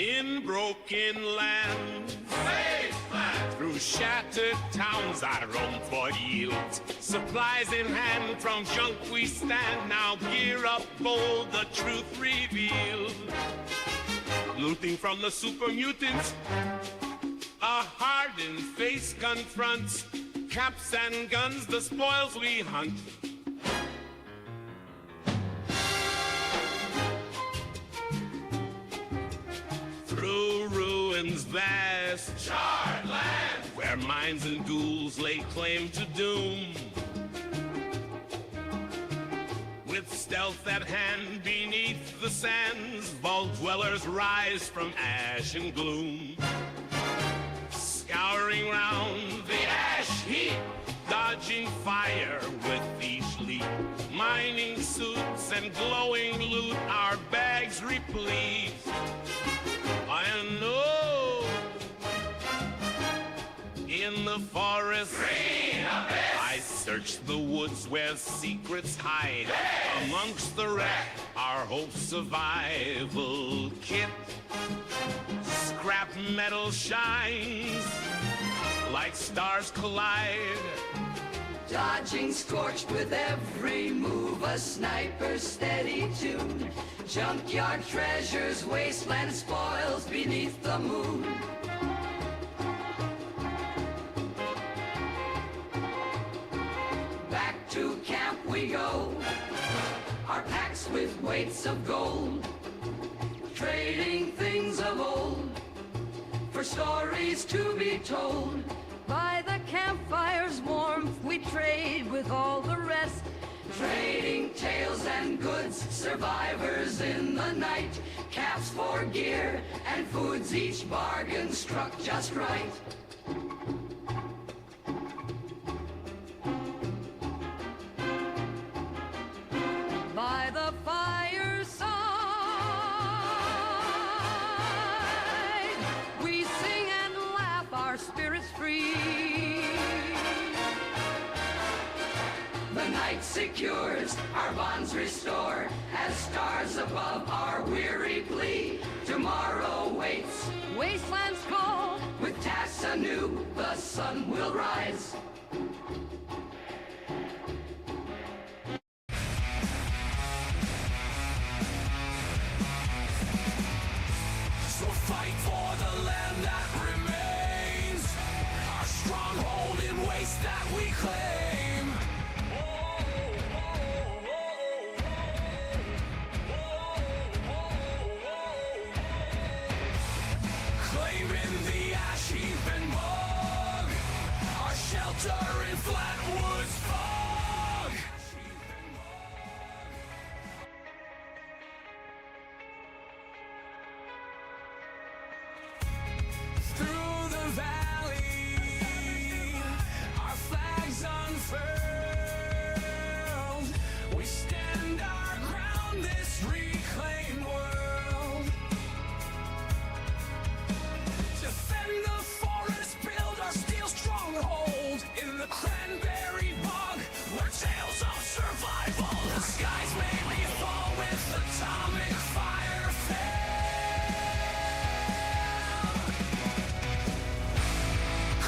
In broken lands, through shattered towns I roam for yields. Supplies in hand, from junk we stand. Now gear up bold, the truth revealed. Looting from the super mutants, a hardened face confronts. Caps and guns, the spoils we hunt. Through ruins vast, charred land, where mines and ghouls lay claim to doom. With stealth at hand beneath the sands, vault dwellers rise from ash and gloom. Scouring round the ash heap, dodging fire with each leap. Mining suits and glowing loot, our bags replete. I know in the forest I search the woods where secrets hide. Amongst the wreck, our hope survival kit. Scrap metal shines like stars collide. Dodging scorched with every move, a sniper's steady tune. Junkyard treasures, wasteland spoils beneath the moon. Back to camp we go, our packs with weights of gold. Trading things of old for stories to be told. By the campfire's warmth we trade with all the rest. Trading tales and goods, survivors in the night. Caps for gear and foods, each bargain struck just right. By the fireside we sing and laugh, our spirits free. The night secures, our bonds restore, as stars above our weary plea. Tomorrow waits, Wastelands call, with tasks anew, the sun will rise. So fight for the land that remains, our stronghold in waste that we claim. Claiming the ash heap and bog, our shelter in Flatwood's fog. Through the valley, our flags unfurled. We stand our ground, this reclaimed world. Defend the forest, build our steel stronghold in the cranberry bog, where tales of survival. The skies made me fall with atomic fire fell.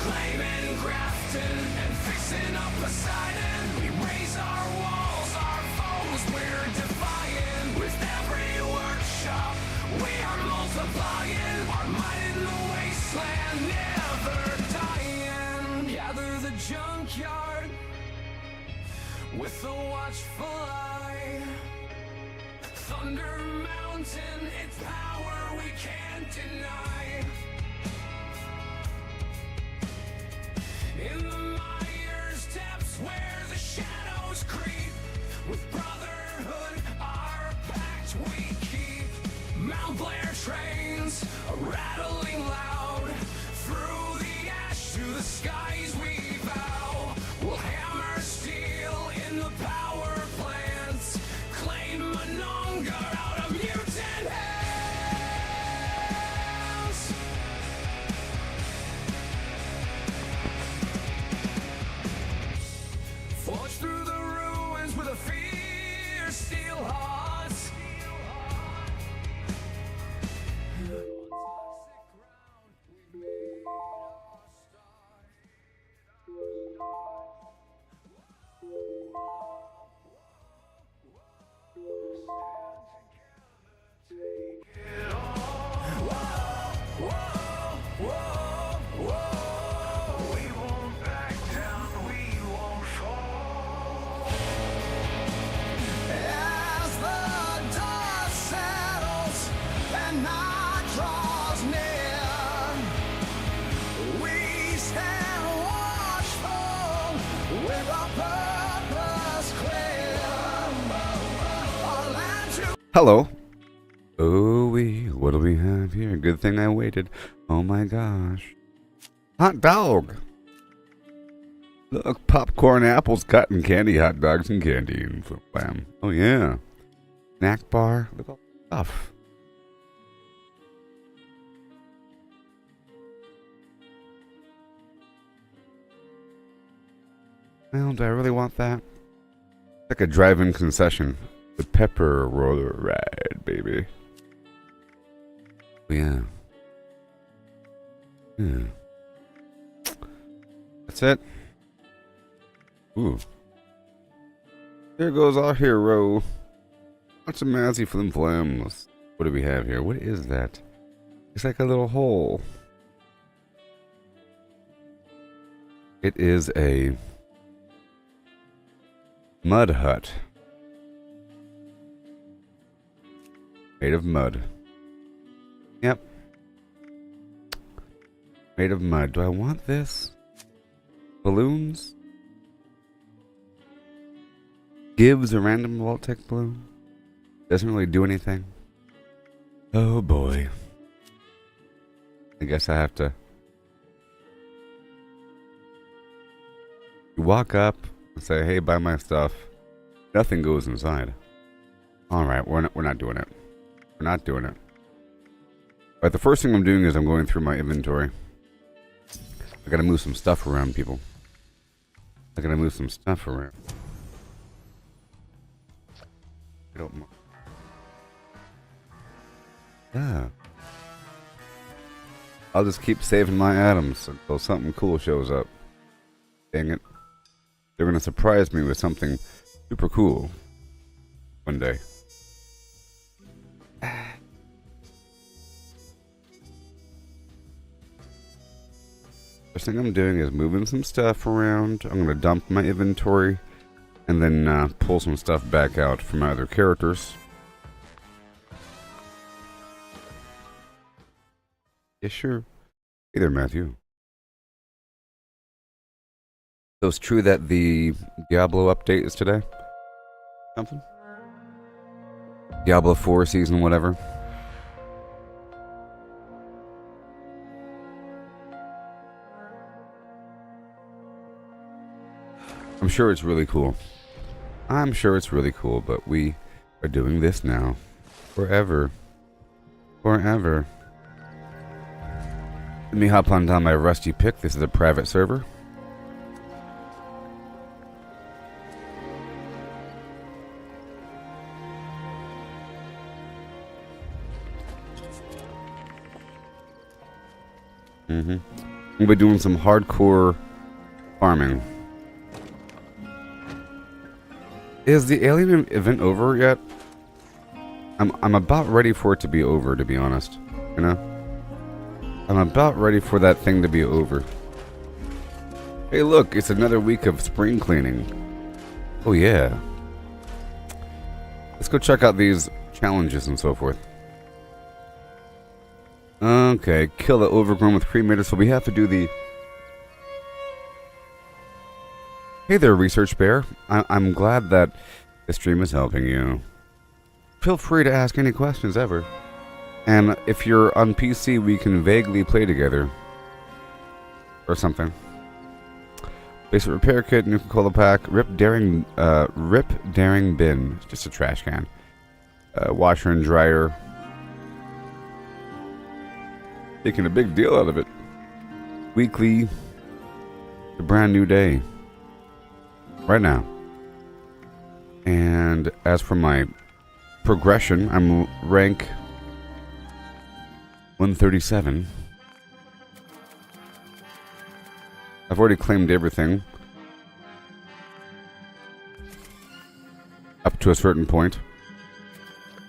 Claiming Grafton and fixing up Poseidon, we raise our walls, our foes we're defying. With every workshop we are multiplying, our might in the wasteland never dying. Gather the junkyard with a watchful eye. Thunder Mountain, its power we can't deny. In the mire's depths where the shadows creep, with brotherhood our pact we keep. Mount Blair trains are rattling loud, through the ash to the skies we vow. We'll hammer steel in the power plants, claim Mononga out of mutant hands. Forge through the ruins with a fierce steel heart. Hello. Oh, what do we have here? Good thing I waited. Oh my gosh. Hot dog. Look, popcorn, apples, cotton candy, hot dogs, and candy. And bam. Oh yeah. Snack bar. Look at all the stuff. Well, do I really want that? It's like a drive-in concession. The pepper roller ride, baby. Oh, yeah. Yeah. That's it. Ooh. There goes our hero. What's a mazzy for them flams? What do we have here? What is that? It's like a little hole. It is a mud hut. Made of mud. Yep. Made of mud. Do I want this? Balloons? Gives a random Vault-Tec balloon. Doesn't really do anything. Oh boy. I guess I have to walk up and say, hey, buy my stuff. Nothing goes inside. Alright, we're not doing it. We're not doing it. Alright, the first thing I'm doing is I'm going through my inventory. I gotta move some stuff around, people. I gotta move some stuff around. I don't mind. Yeah. I'll just keep saving my items until something cool shows up. Dang it. They're gonna surprise me with something super cool one day. First thing I'm doing is moving some stuff around. I'm gonna dump my inventory and then pull some stuff back out from my other characters. Yeah, sure. Hey there, Matthew. So it's true that the Diablo update is today? Something? Diablo 4 season whatever. I'm sure it's really cool. I'm sure it's really cool, but we are doing this now. Forever. Forever. Let me hop on down my rusty pick. This is a private server. We'll be doing some hardcore farming. Is the alien event over yet? I'm about ready for it to be over, to be honest. You know? I'm about ready for that thing to be over. Hey look, it's another week of spring cleaning. Oh yeah. Let's go check out these challenges and so forth. Okay, kill the overgrown with cremator, so we have to do the... Hey there, Research Bear. I'm glad that the stream is helping you. Feel free to ask any questions ever. And if you're on PC, we can vaguely play together. Or something. Basic repair kit, Nuka-Cola pack, Rip Daring bin. Just a trash can. Washer and dryer. Making a big deal out of it. Weekly. A brand new day. Right now. And as for my progression, I'm rank 137. I've already claimed everything. Up to a certain point.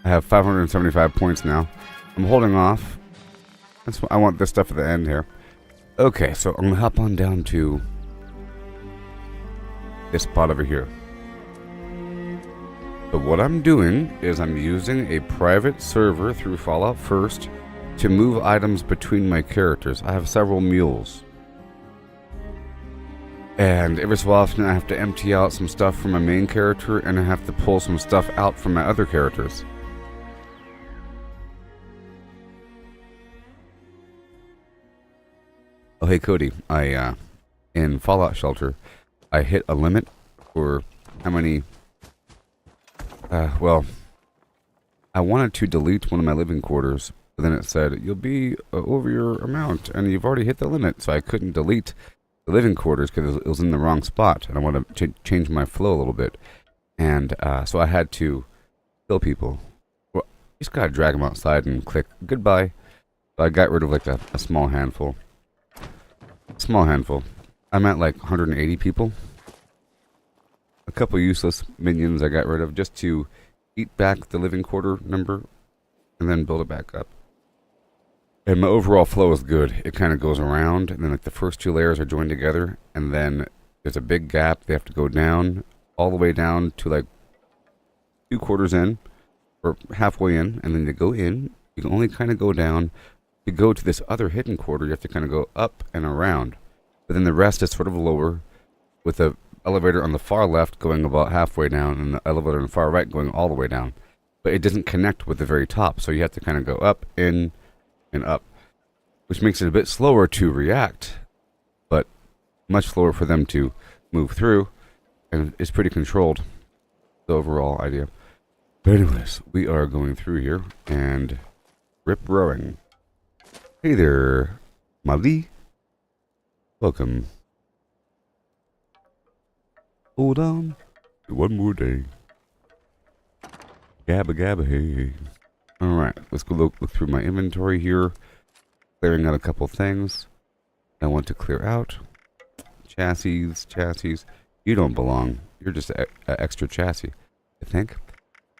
I have 575 points now. I'm holding off. I want this stuff at the end here. Okay, so I'm gonna hop on down to this spot over here. So what I'm doing is I'm using a private server through Fallout First to move items between my characters. I have several mules. And every so often I have to empty out some stuff from my main character and I have to pull some stuff out from my other characters. Oh, hey, Cody. In Fallout Shelter, I hit a limit for how many... well, I wanted to delete one of my living quarters, but then it said, you'll be over your amount, and you've already hit the limit, so I couldn't delete the living quarters because it was in the wrong spot, and I wanted to change my flow a little bit. And so I had to kill people. Well, you just gotta drag them outside and click goodbye. So I got rid of like a small handful. Small handful. I'm at like 180 people. A couple useless minions I got rid of just to eat back the living quarter number and then build it back up. And my overall flow is good. It kind of goes around, and then like the first two layers are joined together, and then there's a big gap. They have to go down, all the way down to like 2 quarters in, or halfway in, and then you go in. You can only kind of go down. To go to this other hidden quarter, you have to kind of go up and around. But then the rest is sort of lower, with the elevator on the far left going about halfway down, and the elevator on the far right going all the way down. But it doesn't connect with the very top, so you have to kind of go up, in, and up, which makes it a bit slower to react, but much slower for them to move through, and it's pretty controlled, the overall idea. But anyways, we are going through here, and rip rowing. Hey there, Mali. Welcome. Hold on to one more day. Gabba gabba hey. Alright, let's go look through my inventory here. Clearing out a couple things I want to clear out. Chassis. You don't belong. You're just an extra chassis, I think.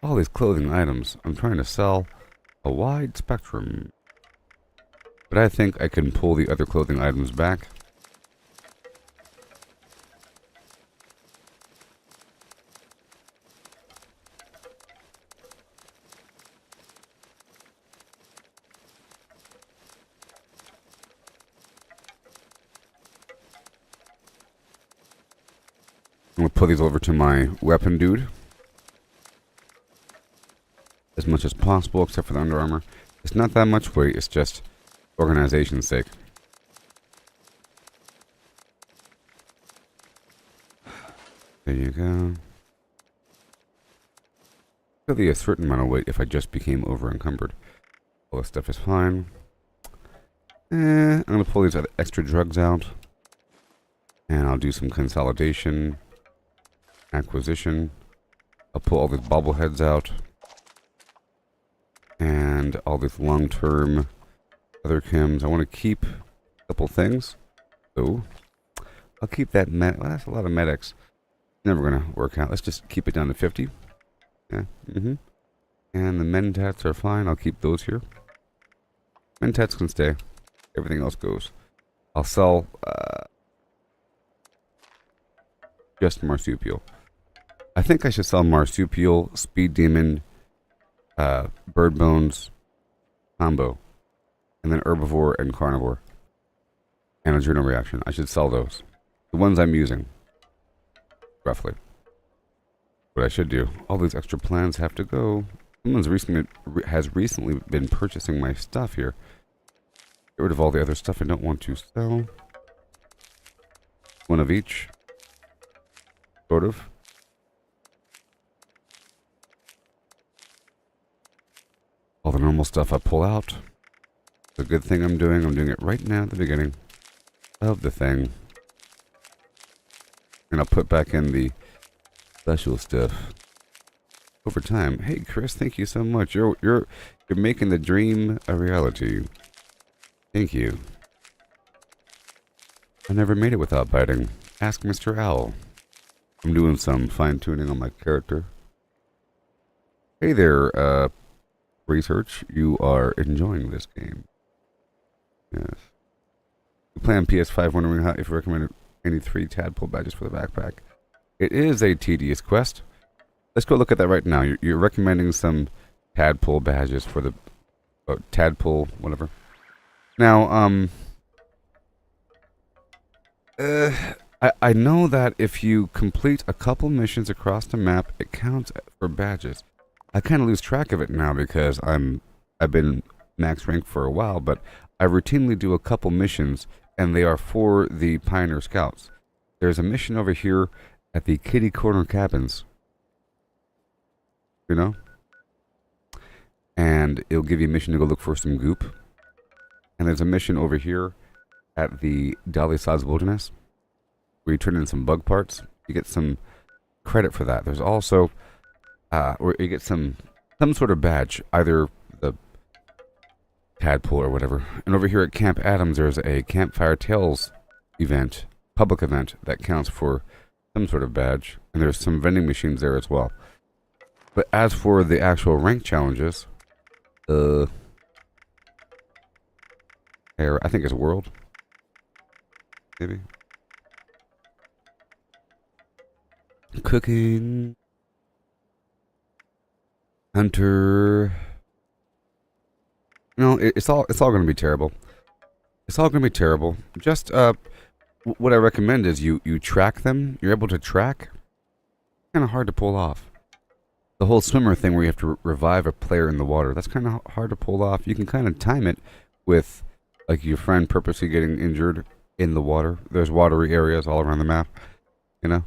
All these clothing items. I'm trying to sell a wide spectrum. But I think I can pull the other clothing items back. I'm going to put these over to my weapon dude. As much as possible, except for the Under Armour. It's not that much weight, it's just organization's sake. There you go. Could be a certain amount of weight if I just became over encumbered. All this stuff is fine. I'm going to pull these other extra drugs out. And I'll do some consolidation. Acquisition. I'll pull all these bobbleheads out. And all these long-term other chems. I want to keep a couple things. So, I'll keep that well, that's a lot of medics. Never going to work out. Let's just keep it down to 50. Yeah, And the mentats are fine. I'll keep those here. Mentats can stay. Everything else goes. I'll sell just marsupial. I think I should sell marsupial, speed demon, bird bones, combo, and then herbivore and carnivore, and adrenal reaction. I should sell those. The ones I'm using, roughly. What I should do. All these extra plans have to go. Someone's has recently been purchasing my stuff here. Get rid of all the other stuff I don't want to sell. One of each. Sort of. All the normal stuff I pull out. It's a good thing I'm doing it right now at the beginning of the thing. And I'll put back in the special stuff over time. Hey Chris, thank you so much. You're making the dream a reality. Thank you. I never made it without biting. Ask Mr. Owl. I'm doing some fine-tuning on my character. Hey there, Research. You are enjoying this game. Yes. You play on PS5, wondering how if you recommended any 3 tadpole badges for the backpack. It is a tedious quest. Let's go look at that right now. You're recommending some tadpole badges for the tadpole, whatever. Now, I know that if you complete a couple missions across the map, it counts for badges. I kind of lose track of it now because I've been max rank for a while, but I routinely do a couple missions and they are for the Pioneer Scouts. There's a mission over here at the Kitty Corner Cabins. You know? And it'll give you a mission to go look for some goop. And there's a mission over here at the Dolly Size Wilderness where you turn in some bug parts. You get some credit for that. There's also, where you get some sort of badge, either the tadpole or whatever. And over here at Camp Adams, there's a Campfire Tales event, public event, that counts for some sort of badge. And there's some vending machines there as well. But as for the actual rank challenges, I think it's World. Maybe. Cooking. Hunter. No, it's all going to be terrible. It's all going to be terrible. Just what I recommend is you track them. You're able to track. Kind of hard to pull off. The whole swimmer thing where you have to revive a player in the water. That's kind of hard to pull off. You can kind of time it with like your friend purposely getting injured in the water. There's watery areas all around the map. You know?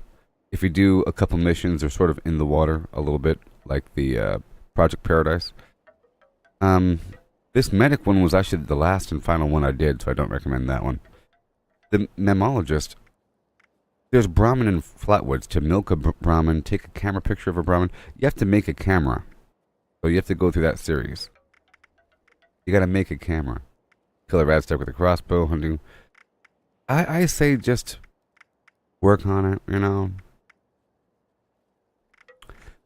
If you do a couple missions, they're sort of in the water a little bit, like the Project Paradise. This medic one was actually the last and final one I did, so I don't recommend that one. The Mammologist, there's Brahmin in Flatwoods. To milk a Brahmin, take a camera picture of a Brahmin, you have to make a camera. So you have to go through that series. You gotta make a camera. Kill a radstag with a crossbow, hunting. I say just work on it, you know.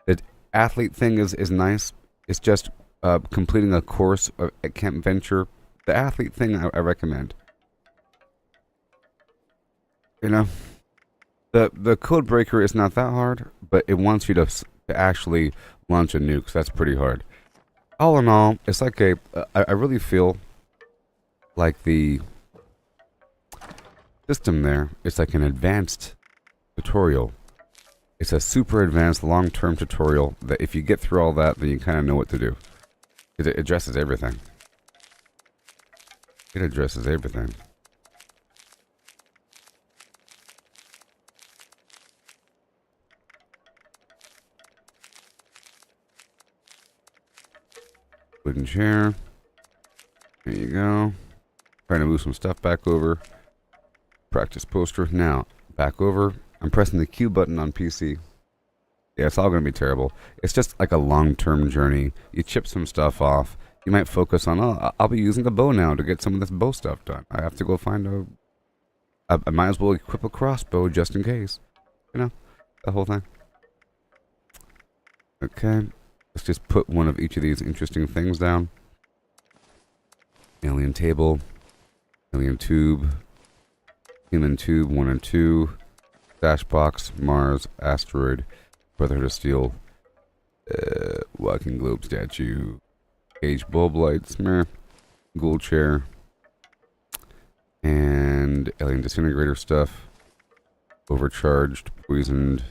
The athlete thing is nice. It's just completing a course at Camp Venture. The athlete thing I recommend. You know, the code breaker is not that hard, but it wants you to actually launch a nuke. So that's pretty hard. All in all, it's like I really feel like the system there, it's like an advanced tutorial. It's a super advanced long-term tutorial that if you get through all that, then you kind of know what to do. It addresses everything. It addresses everything. Wooden chair. There you go. Trying to move some stuff back over. Practice poster. Now, back over. I'm pressing the Q button on PC. Yeah, it's all going to be terrible. It's just like a long-term journey. You chip some stuff off. You might focus on, oh, I'll be using the bow now to get some of this bow stuff done. I have to go find I might as well equip a crossbow just in case. You know, the whole thing. Okay. Let's just put one of each of these interesting things down. Alien table. Alien tube. Human tube 1 and 2. Dash box. Mars. Asteroid. Brotherhood of Steel. Walking globe statue. Cage bulb lights. Meh. Gold chair. And alien disintegrator stuff. Overcharged. Poisoned.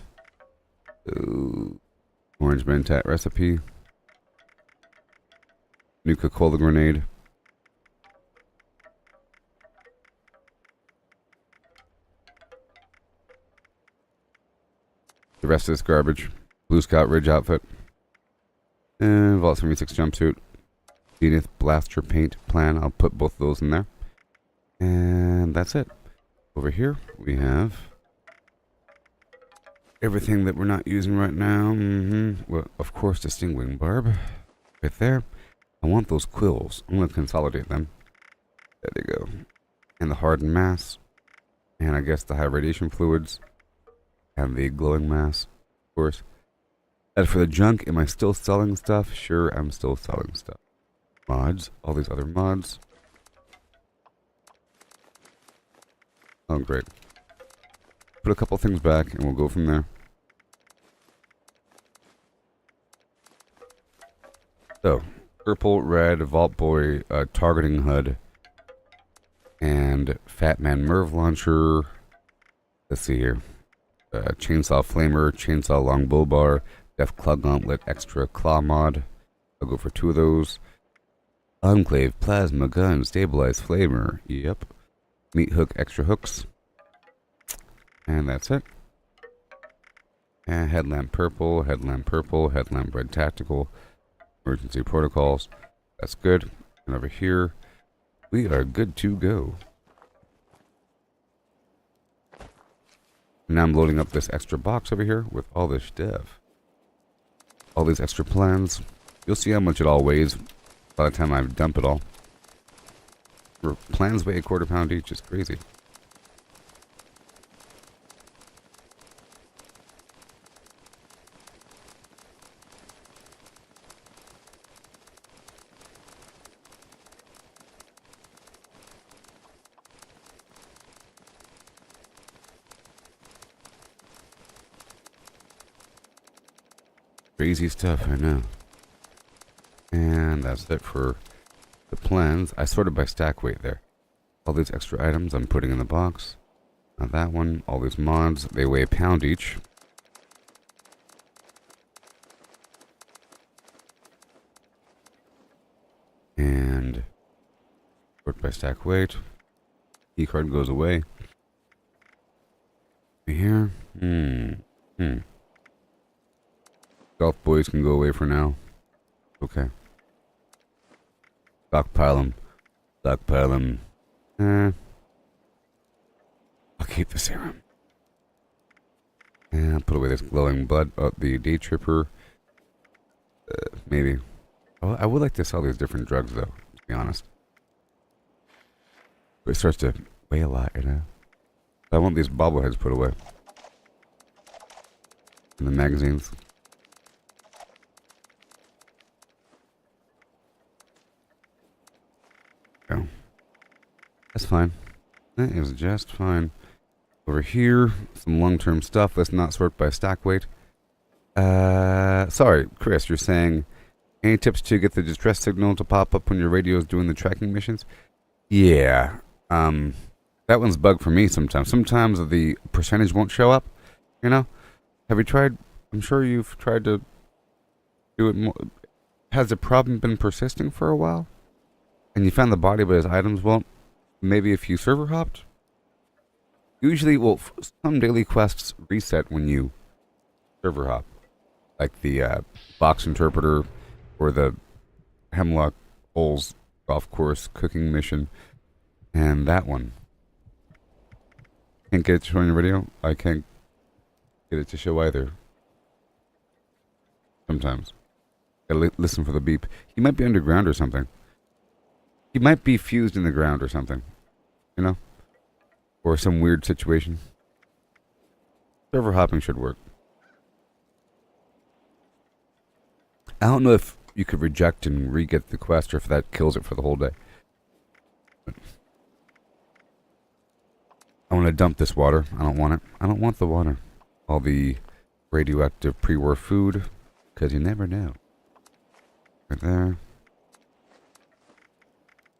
Orange Mentat recipe. Nuka-Cola grenade. The rest of this garbage. Blue Scout Ridge outfit. Vault 76 jumpsuit. Zenith Blaster paint plan. I'll put both of those in there. And that's it. Over here we have everything that we're not using right now. Well, of course, the Stingwing barb. Right there. I want those quills. I'm going to consolidate them. There they go. And the hardened mass. And I guess the high radiation fluids. And the glowing mass, of course. As for the junk, am I still selling stuff? Sure, I'm still selling stuff. Mods. All these other mods. Oh, great. Put a couple things back and we'll go from there. So, purple, red, Vault Boy, targeting HUD, and Fat Man Merv launcher. Let's see here. Chainsaw Flamer, Chainsaw Longbow Bar, Def Claw Gauntlet, Extra Claw Mod. I'll go for 2 of those. Enclave, Plasma Gun, Stabilized Flamer. Yep. Meat hook, extra hooks. And that's it. And headlamp purple, headlamp red tactical, emergency protocols. That's good. And over here, we are good to go. Now I'm loading up this extra box over here with all this stuff. All these extra plans. You'll see how much it all weighs by the time I dump it all. Plans weigh a quarter pound each. It's crazy. Crazy stuff, I know. And that's it for the plans. I sorted by stack weight there. All these extra items I'm putting in the box. Now that one, all these mods, they weigh a pound each. And sort by stack weight. Key card goes away. Here. Golf boys can go away for now. Okay. Stockpile them. Stockpile them. I'll keep the serum. And I'll put away this glowing blood. Oh, the day tripper. Maybe. Oh, I would like to sell these different drugs, though, to be honest. But it starts to weigh a lot, you know? I want these bobbleheads put away. In the magazines. Go. That's fine. That is just fine. Over here, some long-term stuff. Let's not sort by stack weight. Sorry, Chris, you're saying any tips to get the distress signal to pop up when your radio is doing the tracking missions? Yeah. That one's bugged for me sometimes. Sometimes the percentage won't show up, you know? Have you tried? I'm sure you've tried to do it more. Has the problem been persisting for a while? And you found the body but his items won't? Maybe if you server hopped? Usually, well, some daily quests reset when you server hop. Like the box interpreter or the Hemlock Holes golf course cooking mission. And that one. Can't get it to show on your video. I can't get it to show either. Sometimes. Gotta listen for the beep. He might be underground or something. He might be fused in the ground or something. You know? Or some weird situation. Server hopping should work. I don't know if you could reject and re-get the quest or if that kills it for the whole day. But I want to dump this water. I don't want it. I don't want the water. All the radioactive pre-war food. Because you never know. Right there.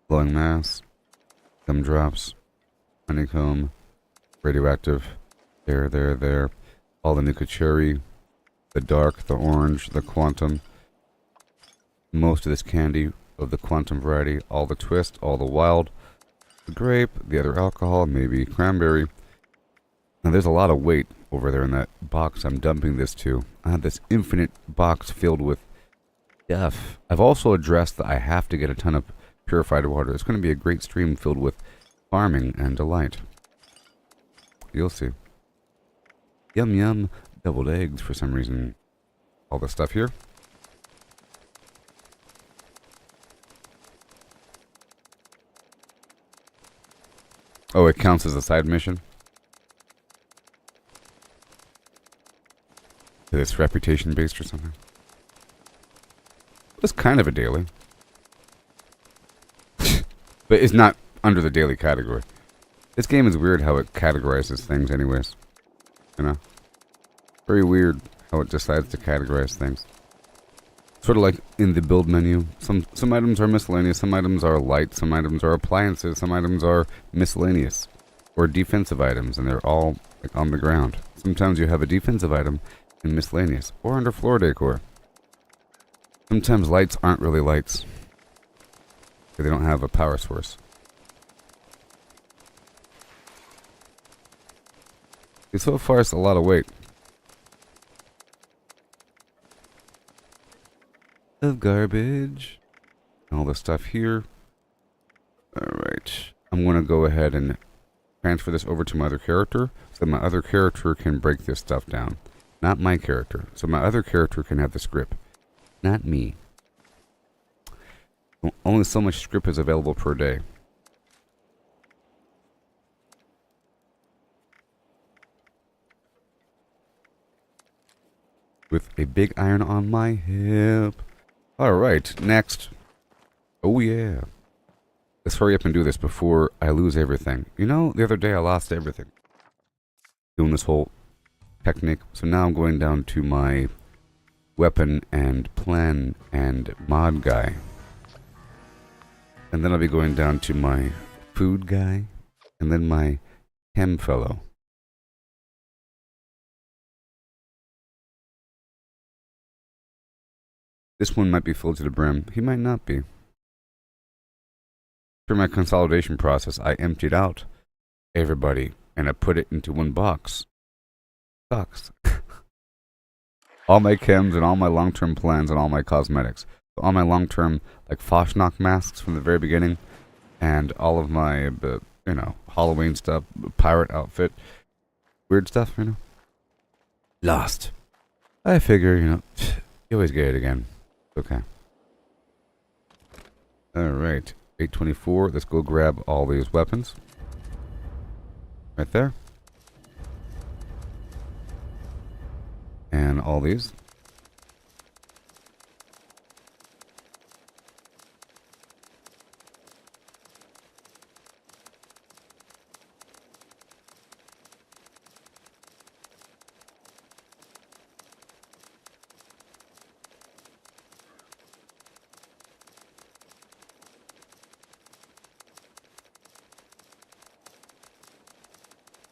Glowing mass. Gumdrops. Honeycomb. Radioactive. There. All the Nuka-Cherry. The dark, the orange, the quantum. Most of this candy of the quantum variety. All the twist, all the wild. The grape, the other alcohol, maybe cranberry. Now there's a lot of weight over there in that box I'm dumping this to. I have this infinite box filled with stuff. I've also addressed that I have to get a ton of purified water. It's going to be a great stream filled with farming and delight. You'll see. Yum yum. Deviled eggs for some reason. All the stuff here. Oh, it counts as a side mission? It's reputation based or something? It's kind of a daily. But it's not under the daily category. This game is weird how it categorizes things anyways. You know? Very weird how it decides to categorize things. Sort of like in the build menu. Some items are miscellaneous, some items are light, some items are appliances, some items are miscellaneous. Or defensive items, and they're all like on the ground. Sometimes you have a defensive item in miscellaneous, or under floor decor. Sometimes lights aren't really lights. They don't have a power source. So far, it's a lot of weight. Of garbage. All the stuff here. Alright. I'm going to go ahead and transfer this over to my other character so my other character can break this stuff down. Not my character. So my other character can have the script. Not me. Only so much script is available per day. With a big iron on my hip. Alright, next. Oh yeah. Let's hurry up and do this before I lose everything. You know, the other day I lost everything. Doing this whole technique. So now I'm going down to my weapon and plan and mod guy. And then I'll be going down to my food guy. And then my chem fellow. This one might be filled to the brim. He might not be. Through my consolidation process, I emptied out everybody and I put it into one box. Sucks. All my chems and all my long-term plans and all my cosmetics. All my long-term, like, Foshnok masks from the very beginning. And all of my, you know, Halloween stuff, pirate outfit. Weird stuff, you know. Lost. I figure, you know, you always get it again. Okay. Alright. 824. Let's go grab all these weapons. Right there. And all these.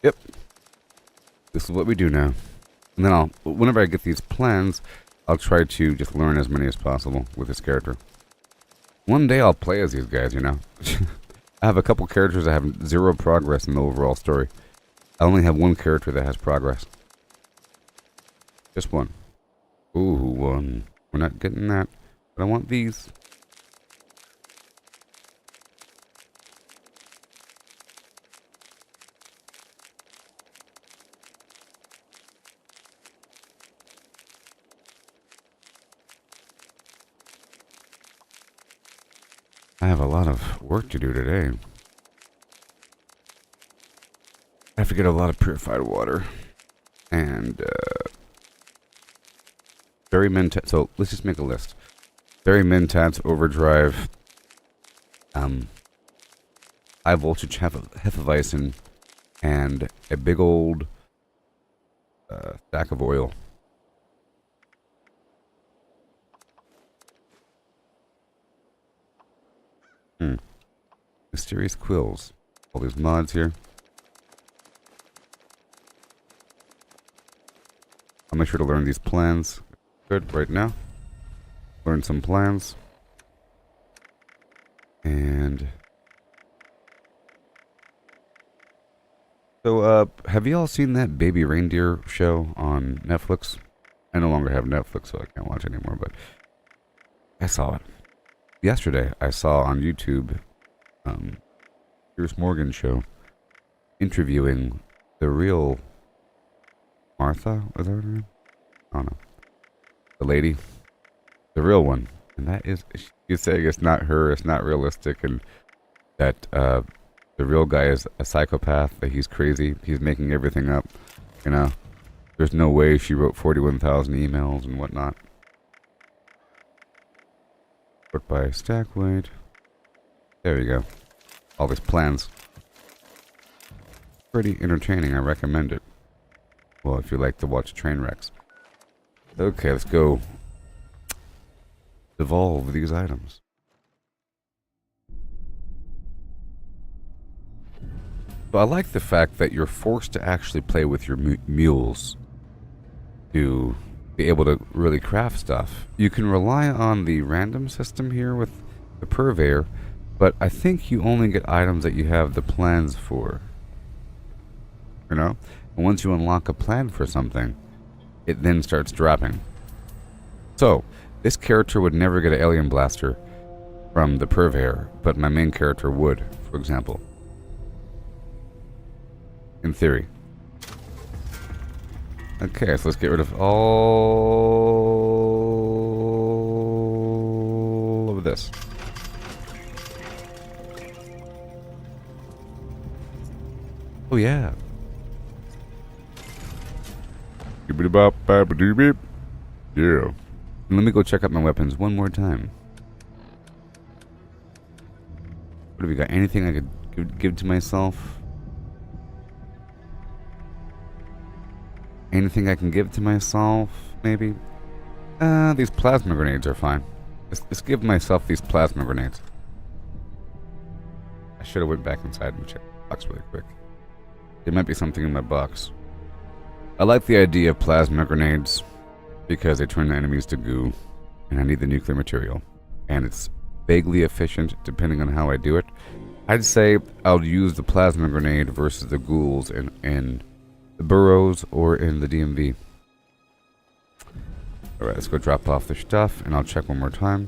Yep. This is what we do now. And then whenever I get these plans, I'll try to just learn as many as possible with this character. One day I'll play as these guys, you know. I have a couple characters that have zero progress in the overall story. I only have one character that has progress. Just one. Ooh, one. We're not getting that. But I want these. I have a lot of work to do today. I have to get a lot of purified water. And, Berry Mentats. So, let's just make a list. Berry Mentats, Overdrive, High Voltage Hefeweizen, and a big old, stack of oil. Mysterious quills. All these mods here. I'll make sure to learn these plans. Good, right now. Learn some plans. And... So, have you all seen that Baby Reindeer show on Netflix? I no longer have Netflix, so I can't watch it anymore, but... I saw it. Yesterday, I saw on YouTube... Piers Morgan show interviewing the real Martha, was that her name? I don't know. The lady. The real one. And that is, she's saying it's not her, it's not realistic, and that the real guy is a psychopath, that he's crazy, he's making everything up, you know. There's no way she wrote 41,000 emails and whatnot. Sort by stack weight. There you go. All these plans. Pretty entertaining, I recommend it. Well, if you like to watch train wrecks. Okay, let's go evolve these items. So I like the fact that you're forced to actually play with your mules to be able to really craft stuff. You can rely on the random system here with the purveyor, but I think you only get items that you have the plans for. You know? And once you unlock a plan for something, it then starts dropping. So, this character would never get an alien blaster from the purveyor, but my main character would, for example. In theory. Okay, so let's get rid of all of this. Oh yeah. Yeah. And let me go check out my weapons one more time. What have we got? Anything I could give to myself? Anything I can give to myself, maybe? These plasma grenades are fine. Let's give myself these plasma grenades. I should have went back inside and checked the box really quick. There might be something in my box. I like the idea of plasma grenades because they turn the enemies to goo, and I need the nuclear material. And it's vaguely efficient depending on how I do it. I'd say I'll use the plasma grenade versus the ghouls in the burrows or in the DMV. Alright, let's go drop off the stuff and I'll check one more time.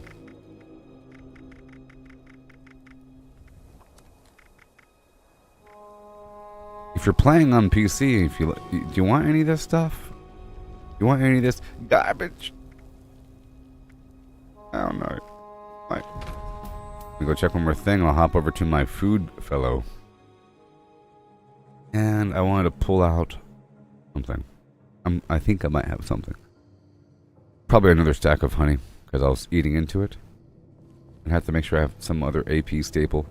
If you're playing on PC, do you want any of this stuff? You want any of this garbage? I don't know. Right. Let me go check one more thing. I'll hop over to my food fellow. And I wanted to pull out something. I think I might have something. Probably another stack of honey, because I was eating into it. I have to make sure I have some other AP staple.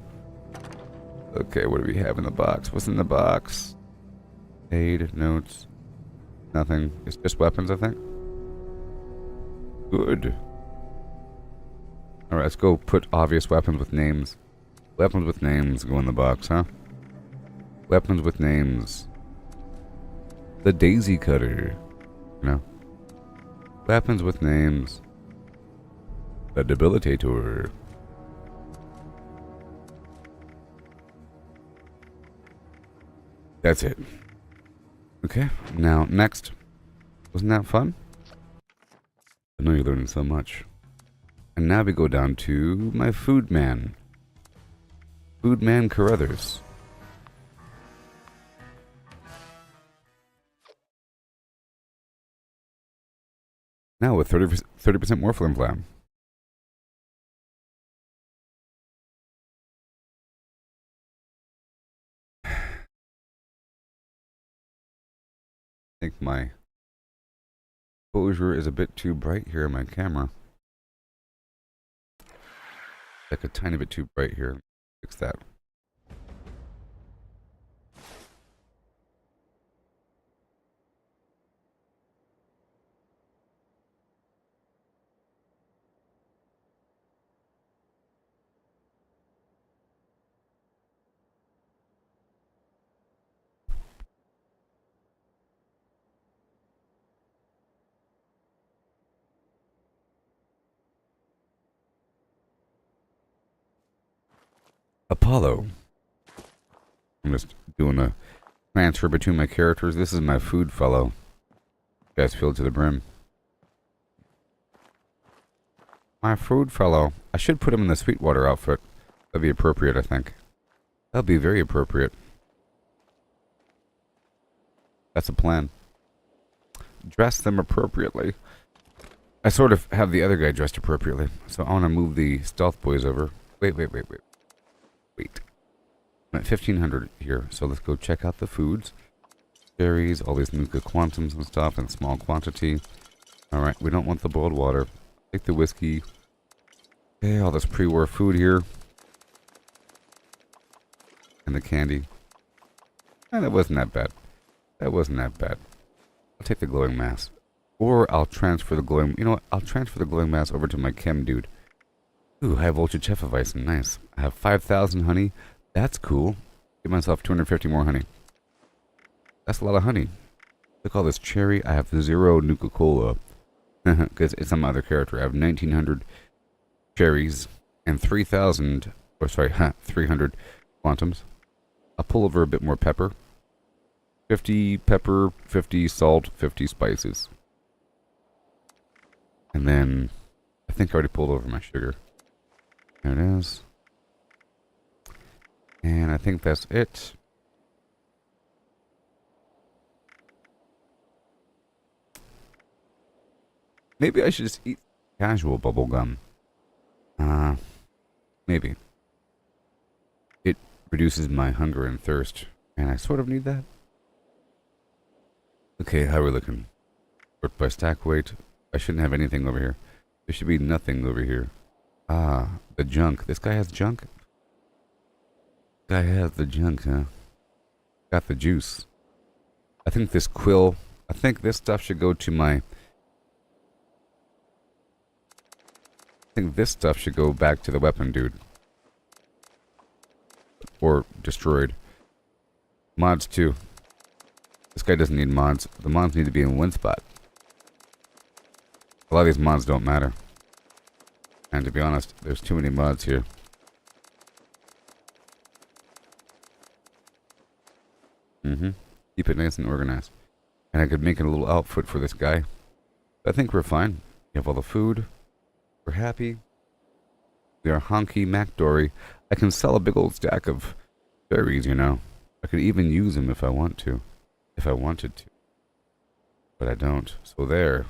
Okay, what do we have in the box? What's in the box? Aid, notes, nothing. It's just weapons, I think. Good. Alright, let's go put obvious weapons with names. Weapons with names go in the box, huh? Weapons with names. The daisy cutter. No. Weapons with names. The debilitator. That's it. Okay, now next. Wasn't that fun? I know you're learning so much. And now we go down to my food man. Food man Carruthers. Now with 30% more flim flam. I think my exposure is a bit too bright here in my camera. Like a tiny bit too bright here. Fix that. Apollo. I'm just doing a transfer between my characters. This is my food fellow. Guys filled to the brim. My food fellow. I should put him in the Sweetwater outfit. That'd be appropriate, I think. That'd be very appropriate. That's a plan. Dress them appropriately. I sort of have the other guy dressed appropriately. So I want to move the stealth boys over. Wait. I'm at 1500 here, so let's go check out the foods. Berries, all these nuka quantums and stuff in small quantity. Alright, we don't want the boiled water. Take the whiskey. Okay, all this pre-war food here. And the candy. And that wasn't that bad. That wasn't that bad. I'll take the glowing mass. Or I'll transfer the glowing... You know what? I'll transfer the glowing mass over to my chem dude. Ooh, high voltage Hefeweizen. Nice. I have 5,000 honey. That's cool. Give myself 250 more honey. That's a lot of honey. Look at all this cherry. I have 0 Nuka-Cola. Because it's some other character. I have 1,900 cherries and 3,000... Or sorry, 300 quantums. I'll pull over a bit more pepper. 50 pepper, 50 salt, 50 spices. And then I think I already pulled over my sugar. There it is. And I think that's it. Maybe I should just eat casual bubble gum. Maybe. It reduces my hunger and thirst, and I sort of need that. Okay, how are we looking? Sort by stack weight. I shouldn't have anything over here. There should be nothing over here. Ah, the junk. This guy has junk? Guy has the junk, huh? Got the juice. I think this quill... I think this stuff should go to my... I think this stuff should go back to the weapon dude. Or destroyed. Mods too. This guy doesn't need mods. The mods need to be in one spot. A lot of these mods don't matter. And to be honest, there's too many mods here. Keep it nice and organized. And I could make a little outfit for this guy. I think we're fine. We have all the food. We're happy. We are honky MacDory. I can sell a big old stack of berries, you know. I could even use them if I want to. If I wanted to. But I don't. So there.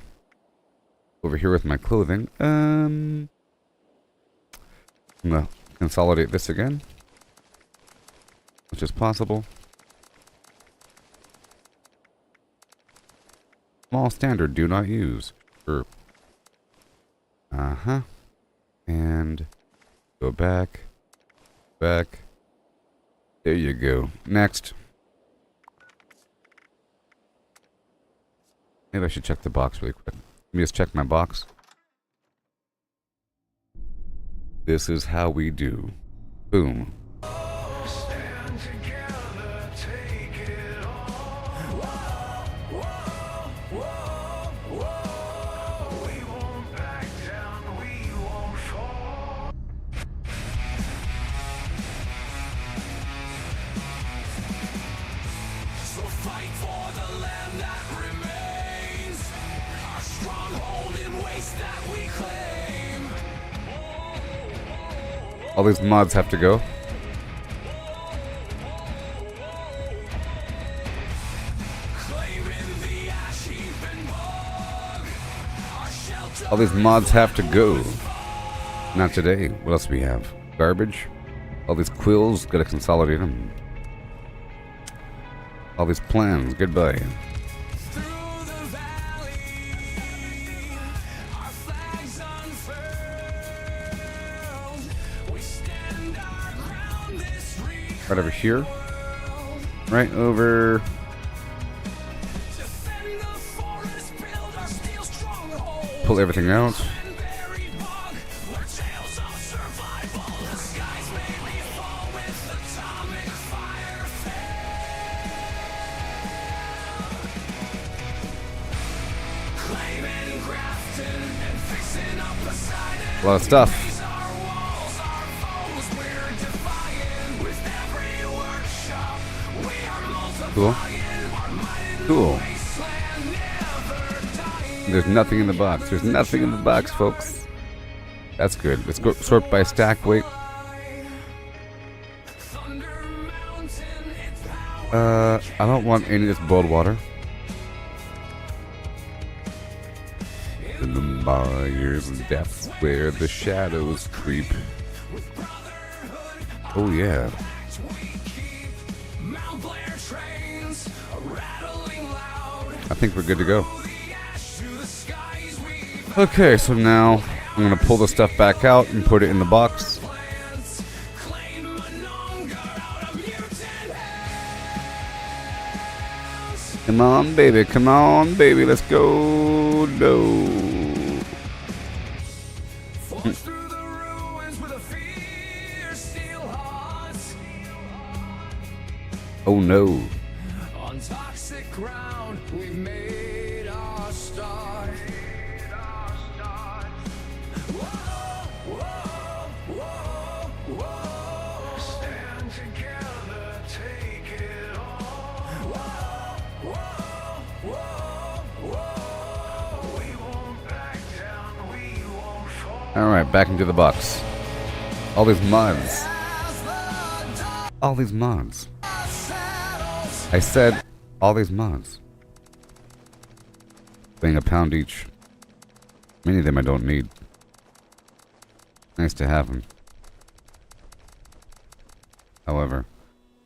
Over here with my clothing. I'm gonna consolidate this again. Which is possible. Small standard, do not use. Sure. And go back. Back. There you go. Next. Maybe I should check the box really quick. Let me just check my box. This is how we do. Boom. Stand together, take it all. Whoa, whoa, whoa, whoa. We won't back down, we won't fall. So fight for the land that remains, our stronghold in waste that we claim. All these mods have to go. All these mods have to go. Not today. What else do we have? Garbage. All these quills, gotta consolidate them. All these plans, goodbye. Right over here. Right over. Pull everything out. A lot of stuff. Cool. Cool. There's nothing in the box. There's nothing in the box, folks. That's good. Let's go sort by stack weight. I don't want any of this boiled water. In the mire's depths where the shadows creep. Oh yeah. I think we're good to go. Okay, so now I'm going to pull the stuff back out and put it in the box. Come on, baby. Come on, baby. Let's go. No. Oh, no. On toxic ground, we made our start. Whoa, whoa, whoa, whoa. Stand together, take it all. Whoa, Alright, back into the box. All these mods. All these mods. I said all these mods. Paying £1 each. Many of them I don't need. Nice to have them. However,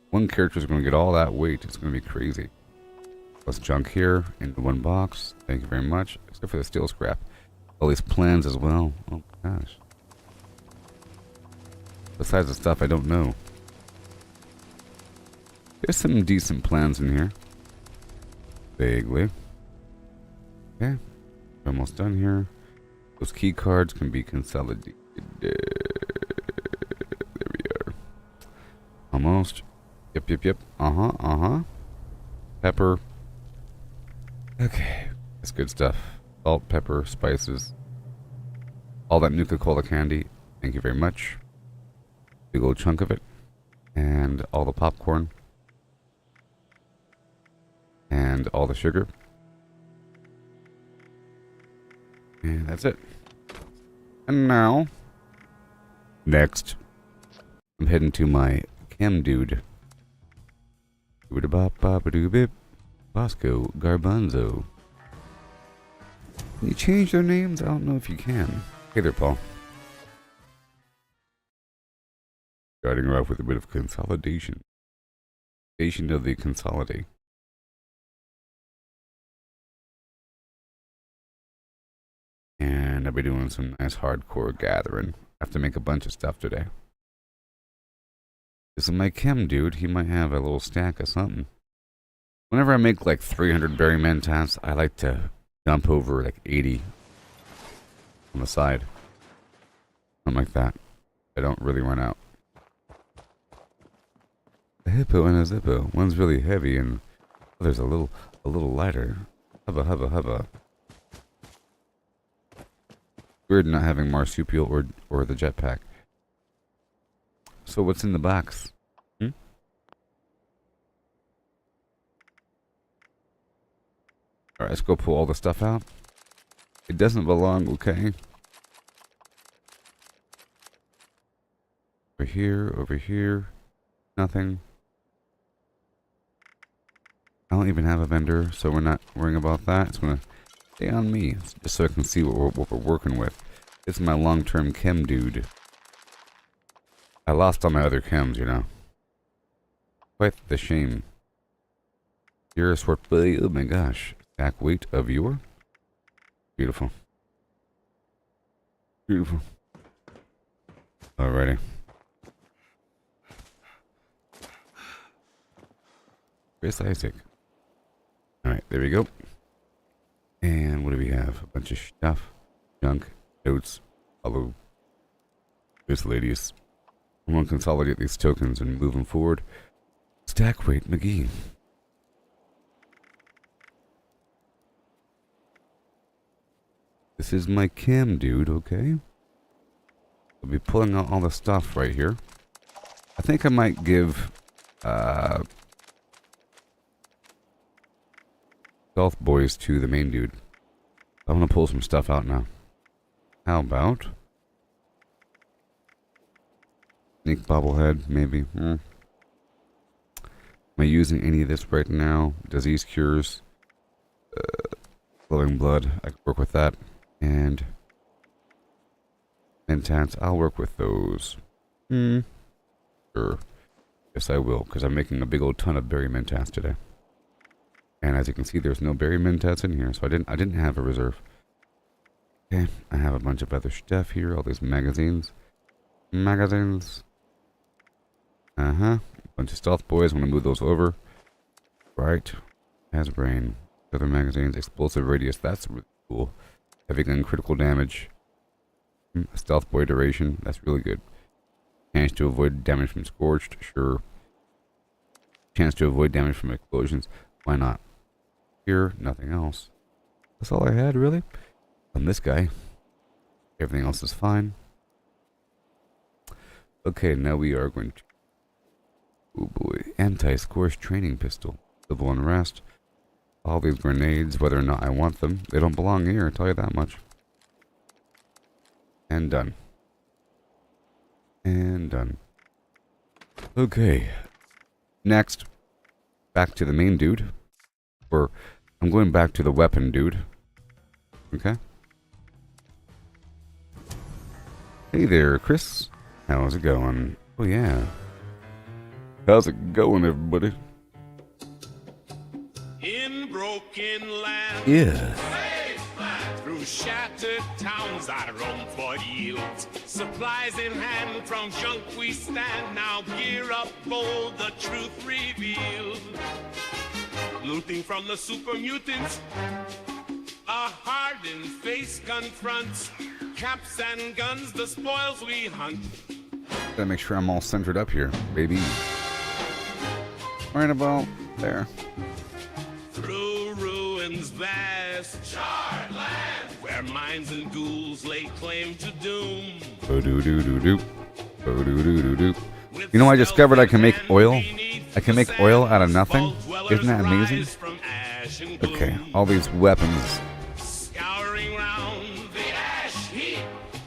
one character is going to get all that weight. It's going to be crazy. Plus junk here into one box. Thank you very much. Except for the steel scrap. All these plans as well. Oh my gosh. Besides the stuff I don't know. There's some decent plans in here. Vaguely. Okay. Almost done here. Those key cards can be consolidated. There we are. Almost. Yep. Uh-huh. Pepper. Okay. That's good stuff. Salt, pepper, spices. All that Nuka-Cola candy. Thank you very much. Big old chunk of it. And all the popcorn. And all the sugar. And that's it. And now, next, I'm heading to my chem dude. Bosco Garbanzo. Can you change their names? I don't know if you can. Hey there, Paul. Starting off with a bit of consolidation. Station of the consolidate. And I'll be doing some nice hardcore gathering. I have to make a bunch of stuff today. This is my chem dude. He might have a little stack of something. Whenever I make like 300 berry mentats, I like to dump over like 80 on the side. Something like that. I don't really run out. A hippo and a zippo. One's really heavy and the other's a little lighter. Hubba. Weird not having marsupial or the jetpack. So what's in the box? Alright, let's go pull all the stuff out. It doesn't belong, okay? Over here. Nothing. I don't even have a vendor, so we're not worrying about that. It's gonna stay on me, just so I can see what we're working with. This is my long-term chem dude. I lost all my other chems, you know. Quite the shame. You're a sword play. Oh my gosh. Stack weight of your. Beautiful. Alrighty. Chris Isaac. Alright, there we go. And what do we have? A bunch of stuff. Junk. Notes. Follow. Miscellaneous. I'm going to consolidate these tokens and move them forward. Stack weight McGee. This is my cam dude, okay? I'll be pulling out all the stuff right here. I think I might give Stealth Boys to the main dude. I'm gonna pull some stuff out now. How about Sneak Bobblehead, maybe? Am I using any of this right now? Disease cures, glowing blood. I can work with that. And mentats, I'll work with those. Sure. Yes, I will, because I'm making a big old ton of berry mentats today. And as you can see, there's no berry mentats in here, so I didn't have a reserve. Okay, I have a bunch of other stuff here. All these magazines. A bunch of Stealth Boys. I'm gonna move those over. Right. Has brain. Other magazines. Explosive radius. That's really cool. Heavy gun critical damage. Stealth Boy duration. That's really good. Chance to avoid damage from scorched. Sure. Chance to avoid damage from explosions. Why not? Here, nothing else. That's all I had, really? On this guy. Everything else is fine. Okay, now we are going to... Oh boy. Anti-scorched training pistol. Civil unrest. All these grenades, whether or not I want them. They don't belong here, I'll tell you that much. And done. And done. Okay. Next, back to the main dude. Or, I'm going back to the weapon dude. Okay. Hey there, Chris. How's it going? Oh, yeah. How's it going, everybody? In broken land. Yeah. Through shattered towns I roam for yield. Supplies in hand from junk we stand. Now gear up bold, the truth revealed. Looting from the super mutants. A hardened face confronts. Caps and guns, the spoils we hunt. Gotta make sure I'm all centered up here, baby. Right about there. Through ruins vast, charred land, where mines and ghouls lay claim to doom. Bo-doo-doo-doo-doo. Bo-doo-doo-doo-doo. You know, I discovered I can make oil. I can make oil out of nothing. Isn't that amazing? Okay, all these weapons. Scouring round the ash heap,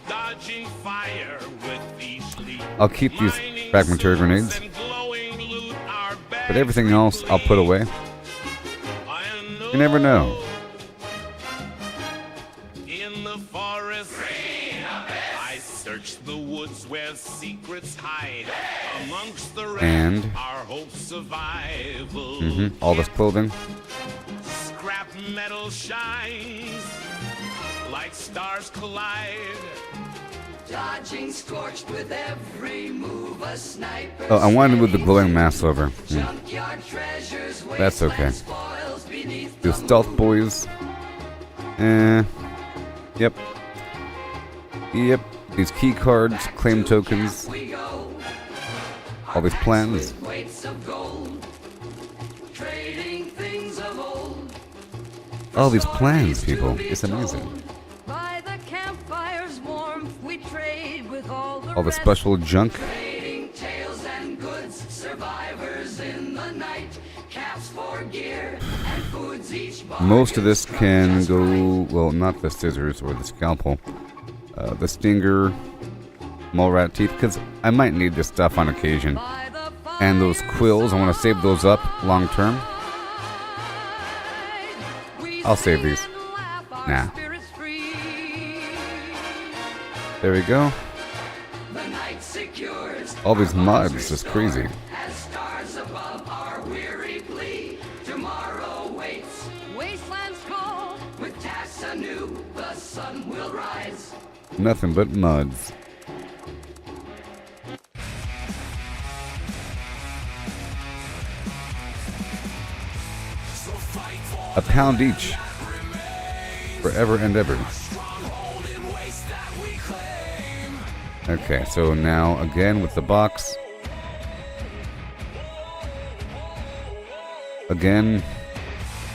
dodging fire with each leap. I'll keep these fragmentary grenades, but everything else I'll put away. You never know. In the forest, I search the woods where secrets hide. Amongst the And our hope survival. all this clothing. Scrap metal shines like stars collide. Dodging scorched with every move, a sniper. Oh, I wanted with the glowing mass over. Junkyard treasures, That's okay. wasteland spoils beneath The the stealth boys. Yep. Yep. These key cards, claim tokens, we go. all these plans. With weights of gold, trading things of old. All these plans, people. It's amazing. By the campfire's warmth, we trade with all the All the rest. special junk. Trading tales and goods, survivors in the night. Caps for gear and foods each Most of this can go, well, not the scissors or the scalpel. The stinger, mole rat teeth, because I might need this stuff on occasion. By the And those quills, I want to save those up long term. we I'll save sing these. and laugh, our Nah. spirits free. There we go. The night secures. All these our muds, bones it's crazy. restore. As stars above our weary plea, tomorrow waits. Wastelands call. With tasks anew, the sun will rise. Nothing but muds. A pound each. Forever and ever. Okay, so now again with the box. Again,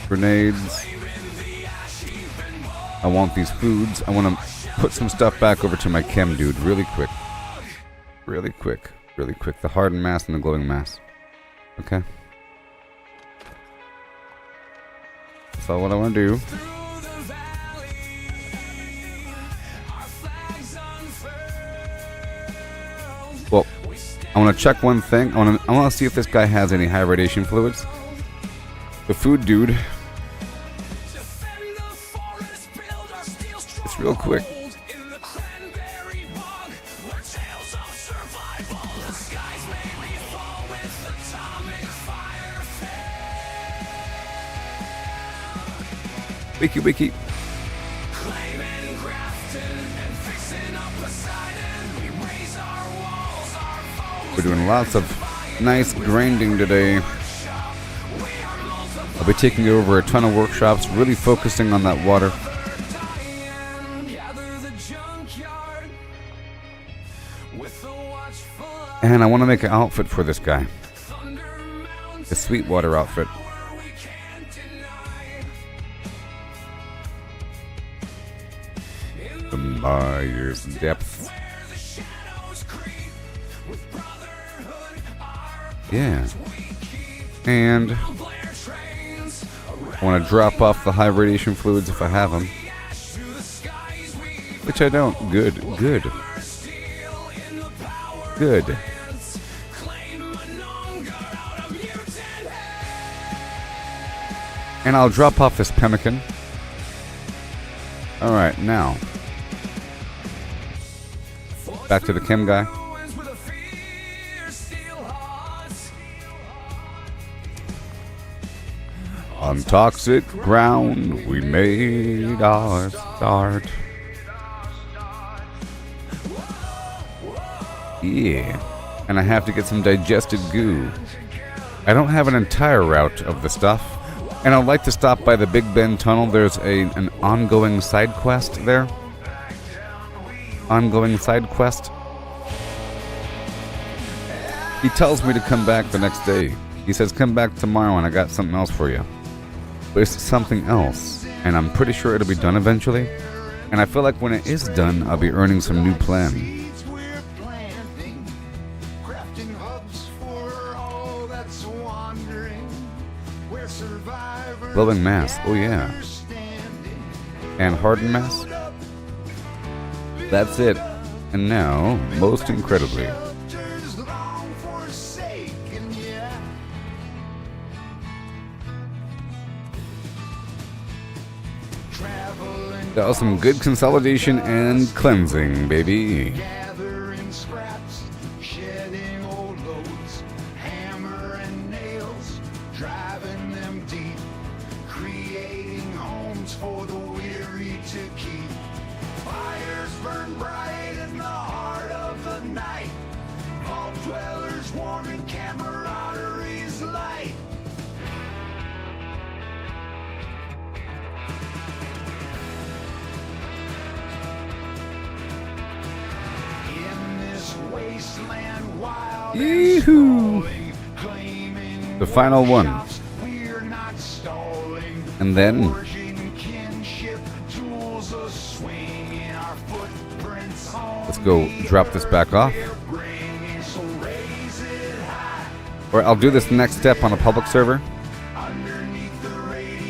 grenades. I want these foods. I want to put some stuff back over to my chem dude really quick. Really quick. Really quick. The hardened mass and the glowing mass. Okay? That's all what I want to do. Well, I want to check one thing. I want to see if this guy has any high radiation fluids. The food dude. It's real quick. Wiki wiki. We're doing lots of nice grinding today. I'll be taking over a ton of workshops, really focusing on that water. And I want to make an outfit for this guy. The Sweetwater outfit. The Myers depth. Yeah. And I want to drop off the high radiation fluids if I have them. The Which I don't. Good. Good. Good. And I'll drop off this pemmican. Alright, now. Back to the chem guy. On toxic ground, we made our start. Yeah. And I have to get some digested goo. I don't have an entire route of the stuff. And I'd like to stop by the Big Bend Tunnel. There's an ongoing side quest there. Ongoing side quest. He tells me to come back the next day. He says, come back tomorrow and I got something else for you. But it's something else. And I'm pretty sure it'll be done eventually. And I feel like when it is done, I'll be earning some new plan. Glowing mass, oh yeah. And hardened mass. That's it. And now, most incredibly, got some good consolidation and cleansing, baby. Yee-hoo! The final one. And then let's go drop this back off. Or I'll do this next step on a public server.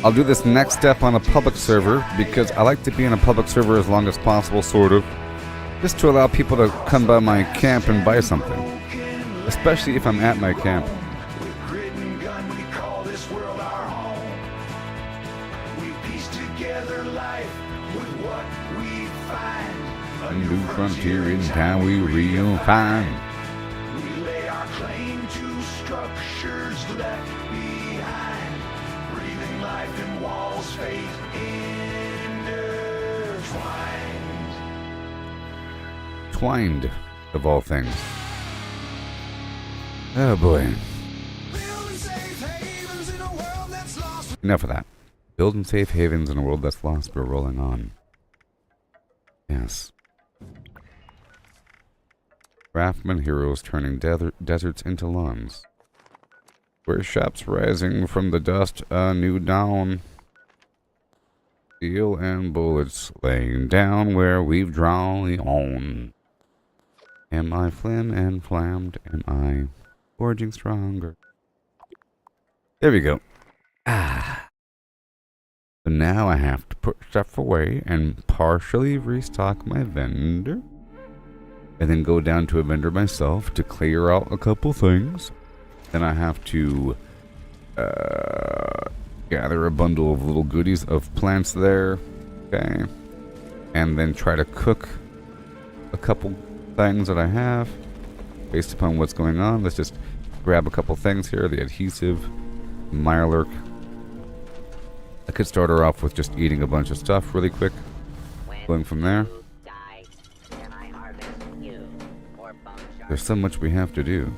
I'll do this next step on a public server because I like to be in a public server as long as possible, sort of. Just to allow people to come by my camp and buy something. Especially if I'm at my camp. A new frontier in town we real find. We lay our claim to structures left behind. Breathing life in walls, fate intertwined. Twined, of all things. Oh boy. Enough of that. Building safe havens in a world that's lost. We're rolling on. Yes. Craftsman heroes turning deserts into lawns. Where shops rising from the dust, a new dawn. Steel and bullets laying down where we've drawn on. Am I flim and flammed? Am I forging stronger? There we go. Ah. So now I have to put stuff away and partially restock my vendor. And then go down to a vendor myself to clear out a couple things. Then I have to gather a bundle of little goodies of plants there. Okay. And then try to cook a couple things that I have based upon what's going on. Let's just grab a couple things here. The adhesive, Mirelurk. I could start her off with just eating a bunch of stuff really quick. Going from there. There's so much we have to do.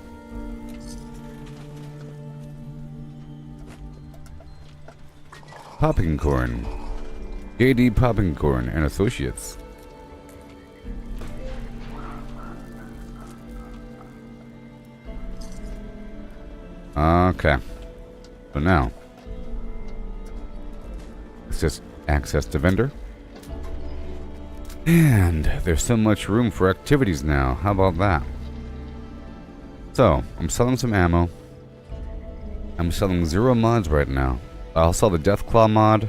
Popping Corn. JD Popping Corn and Associates. Okay. So now, let's just access the vendor. And there's so much room for activities now. How about that? So, I'm selling some ammo. I'm selling 0 mods right now. I'll sell the Deathclaw mod,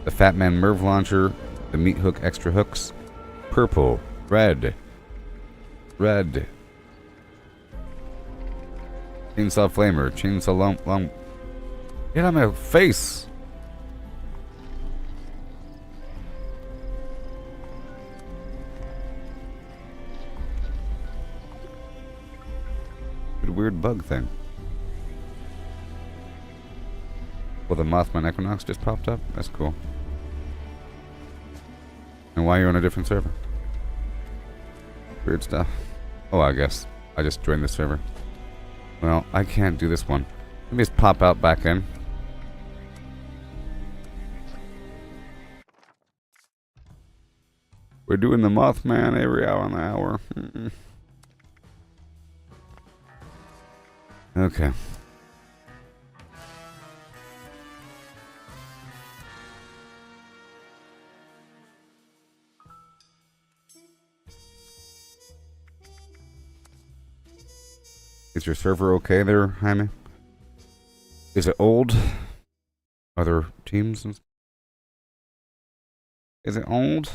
the Fat Man Merv Launcher, the Meat Hook extra hooks, Purple. Red. Red. Chainsaw flamer. Chainsaw long. Get on my face. Weird bug thing. Well, the Mothman Equinox just popped up. That's cool. And why are you on a different server? Weird stuff. Oh, I guess I just joined the server. Well, I can't do this one. Let me just pop out back in. We're doing the Mothman every hour on the hour. Okay. Is your server okay there, Jaime? Is it old? Other teams? Is it old?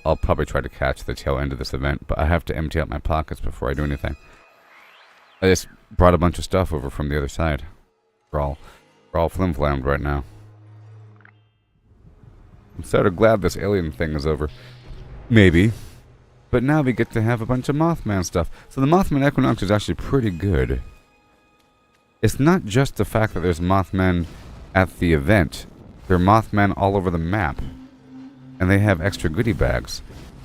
I'll probably try to catch the tail end of this event, but I have to empty out my pockets before I do anything. I just brought a bunch of stuff over from the other side. We're all flim-flammed right now. I'm sort of glad this alien thing is over. Maybe. But now we get to have a bunch of Mothman stuff. So the Mothman Equinox is actually pretty good. It's not just the fact that there's Mothman at the event. There are Mothman all over the map. And they have extra goodie bags.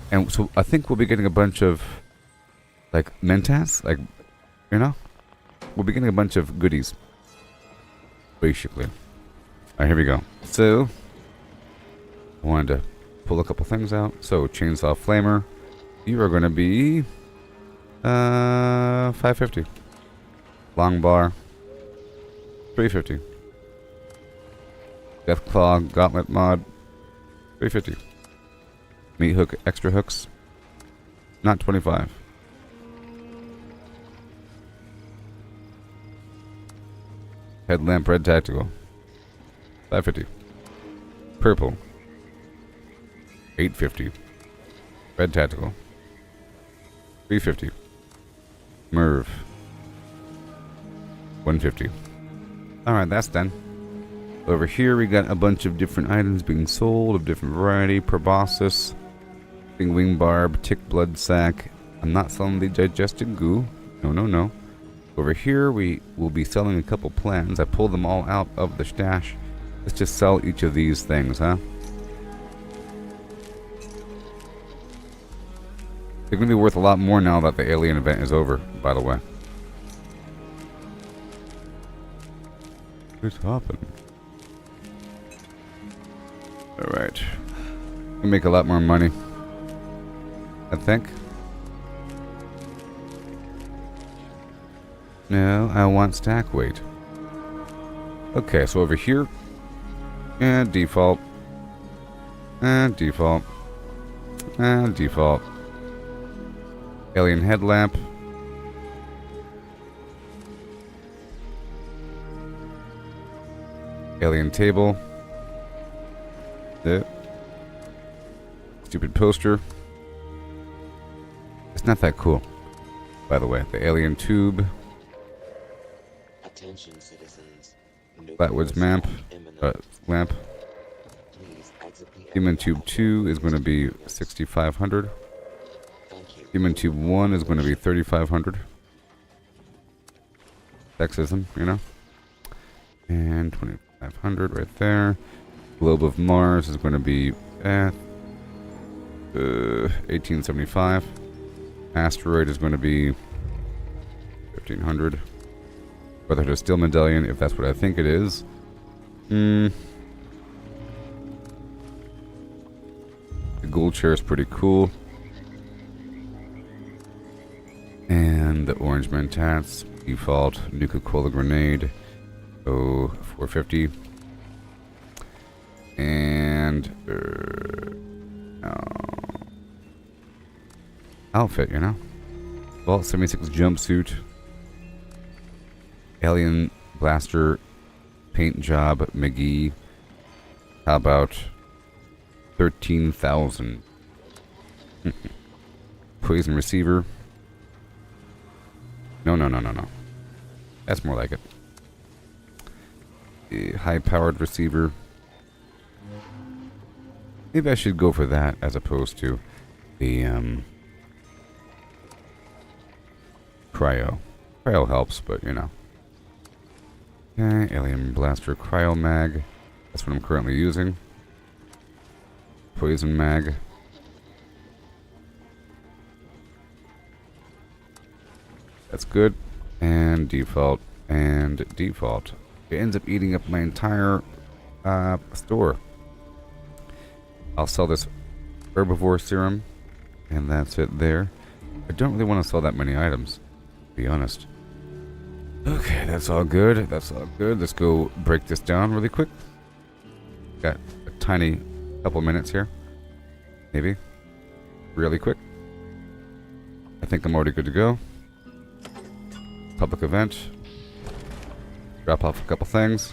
And so I think we'll be getting a bunch of, like, mentats? Like, you know? We'll be getting a bunch of goodies. Basically. Alright, here we go. So, I wanted to pull a couple things out. So, Chainsaw Flamer. You are going to be, 550. Long Bar. 350. Deathclaw Gauntlet Mod. 350. Meat hook, extra hooks. Not 25. Headlamp red tactical. 550. Purple. 850. Red tactical. 350. Merv. 150. Alright, that's done. Over here we got a bunch of different items being sold of different variety. Proboscis. Wing barb. Tick blood sac. I'm not selling the digested goo. No, no, no. Over here we will be selling a couple plans. I pulled them all out of the stash. Let's just sell each of these things, huh? They're going to be worth a lot more now that the alien event is over, by the way. What's happening? Alright. We'll make a lot more money. I think. No, I want stack weight. Okay, so over here. And default. And default. And default. Alien headlamp. Alien table. Stupid poster. It's not that cool, by the way. The alien tube. Attention, citizens. Flatwoods lamp. Lamp. Human tube 2 is going to be 6,500. Human tube 1 is going to be 3,500. Sexism, you know. And 2,500 right there. Globe of Mars is going to be 1875. Asteroid is going to be 1,500. Brotherhood Steel Medallion, if that's what I think it is. The gold chair is pretty cool. And the orange mentats, default, Nuka-Cola grenade, 450. And outfit, you know? Vault 76 jumpsuit, alien blaster paint job, McGee. How about 13,000. Poison receiver. No. That's more like it. A high-powered receiver. Maybe I should go for that as opposed to the cryo. Cryo helps, but you know. Okay, alien blaster cryo mag. That's what I'm currently using. Poison mag. That's good. And default. And default. It ends up eating up my entire store. I'll sell this herbivore serum. And that's it there. I don't really want to sell that many items, to be honest. Okay, that's all good. That's all good. Let's go break this down really quick. Got a tiny couple minutes here. Maybe. Really quick. I think I'm already good to go. Public event. Drop off a couple things.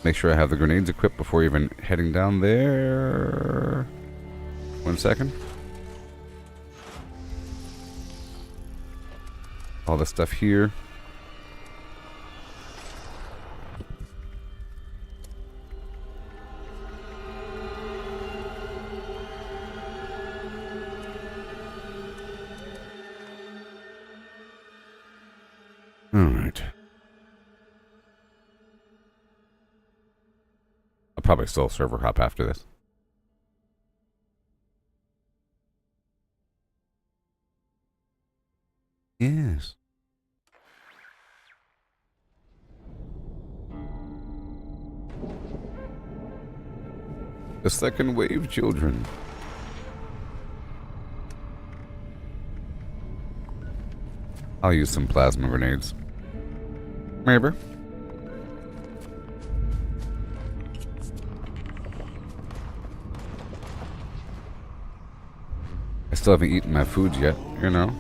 Make sure I have the grenades equipped before even heading down there. 1 second. All this stuff here. Alright. I'll probably still server hop after this. Yes. The second wave children. I'll use some plasma grenades. Maybe. I still haven't eaten my food yet, you know.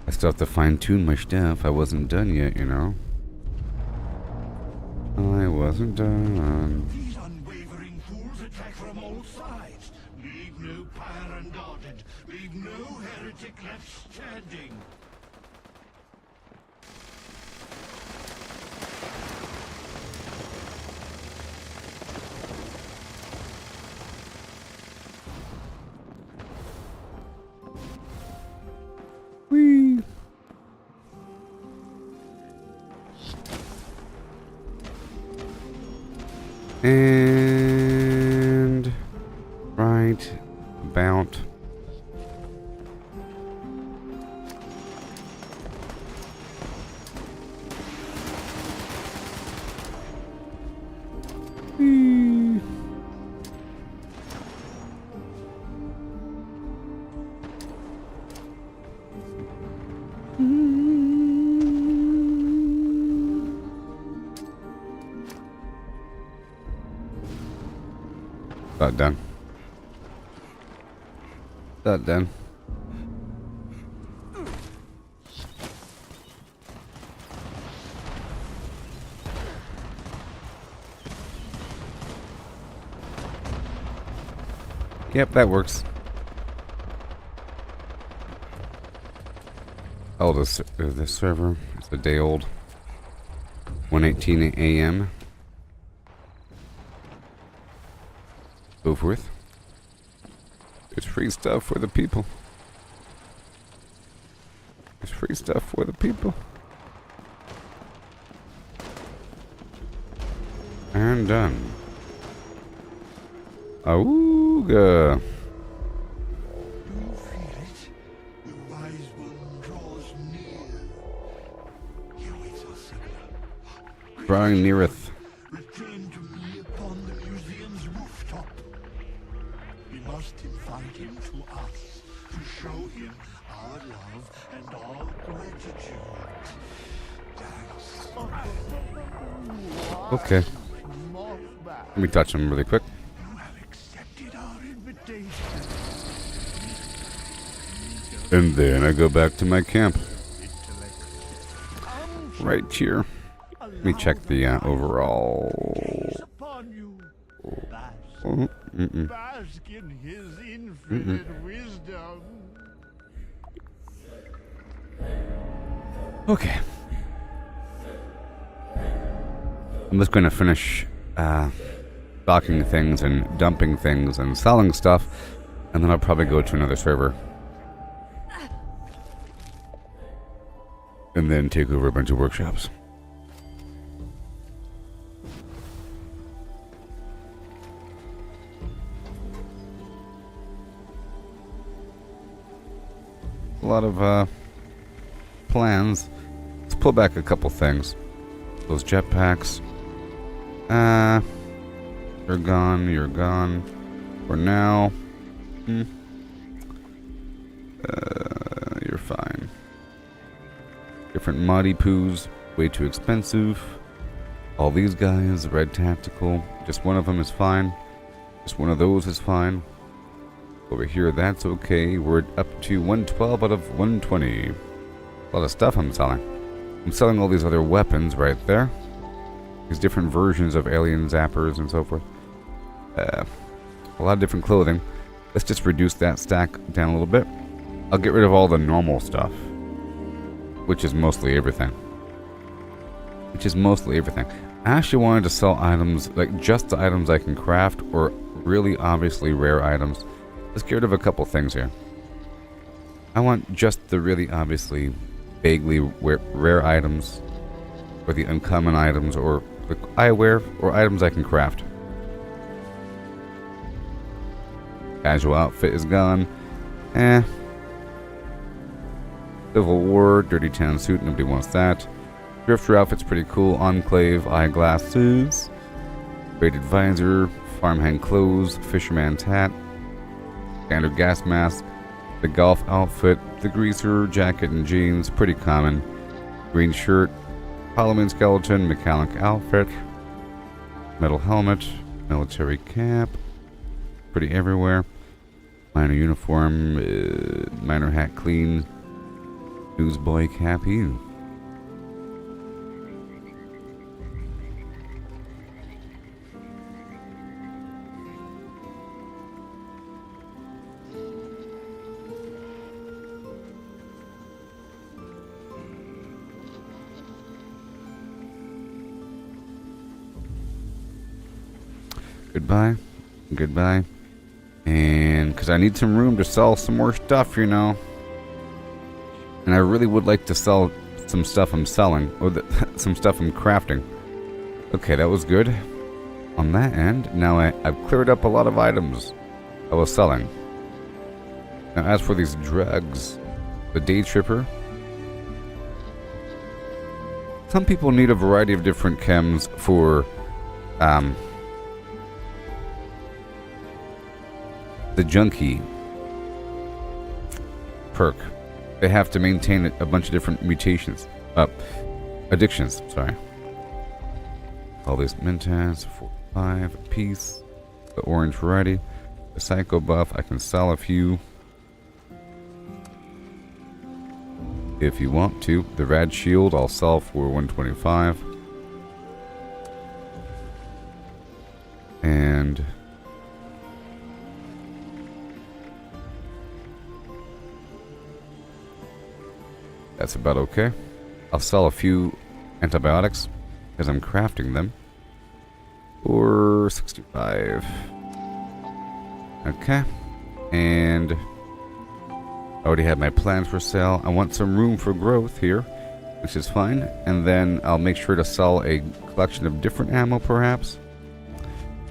I still have to fine-tune my stuff. I wasn't done yet, you know. I wasn't done. These unwavering fools attack from all sides. Leave no pyre unguarded. Leave no heretic left standing. Whee! And right about about done. About done. Yep, that works. Oh, this server. It's a day old. 1:18 a.m. So forth. There's free stuff for the people. There's free stuff for the people. And done. Auga. You feel it? The wise one draws near. He waits our signal. Drawing neareth. Return to me upon the museum's rooftop. We must invite him to us to show him our love and our gratitude. Thanks. Okay. Let me touch him really quick. You have accepted our invitation. And then I go back to my camp. right here. Let me check the overall. Bask in his infinite wisdom. Okay. I'm just going to finish stocking things and dumping things and selling stuff, and then I'll probably go to another server. And then take over a bunch of workshops. A lot of plans. Let's pull back a couple things. Those jetpacks. You're gone. You're gone. For now. You're fine. Different Muddy Poos. Way too expensive. All these guys. Red Tactical. Just one of them is fine. Just one of those is fine. Over here, that's okay. We're up to 112 out of 120. A lot of stuff I'm selling. I'm selling all these other weapons right there. These different versions of alien zappers and so forth. A lot of different clothing. Let's just reduce that stack down a little bit. I'll get rid of all the normal stuff. Which is mostly everything. I actually wanted to sell items, like just the items I can craft, or really obviously rare items. Let's get rid of a couple things here. I want just the really obviously vaguely rare items, or the uncommon items, or the eyewear, or items I can craft. Casual outfit is gone. Civil War, dirty tan suit, nobody wants that. Drifter outfit's pretty cool. Enclave eyeglasses, braided visor, farmhand clothes, fisherman's hat, standard gas mask, the golf outfit, the greaser jacket and jeans, pretty common. Green shirt, Halloween skeleton, mechanic outfit, metal helmet, military cap, pretty everywhere. Minor uniform, minor hat clean, newsboy cap. Ew. Goodbye. And because I need some room to sell some more stuff, you know. And I really would like to sell some stuff I'm selling, or some stuff I'm crafting. Okay, that was good on that end. Now I've cleared up a lot of items I was selling. Now as for these drugs, the Day Tripper. Some people need a variety of different chems for the junkie perk. They have to maintain a bunch of different mutations. Addictions, sorry. All these Mentas, 45 a piece. The orange variety. The Psycho buff, I can sell a few. If you want to. The Rad Shield, I'll sell for 125. And that's about okay. I'll sell a few antibiotics because I'm crafting them. For 65. Okay. And I already have my plans for sale. I want some room for growth here, which is fine. And then I'll make sure to sell a collection of different ammo perhaps.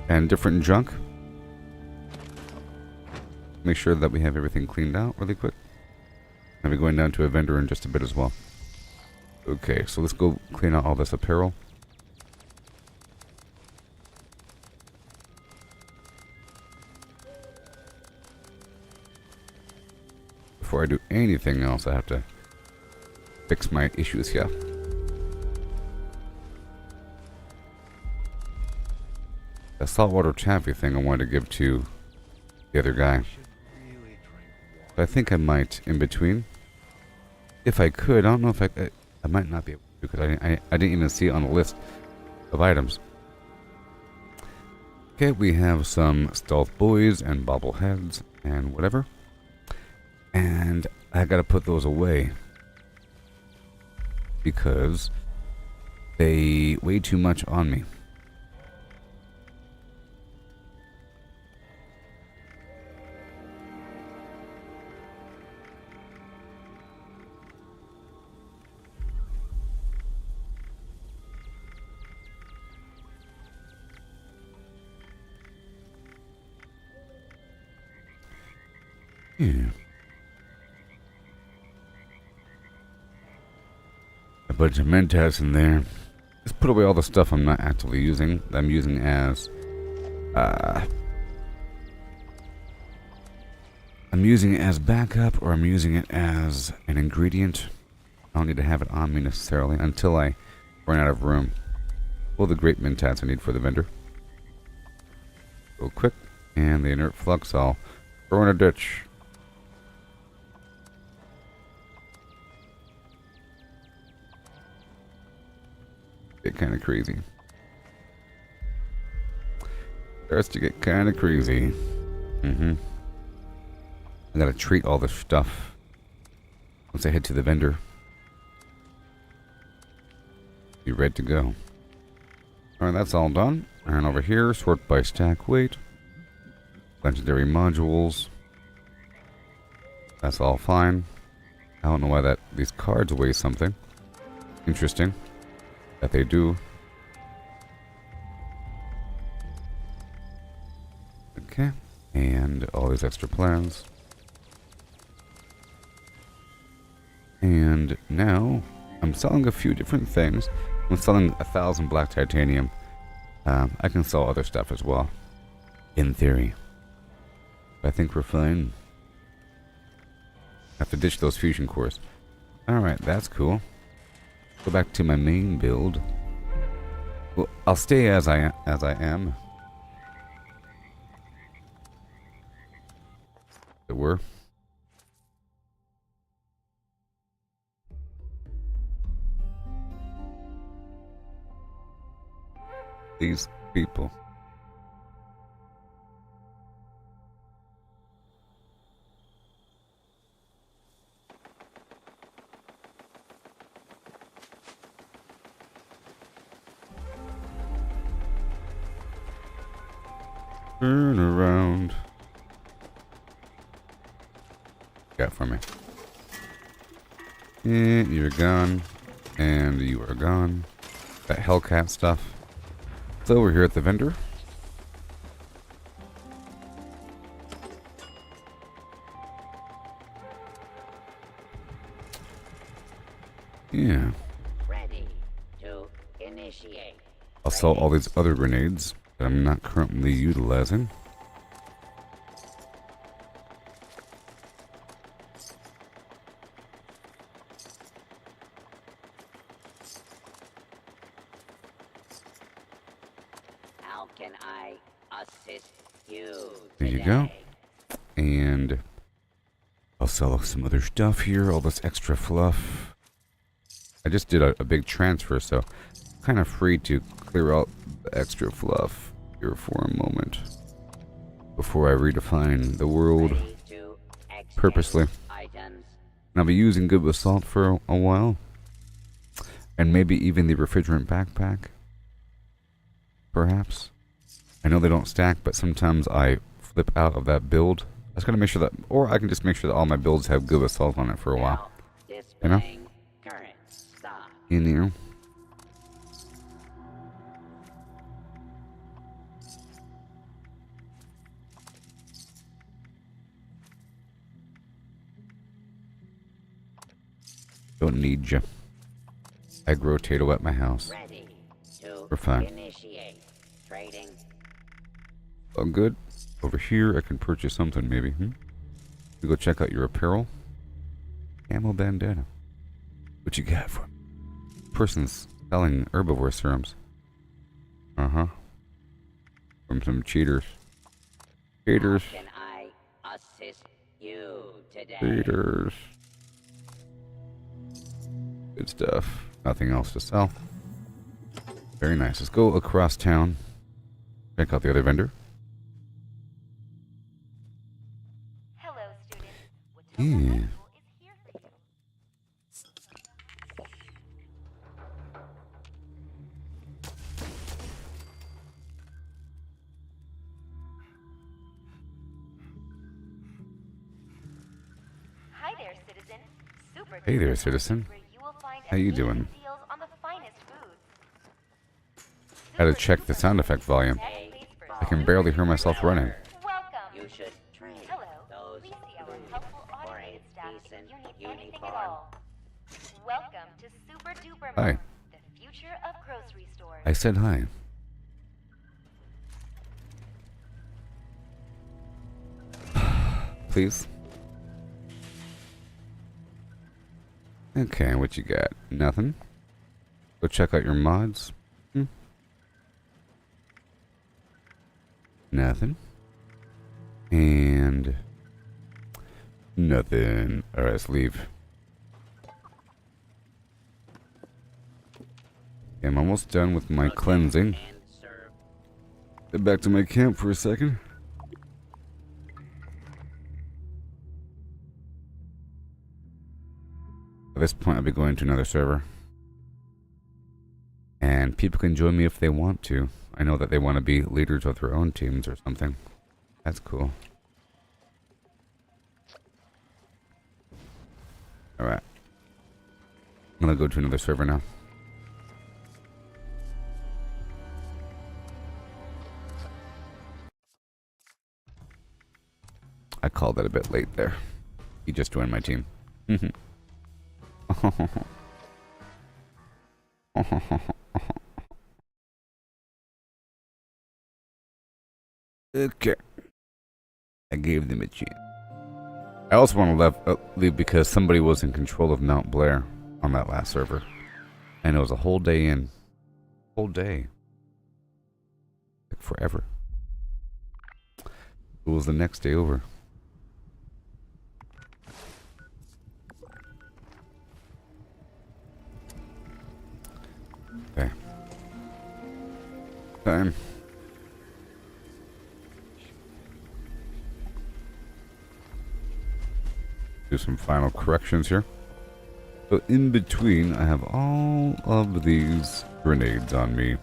And different junk. Make sure that we have everything cleaned out really quick. I'll be going down to a vendor in just a bit as well. Okay, so let's go clean out all this apparel. Before I do anything else, I have to fix my issues here. The saltwater taffy thing I wanted to give to the other guy. But I think I might in between. If I could, I don't know if I might not be able. because I didn't even see it on the list of items. Okay, we have some stealth boys and bobbleheads and whatever. And I gotta put those away because they weigh too much on me. Yeah. A bunch of mentats in there. Just put away all the stuff I'm not actively using. That I'm using as backup, or I'm using it as an ingredient. I don't need to have it on me necessarily until I run out of room. All the great mentats I need for the vendor. Go quick, and the inert flux I'll throw in a ditch. Get kind of crazy. Starts to get kind of crazy. I gotta treat all this stuff once I head to the vendor. Be ready to go. Alright, that's all done. And over here, sort by stack weight. Legendary modules. That's all fine. I don't know why these cards weigh something. Interesting. That they do. Okay. And all these extra plans. And now I'm selling a few different things. I'm selling 1,000 black titanium. I can sell other stuff as well. In theory. I think we're fine. Have to ditch those fusion cores. Alright, that's cool. Go back to my main build. Well, I'll stay as I am. It were. These people. Turn around. Got for me. And you're gone. And you are gone. That Hellcat stuff. So we're here at the vendor. Yeah. Ready to initiate. I'll sell all these other grenades that I'm not currently utilizing. How can I assist you There you today? go. And I'll sell some other stuff here, all this extra fluff. I just did a big transfer, so kind of free to clear out the extra fluff here for a moment before I redefine the world Ready to exchange purposely. items. And I'll be using Good with Salt for a while, and maybe even the refrigerant backpack, perhaps. I know they don't stack, but sometimes I flip out of that build. I just gotta make sure that, or I can just make sure that all my builds have Good with Salt on it for a while. Now You know? displaying current stock. In here. Don't need you. I grow potato at my house. Ready to We're fine. initiate trading. All good. Over here, I can purchase something maybe. You go check out your apparel. Camel bandana. What you got for me? Person's selling herbivore serums. From some cheaters. Cheaters. How can I assist you today? Cheaters. Good stuff. Nothing else to sell. Very nice. Let's go across town. Check out the other vendor. Hello, students. Watelma Yeah. High School is here for you. Hi there, citizen. Super Hey there, Duper citizen. Market, where you will find How you amazing doing? deals on the finest foods. Had to Super check the Duper sound effect volume. Tech space for I can super barely hear duper myself running. Welcome. You should trade Hello. those Please see our helpful for a automated staff if decent you need anything at uniform. all. Welcome to Super Duper Hi. Mart, the future of grocery stores. I said hi. Please. Okay, what you got? Nothing. Go check out your mods. Nothing. And nothing. Alright, let's leave. I'm almost done with my cleansing. And serve. Get back to my camp for a second. At this point, I'll be going to another server. And people can join me if they want to. I know that they want to be leaders of their own teams or something. That's cool. Alright. I'm gonna go to another server now. I called it a bit late there. He just joined my team. Okay. I gave them a chance. I also want to leave because somebody was in control of Mount Blair on that last server. And it was a whole day in. Whole day. Took forever. It was the next day over. Okay. Time. Do some final corrections here. So in between, I have all of these grenades on me.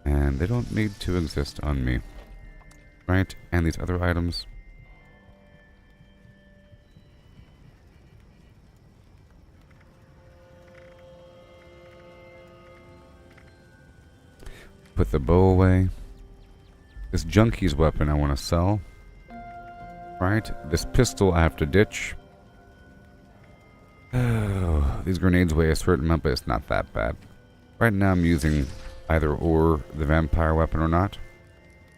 And they don't need to exist on me. Right? And these other items. Put the bow away. This junkie's weapon I want to sell. Right? This pistol I have to ditch. Oh, these grenades weigh a certain amount, but it's not that bad. Right now I'm using either or the vampire weapon or not.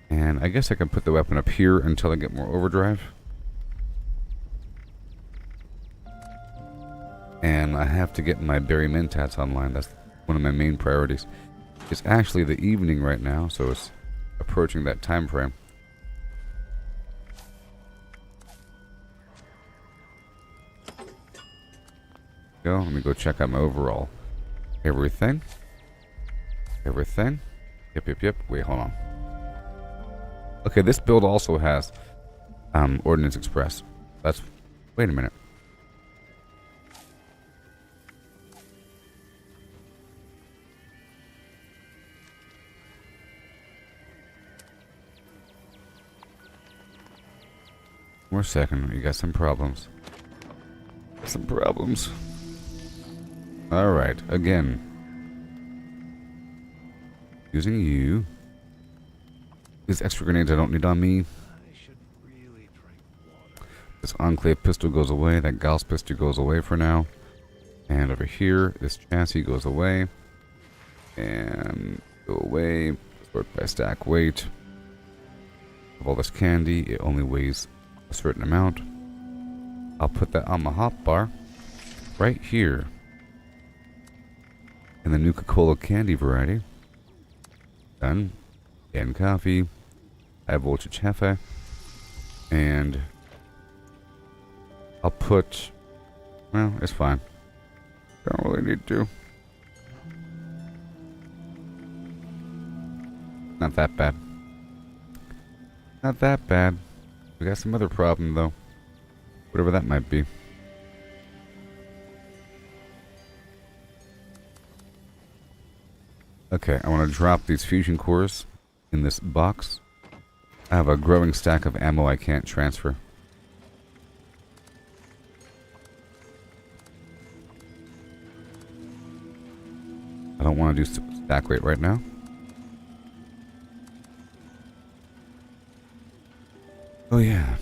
And I guess I can put the weapon up here until I get more overdrive. And I have to get my berry mentats online. That's one of my main priorities. It's actually the evening right now, so it's approaching that time frame. Let me go check out my overall. Everything. Everything. Yep. Wait, hold on. Okay, this build also has Ordnance Express. That's... Wait a minute. One more second. You got some problems. Alright, again. Using you. These extra grenades I don't need on me. This Enclave pistol goes away. That Gauss pistol goes away for now. And over here, this chassis goes away. And go away. Sort by stack weight. Of all this candy, it only weighs a certain amount. I'll put that on my hotbar. Right here. In the Nuka-Cola candy variety. Done. And coffee. High voltage hefe. And I'll put... Well, it's fine. Don't really need to. Not that bad. Not that bad. We got some other problem, though. Whatever that might be. Okay, I want to drop these fusion cores in this box. I have a growing stack of ammo I can't transfer. I don't want to do stack weight right now. Oh yeah.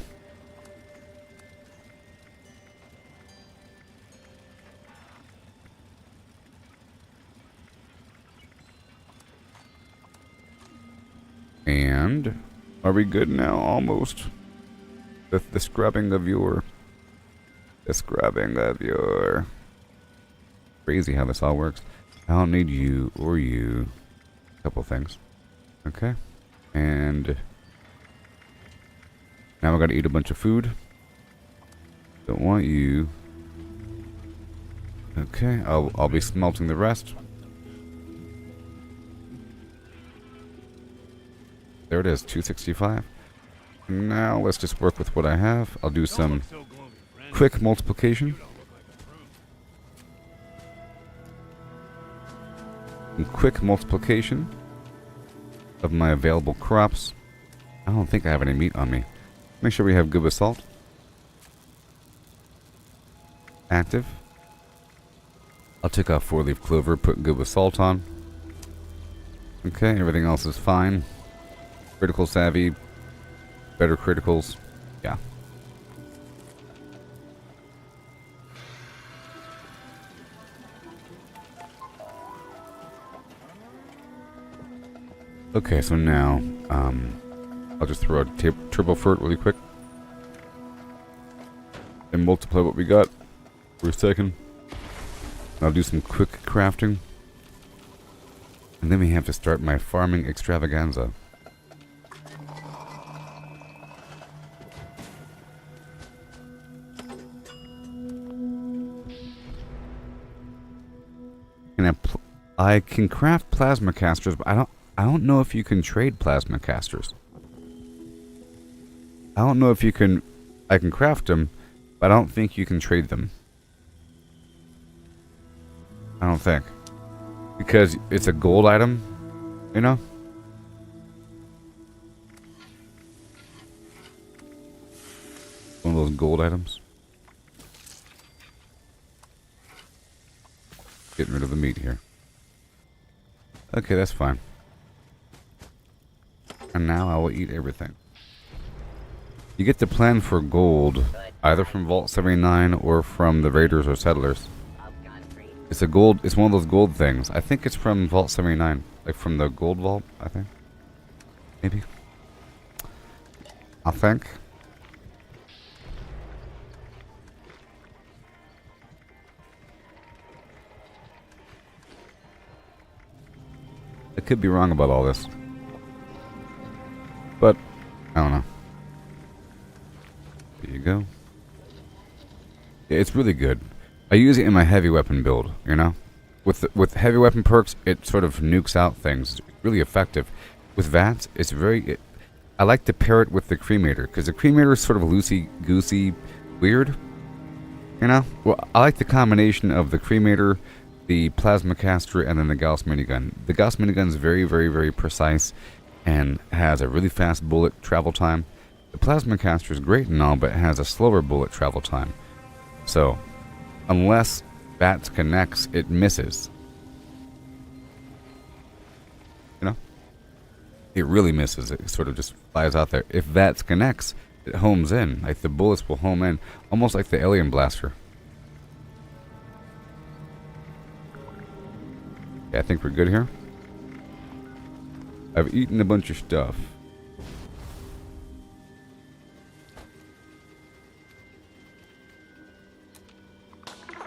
And are we good now? Almost. The scrubbing of your... The scrubbing of your... Crazy how this all works. I don't need you or you. A couple things. Okay. And... Now I gotta eat a bunch of food. Don't want you. Okay, I'll be smelting the rest. There it is, 265. Now let's just work with what I have. I'll do some quick multiplication. Some quick multiplication of my available crops. I don't think I have any meat on me. Make sure we have good basalt. Active. I'll take off 4-leaf clover, put good basalt on. Okay, everything else is fine. Critical savvy. Better criticals. Yeah. Okay, so now, I'll just throw a turbo fert really quick. And multiply what we got for a second. I'll do some quick crafting. And then we have to start my farming extravaganza. And I can craft plasma casters, but I don't know if you can trade plasma casters. I don't know if you can... I can craft them, but I don't think you can trade them. I don't think. Because it's a gold item, you know? One of those gold items. Getting rid of the meat here. Okay, that's fine. And now I will eat everything. You get to plan for gold, either from Vault 79 or from the Raiders or Settlers. It's a gold, it's one of those gold things. I think it's from Vault 79. Like from the gold vault, I think. Maybe. I think. I could be wrong about all this. But, I don't know. There you go. Yeah, it's really good. I use it in my heavy weapon build, you know? With heavy weapon perks, it sort of nukes out things. It's really effective. With VATS, it's very... I like to pair it with the cremator, because the cremator is sort of loosey-goosey weird. You know? Well, I like the combination of the cremator, the plasma caster, and then the Gauss minigun. The Gauss minigun is very, very, very precise and has a really fast bullet travel time. The plasma caster is great and all, but it has a slower bullet travel time. So, unless VATS connects, it misses. You know? It really misses. It sort of just flies out there. If VATS connects, it homes in. Like the bullets will home in, almost like the alien blaster. Okay, I think we're good here. I've eaten a bunch of stuff.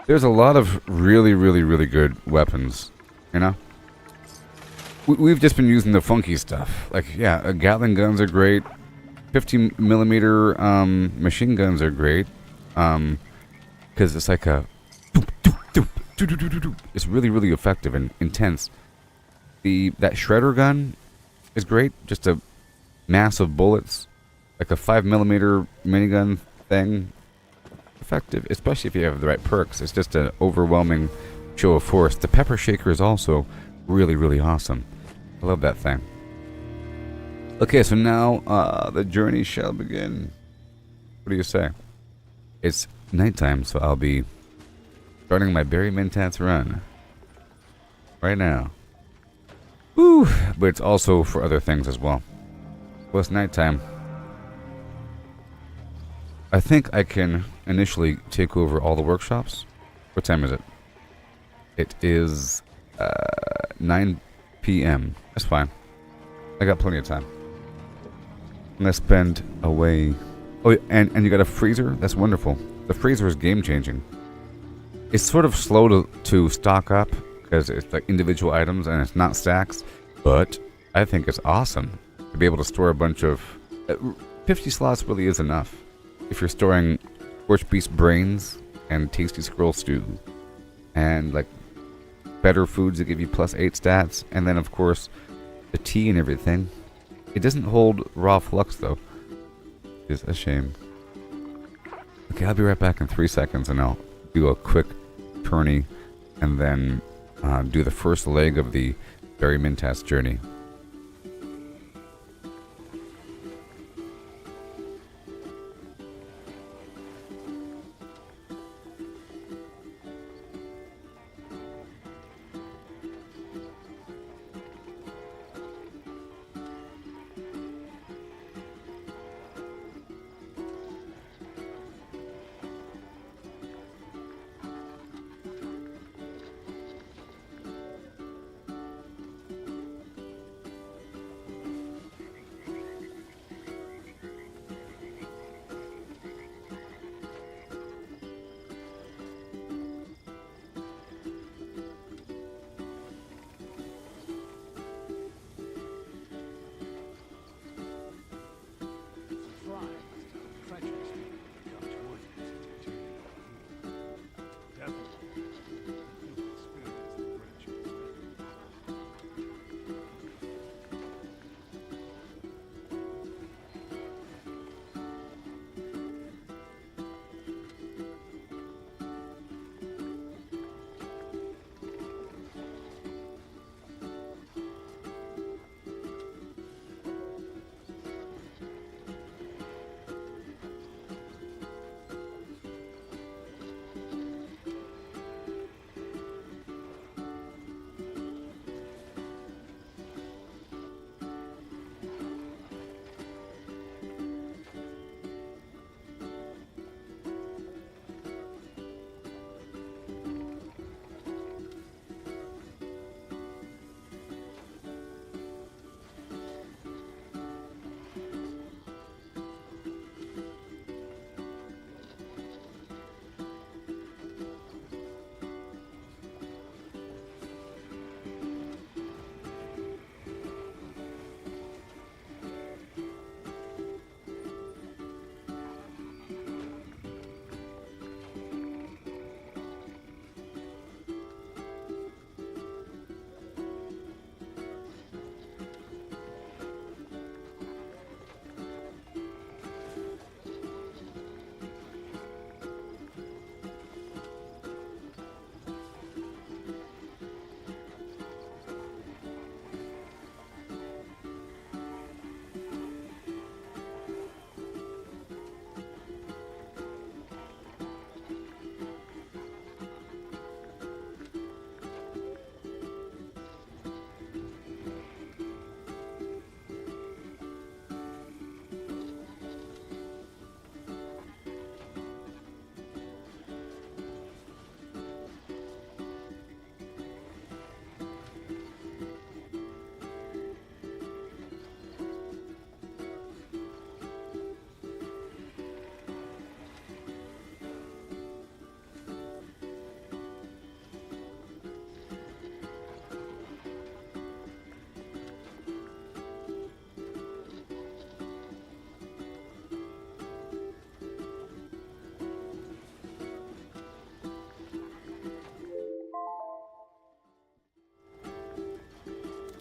There's a lot of really, really, really good weapons, you know? We've just been using the funky stuff. Like, yeah, Gatling guns are great. 50mm machine guns are great. Because it's like a... It's really, really effective and intense. That shredder gun is great. Just a mass of bullets, like a 5mm minigun thing. Effective, especially if you have the right perks. It's just an overwhelming show of force. The pepper shaker is also really, really awesome. I love that thing. Okay, so now the journey shall begin. What do you say? It's nighttime, so I'll be starting my Barry Mintats run right now. Woo! But it's also for other things as well. Well, it's nighttime. I think I can initially take over all the workshops. What time is it? It is 9 p.m. That's fine. I got plenty of time. I'm going to spend away... Oh, and you got a freezer? That's wonderful. The freezer is game-changing. It's sort of slow to stock up because it's like individual items and it's not stacks. But I think it's awesome to be able to store a bunch of... 50 slots really is enough. If you're storing Scorched Beast brains and Tasty Scroll stew and like better foods that give you +8 stats, and then of course the tea and everything. It doesn't hold raw flux though. It's a shame. Okay, I'll be right back in 3 seconds and I'll do a quick tourney and then do the first leg of the Barry Mintats journey.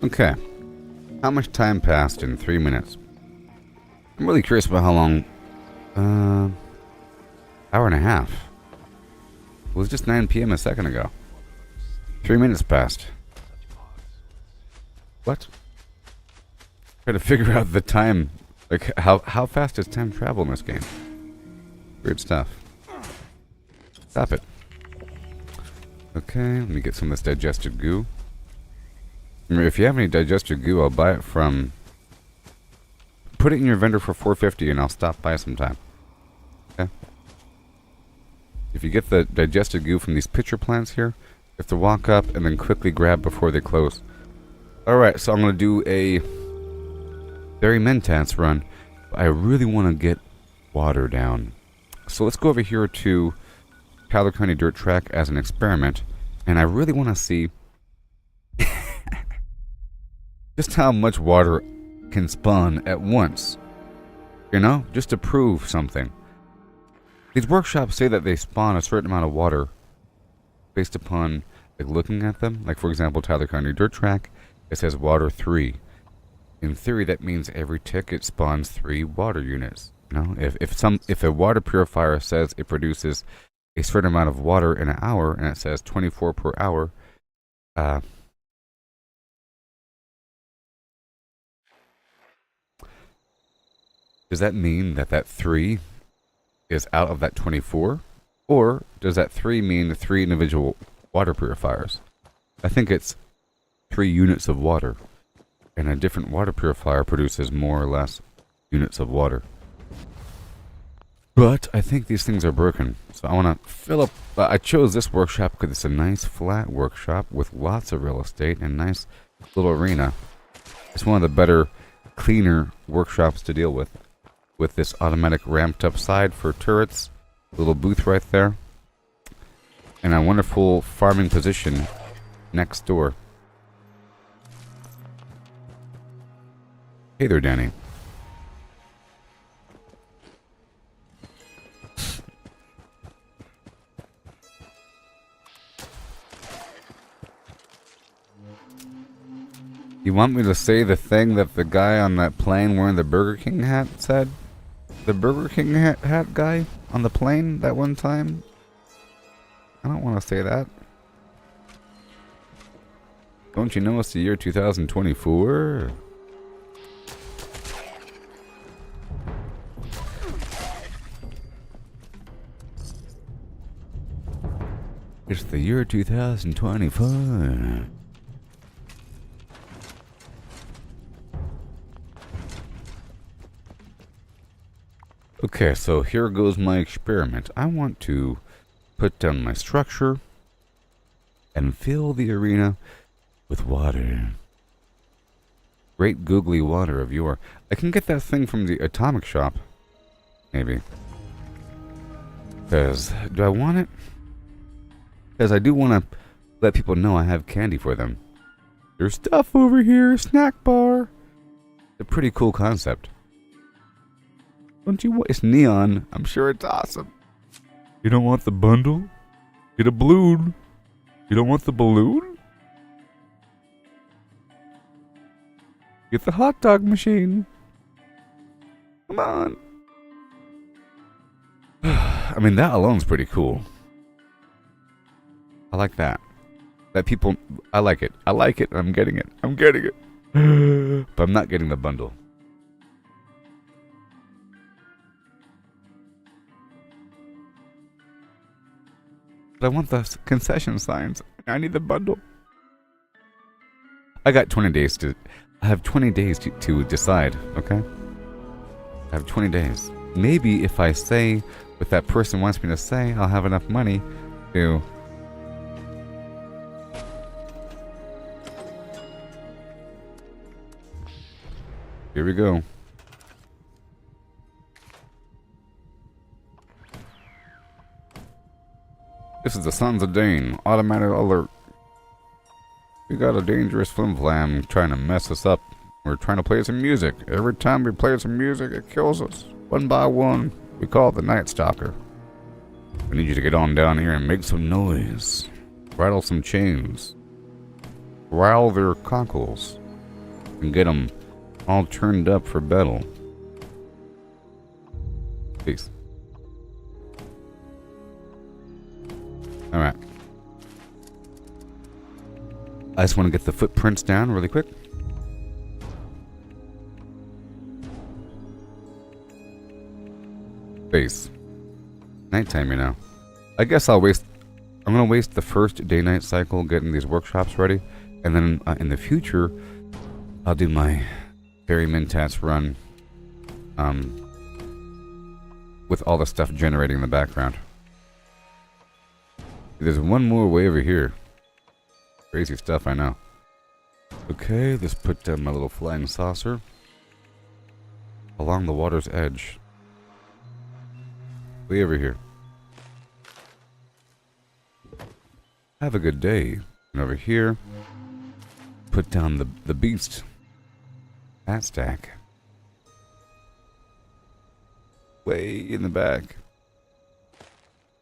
Okay. How much time passed in 3 minutes? I'm really curious about how long. Hour and a half. It was just 9 p.m. a second ago. 3 minutes passed. What? Try to figure out the time. Like, how fast does time travel in this game? Weird stuff. Stop it. Okay, let me get some of this digested goo. Remember, if you have any digested goo, I'll buy it from... Put it in your vendor for $4.50 and I'll stop by sometime. Okay? If you get the digested goo from these pitcher plants here, you have to walk up and then quickly grab before they close. Alright, so I'm going to do a Barry Mentats run. I really want to get water down. So let's go over here to Tyler County Dirt Track as an experiment. And I really want to see just how much water can spawn at once. You know? Just to prove something. These workshops say that they spawn a certain amount of water based upon like looking at them. Like for example, Tyler County Dirt Track, it says water 3. In theory, that means every ticket spawns 3 water units. You know, if a water purifier says it produces a certain amount of water in an hour, and it says 24 per hour, does that mean that 3 is out of that 24? Or does that 3 mean 3 individual water purifiers? I think it's 3 units of water. And a different water purifier produces more or less units of water. But I think these things are broken. So I want to fill up... I chose this workshop because it's a nice flat workshop with lots of real estate and nice little arena. It's one of the better, cleaner workshops to deal with. With this automatic ramped up side for turrets. Little booth right there. And a wonderful farming position next door. Hey there, Danny. You want me to say the thing that the guy on that plane wearing the Burger King hat said? The Burger King hat guy on the plane that one time? I don't want to say that. Don't you know it's the year 2024? It's the year 2024. Okay, so here goes my experiment. I want to put down my structure and fill the arena with water. Great googly water of yore. I can get that thing from the atomic shop. Maybe. Because, do I want it? Because I do want to let people know I have candy for them. There's stuff over here, snack bar. It's a pretty cool concept. Don't you want? It's neon. I'm sure it's awesome. You don't want the bundle? Get a balloon. You don't want the balloon? Get the hot dog machine. Come on. I mean, that alone's pretty cool. I like that. That people... I like it. I like it. I'm getting it. I'm getting it. But I'm not getting the bundle. But I want the concession signs. I need the bundle. I got 20 days to... I have 20 days to decide, okay? I have 20 days. Maybe if I say what that person wants me to say, I'll have enough money to... Here we go. This is the Sons of Dane. Automatic alert. We got a dangerous flim-flam trying to mess us up. We're trying to play some music. Every time we play some music, it kills us. One by one. We call it the Night Stalker. We need you to get on down here and make some noise. Rattle some chains. Rattle their cockles. and get them all turned up for battle. Peace. Alright. I just want to get the footprints down really quick. Base. Nighttime, you know. I guess I'm gonna waste the first day-night cycle getting these workshops ready, and then in the future, I'll do my Fairy Mintats run, with all the stuff generating in the background. There's one more way over here. Crazy stuff, I know. Okay, let's put down my little flying saucer along the water's edge. Way over here. Have a good day. And over here, put down the beast. That stack. Way in the back.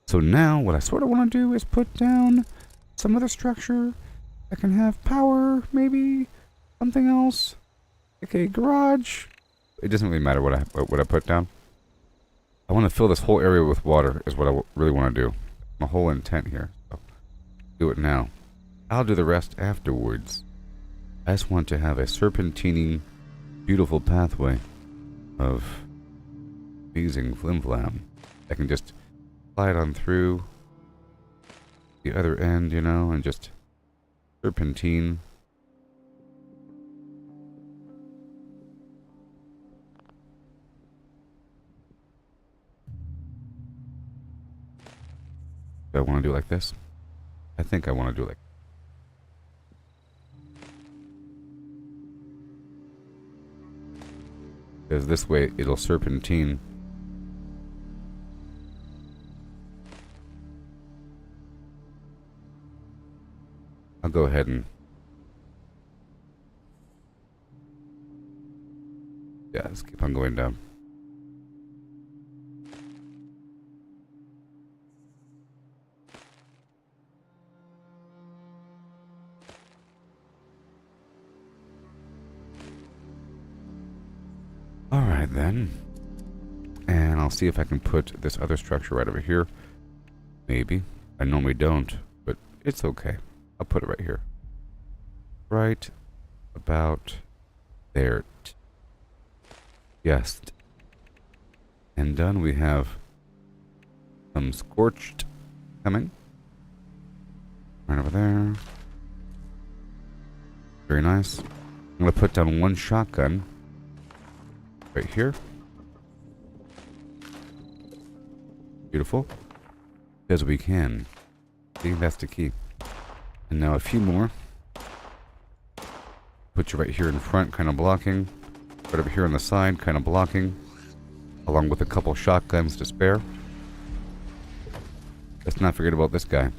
So now, what I sort of want to do is put down some other structure that can have power, maybe something else. Okay, garage. It doesn't really matter what I put down. I want to fill this whole area with water is what I really want to do. My whole intent here. So do it now. I'll do the rest afterwards. I just want to have a serpentining, beautiful pathway of amazing flim-flam. I can just slide on through the other end, you know, and just serpentine. Do I want to do it like this? I think I want to do it like because this way it'll serpentine. I'll go ahead and yeah, let's keep on going down. Alright then. And I'll see if I can put this other structure right over here. Maybe. I normally don't, but it's okay. I'll put it right here. Right about there. Yes. And done. We have some scorched coming. Right over there. Very nice. I'm going to put down one shotgun. Right here. Beautiful. Because we can. I think that's the key. And now a few more. Put you right here in front, kind of blocking. Right over here on the side, kind of blocking. Along with a couple shotguns to spare. Let's not forget about this guy.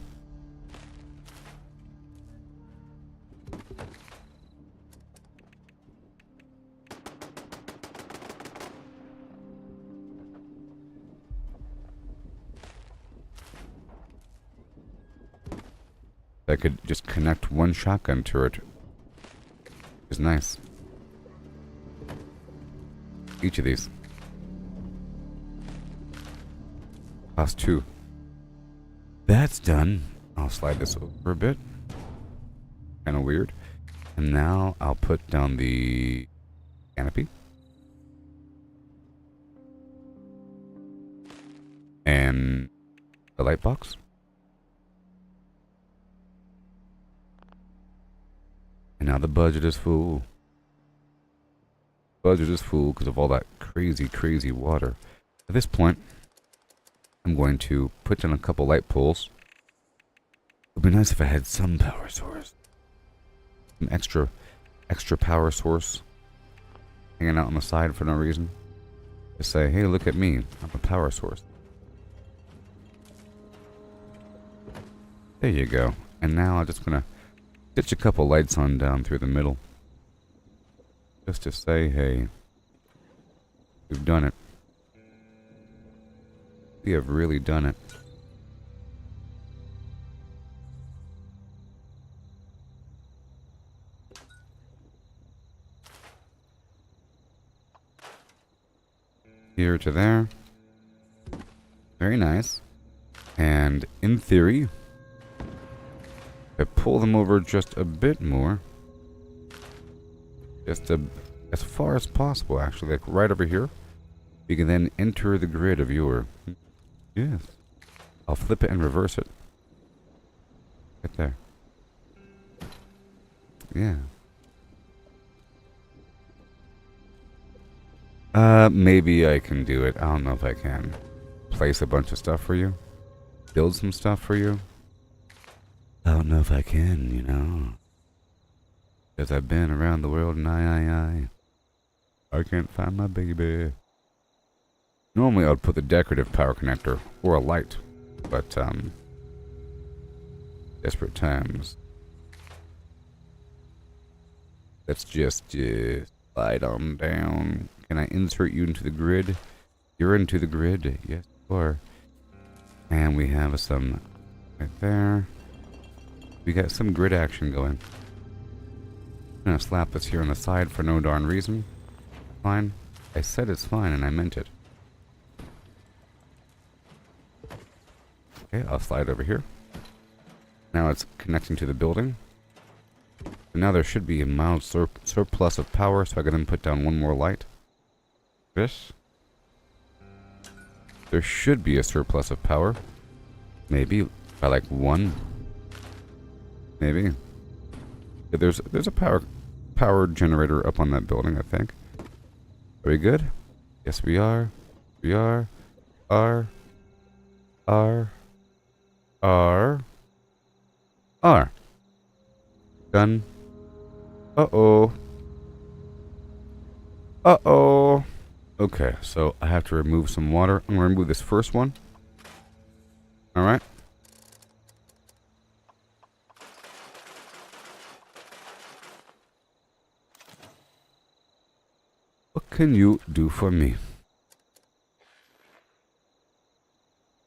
I could just connect one shotgun turret. Is nice. Each of these. Cost 2. That's done. I'll slide this over a bit. Kind of weird. And now I'll put down the canopy. And the light box. And now the budget is full. Budget is full because of all that crazy, crazy water. At this point, I'm going to put down a couple light poles. It would be nice if I had some power source. Some extra power source. Hanging out on the side for no reason. To say, hey, look at me. I'm a power source. There you go. And now I'm just going to stitch a couple lights on down through the middle. Just to say, hey, we've done it. We have really done it. here to there. Very nice. And in theory, if I pull them over just a bit more, just as far as possible, actually, like right over here, you can then enter the grid of your... Yes. I'll flip it and reverse it. Right there. Yeah. Maybe I can do it. I don't know if I can. Place a bunch of stuff for you. Build some stuff for you. I don't know if I can, you know. Because I've been around the world and I can't find my baby. Normally I would put the decorative power connector or a light. But, desperate times. Let's just slide on down. Can I insert you into the grid? You're into the grid. Yes, you are. And we have some right there. We got some grid action going. I'm gonna slap this here on the side for no darn reason. Fine. I said it's fine and I meant it. Okay, I'll slide over here. Now it's connecting to the building. So now there should be a mild surplus of power, so I can then put down one more light. This. There should be a surplus of power. Maybe by like one. Maybe. Yeah, there's a power generator up on that building, I think. Are we good? Yes, we are. We are. Are. Done. Uh-oh. Uh-oh. Okay, so I have to remove some water. I'm going to remove this first one. Alright. What can you do for me?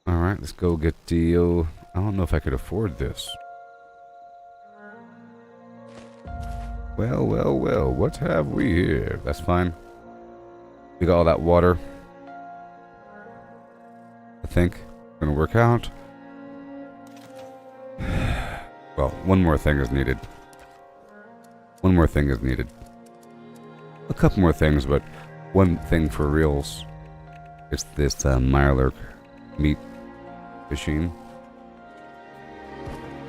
Alright, let's go get the... I don't know if I could afford this. Well, well, well, what have we here? That's fine. We got all that water. I think it's gonna work out. Well, one more thing is needed. One more thing is needed. A couple more things, but one thing for reals. It's this Mirelurk meat machine.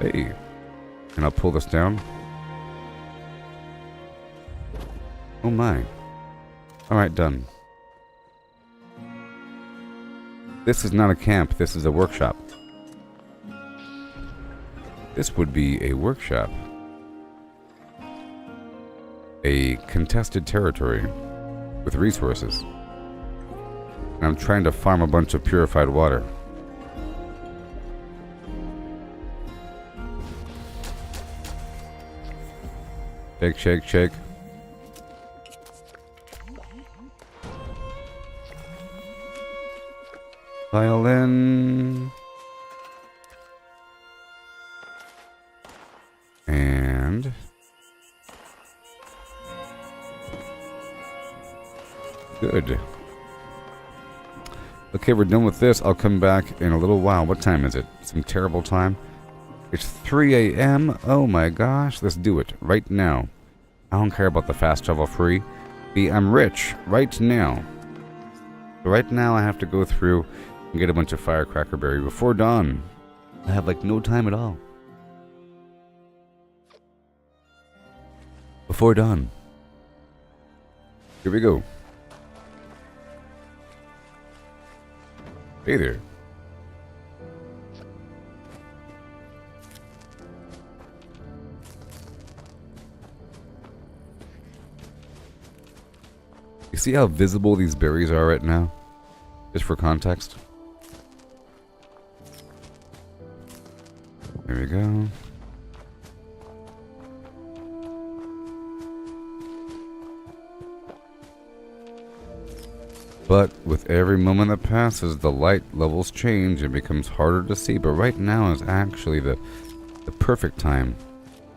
Hey. And I'll pull this down. Oh my. Alright, done. This is not a camp, this is a workshop. This would be a workshop. A contested territory with resources. And I'm trying to farm a bunch of purified water. Shake, shake, shake. Violin. And good. Okay, we're done with this. I'll come back in a little while. What time is it? Some terrible time. It's 3 a.m. Oh my gosh. Let's do it right now. I don't care about the fast travel free. I'm rich right now. Right now I have to go through and get a bunch of firecracker berry before dawn. I have like no time at all. Before dawn. Here we go. Hey there. You see how visible these berries are right now? Just for context. There we go. But with every moment that passes, the light levels change and becomes harder to see. But right now is actually the perfect time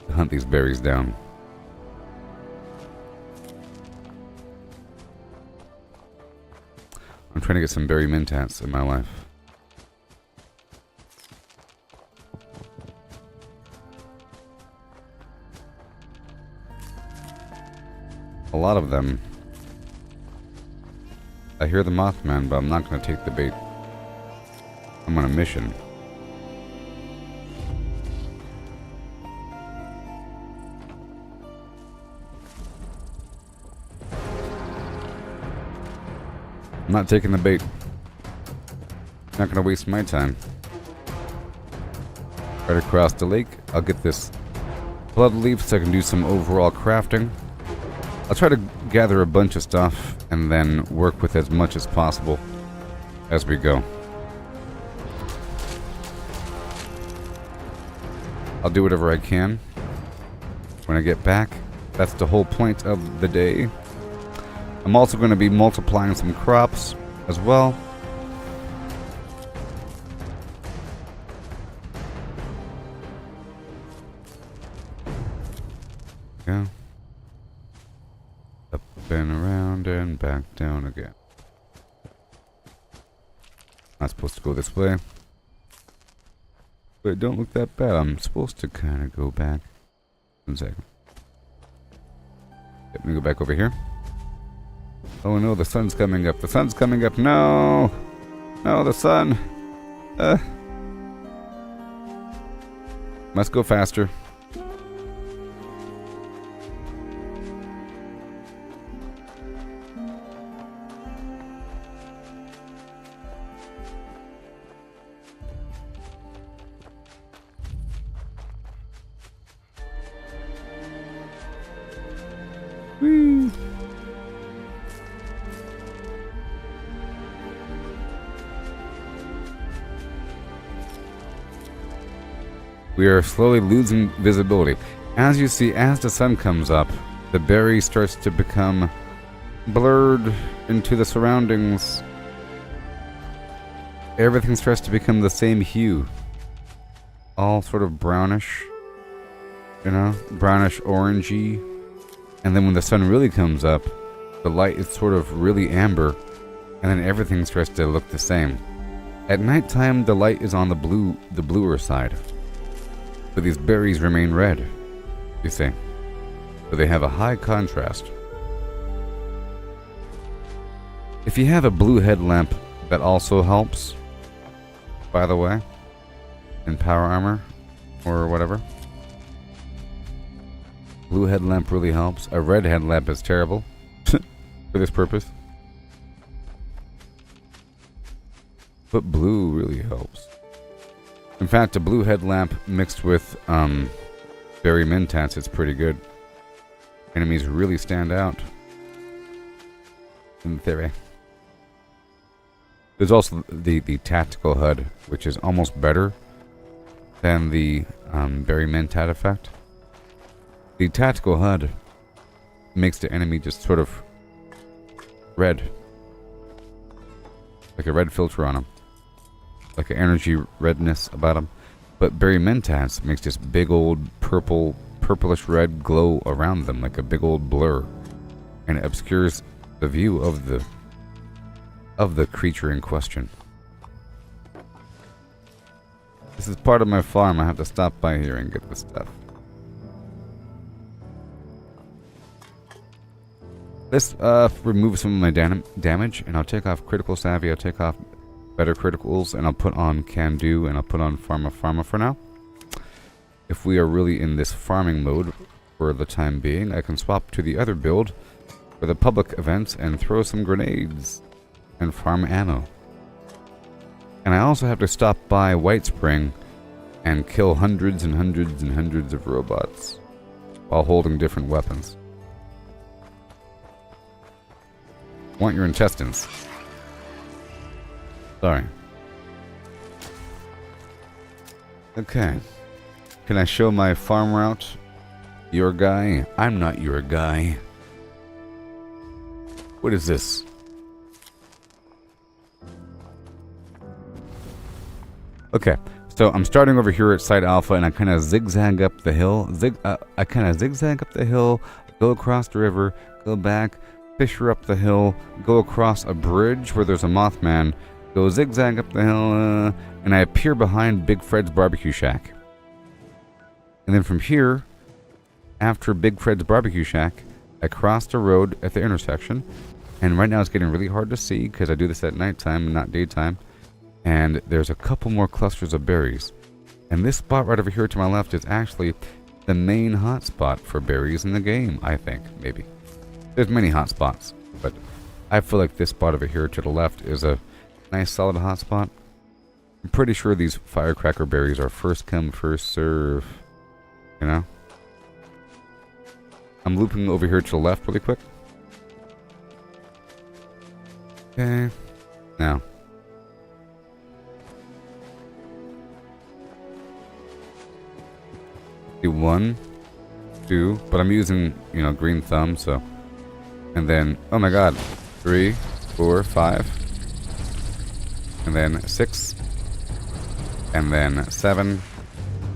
to hunt these berries down. I'm trying to get some berry mintats in my life. A lot of them. I hear the Mothman, but I'm not going to take the bait. I'm on a mission. I'm not taking the bait. Not going to waste my time. Right across the lake, I'll get this blood leaf so I can do some overall crafting. I'll try to gather a bunch of stuff and then work with as much as possible as we go. I'll do whatever I can when I get back. That's the whole point of the day. I'm also going to be multiplying some crops as well. Yeah. Up and around and back down again. Not supposed to go this way. But it don't look that bad. I'm supposed to kind of go back. 1 second. Let me go back over here. Oh no, the sun's coming up. The sun's coming up. No! No, the sun! Must go faster. Whee! We are slowly losing visibility. As you see, as the sun comes up, the berry starts to become blurred into the surroundings. Everything starts to become the same hue. All sort of brownish, you know, brownish orangey. And then when the sun really comes up, the light is sort of really amber, and then everything starts to look the same. At nighttime, the light is on the bluer side. But these berries remain red, you see. So they have a high contrast. If you have a blue headlamp, that also helps, by the way, in power armor, or whatever. Blue headlamp really helps. A red headlamp is terrible for this purpose. But blue really helps. In fact, a blue headlamp mixed with berry mintats is pretty good. Enemies really stand out. In theory. There's also the tactical HUD, which is almost better than the berry mintat effect. The tactical HUD makes the enemy just sort of red. Like a red filter on them. Like an energy redness about them. But berry mentats makes this big old purplish red glow around them, like a big old blur. And it obscures the view of the creature in question. This is part of my farm. I have to stop by here and get the stuff. Let's remove some of my damage, and I'll take off Critical Savvy, I'll take off Better Criticals, and I'll put on Can Do, and I'll put on Pharma for now. If we are really in this farming mode for the time being, I can swap to the other build for the public events and throw some grenades and farm ammo. And I also have to stop by White Spring and kill hundreds and hundreds and hundreds of robots while holding different weapons. Want your intestines. Sorry. Okay. Can I show my farm route? Your guy? I'm not your guy. What is this? Okay. So I'm starting over here at Site Alpha, and I kind of zigzag up the hill. I kind of zigzag up the hill, go across the river, go back, fisher up the hill, go across a bridge where there's a Mothman, go zigzag up the hill, and I appear behind Big Fred's barbecue shack. And then from here, after Big Fred's barbecue shack, I cross the road at the intersection. And right now it's getting really hard to see because I do this at nighttime and not daytime. And there's a couple more clusters of berries. And this spot right over here to my left is actually the main hotspot for berries in the game, I think, maybe. There's many hotspots, but I feel like this spot over here to the left is a nice solid hotspot. I'm pretty sure these firecracker berries are first come, first serve. You know? I'm looping over here to the left really quick. Okay. Now. Do 1, 2, but I'm using, green thumb, so. And then, oh my god, 3, 4, 5. And then 6. And then 7,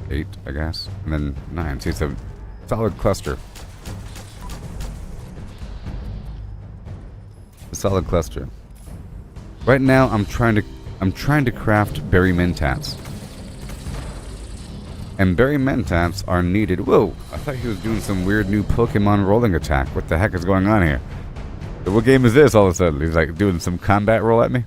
8, I guess. And then 9. See, it's a solid cluster. A solid cluster. Right now, I'm trying to craft berry mentats. And berry mentats are needed. Whoa! I thought he was doing some weird new Pokemon rolling attack. What the heck is going on here? What game is this all of a sudden? He's like doing some combat roll at me?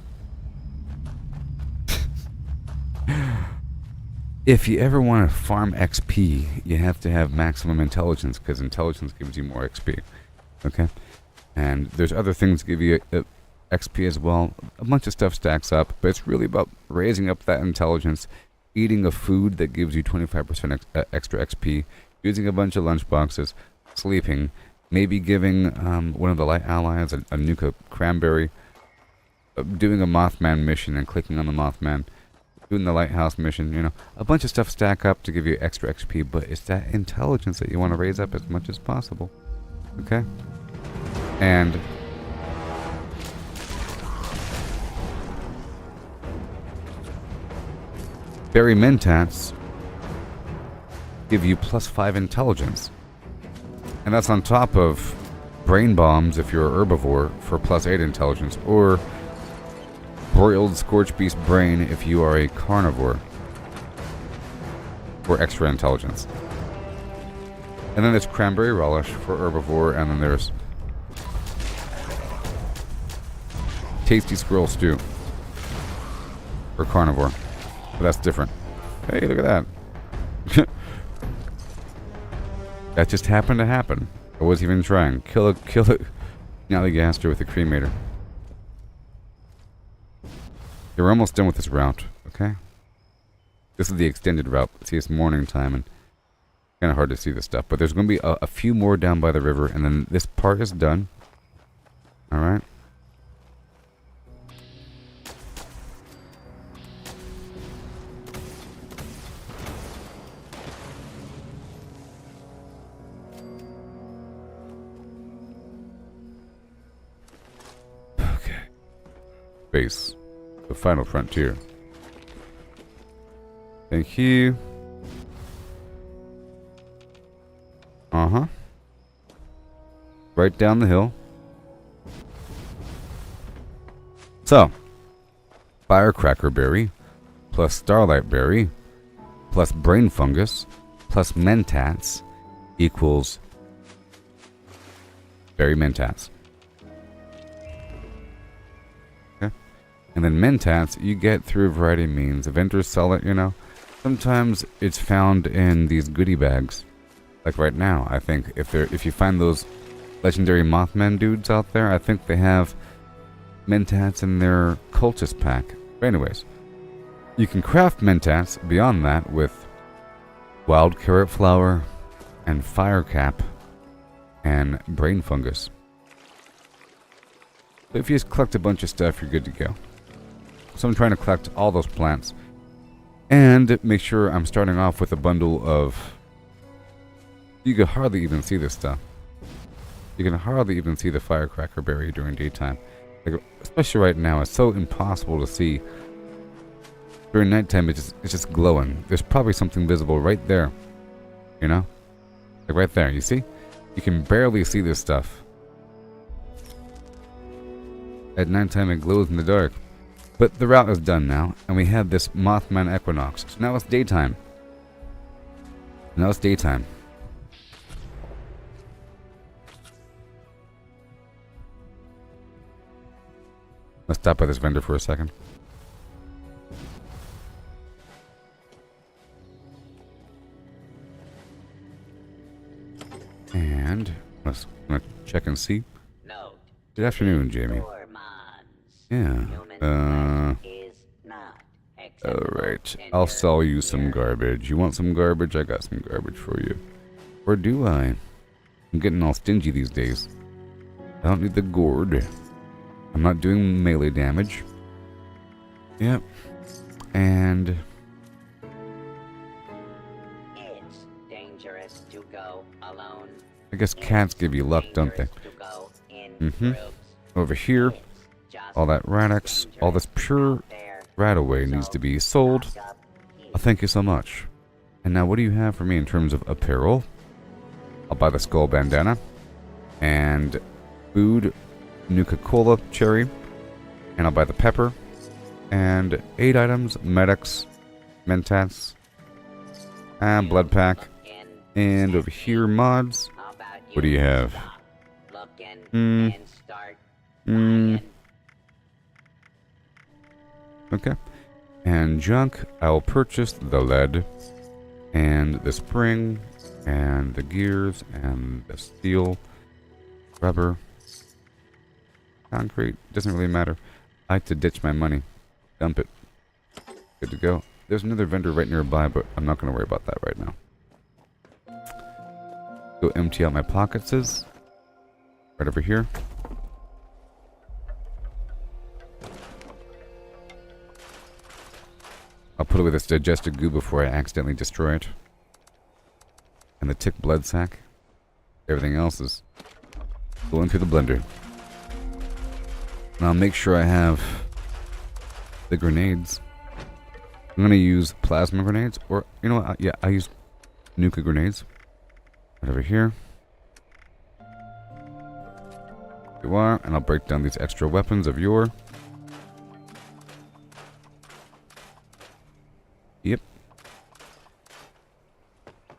If you ever want to farm XP, you have to have maximum intelligence, because intelligence gives you more XP. Okay? And there's other things that give you XP as well. A bunch of stuff stacks up, but it's really about raising up that intelligence, eating a food that gives you 25% extra XP, using a bunch of lunchboxes, sleeping, maybe giving one of the light allies a Nuka cranberry, doing a Mothman mission and clicking on the Mothman, doing the lighthouse mission, a bunch of stuff stack up to give you extra XP, but it's that intelligence that you want to raise up as much as possible. Okay? And berry mentats give you +5 intelligence. And that's on top of brain bombs if you're a herbivore for +8 intelligence, or broiled scorch beast brain if you are a carnivore for extra intelligence. And then there's cranberry relish for herbivore, and then there's tasty squirrel stew for carnivore. But that's different. Hey, look at that. That just happened to happen. I wasn't even trying. Kill it. Nallygaster with a cremator. Okay, we're almost done with this route, okay? This is the extended route. See, it's morning time and kind of hard to see this stuff. But there's going to be a few more down by the river, and then this part is done. Alright? Base. The final frontier. Thank you. Uh-huh. Right down the hill. So, firecracker berry, plus starlight berry, plus brain fungus, plus mentats, equals berry mentats. And then mentats you get through a variety of means. The vendors sell it, Sometimes it's found in these goodie bags. Like right now, I think if you find those legendary Mothman dudes out there, I think they have mentats in their cultist pack. But anyways, you can craft mentats beyond that with wild carrot flower and fire cap and brain fungus. So if you just collect a bunch of stuff, you're good to go. So I'm trying to collect all those plants and make sure I'm starting off with a bundle of... You can hardly even see this stuff. You can hardly even see the firecracker berry during daytime. Like, especially right now, it's so impossible to see. During nighttime, it's just glowing. There's probably something visible right there. Like right there, you see? You can barely see this stuff. At nighttime it glows in the dark. But the route is done now, and we have this Mothman equinox. So now it's daytime. Now it's daytime. Let's stop by this vendor for a second. And let's check and see. Note. Good afternoon, Jamie. For mods. Yeah. Human flesh is not acceptable Alright. in I'll your sell you some sphere. garbage. You want some garbage? I got some garbage for you. Or do I? I'm getting all stingy these days. I don't need the gourd. I'm not doing melee damage. Yep. And It's dangerous to go alone. I guess cats give you luck, don't they? Dangerous to go in Mm-hmm. groups. Over here, It's just all that Radix, all this pure out there. Radaway needs to be sold. Stock up here. Thank you so much. And now what do you have for me in terms of apparel? I'll buy the skull bandana. And food, Nuka-Cola cherry. And I'll buy the pepper. And 8 items, medics, mentats, and blood pack. In And over here, mods. How about What do you have? stop looking Mm. and start Mm, buying? okay. And junk, I will purchase the lead, and the spring, and the gears, and the steel, rubber, concrete. Doesn't really matter. I like to ditch my money. Dump it. Good to go. There's another vendor right nearby, but I'm not going to worry about that right now. Go empty out my pockets. Right over here. I'll put away this digested goo before I accidentally destroy it. And the tick blood sac. Everything else is going through the blender. And I'll make sure I have the grenades. I'm going to use plasma grenades. Or, you know what? Yeah, I use Nuka grenades. Right over here. You are. And I'll break down these extra weapons of yore. Yep.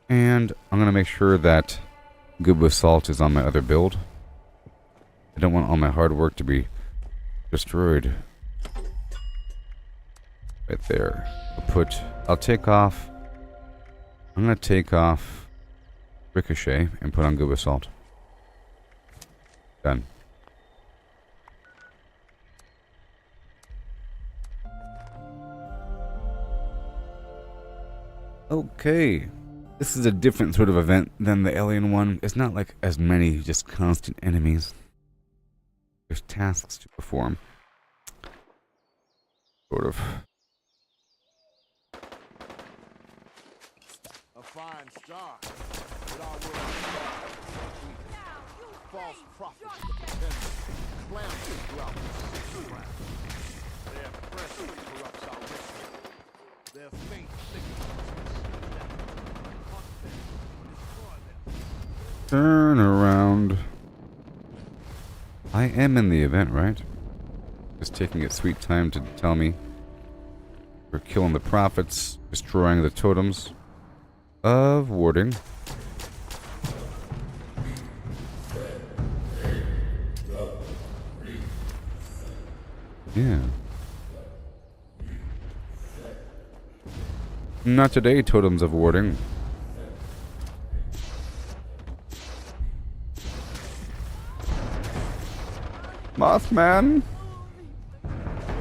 And I'm going to make sure that Good with Salt is on my other build. I don't want all my hard work to be destroyed. Right there. I'll take off. I'm going to take off Ricochet and put on Good with Salt. Done. Okay. This is a different sort of event than the alien one. It's not like as many just constant enemies. There's tasks to perform. Sort of. A fine star. But our world is false prophets of the pretenders. Slanderers throughout the ground. Their press corrupts our witness. Their faint Turn around. I am in the event, right? Just taking its sweet time to tell me we're killing the prophets, destroying the totems of warding. Yeah. Not today, totems of warding. Mothman.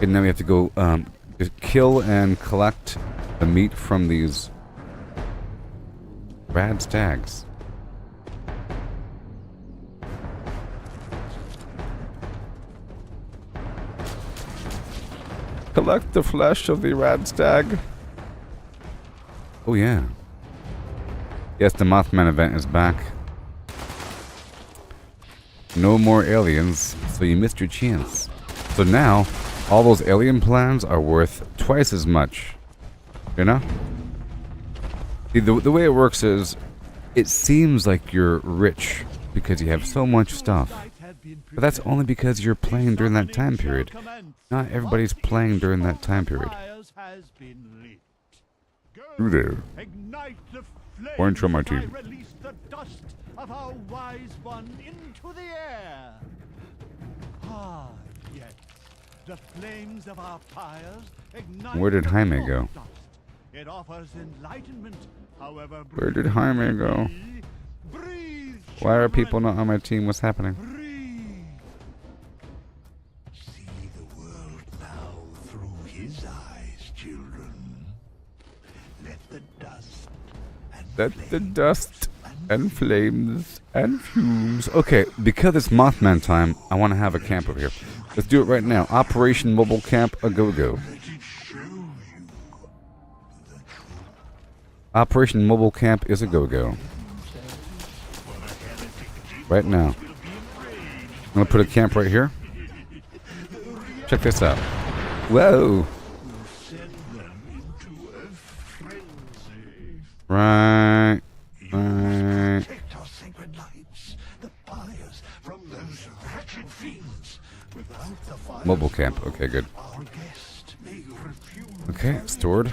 And now we have to go kill and collect the meat from these rad stags. Collect the flesh of the rad stag. Oh yeah. Yes, the Mothman event is back. No more aliens, so you missed your chance. So now, all those alien plans are worth twice as much. You know? See, the way it works is, it seems like you're rich because you have so much stuff. But that's only because you're playing during that time period. Not everybody's playing during that time period. Through there. Ignite the flames Orange on my as I team. release the dust of our wise one into the air. Ah, yes. The flames of our pyres ignite. Where did the Jaime thought go? dust. It offers enlightenment, however. Where did Jaime go? Breathe, Why are people children. not on my team? What's happening? Breathe. See the world now through his eyes, children. Let the dust and Let the dust and flames and fumes. Okay, because it's Mothman time, I want to have a camp over here. Let's do it right now. Operation Mobile Camp a go-go. Operation Mobile Camp is a go-go. Right now. I'm going to put a camp right here. Check this out. Whoa. Right. Right. protect our sacred lights, the pyres, from those wretched fiends. Without the fire, Mobile camp. Okay, good. our guest may refuse. Okay, stored.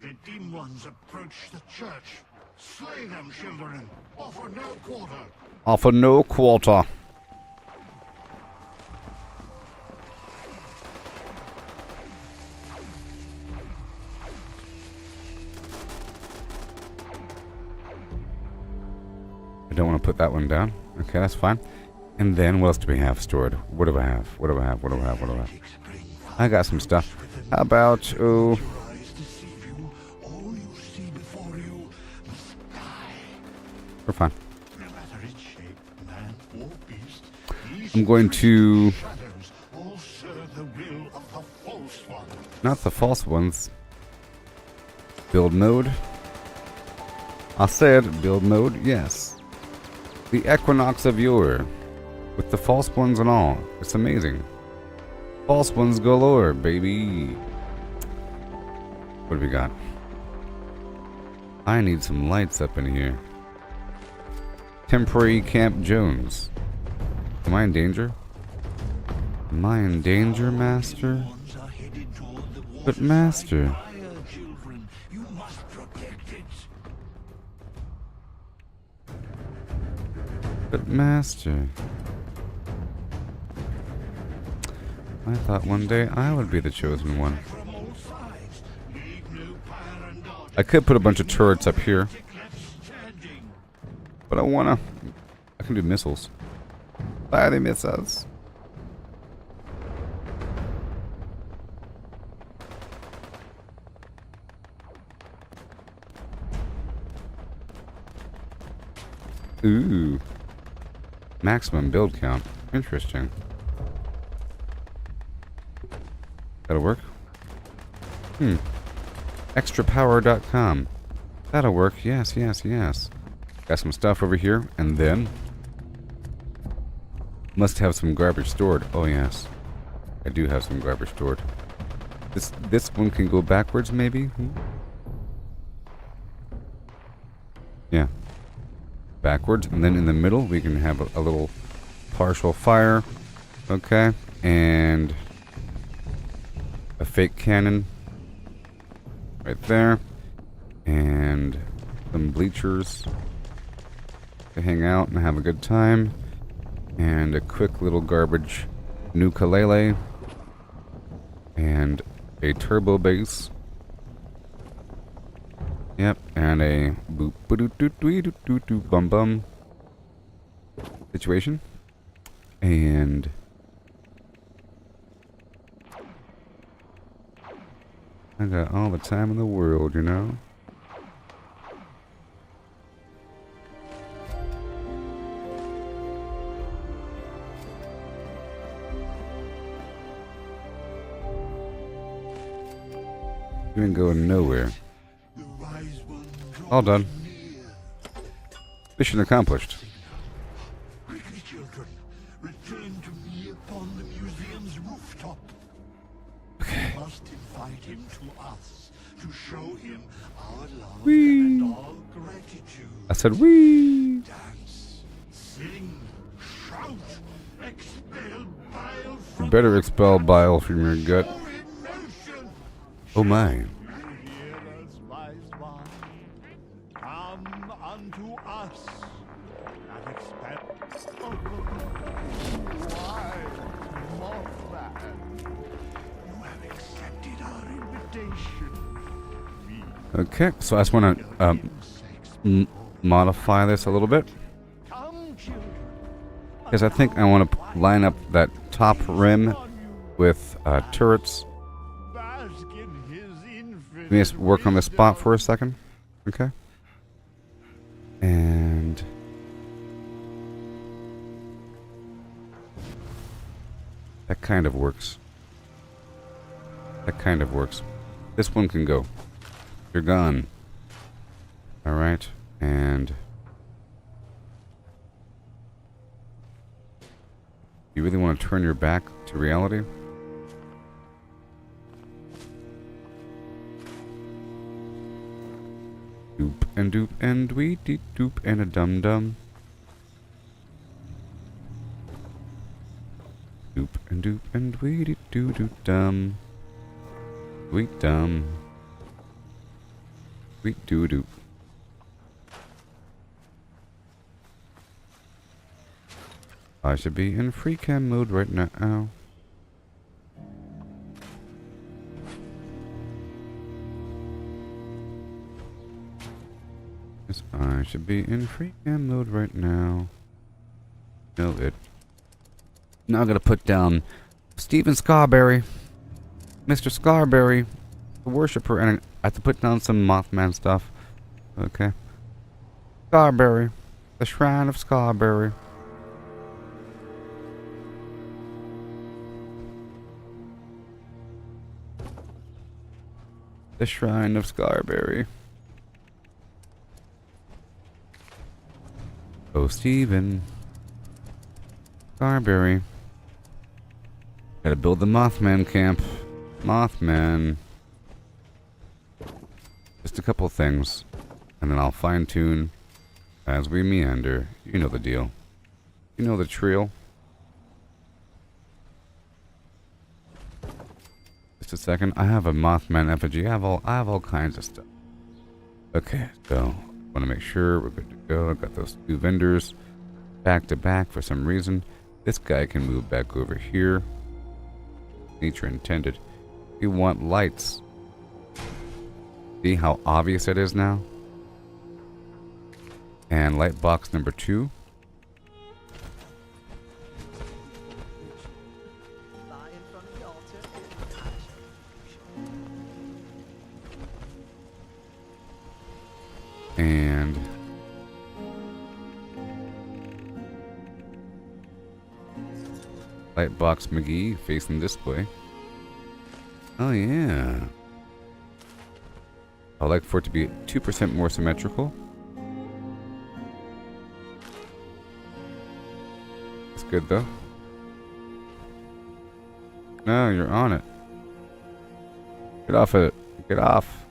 The demon ones approach the church. Slay them, children. Offer no quarter. Offer no quarter. I don't want to put that one down. Okay, that's fine. And then what else do we have stored? What do I have? What do I have? What do I have? What do I have? I got some stuff. How about, oh, Eyes deceive you. All you see before you must die. we're fine. No matter its shape, man or beast, these I'm going to, shadows all serve the will of the false one. not the false ones. Build mode. I said build mode, yes. The Equinox of yore. With the false ones and all. It's amazing. False ones galore, baby. What do we got? I need some lights up in here. Temporary Camp Jones. Am I in danger? Am I in danger, Master? Ones are headed toward the water. But Master, Fire, children. You must protect it. but Master. I thought one day I would be the chosen one. From all sides. Leave no pyre and dodge. I could put a bunch of turrets up here, Left standing. but I can do missiles. Fire the missiles. Ooh. Maximum build count. Interesting. That'll work. Extrapower.com. That'll work. Yes, yes, yes. Got some stuff over here, and then must have some garbage stored. Oh yes, I do have some garbage stored. This one can go backwards, maybe. Yeah, backwards, and then in the middle we can have a little partial fire. Okay, and a fake cannon right there, and some bleachers to hang out and have a good time, and a quick little garbage ukulele, and a turbo bass. Yep, and a boop doo doo doo doo doo doo bum bum situation, and I got all the time in the world, you know. You ain't going nowhere. The wise one draws All done. near. Mission accomplished. Quickly, children, return to me upon the museum's rooftop. We must invite him to us to show him our love Whee! and our gratitude. I said, wee. Dance, sing, out. Expel bile You from better expel bile from your gut. your emotion. Oh my. Hear us, wise one. Come unto us and expel. Why, Mothman? You have accepted our invitation. We Okay, so I just want to modify this a little bit. come, children. Because I think I want to line up that top rim with turrets. Bask in his infinite Let me just work on this spot wisdom. for a second. Okay. And that kind of works. That kind of works. This one can go. You're gone. Alright. And you really want to turn your back to reality? Doop and wee dee doop and a dum dum. Doop and wee dee doo doo dum. Sweet dum. Sweet doo doo. I should be in free cam mode right now. Yes, I should be in free cam mode right now. Know it. Now I'm gonna put down Stephen Scarberry. Mr. Scarberry, the worshipper, and I have to put down some Mothman stuff. Okay. Scarberry. The Shrine of Scarberry. The Shrine of Scarberry. Oh, Stephen. Scarberry. Gotta build the Mothman camp. Mothman. Just a couple things. And then I'll fine tune as we meander. You know the deal. You know the trail. Just a second. I have a Mothman effigy. I have all kinds of stuff. Okay, so want to make sure we're good to go. I've got those two vendors back to back for some reason. This guy can move back over here. Nature intended. We want lights. See how obvious it is now? And light box number 2. And light box McGee facing this way. Oh yeah. I'd like for it to be 2% more symmetrical. That's good though. No, you're on it. Get off it. Get off.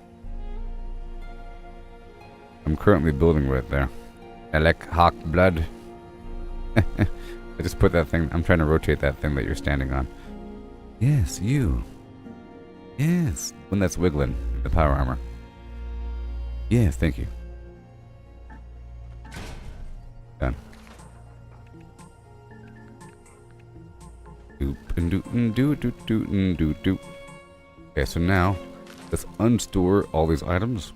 I'm currently building right there. Elec Hawk Blood. I just put that thing. I'm trying to rotate that thing that you're standing on. Yes, you. Yes. One that's wiggling. The power armor. Yes, thank you. Done. Doop and doot and doot doot doot and doot doot. Okay, so now let's unstore all these items.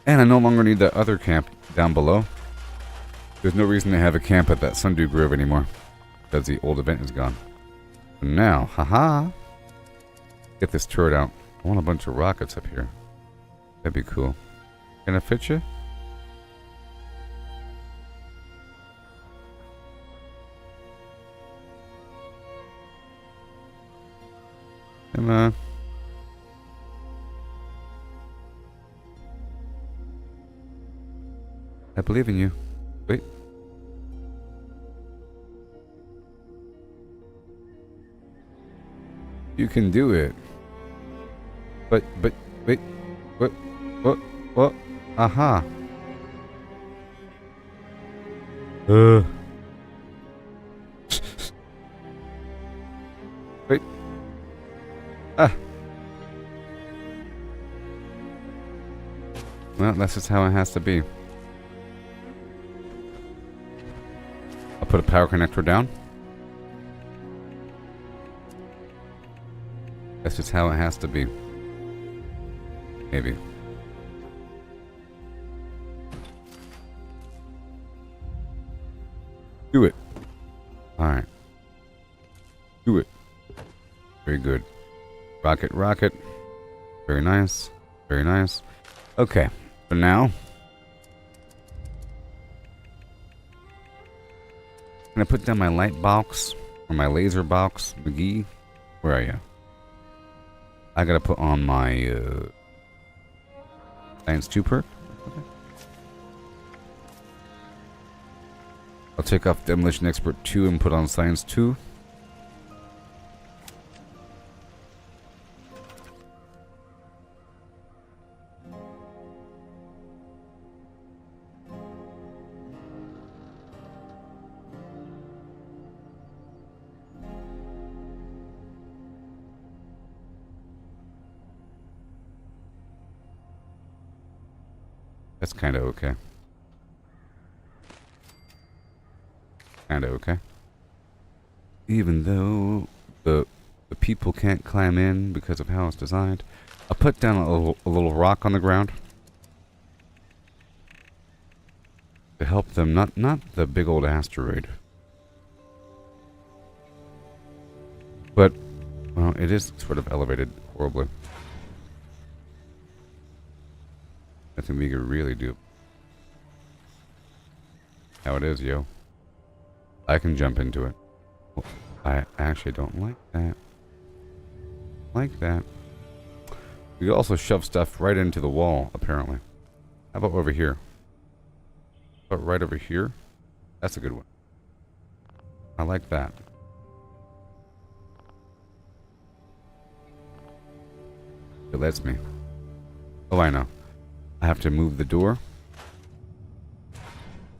And I no longer need that other camp down below. There's no reason to have a camp at that Sundew Grove anymore, because the old event is gone. But now, haha! Get this turret out. I want a bunch of rockets up here. That'd be cool. Can I fit you? Come on. I believe in you. Wait. You can do it. But, wait. What? Aha. Wait. Ah. Well, that's just how it has to be. I'll put a power connector down. That's just how it has to be. Maybe. Do it. Alright. Do it. Very good. Rocket, rocket. Very nice. Very nice. Okay. For now, I'm gonna put down my light box, or my laser box. McGee, where are you? I gotta put on my Science 2 perk. Okay. I'll take off Demolition Expert 2 and put on Science 2. That's kind of okay. Kinda okay. Even though the people can't climb in because of how it's designed. I'll put down a little rock on the ground to help them. Not the big old asteroid, but well, it is sort of elevated horribly. Nothing we could really do. How it is, yo. I can jump into it. Well, I actually don't like that. Like that. We also shove stuff right into the wall, apparently. How about over here? How about right over here? That's a good one. I like that. It lets me. Oh, I know. I have to move the door.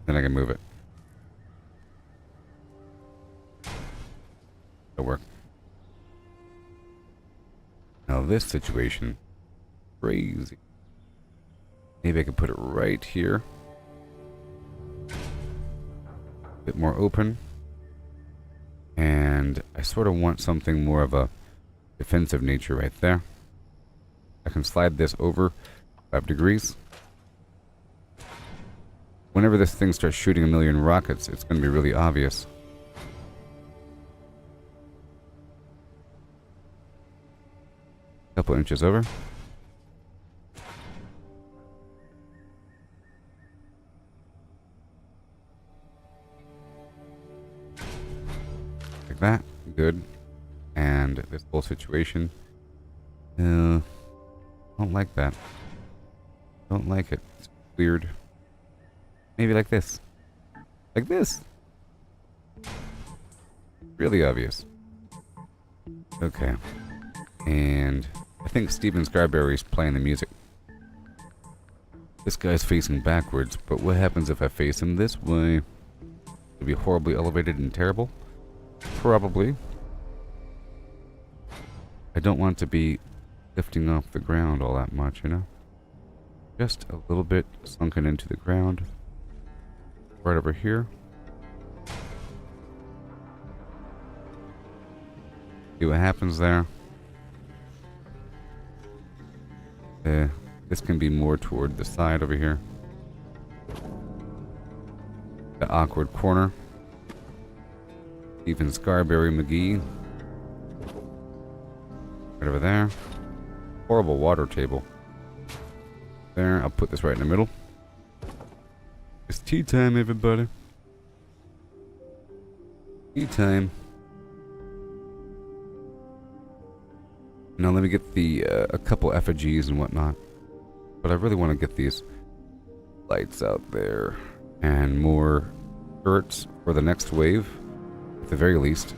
Then I can move it. That'll work. Now this situation, crazy. Maybe I could put it right here. A bit more open. And I sort of want something more of a defensive nature right there. I can slide this over 5 degrees. Whenever this thing starts shooting a million rockets, it's going to be really obvious. Couple inches over. Like that. Good. And this whole situation. Don't like that. Don't like it. It's weird. Maybe like this. Like this. Really obvious. Okay. And I think Steven Scarberry's playing the music. This guy's facing backwards, but what happens if I face him this way? It'll be horribly elevated and terrible? Probably. I don't want to be lifting off the ground all that much, you know? Just a little bit sunken into the ground. Right over here. See what happens there. This can be more toward the side over here. The awkward corner. Stephen Scarberry McGee. Right over there. Horrible water table. There, I'll put this right in the middle. It's tea time, everybody. Tea time. Now let me get the a couple effigies and whatnot. But I really want to get these lights out there and more turrets for the next wave, at the very least.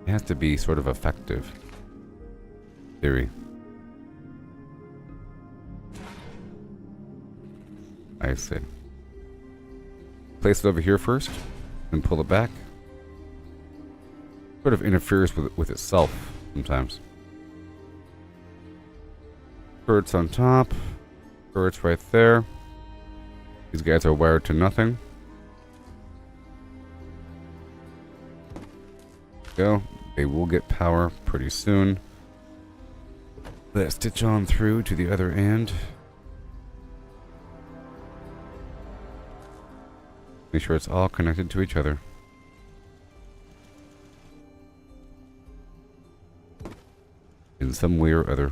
It has to be sort of effective. Theory. I see. Place it over here first, then pull it back. Sort of interferes with itself sometimes. Turrets on top. Turrets right there. These guys are wired to nothing. Go. They will get power pretty soon. Let's stitch on through to the other end. Make sure it's all connected to each other. In some way or other.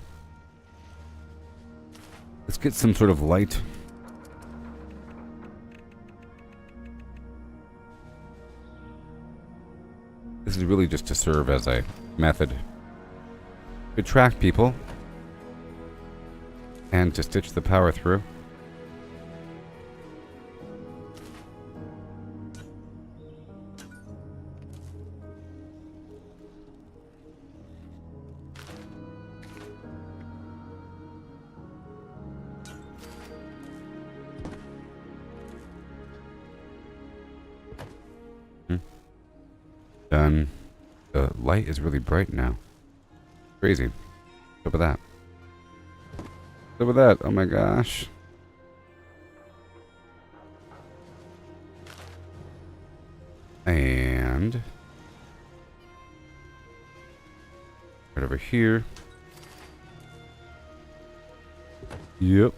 Let's get some sort of light. This is really just to serve as a method to attract people and to stitch the power through. Done. The light is really bright now. Crazy. What's up with that? What's up with that? Oh my gosh. And right over here. Yep.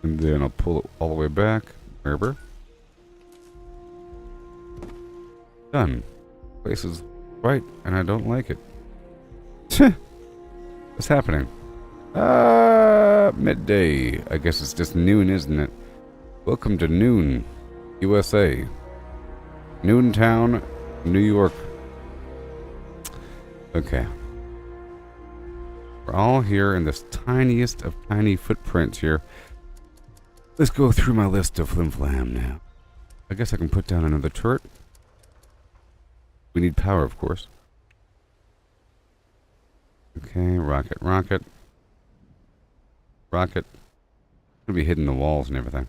And then I'll pull it all the way back. Remember? Done. Place is bright, and I don't like it. What's happening? Midday. I guess it's just noon, isn't it? Welcome to Noon, USA. Noontown, New York. Okay. We're all here in this tiniest of tiny footprints here. Let's go through my list of flim-flam now. I guess I can put down another turret. We need power, of course. Okay, rocket, rocket. Rocket. It'll be hitting the walls and everything.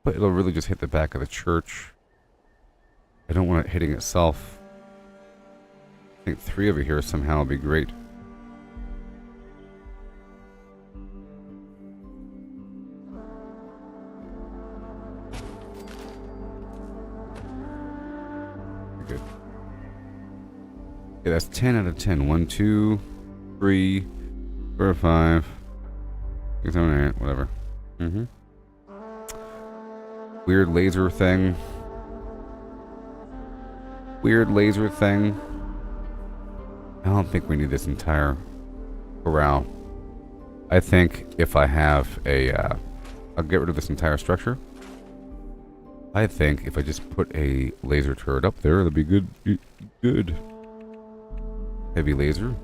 But it'll really just hit the back of the church. I don't want it hitting itself. I think 3 over here somehow will be great. Good. Yeah, that's 10 out of 10. 1, 2, 3, 4, 5, 6, 7, 8, whatever. Weird laser thing. Weird laser thing. I don't think we need this entire corral. I think if I have a... I'll get rid of this entire structure. I think if I just put a laser turret up there, that'll be good. Good. Heavy laser.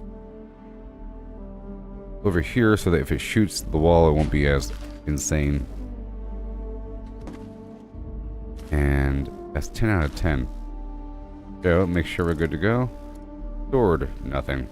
Over here, so that if it shoots the wall, it won't be as insane. And that's 10 out of 10. So, make sure we're good to go. Sword, nothing.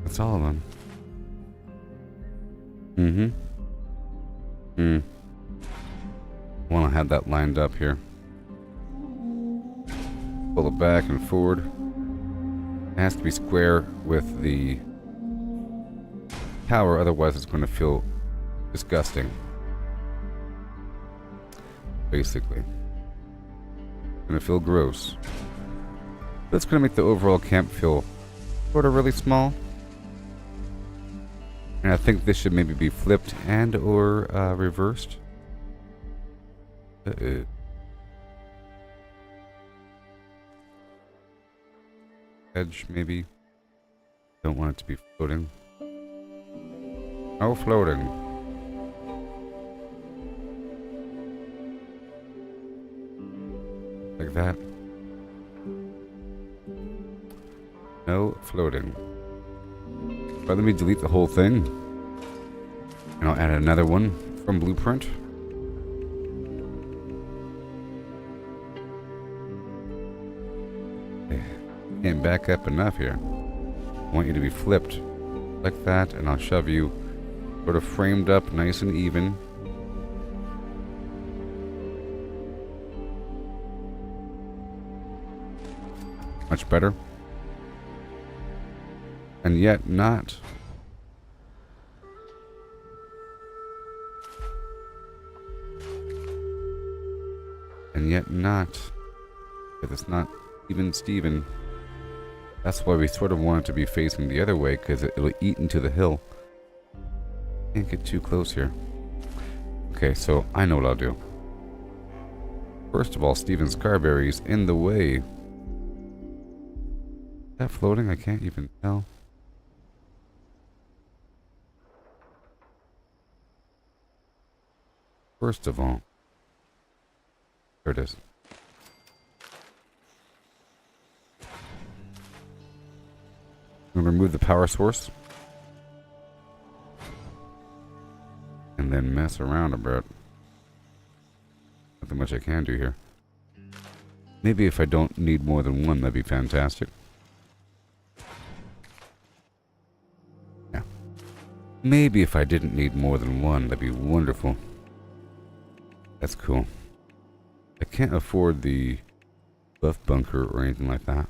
That's all of them. I want to have that lined up here. Pull it back and forward. It has to be square with the tower, otherwise it's going to feel disgusting. Basically. It's going to feel gross. That's going to make the overall camp feel sort of really small. And I think this should maybe be flipped and or reversed. Edge, maybe. Don't want it to be floating. No floating. Like that. No floating. But let me delete the whole thing. And I'll add another one from Blueprint. Can't back up enough here. I want you to be flipped like that, and I'll shove you sort of framed up nice and even. Much better. And yet not. And yet not. But it's not even Steven. That's why we sort of want it to be facing the other way, because it'll eat into the hill. Can't get too close here. Okay, so I know what I'll do. First of all, Steven's Carberry's in the way. Is that floating? I can't even tell. First of all, there it is. I'm going to remove the power source. And then mess around a bit. Nothing much I can do here. Maybe if I don't need more than one, that'd be fantastic. Yeah. Maybe if I didn't need more than one, that'd be wonderful. That's cool. I can't afford the buff bunker or anything like that.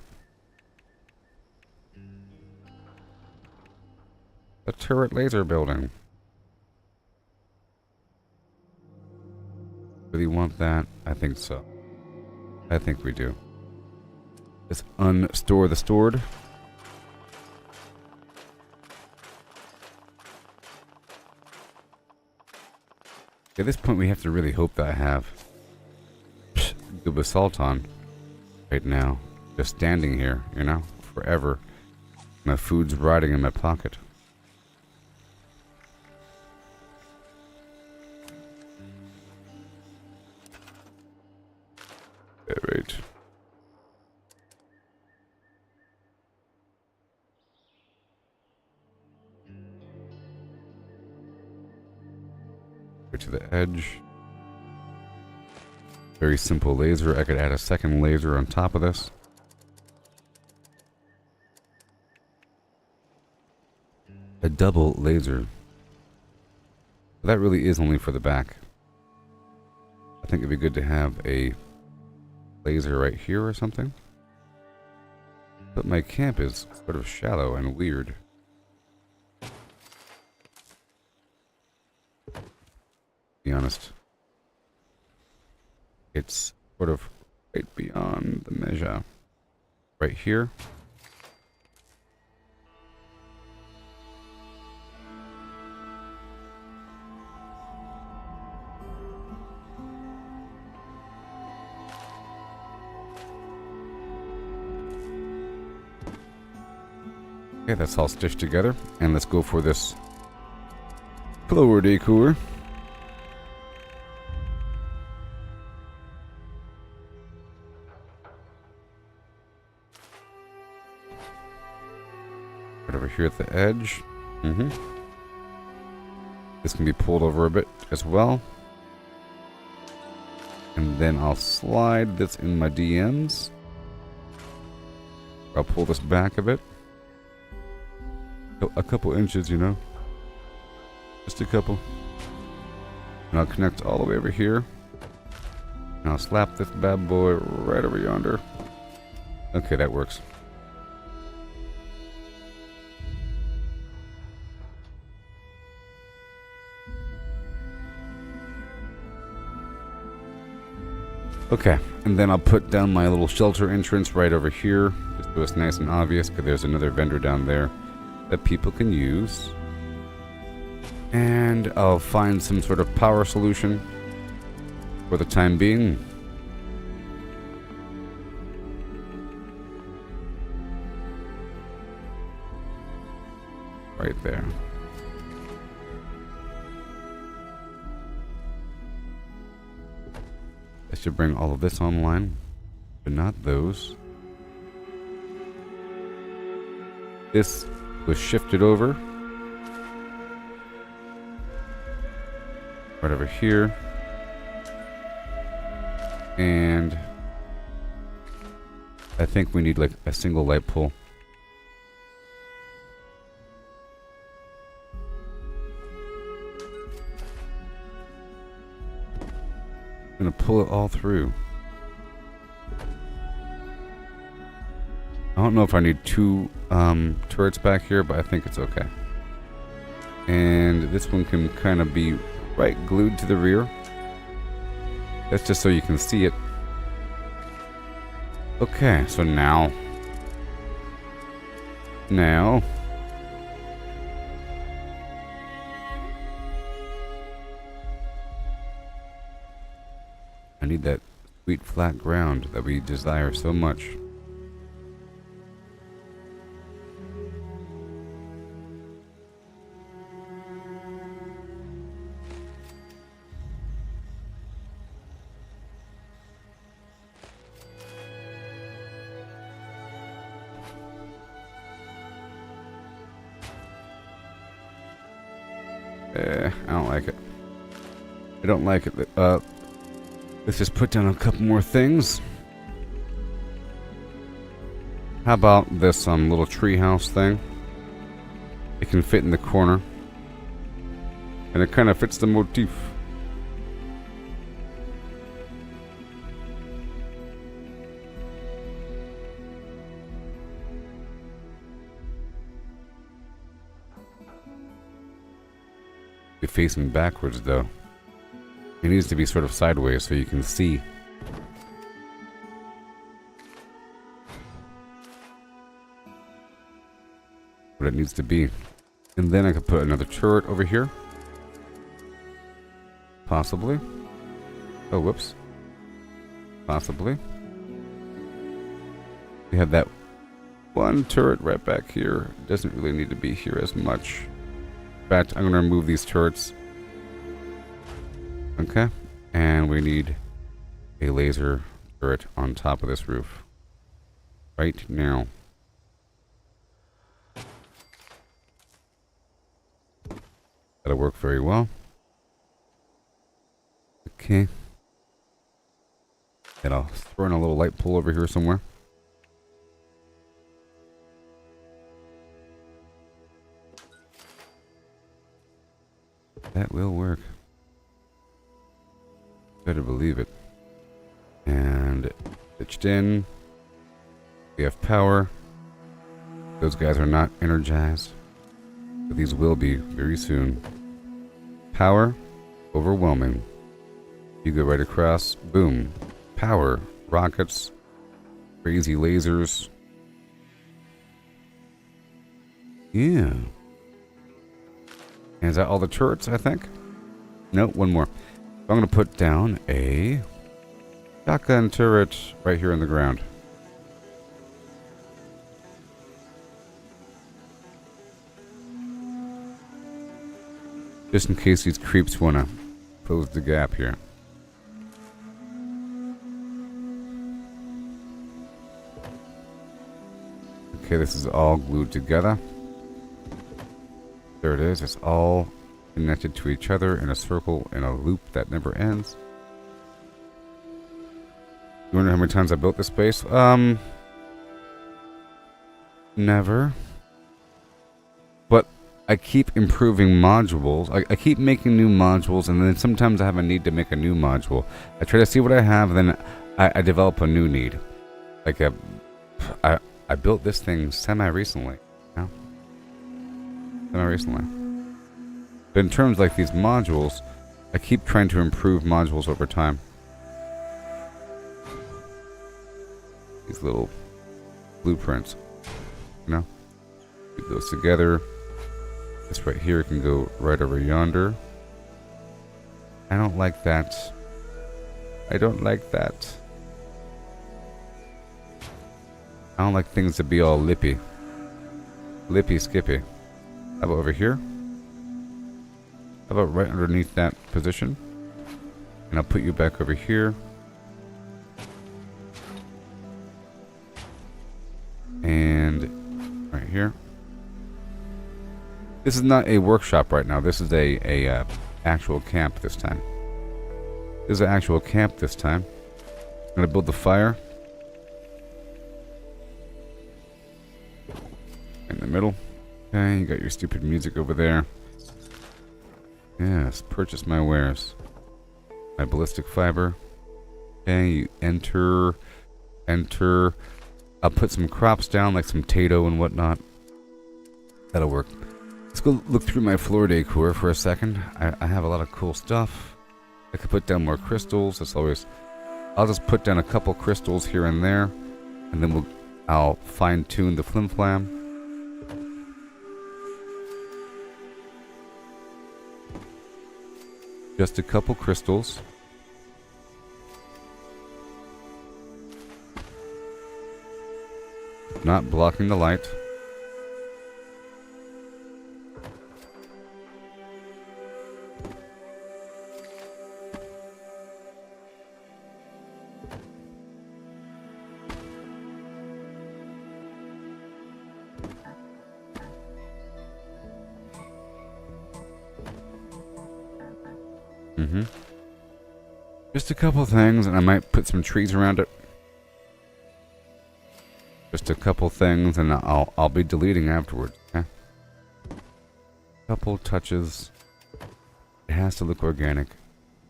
A turret laser building. Really want that? I think so. I think we do. Let's unstore the stored. At this point we have to really hope that I have the basalt on right now. Just standing here, you know, forever. My food's rotting in my pocket. Right. Go to the edge. Very simple laser. I could add a second laser on top of this. A double laser. But that really is only for the back. I think it'd be good to have a laser right here or something. But my camp is sort of shallow and weird. To be honest. It's sort of right beyond the measure. Right here. Okay, that's all stitched together. And let's go for this floor decor. Right over here at the edge. This can be pulled over a bit as well. And then I'll slide this in my DMs. I'll pull this back a bit. A couple inches, you know. Just a couple. And I'll connect all the way over here. And I'll slap this bad boy right over yonder. Okay, that works. Okay, and then I'll put down my little shelter entrance right over here. Just so it's nice and obvious, because there's another vendor down there that people can use. And I'll find some sort of power solution for the time being. Right there. I should bring all of this online. but not those. This was shifted over. Right over here. And I think we need like a single light pole. I'm gonna pull it all through. I don't know if I need two turrets back here, but I think it's okay. And this one can kind of be right glued to the rear. That's just so you can see it. Okay, so now I need that sweet flat ground that we desire so much. I don't like it. I don't like it. Let's just put down a couple more things. How about this little treehouse thing? It can fit in the corner. And it kind of fits the motif. It's facing backwards though. It needs to be sort of sideways so you can see. What it needs to be. And then I could put another turret over here. Possibly. Oh, whoops. Possibly. We have that one turret right back here. Doesn't really need to be here as much. In fact, I'm going to remove these turrets. Okay. And we need a laser turret on top of this roof. Right now. That'll work very well. Okay. And I'll throw in a little light pole over here somewhere. That will work. Better believe it. And pitched in. We have power. Those guys are not energized. But these will be very soon. Power. Overwhelming. You go right across. Boom. Power. Rockets. Crazy lasers. Yeah. And is that all the turrets, I think? Nope, one more. I'm going to put down a shotgun turret right here on the ground. Just in case these creeps want to close the gap here. Okay, this is all glued together. There it is. It's all connected to each other in a circle, in a loop that never ends. You wonder how many times I built this base? Never. But I keep improving modules. I keep making new modules, and then sometimes I have a need to make a new module. I try to see what I have, then I develop a new need. Like I built this thing semi-recently. Recently. But in terms like these modules, I keep trying to improve modules over time. These little blueprints. You know? Put those together. This right here can go right over yonder. I don't like that. I don't like that. I don't like things to be all lippy. Lippy skippy. How about over here? How about right underneath that position? And I'll put you back over here. And right here. This is not a workshop right now. This is a actual camp this time. This is an actual camp this time. I'm gonna build the fire in the middle. Okay, you got your stupid music over there. Yes, purchase my wares. My ballistic fiber. Okay, you enter. I'll put some crops down, like some potato and whatnot. That'll work. Let's go look through my floor decor for a second. I have a lot of cool stuff. I could put down more crystals. That's always. I'll just put down a couple crystals here and there, and then I'll fine tune the flim flam. Just a couple crystals. Not blocking the light. Just a couple things, and I might put some trees around it. Just a couple things, and I'll be deleting afterwards. Okay? Couple touches. It has to look organic.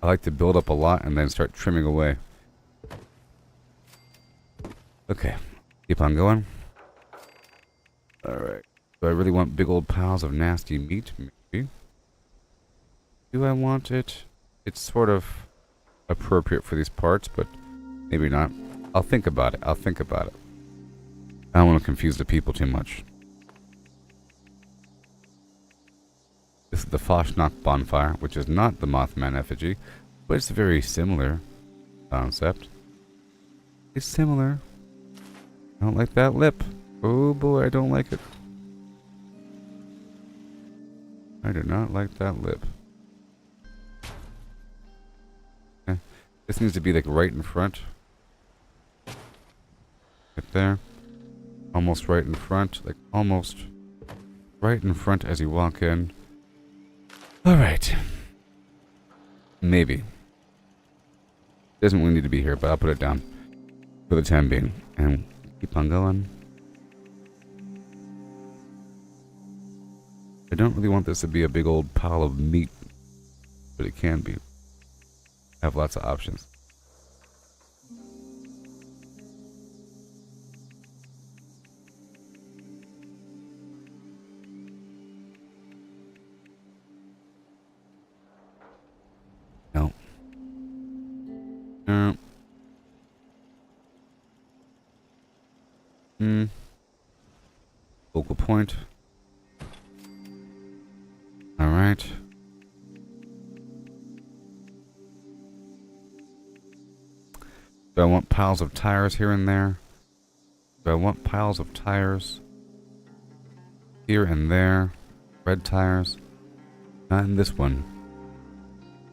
I like to build up a lot and then start trimming away. Okay, keep on going. Alright. Do I really want big old piles of nasty meat? Maybe. Do I want it? It's sort of appropriate for these parts, but maybe not. I'll think about it. I don't want to confuse the people too much. This is the Foshnok bonfire, which is not the Mothman effigy, but it's a very similar concept. It's similar. I don't like that lip. Oh boy, I don't like it. I do not like that lip. This needs to be like right in front. Right there. Almost right in front. Like almost right in front as you walk in. Alright. Maybe. Doesn't really need to be here, but I'll put it down for the time being. And keep on going. I don't really want this to be a big old pile of meat, but it can be. I have lots of options. No. Focal point. Alright. Do I want piles of tires here and there? Do I want piles of tires here and there? Red tires? Not in this one.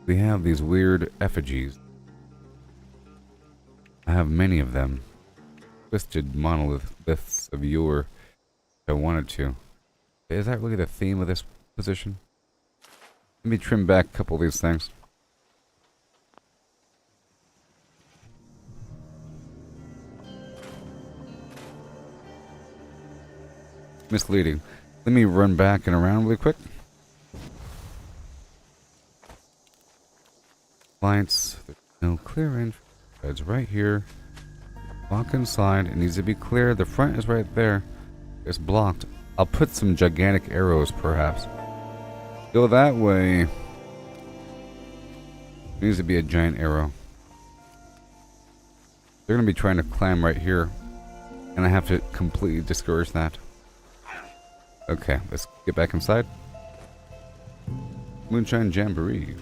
We have these weird effigies. I have many of them. Twisted monoliths of yore. If I wanted to. Is that really the theme of this position? Let me trim back a couple of these things. Misleading. Let me run back and around really quick. Lights. There's no clear entry. It's right here. Walk inside. It needs to be clear. The front is right there. It's blocked. I'll put some gigantic arrows, perhaps. Go that way. It needs to be a giant arrow. They're going to be trying to climb right here. And I have to completely discourage that. Okay, let's get back inside. Moonshine Jamboree.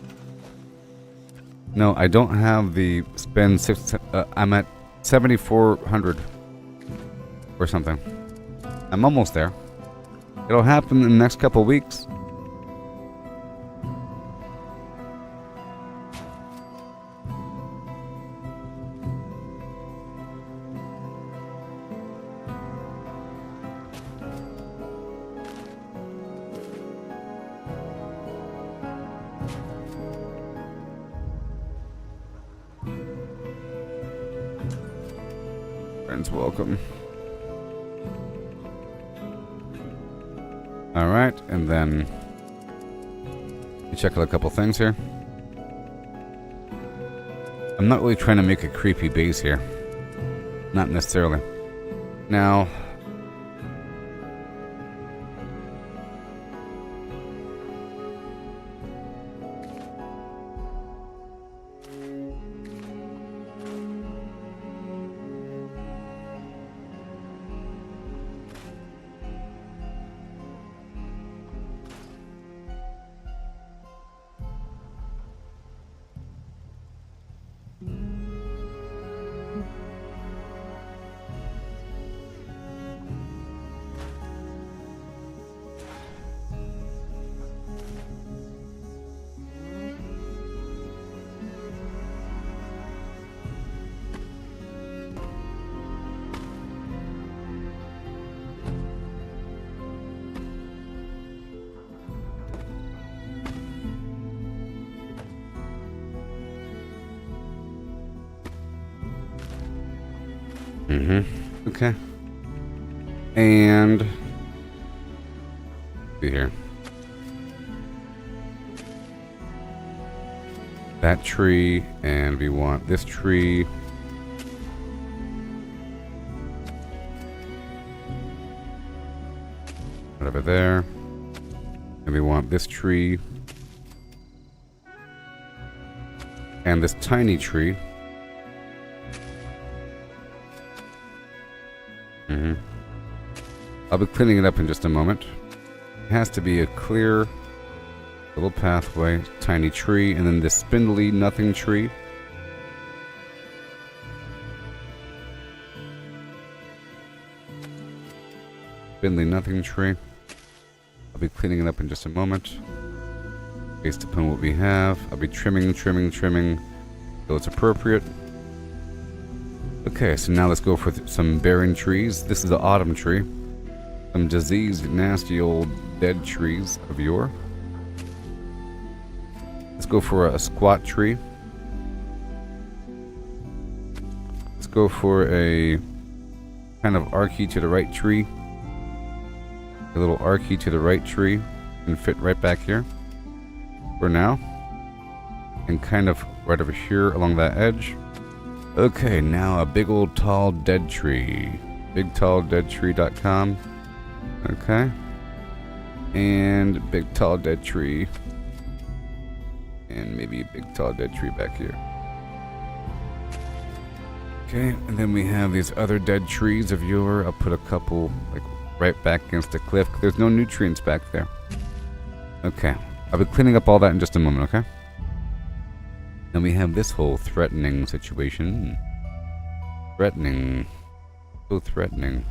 No, I don't have the spend 6... I'm at 7,400. Or something. I'm almost there. It'll happen in the next couple weeks. friends, welcome. Alright, and then you check out a couple things here. I'm not really trying to make a creepy base here. Not necessarily. Now, okay. And see here. That tree, and we want this tree. Right over there. And we want this tree. And this tiny tree. I'll be cleaning it up in just a moment. It has to be a clear little pathway, tiny tree, and then this spindly nothing tree. Spindly nothing tree. I'll be cleaning it up in just a moment. Based upon what we have, I'll be trimming so it's appropriate. Okay, so now let's go for some bearing trees. This is the autumn tree. Some diseased, nasty old dead trees of yore. Let's go for a squat tree. Let's go for a kind of archy to the right tree. A little archy to the right tree can fit right back here for now. And kind of right over here along that edge. Okay, now a big old tall dead tree. BigTallDeadTree.com. Okay. And big tall dead tree. And maybe a big tall dead tree back here. Okay, and then we have these other dead trees of yore. I'll put a couple like right back against the cliff. There's no nutrients back there. Okay. I'll be cleaning up all that in just a moment, okay? Then we have this whole threatening situation. Threatening. So threatening.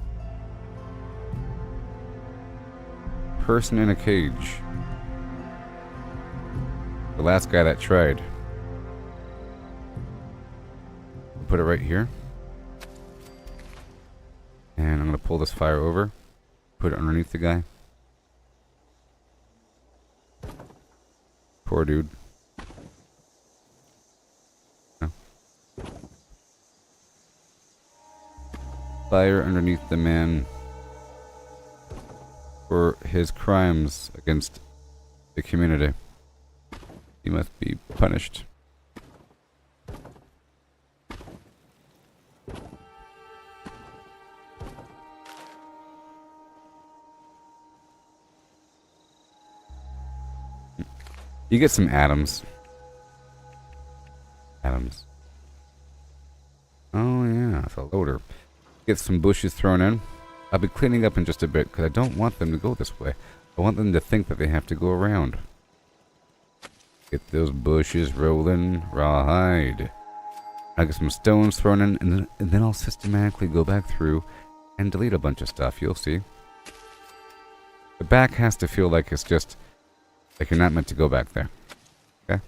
Person in a cage. The last guy that tried. Put it right here. And I'm going to pull this fire over. Put it underneath the guy. Poor dude. Fire underneath the man for his crimes against the community. He must be punished. You get some atoms. Atoms. Oh yeah, it's a loader. Get some bushes thrown in. I'll be cleaning up in just a bit because I don't want them to go this way. I want them to think that they have to go around. Get those bushes rolling. Rawhide. I'll get some stones thrown in and then I'll systematically go back through and delete a bunch of stuff. You'll see. The back has to feel like it's just like you're not meant to go back there. Okay?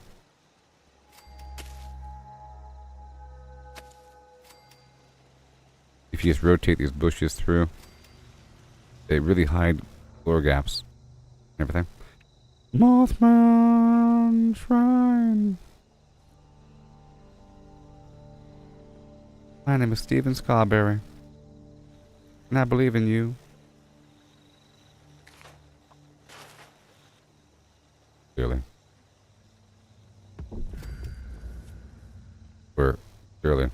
If you just rotate these bushes through, they really hide floor gaps and everything. Mothman Shrine. My name is Stephen Scarberry. And I believe in you. Clearly. Where? Clearly.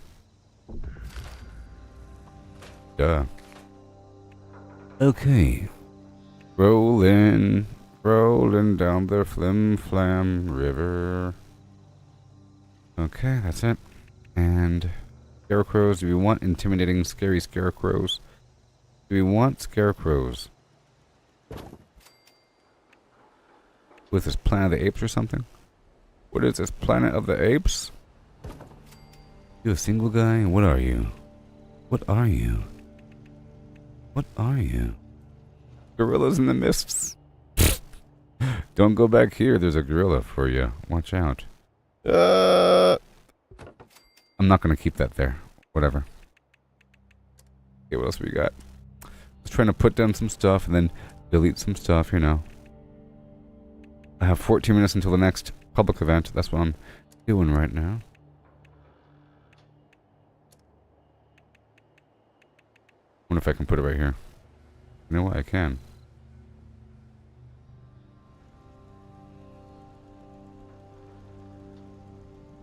Duh. Okay. Rolling down the flim flam river. Okay, that's it. And scarecrows. Do we want intimidating, scary scarecrows? Do we want scarecrows? With this Planet of the Apes or something? What is this, Planet of the Apes? You a single guy? What are you? What are you? What are you? Gorillas in the mists. Don't go back here. There's a gorilla for you. Watch out. I'm not going to keep that there. Whatever. Okay, what else we got? Just trying to put down some stuff and then delete some stuff, you know. I have 14 minutes until the next public event. That's what I'm doing right now. I wonder if I can put it right here. You know what? I can.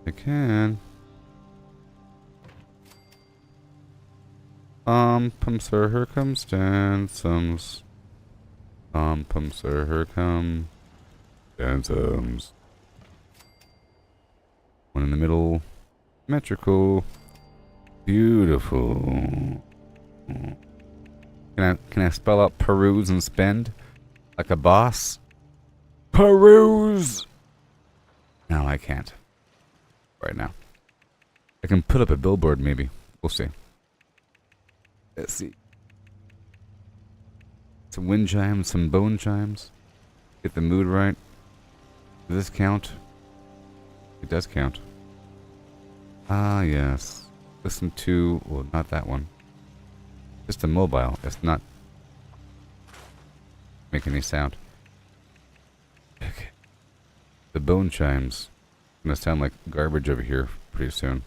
I can. Sir, here comes Dansums. Sir, here come Dansums. One in the middle. Metrical. Beautiful. Can I spell out peruse and spend? Like a boss? Peruse! No, I can't. Right now. I can put up a billboard maybe. We'll see. Let's see. Some wind chimes, some bone chimes. Get the mood right. Does this count? It does count. Ah, yes. Listen to... Well, not that one. Just a mobile. It's not... make any sound. Okay. The bone chimes. Gonna sound like garbage over here pretty soon.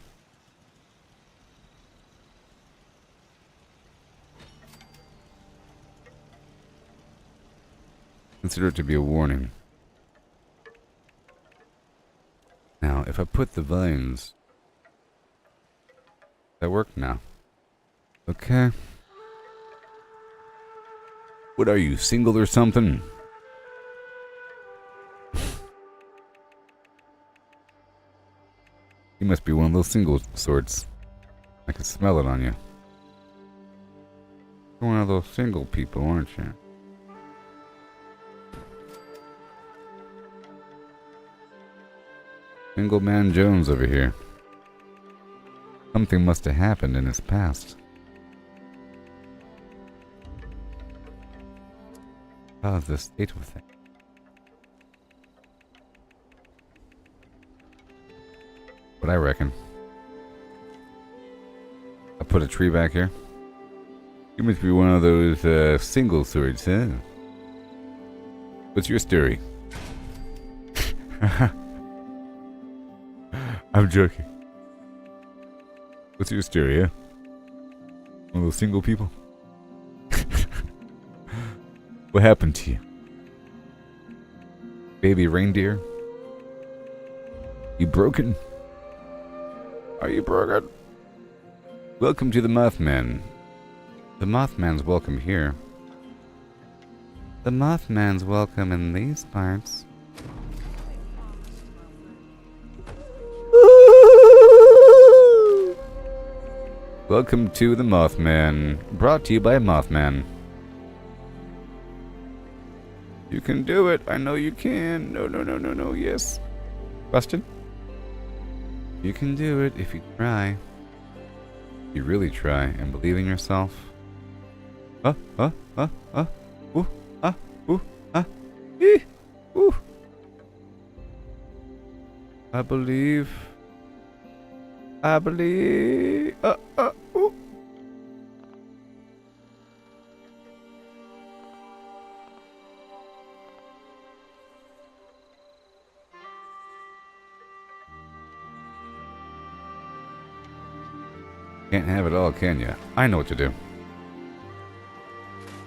Consider it to be a warning. Now, if I put the vines... That work now? Okay. What are you, single or something? You must be one of those single sorts. I can smell it on you. You're one of those single people, aren't you? Single Man Jones over here. Something must have happened in his past. How's the state of things? What I reckon. I'll put a tree back here. You must be one of those single swords, huh? What's your story? I'm joking. What's your story, yeah? One of those single people? What happened to you? Baby reindeer? You broken? Are you broken? Welcome to the Mothman. The Mothman's welcome here. The Mothman's welcome in these parts. Welcome to the Mothman. Brought to you by Mothman. You can do it. I know you can. No. Yes. Question? You can do it if you try. You really try and believe in yourself. Ooh, ee, ooh. I believe. Ooh. Can't have it all, can ya? I know what to do.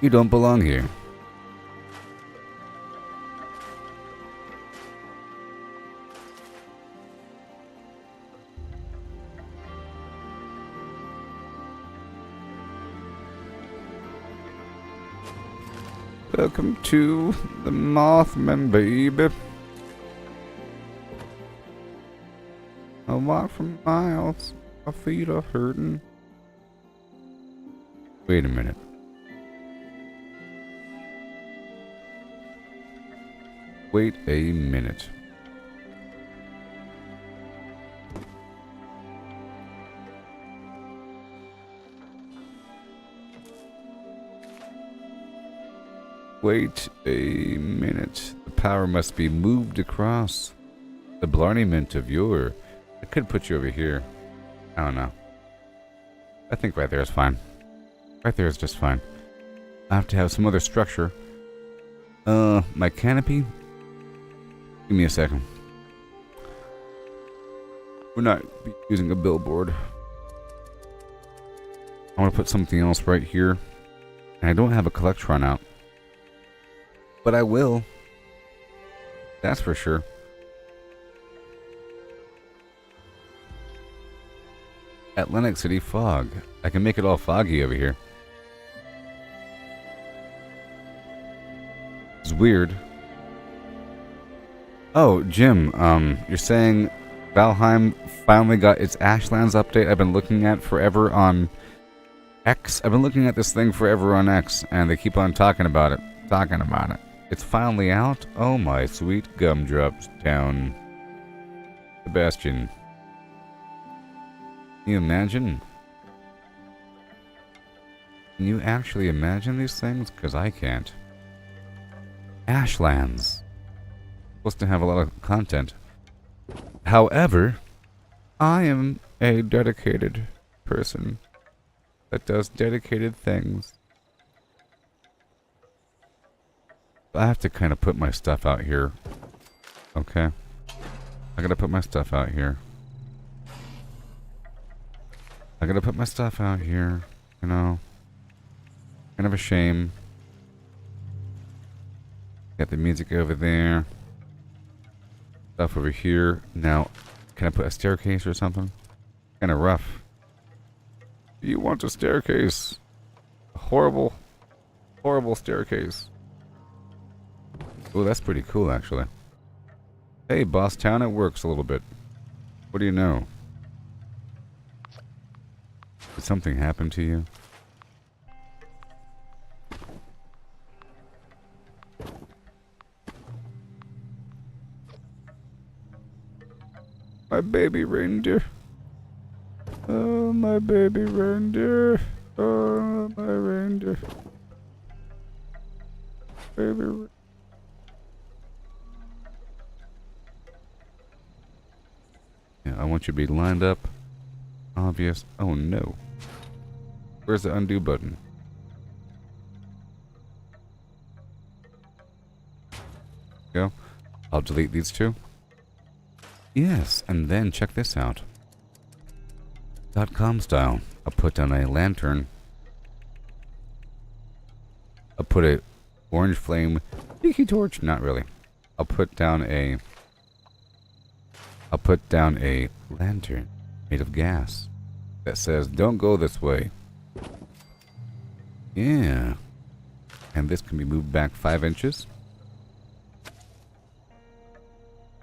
You don't belong here. Welcome to the Mothman, baby. I walk for miles. My feet are hurting. Wait a minute. Wait a minute. Wait a minute. The power must be moved across the blarneyment of your... I could put you over here. I don't know. I think right there is fine. Right there is just fine. I have to have some other structure. My canopy? Give me a second. We're not using a billboard. I want to put something else right here. And I don't have a Collectron out. But I will. That's for sure. Atlantic City fog. I can make it all foggy over here. It's weird. Oh, Jim, you're saying Valheim finally got its Ashlands update I've been looking at forever on X? I've been looking at this thing forever on X, and they keep on talking about it. It's finally out? Oh my sweet gumdrops town. Sebastian. Can you imagine? Can you actually imagine these things? Because I can't. Ashlands. Supposed to have a lot of content. However, I am a dedicated person that does dedicated things. I have to kind of put my stuff out here. Okay. I gotta put my stuff out here. I gotta put my stuff out here. You know. Kind of a shame. Got the music over there. Stuff over here. Now, can I put a staircase or something? Kind of rough. You want a staircase? A horrible, horrible staircase. Oh, that's pretty cool, actually. Hey, Boss Town, it works a little bit. What do you know? Did something happen to you? My baby reindeer. Oh, my baby reindeer. Oh, my reindeer. Baby. Yeah, I want you to be lined up. Obvious. Oh no. Where's the undo button? Go. I'll delete these two. Yes, and then check this out. .com style. I'll put down a lantern. I'll put a orange flame tiki torch. Not really. I'll put down a lantern made of gas that says don't go this way. Yeah. And this can be moved back 5 inches.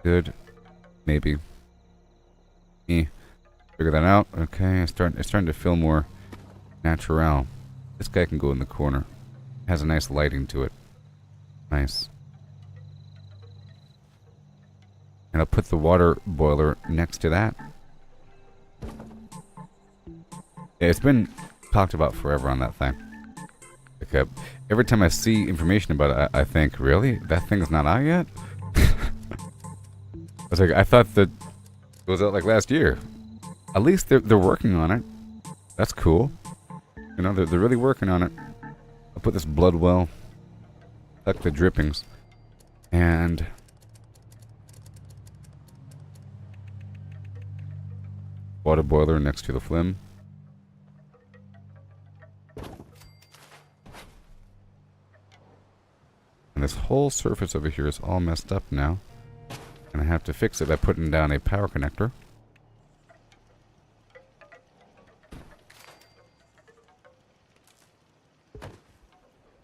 Good. Maybe. Figure that out. Okay, it's starting to feel more natural. This guy can go in the corner. Has a nice lighting to it. Nice. And I'll put the water boiler next to that. Yeah, it's been talked about forever on that thing. Like, every time I see information about it, I think, really? That thing's not out yet? I was like, I thought that it was out like last year. At least they're working on it. That's cool. You know, they're really working on it. I'll put this blood well. Collect the drippings. And water boiler next to the flame. And this whole surface over here is all messed up now. And I have to fix it by putting down a power connector.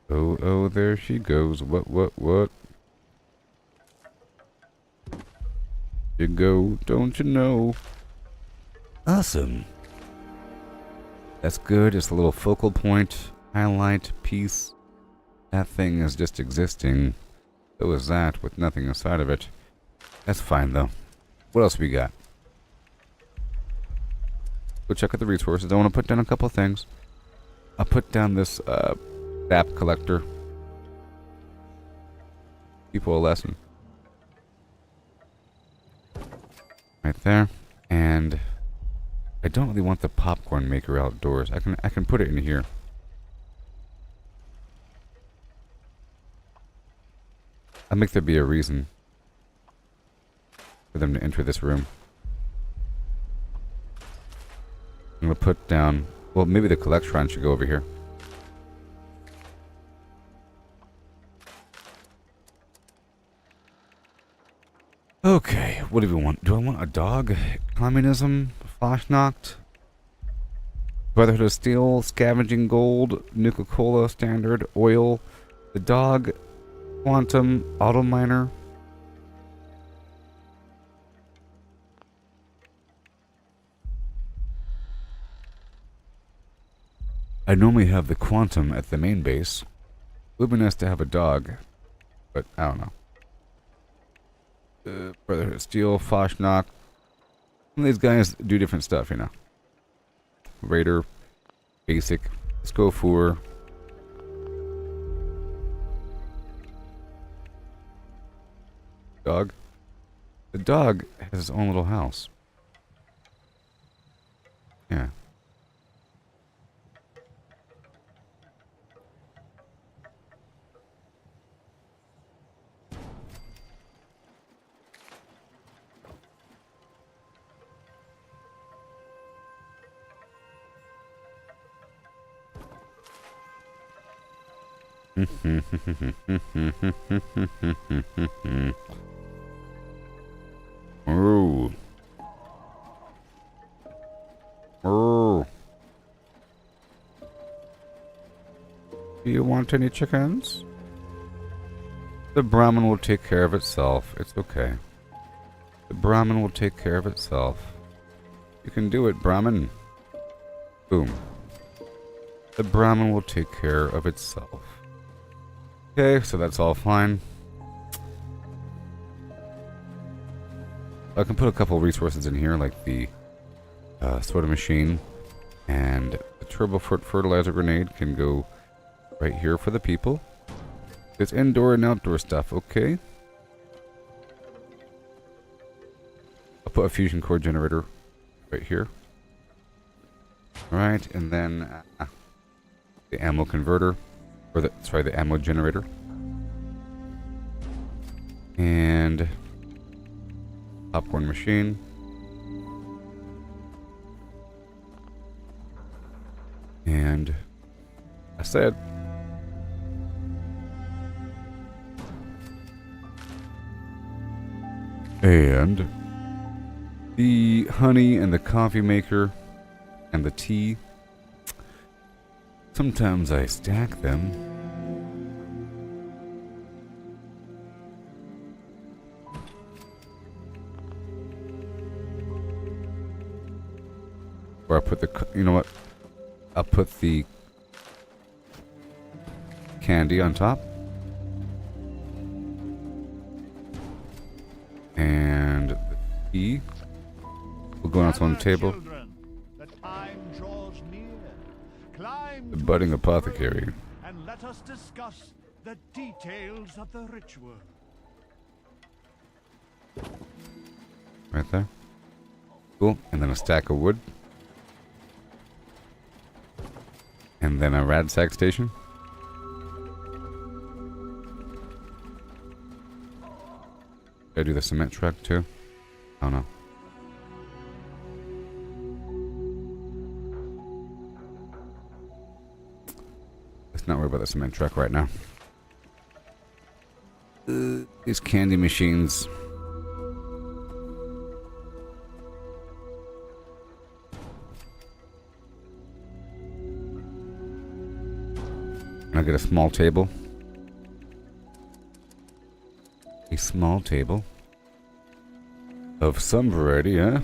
Oh, oh, there she goes. What? You go, don't you know? Awesome. That's good. It's a little focal point, highlight piece. That thing is just existing. So is that, with nothing inside of it. That's fine, though. What else we got? Go check out the resources. I want to put down a couple things. I'll put down this, sap collector. People a lesson. Right there. And I don't really want the popcorn maker outdoors. I can put it in here. I'll make there be a reason for them to enter this room. I'm gonna put down, well, maybe the collectron should go over here. Okay, what do we want? Do I want a dog? Communism? Flashnacht? Brotherhood of Steel? Scavenging Gold? Nuka-Cola? Standard? Oil? The dog? Quantum? Auto Miner? I normally have the Quantum at the main base. It would be nice to have a dog, but I don't know. Brotherhood of Steel, Foshnock. These guys do different stuff, you know. Raider, basic. Let's go for dog. The dog has his own little house. Yeah. Oh. Oh. Do you want any chickens? The Brahmin will take care of itself. It's okay. The Brahmin will take care of itself. You can do it, Brahmin. Boom. The Brahmin will take care of itself. Okay, so that's all fine. I can put a couple resources in here, like the soda machine, and the turbo fertilizer grenade can go right here for the people. It's indoor and outdoor stuff, okay? I'll put a fusion core generator right here. Alright, and then the ammo converter. Or the ammo generator. And popcorn machine. And that's it. And the honey and the coffee maker and the tea. Sometimes I stack them. Or I put the, you know what? I'll put the candy on top. And the tea will go on its own table. The budding apothecary. And let us discuss the details of the ritual. Right there. Cool. And then a stack of wood. And then a radsack station. Gotta do the cement truck too. I don't know. Let's not worry about the cement truck right now. These candy machines. Can I get a small table? A small table. Of some variety, huh?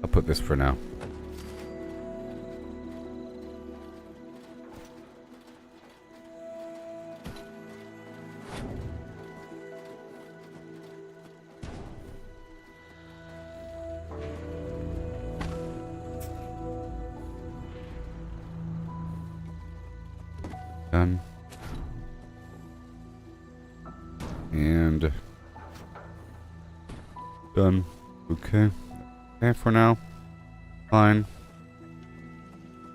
I'll put this for now. Done. And done. Okay. Okay for now. Fine.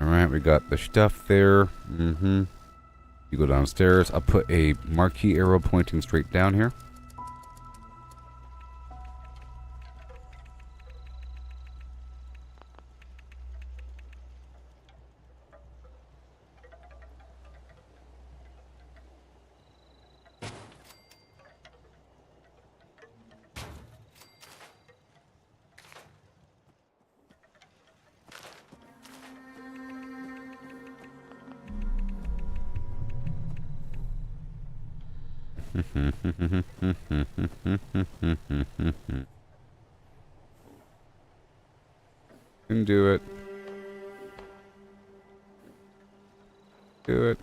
Alright, we got the stuff there. Mm-hmm. You go downstairs. I'll put a marquee arrow pointing straight down here. Can do it. Do it.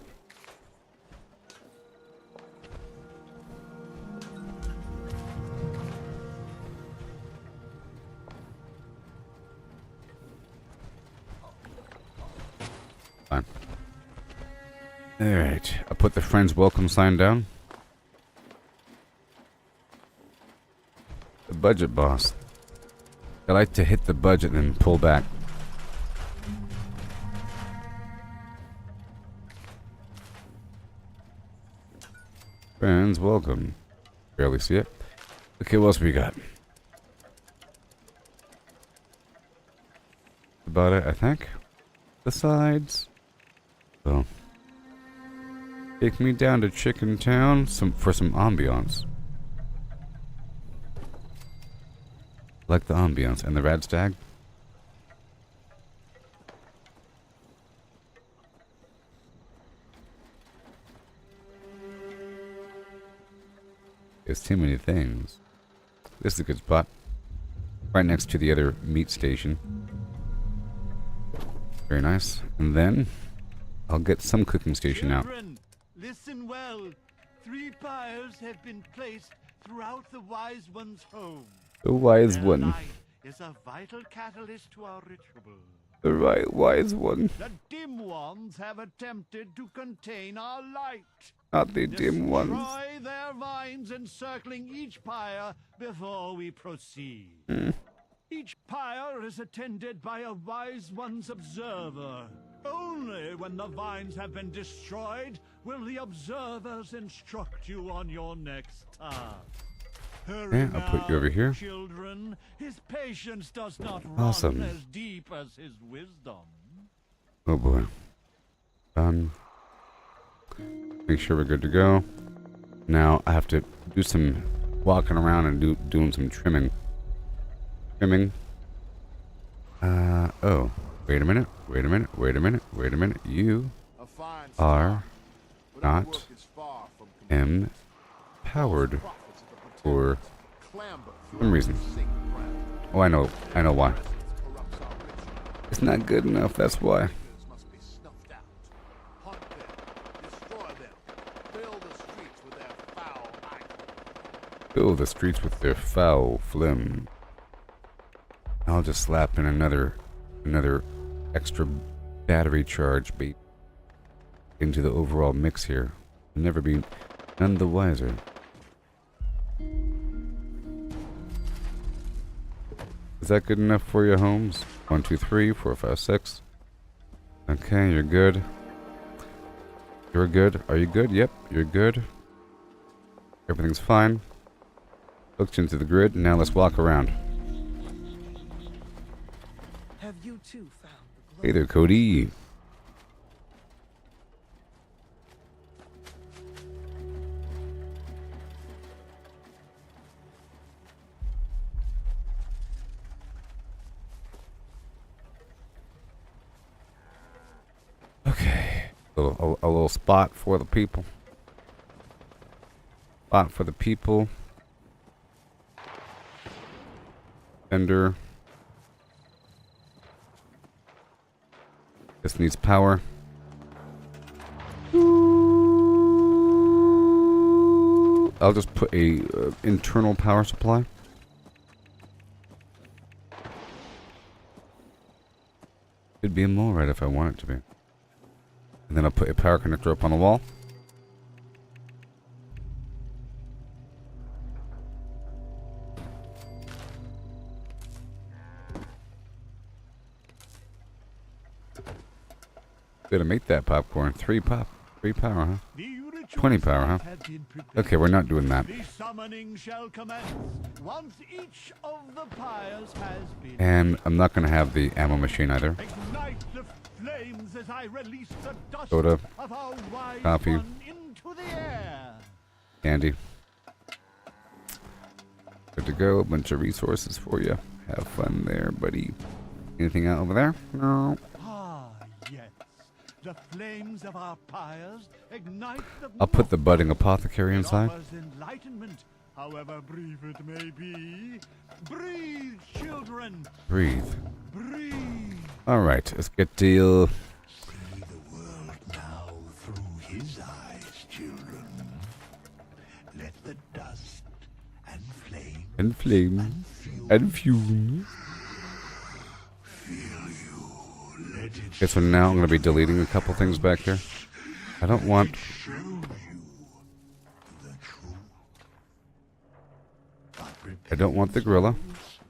Fine. Alright, I'll put the friends welcome sign down. The budget boss. I like to hit the budget and pull back. Friends, welcome. Barely see it. Okay, what else we got? About it, I think. The sides. So, take me down to Chicken Town for some ambiance. Like the ambiance and the rad stag. There's too many things. This is a good spot. Right next to the other meat station. Very nice. And then I'll get some cooking station out. Children, listen well. 3 pyres have been placed throughout the Wise One's home. The wise Their one. light is a vital catalyst to our ritual. The right wise one. The dim ones have attempted to contain our light. Not the dim ones. Destroy their vines encircling each pyre before we proceed. Each pyre is attended by a Wise One's observer. Only when the vines have been destroyed will the observers instruct you on your next task. Hurry Yeah, I'll put you over now, here. Children, his patience does not Awesome. run as deep as his wisdom. Oh boy. Done. Make sure we're good to go. Now I have to do some walking around and doing some trimming. Trimming. Oh. Wait a minute. Wait a minute. Wait a minute. Wait a minute. You are not empowered for some reason. Oh, I know why. It's not good enough, that's why. Fill the streets with their foul phlegm. I'll just slap in another extra battery charge beat into the overall mix here. I'll never be none the wiser. Is that good enough for you, Holmes? 1, 2, 3, 4, 5, 6. Okay, you're good. You're good. Are you good? Yep, you're good. Everything's fine. Hooked into the grid. Now let's walk around. Have you too found the glow? Hey there, Cody. A little spot for the people. Spot for the people. Fender. This needs power. I'll just put a internal power supply. Could be more right if I want it to be. And then I'll put a power connector up on the wall. Gonna make that popcorn. 3 power, huh? 20 power, huh? Okay, we're not doing that. The summoning shall commence once each of the pyres has been. And I'm not gonna have the ammo machine either. Ignite the flames as I release the dust Soda, of our wise coffee, one into the air. candy. Good to go. A bunch of resources for you. Have fun there, buddy. Anything out over there? No. Ah, yes. The flames of our pyres ignite the I'll put the budding apothecary It inside. offers enlightenment, however brief it may be. Breathe, children. Breathe. Breathe. Alright, let's get to... See the world now through his eyes, children. Let the dust and flame And flame. And fume. feel you. Let it Okay, so now I'm going to be deleting a couple things back here. I don't want... show you the truth. But I don't want the gorilla.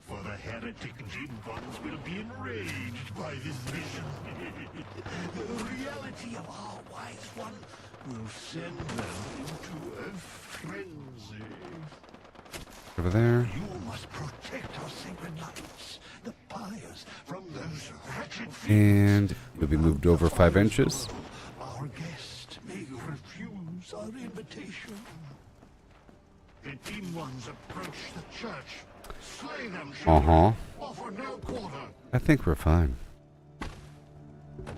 for the heretic jinn ones will be enraged by this vision. The reality of our wise one will send them into a frenzy. Over there. You must protect our sacred lights, the pyres, from those wretched fiends. And it'll be moved over 5 inches. Our guest may refuse our invitation. The dim ones approach the church. Slay them, children. Offer no quarter. I think we're fine.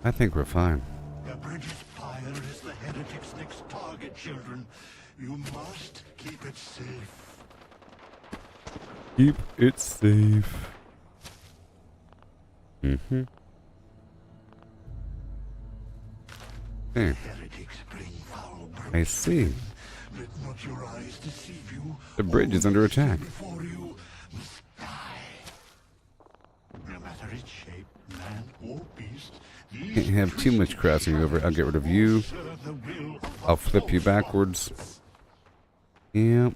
I think we're fine. The British pyre is the heretic's next target, children. You must keep it safe. Keep it safe. Mm-hmm. There. Heretics bring foul breath. I see. Let not your eyes deceive you. The bridge is under attack. Before you must die. No matter its shape, man or beast, these Can't have too much crossing over. I'll get rid of you. serve the will of I'll flip you backwards. Yep.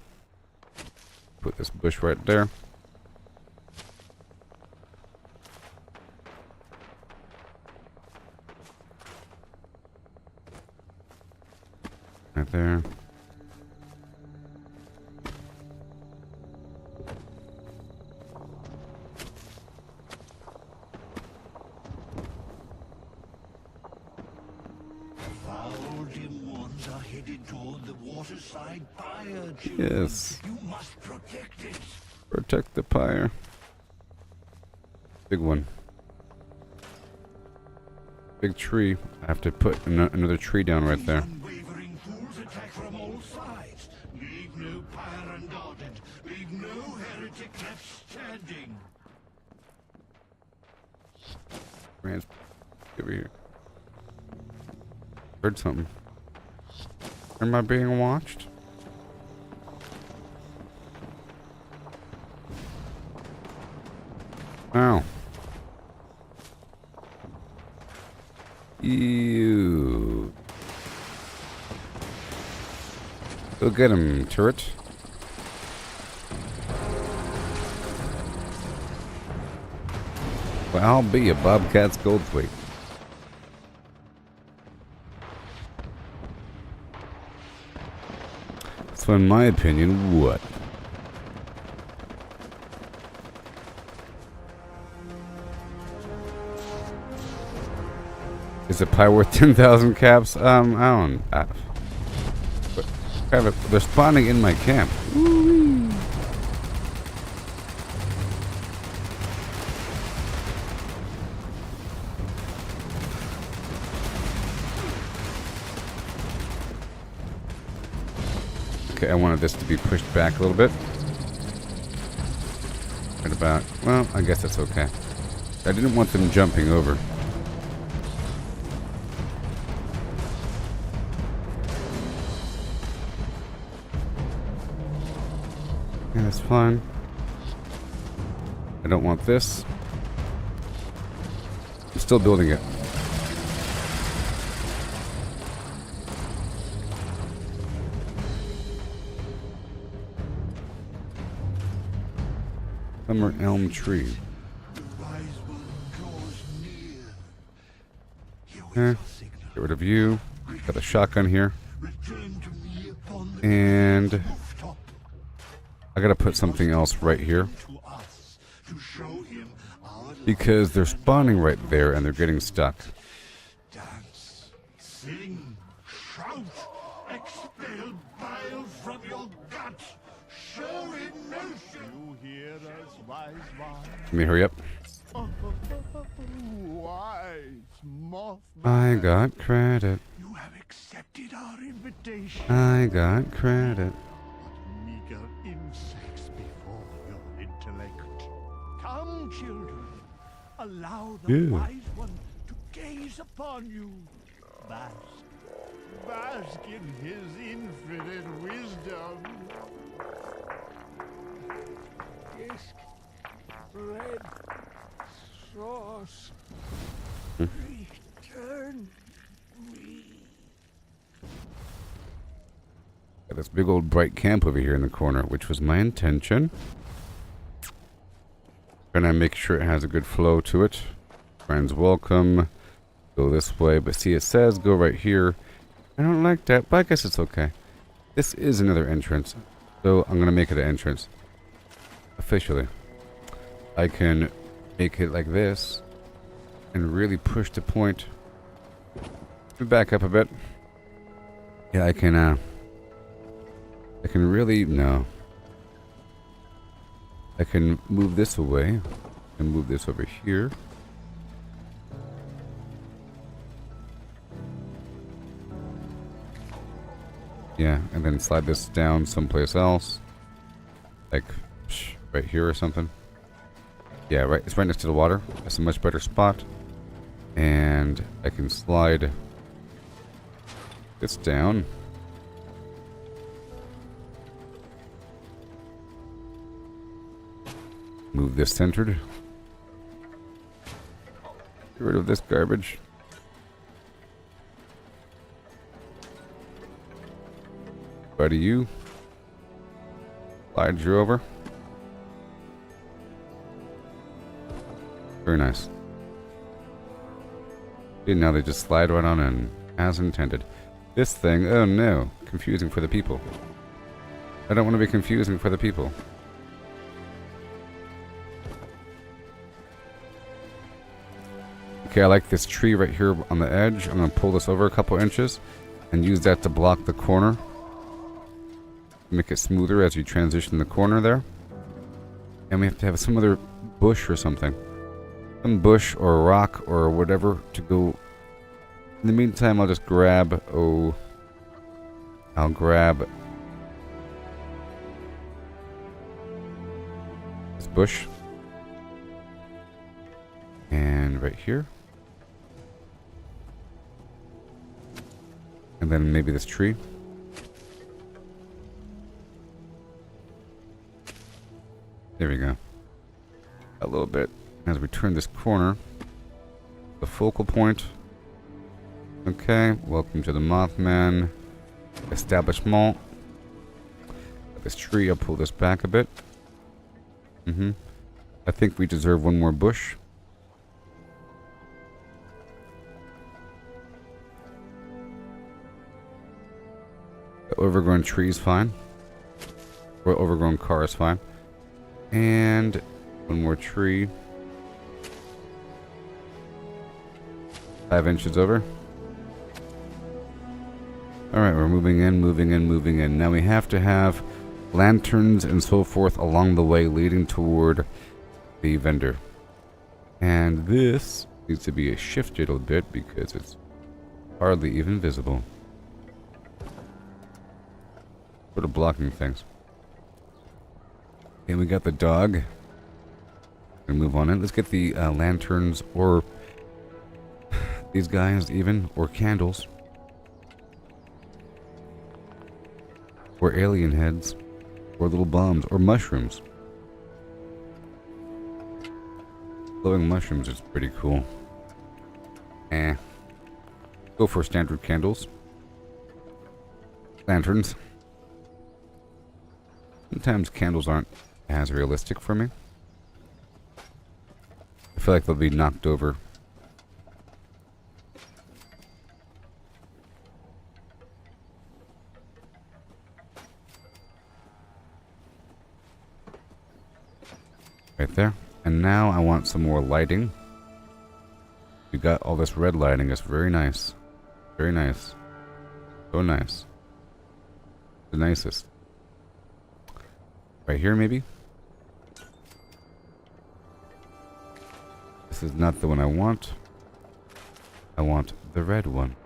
Put this bush right there. Right there. foul dim ones are headed toward the waterside pyre. Yes. You must protect it. Protect the pyre. Big one. Big tree. I have to put another tree down right there. Unwavering fools attack from all sides. Leave no pyre unguarded. Leave no heretic left standing. Rand's over here. Heard something. Am I being watched? Ow. Ew. Go get him, turret. Well, I'll be a Bobcat's Goldthwait. So in my opinion, what? Is a pie worth 10,000 caps? I don't. But kind of, they're spawning in my camp. Woo-wee. Okay, I wanted this to be pushed back a little bit. Right about... Well, I guess that's okay. I didn't want them jumping over. Yeah, that's fine. I don't want this. I'm still building it. Summer elm tree. Okay. Get rid of you. Got a shotgun here. And I gotta put something else right here. Because they're spawning right there and they're getting stuck. Dance, sing, shout, expel bile from your guts. Show emotion. You hear us, wise one? Let me hurry up. Wise Mothman. I got credit. You have accepted our invitation. I got credit. What meager insects before your intellect. Come, children. Allow the Ew. wise one to gaze upon you. Bask. Bask in his infinite wisdom. Disc. Red. Sauce. Return me. Got this big old bright camp over here in the corner, which was my intention. Trying to make sure it has a good flow to it. Friends welcome. Go this way, but see it says go right here. I don't like that, but I guess it's okay. This is another entrance, so I'm gonna make it an entrance. Officially. I can make it like this and really push the point. Back up a bit. Yeah, I can really, no. I can move this away and move this over here. Yeah, and then slide this down someplace else. Like, right here or something. Yeah, right. It's right next to the water. That's a much better spot. And I can slide this down. Move this centered. Get rid of this garbage. Buddy, you. Slide you over. Very nice. See, now they just slide right on in, as intended. This thing, oh no, confusing for the people. I don't want to be confusing for the people. Okay, I like this tree right here on the edge. I'm going to pull this over a couple inches and use that to block the corner. Make it smoother as you transition the corner there. And we have to have some other bush or something. Some bush or a rock or whatever to go. In the meantime, I'll just grab, I'll grab this bush. And right here. And then maybe this tree. There we go. A little bit. As we turn this corner, the focal point. Okay, welcome to the Mothman establishment. This tree, I'll pull this back a bit. I think we deserve one more bush. The overgrown tree is fine. Or overgrown car is fine. And one more tree. 5 inches over. Alright, we're moving in, moving in, moving in. Now we have to have lanterns and so forth along the way leading toward the vendor. And this needs to be shifted a bit because it's hardly even visible. Sort of blocking things. And we got the dog. Gonna move on in. Let's get the lanterns or these guys even, or candles. Or alien heads. Or little bombs. Or mushrooms. Glowing mushrooms is pretty cool. Go for standard candles. Lanterns. Sometimes candles aren't as realistic for me. I feel like they'll be knocked over. Right there. And now I want some more lighting. We got all this red lighting. It's very nice. Very nice. So nice. The nicest. Right here, maybe? This is not the one I want. I want the red one.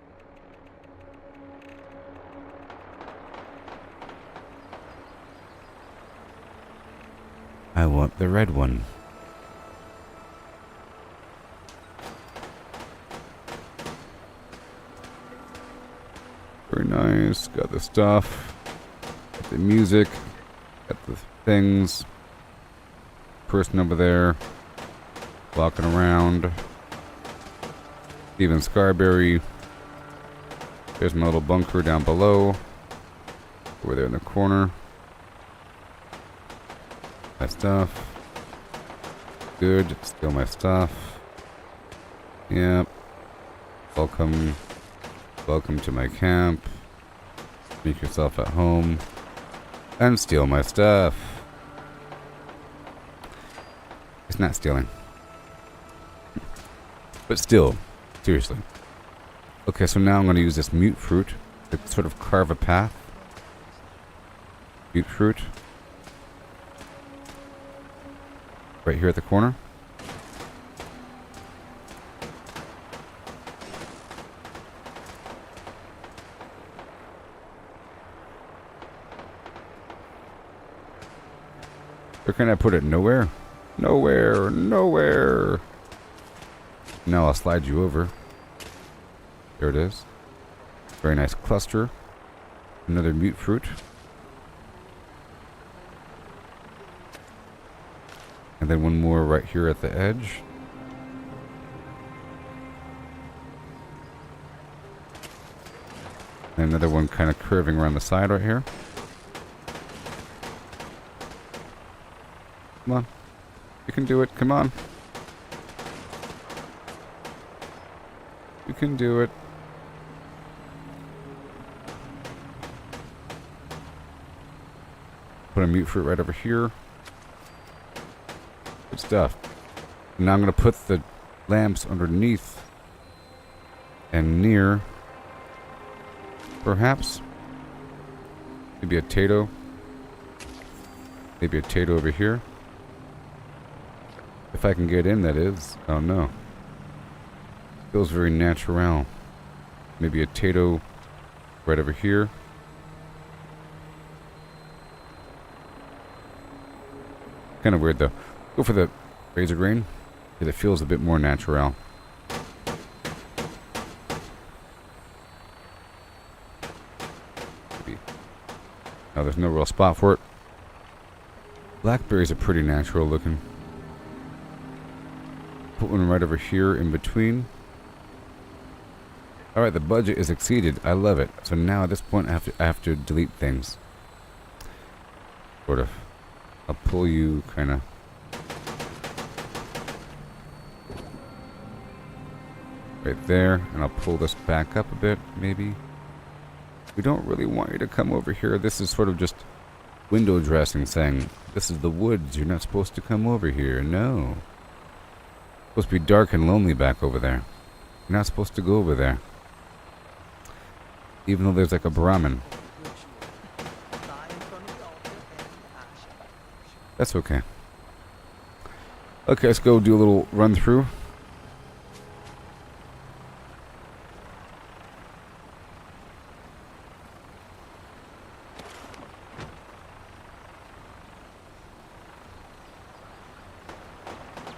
I want the red one. Very nice. Got the stuff. Got the music. Got the things. Person over there. Walking around. Steven Scarberry. There's my little bunker down below. Over there in the corner. My stuff. Good. Still my stuff. Yep. Welcome. Welcome to my camp. Make yourself at home. And steal my stuff. It's not stealing. But still. Seriously. Okay, so now I'm going to use this mute fruit to sort of carve a path. Mute fruit. Right here at the corner. Or can I put it nowhere? Nowhere, nowhere. Now I'll slide you over. There it is. Very nice cluster. Another mute fruit. And then one more right here at the edge. And another one kind of curving around the side right here. Come on. You can do it. Come on. You can do it. Put a mute fruit right over here. Good stuff. Now I'm going to put the lamps underneath and near. Perhaps. Maybe a tato. Maybe a tato over here. If I can get in, that is. Oh no. Feels very natural. Maybe a tato right over here. Kind of weird though. Go for the razor grain because it feels a bit more natural. Maybe. No, there's no real spot for it. Blackberries are pretty natural looking. Put one right over here in between. Alright, the budget is exceeded. I love it. So now at this point I have to delete things. Sort of. I'll pull you kind of. Right there. And I'll pull this back up a bit, maybe. We don't really want you to come over here. This is sort of just window dressing saying, this is the woods. You're not supposed to come over here. No. It's supposed to be dark and lonely back over there. You're not supposed to go over there. Even though there's like a Brahmin. That's okay. Okay, let's go do a little run through.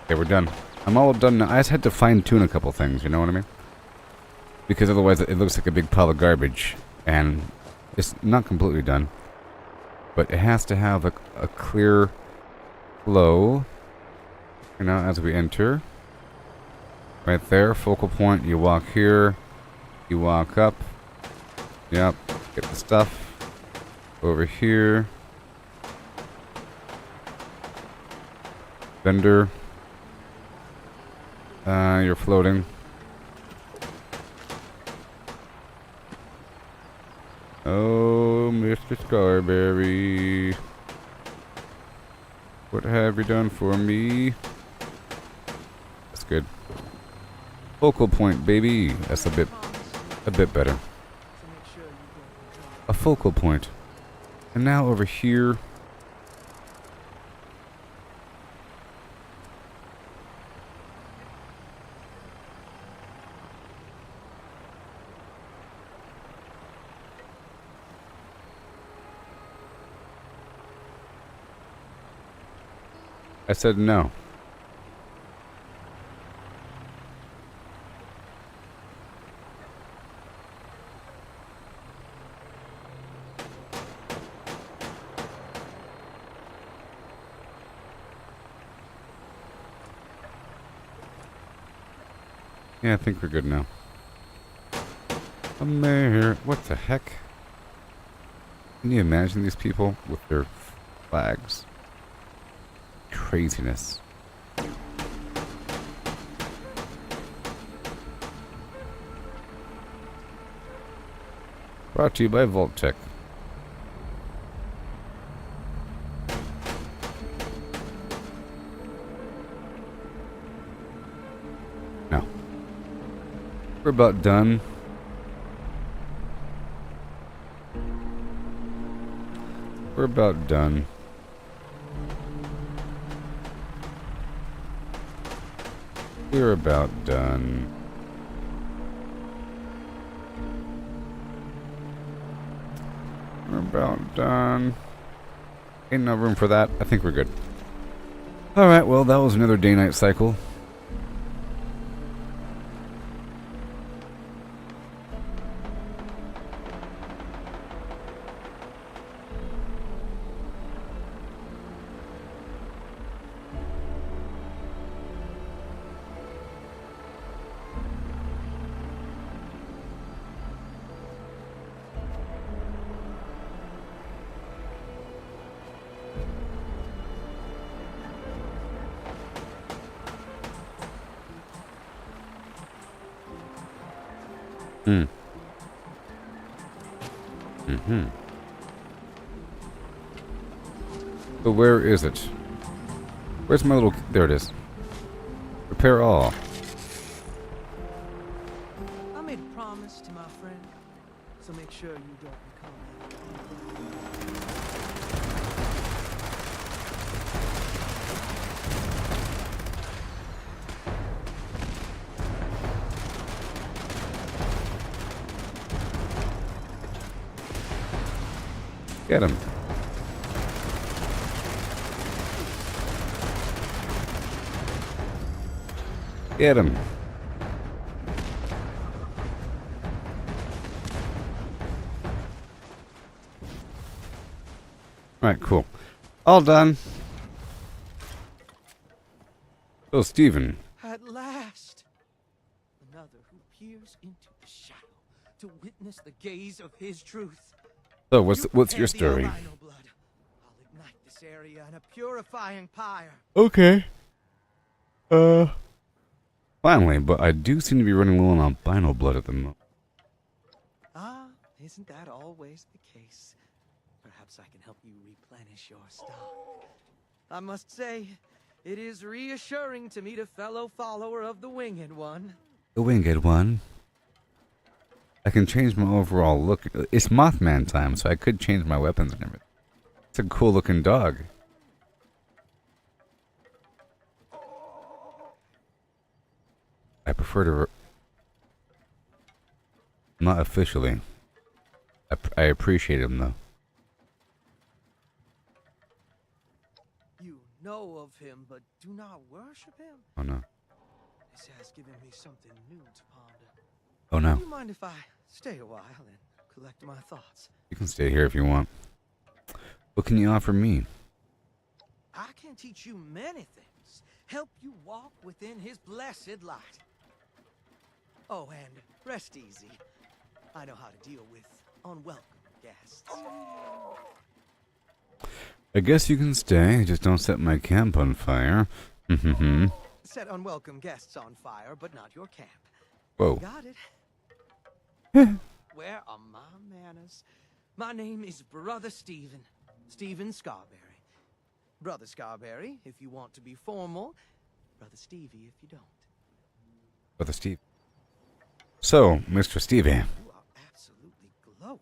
Okay, we're done. I'm all done now. I just had to fine-tune a couple things, you know what I mean? Because otherwise it looks like a big pile of garbage. And it's not completely done. But it has to have a clear flow. You know, as we enter. Right there, focal point. You walk here. You walk up. Yep. Get the stuff. Over here. Vendor. You're floating. Oh, Mr. Scarberry. What have you done for me? That's good. Focal point, baby. That's a bit better. A focal point. And now over here. I said no. Yeah, I think we're good now. A mayor. What the heck? Can you imagine these people with their flags? Craziness. Brought to you by Vault-Tec. No. We're about done. We're about done. We're about done. We're about done. Ain't no room for that. I think we're good. Alright, well, that was another day-night cycle. But where is it? Where's my little... There it is. Repair all. I made a promise to my friend, so make sure you don't become Get him. Get him. Alright, cool. All done. So, Steven. At last, another who peers into the shadow to witness the gaze of his truth. So, what's your story? I'll ignite this area in a purifying pyre. Okay. Finally, but I do seem to be running low on albino blood at the moment. Ah, isn't that always the case? Perhaps I can help you replenish your stock. I must say, it is reassuring to meet a fellow follower of the Winged One. The Winged One? I can change my overall look. It's Mothman time, so I could change my weapons and everything. It's a cool looking dog. I prefer to... Not officially. I appreciate him, though. You know of love him, but do not worship him. Oh no. This has given me something new to ponder. Oh no. Do you mind if I stay a while and collect my thoughts? You can stay here if you want. What can you offer me? I can teach you many things. Help you walk within his blessed light. Oh, and rest easy. I know how to deal with unwelcome guests. I guess you can stay, just don't set my camp on fire. Set unwelcome guests on fire, but not your camp. Whoa. Got it. Where are my manners? My name is Brother Stephen. Stephen Scarberry. Brother Scarberry, if you want to be formal. Brother Stevie, if you don't. Brother Steve. So, Mr. Stevie. You are absolutely glowing.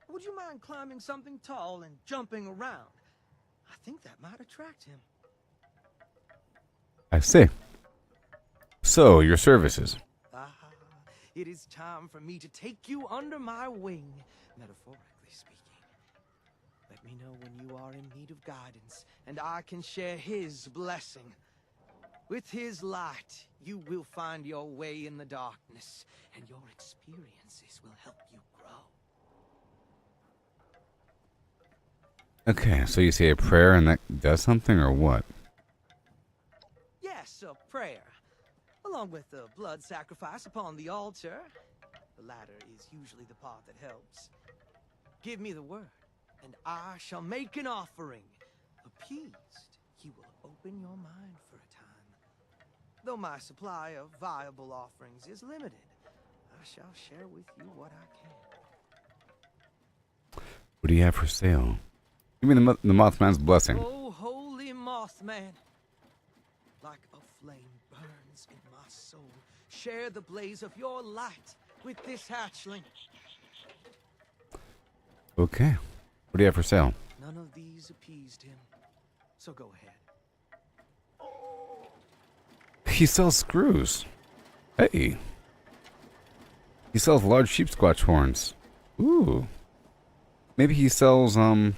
Would you mind climbing something tall and jumping around? I think that might attract him. I see. So, your services. It is time for me to take you under my wing, metaphorically speaking. Let me know when you are in need of guidance, and I can share his blessing. With his light, you will find your way in the darkness, and your experiences will help you grow. Okay, so you say a prayer and that does something, or what? Yes, a prayer. Along with the blood sacrifice upon the altar. The latter is usually the part that helps. Give me the word, and I shall make an offering. Appeased, he will open your mind for a time. Though my supply of viable offerings is limited, I shall share with you what I can. What do you have for sale? Give me the Mothman's blessing. Oh, holy Mothman! Like a flame burns in my soul. Share the blaze of your light with this hatchling. Okay. What do you have for sale? None of these appeased him. So go ahead. He sells screws. Hey. He sells large sheep squatch horns. Ooh. Maybe he sells, sheep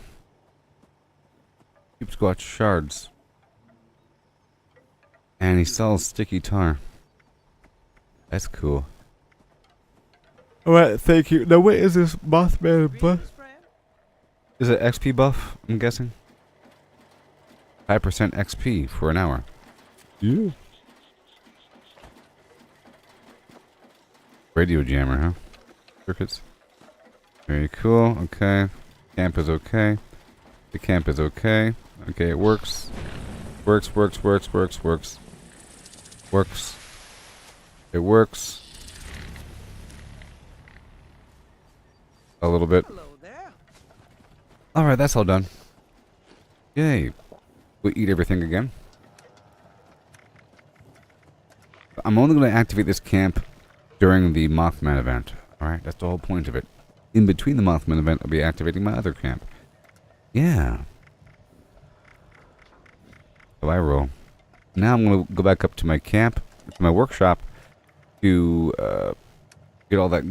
squatch shards. And he sells sticky tar. That's cool. Alright, thank you. Now what is this Mothman buff? Is it XP buff, I'm guessing? 5% XP for an hour. Yeah. Radio jammer, huh? Circuits. Very cool. Okay. Camp is okay. The camp is okay. Okay, it works. Works. Works. It works. A little bit. Hello there. Alright, that's all done. Yay. We eat everything again. I'm only going to activate this camp during the Mothman event. Alright, that's the whole point of it. In between the Mothman event, I'll be activating my other camp. Yeah. So I roll. Now I'm going to go back up to my camp, to my workshop, to get all that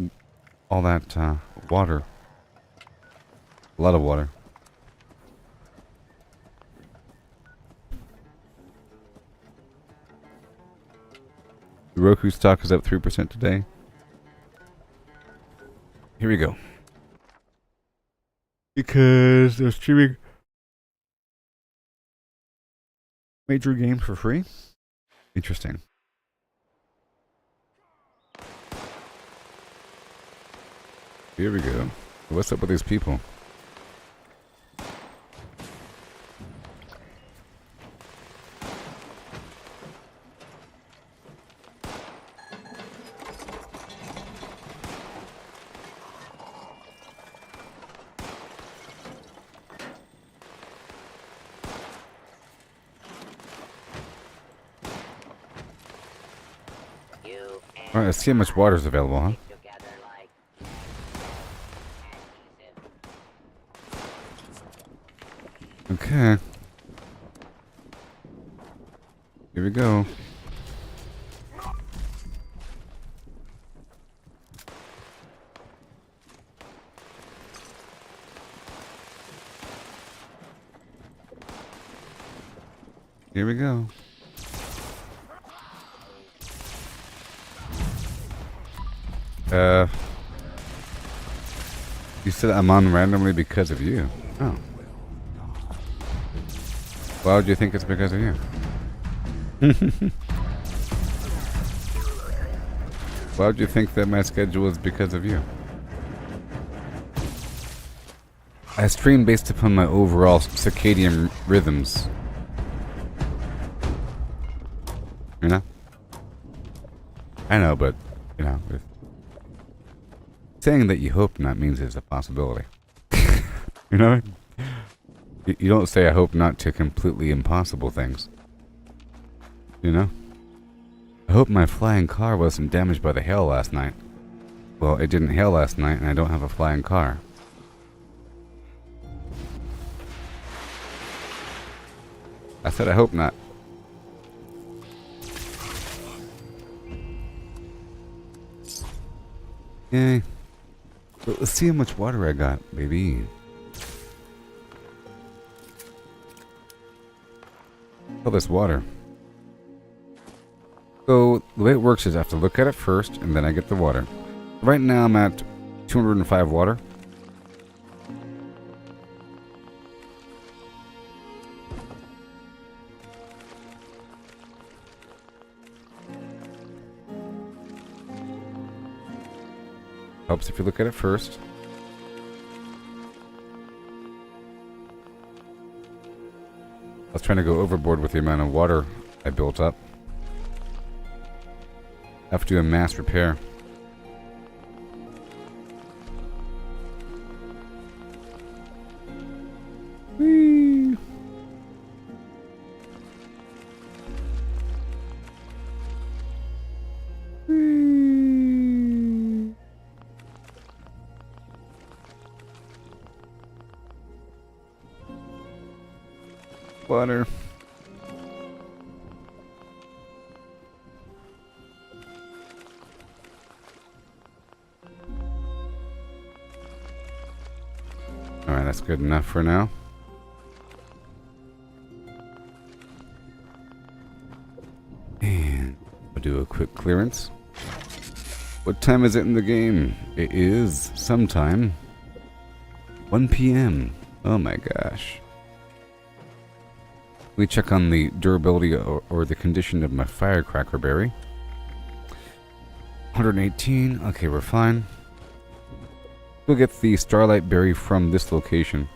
water. A lot of water. The Roku stock is up 3% today. Here we go. Because they're streaming major games for free? Interesting. Here we go. What's up with these people? Alright, let's see how much water is available, huh? Okay. Here we go. Here we go. You said I'm on randomly because of you. Oh. Why would you think it's because of you? Why would you think that my schedule is because of you? I stream based upon my overall circadian rhythms. You know? I know, but, you know, saying that you hope not means there's a possibility. You know? You don't say I hope not to completely impossible things. You know? I hope my flying car wasn't damaged by the hail last night. Well, it didn't hail last night and I don't have a flying car. I said I hope not. Yay. But let's see how much water I got, baby. All this water. So, the way it works is I have to look at it first, and then I get the water. Right now I'm at 205 water. Helps if you look at it first. I was trying to go overboard with the amount of water I built up. I have to do a mass repair. Whee! Whee! Water. Alright, that's good enough for now. And I'll do a quick clearance. What time is it in the game? It is sometime 1 p.m. Oh my gosh. We check on the durability or the condition of my firecracker berry. 118. Okay, we're fine. We'll get the starlight berry from this location.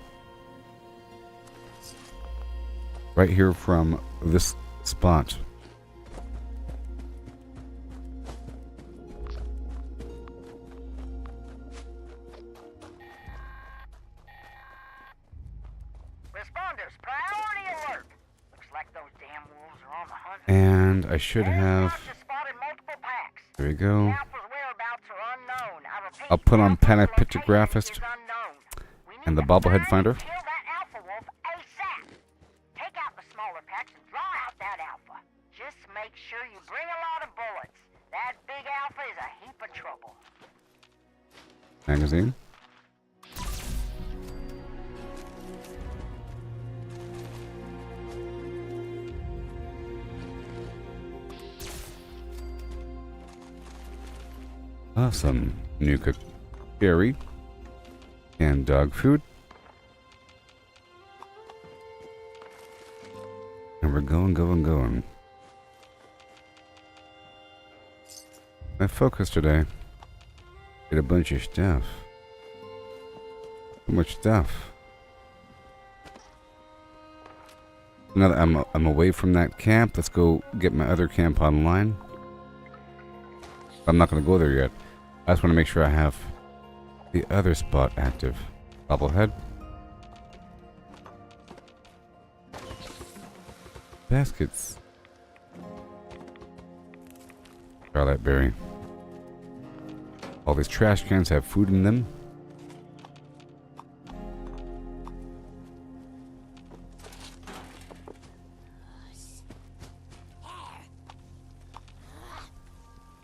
Right here from this spot. Responders, priority alert. Looks like those damn wolves are on the hunt. And I should have... There we go. I'll put on Panic Pictographist and the Bobblehead Finder. Take out the smaller packs and draw out that alpha. Just make sure you bring a lot of bullets. That big alpha is a heap of trouble. Magazine. Awesome. New cooked berry and dog food. And we're going. My focus today. Get a bunch of stuff. So much stuff. Now that I'm away from that camp, let's go get my other camp online. I'm not going to go there yet. I just want to make sure I have the other spot active. Bobblehead. Baskets. Starlight berry. All these trash cans have food in them.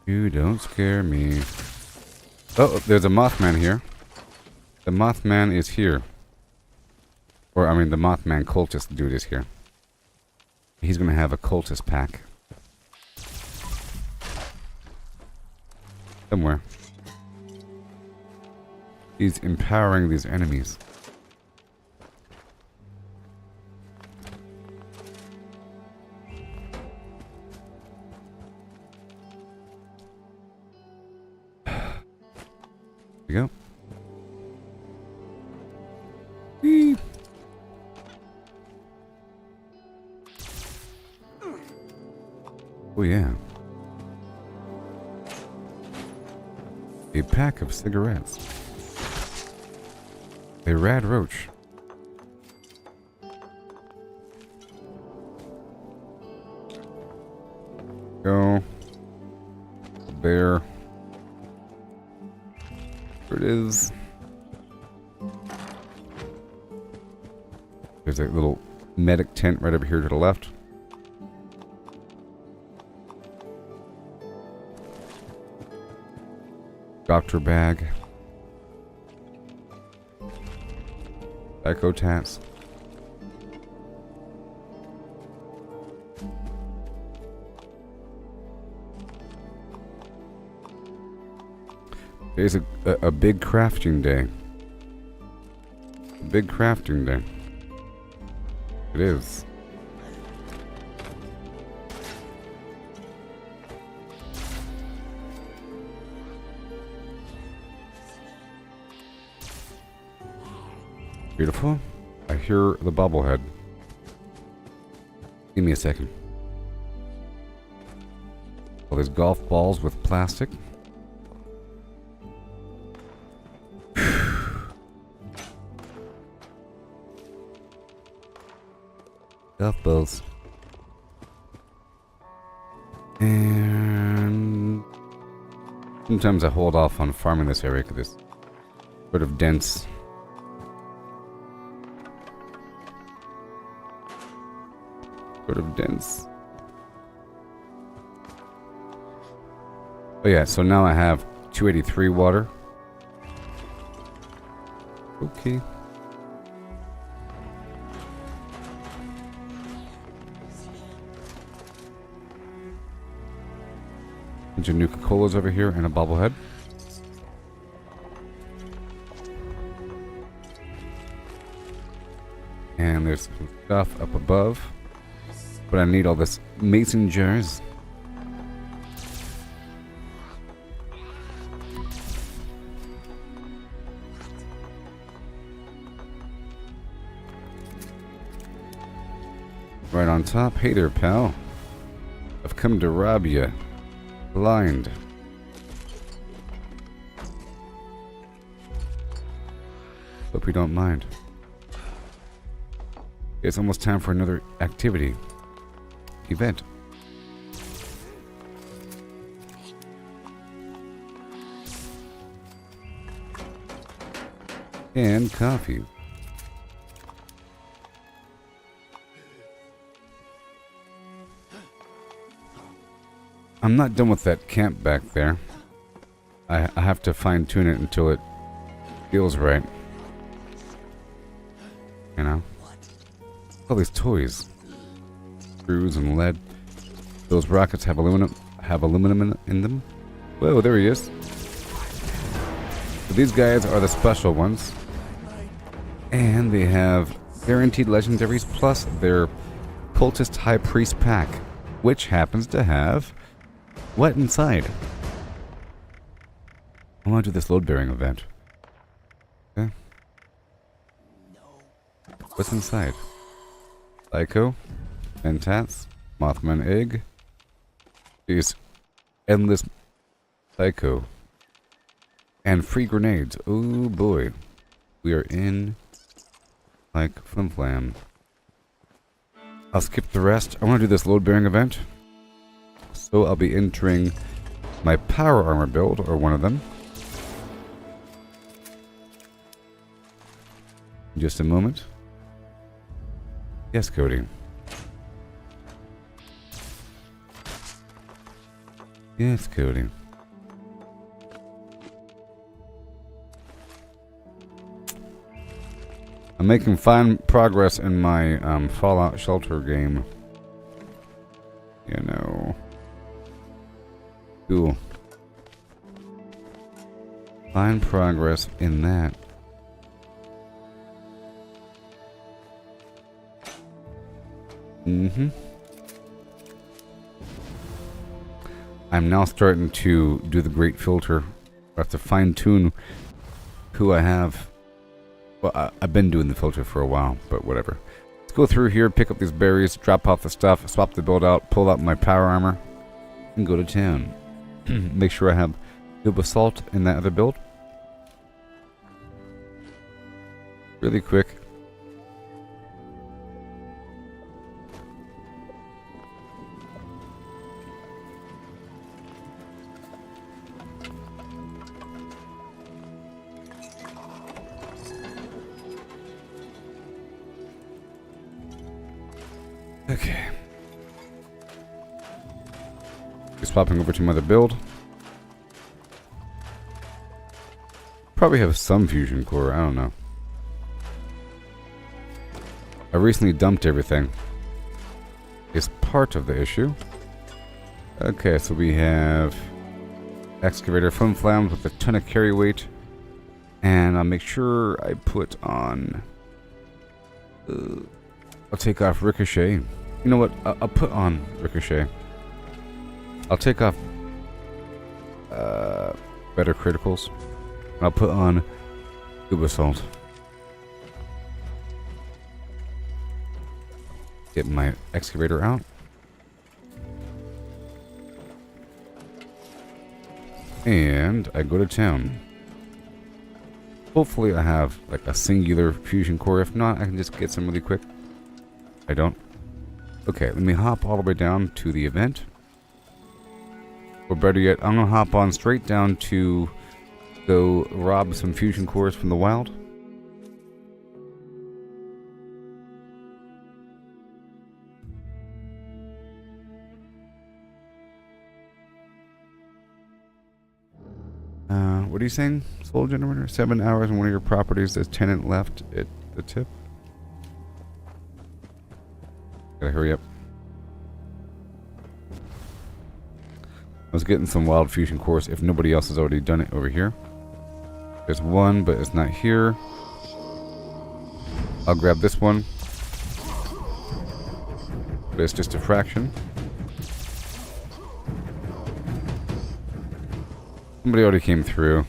You don't scare me. Oh, there's a Mothman here. The Mothman is here. Or, I mean, the Mothman cultist dude is here. He's gonna have a cultist pack. Somewhere. He's empowering these enemies. There we go. Whee! Oh yeah. A pack of cigarettes. A rad roach. Go. A bear. There it is. There's a little medic tent right over here to the left. Doctor bag. Echo tats. Today's a big crafting day. A big crafting day. It is. Beautiful. I hear the bobblehead. Give me a second. All these golf balls with plastic. Golf balls. And sometimes I hold off on farming this area because it's sort of dense. Dense. Oh yeah, so now I have 283 water. Okay. Bunch of Nuka-Colas over here and a bobblehead. And there's some stuff up above. But I need all this mason jars. Right on top. Hey there, pal. I've come to rob you. Blind. Hope you don't mind. It's almost time for another activity. Event. And coffee. I'm not done with that camp back there. I have to fine tune it until it feels right. You know? All these toys. Screws and lead. Those rockets have aluminum in them. Whoa, there he is. So these guys are the special ones. And they have guaranteed legendaries plus their cultist high priest pack, which happens to have what inside? I want to do this load bearing event. Okay. What's inside? Psycho, Mentats, Mothman egg. These endless Psycho. And free grenades. Oh boy. We are in like flim flam. I'll skip the rest. I want to do this load bearing event. So I'll be entering my power armor build, or one of them. In just a moment. Yes, Cody. Yes, Cody. I'm making fine progress in my Fallout Shelter game. Fine progress in that. I'm now starting to do the great filter. I have to fine tune who I have. Well, I've been doing the filter for a while, but whatever. Let's go through here, pick up these berries, drop off the stuff, swap the build out, pull out my power armor, and go to town. Make sure I have good basalt in that other build. Really quick. Okay. Just popping over to my other build. Probably have some fusion core, I don't know. I recently dumped everything. Is part of the issue. Okay, so we have excavator flim flams with a ton of carry weight. And I'll make sure I put on... I'll take off ricochet. You know what? I'll put on ricochet. I'll take off better criticals. And I'll put on Goob assault. Get my excavator out. And I go to town. Hopefully I have like a singular fusion core. If not, I can just get some really quick. I don't. Okay, let me hop all the way down to the event. Or better yet, I'm gonna hop on straight down to go rob some fusion cores from the wild. What are you saying? Soul generator? 7 hours on one of your properties. There's tenant left at the tip. Gotta hurry up. I was getting some wild fusion cores if nobody else has already done it over here. There's one, but it's not here. I'll grab this one. But it's just a fraction. Somebody already came through.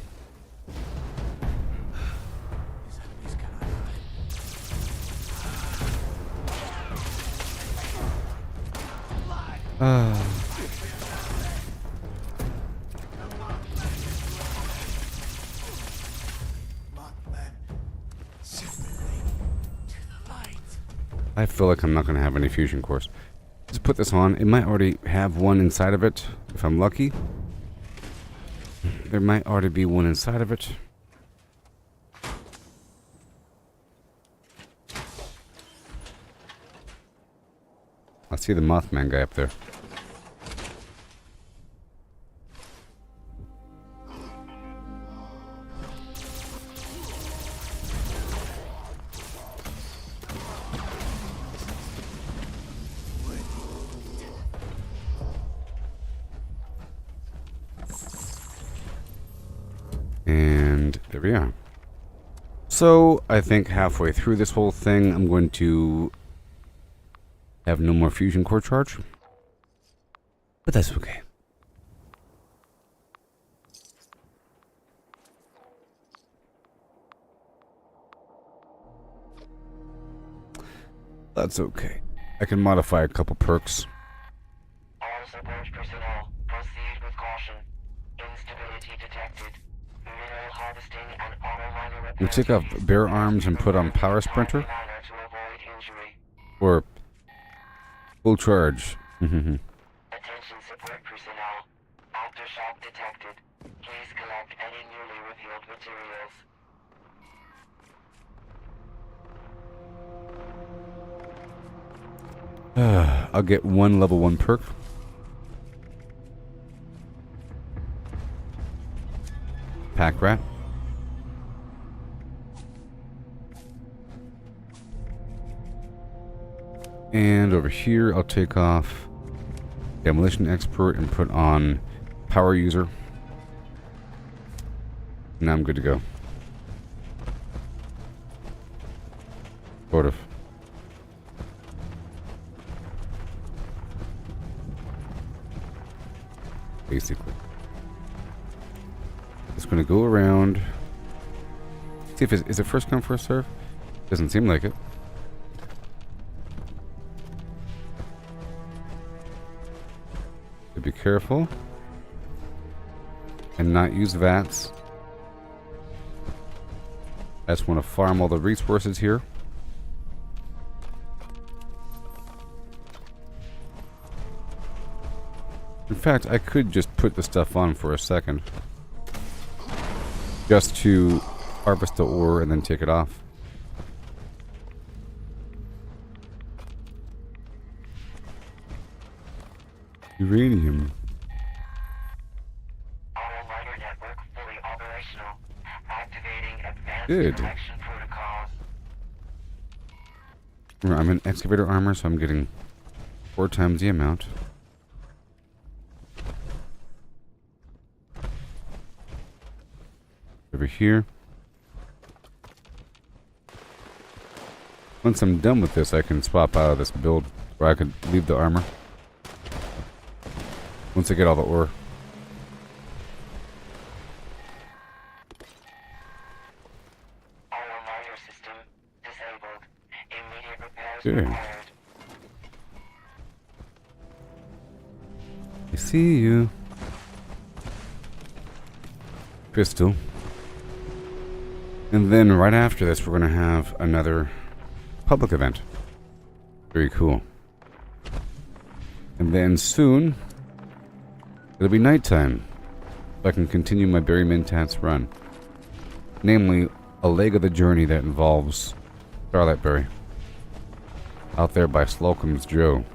I feel like I'm not going to have any fusion cores. Just put this on. It might already have one inside of it, if I'm lucky. There might already be one inside of it. I see the Mothman guy up there. And there we are. So, I think halfway through this whole thing, I'm going to have no more fusion core charge. But that's okay. That's okay. I can modify a couple perks. All support personnel, proceed with caution. Instability detected. Mineral harvesting and auto miner repair. We take off bear arms and put on power sprinter. Or full charge. Attention support personnel. Aftershock detected. Please collect any newly revealed materials. I'll get one level 1 perk. Pack rat. And over here, I'll take off demolition expert and put on power user. Now I'm good to go. Sort of. Basically. Just gonna go around. See if is it first come first serve? Doesn't seem like it. So be careful and not use VATS. I just want to farm all the resources here. In fact, I could just put the stuff on for a second. Just to harvest the ore and then take it off. Uranium. Auto miner network fully operational. Activating advanced Good. protection protocols. I'm in excavator armor, so I'm getting 4 times the amount. Over here. Once I'm done with this, I can swap out of this build, or I could leave the armor. Once I get all the ore. Auto miner system disabled. Immediate repairs Good. required. I see you. Crystal. And then right after this, we're going to have another public event. Very cool. And then soon, it'll be nighttime. So I can continue my Barry Mintats run. Namely, a leg of the journey that involves Starlight Berry. Out there by Slocum's Joe.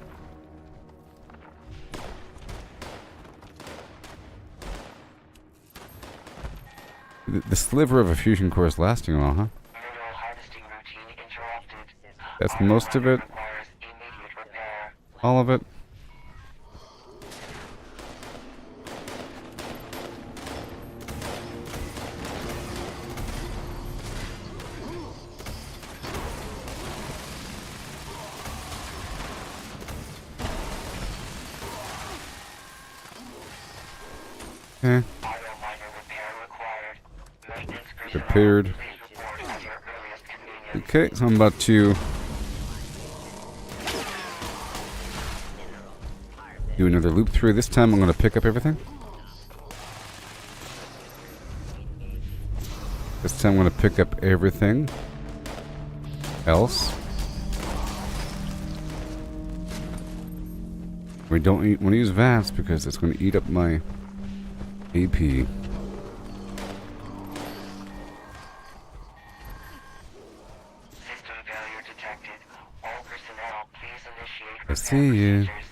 The sliver of a fusion core is lasting a while, huh? Mineral harvesting routine interrupted. That's most of it. Requires immediate repair. All of it. Okay. Auto miner repair required. Maintenance personnel, Prepared. please report at your earliest convenience. Okay, so I'm about to do another loop through. This time I'm going to pick up everything. This time I'm going to pick up everything else. We don't want to use VATS because it's going to eat up my AP. System failure detected. All personnel, please initiate I repair see you. procedures.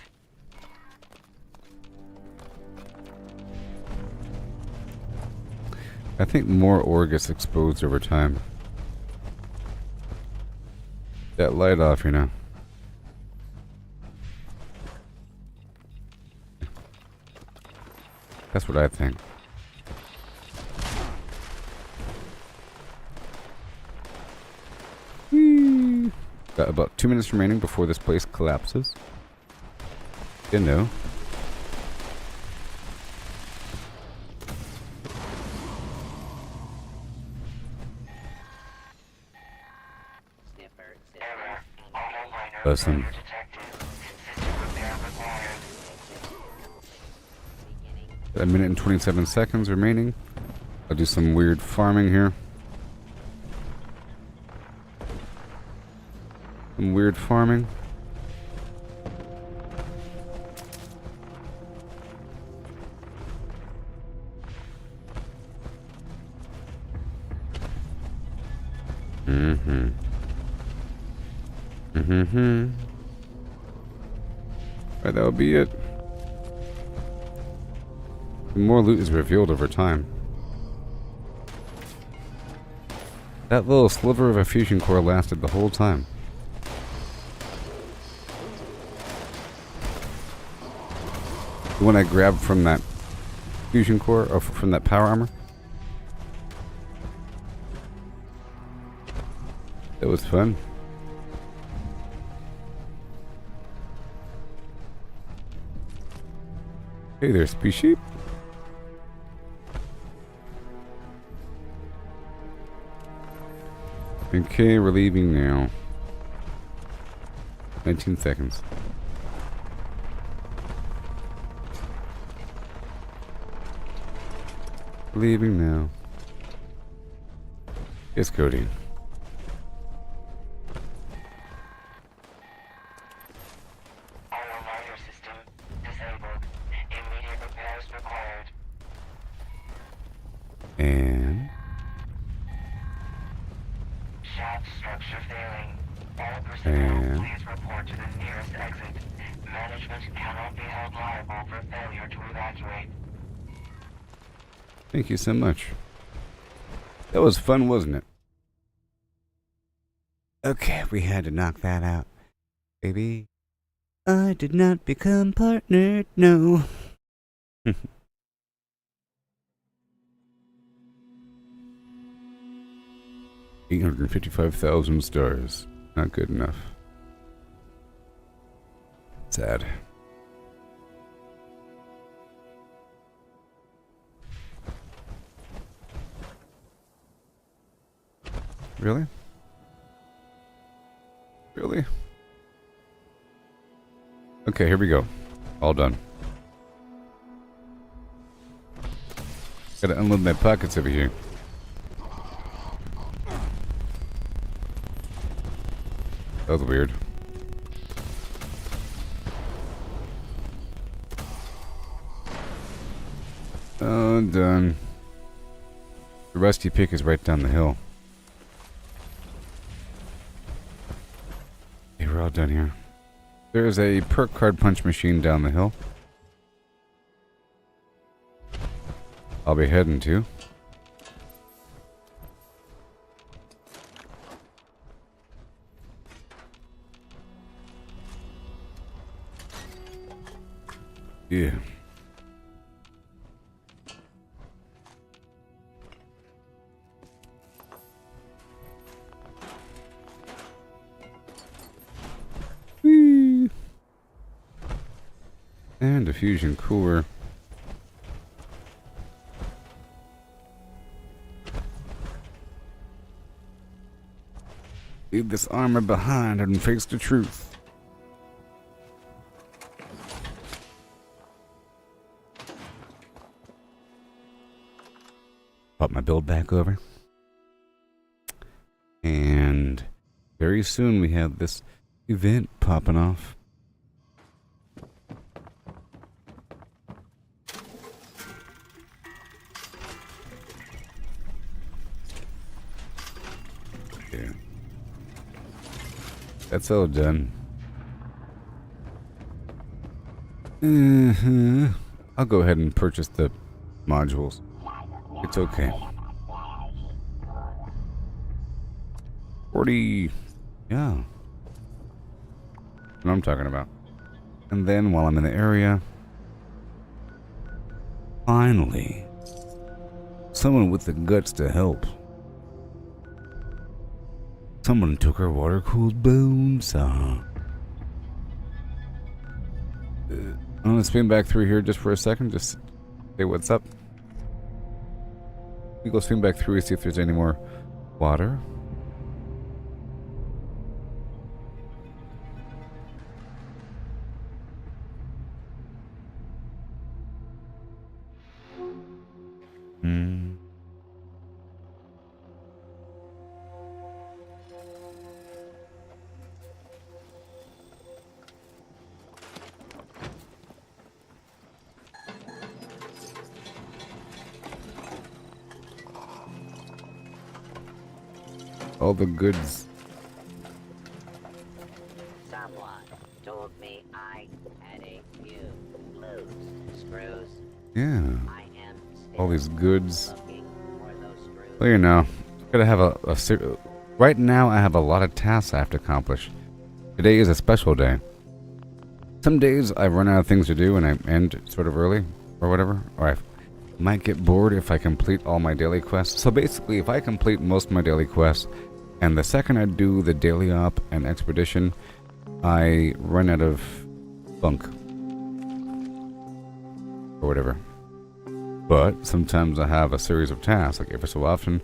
I think more ore gets exposed over time. That light off, you know. That's what I think. Whee! Got about 2 minutes remaining before this place collapses. You know. Error. Auto miner Listen. failure detected. System repair required. Got a minute and 27 seconds remaining. I'll do some weird farming here. Some weird farming. Mm-hmm. Mm-hmm. Alright, that'll be it. More loot is revealed over time. That little sliver of a fusion core lasted the whole time. The one I grabbed from that fusion core, or from that power armor. That was fun. Hey there, species. Okay, we're leaving now. 19 seconds. Leaving now. Yes, Cody. Auto miner system disabled. Immediate repairs required. And Shaft structure failing. All personnel, And- please report to the nearest exit. Management cannot be held liable for failure to evacuate. thank you so much. That was fun, wasn't it? Okay, we had to knock that out, baby. I did not become partnered, no. 855,000 stars. Not good enough. Sad. Really? Really? Okay, here we go. All done. Gotta unload my pockets over here. That was weird. Oh, done. The rusty pick is right down the hill. Okay, we're all done here. There's a perk card punch machine down the hill. I'll be heading to. Yeah. Whee. And a fusion cooler. Leave this armor behind and face the truth. Pop my build back over. And very soon we have this event popping off. Yeah. That's all done. I'll go ahead and purchase the modules. It's okay. 40. Yeah. What I'm talking about. And then while I'm in the area, finally, someone with the guts to help. Someone took our water-cooled bone saw. I'm gonna spin back through here just for a second, just say what's up. We go swing back through and see if there's any more water. All the goods. Someone told me I had a few loose screws. Yeah. I am All these goods. looking for those screws. Well, you know, gotta have right now I have a lot of tasks I have to accomplish. Today is a special day. Some days I run out of things to do and I end sort of early or whatever, or I might get bored if I complete all my daily quests. So basically, if I complete most of my daily quests, And the second I do the daily op and expedition, I run out of bunk. Or whatever. But sometimes I have a series of tasks, like every so often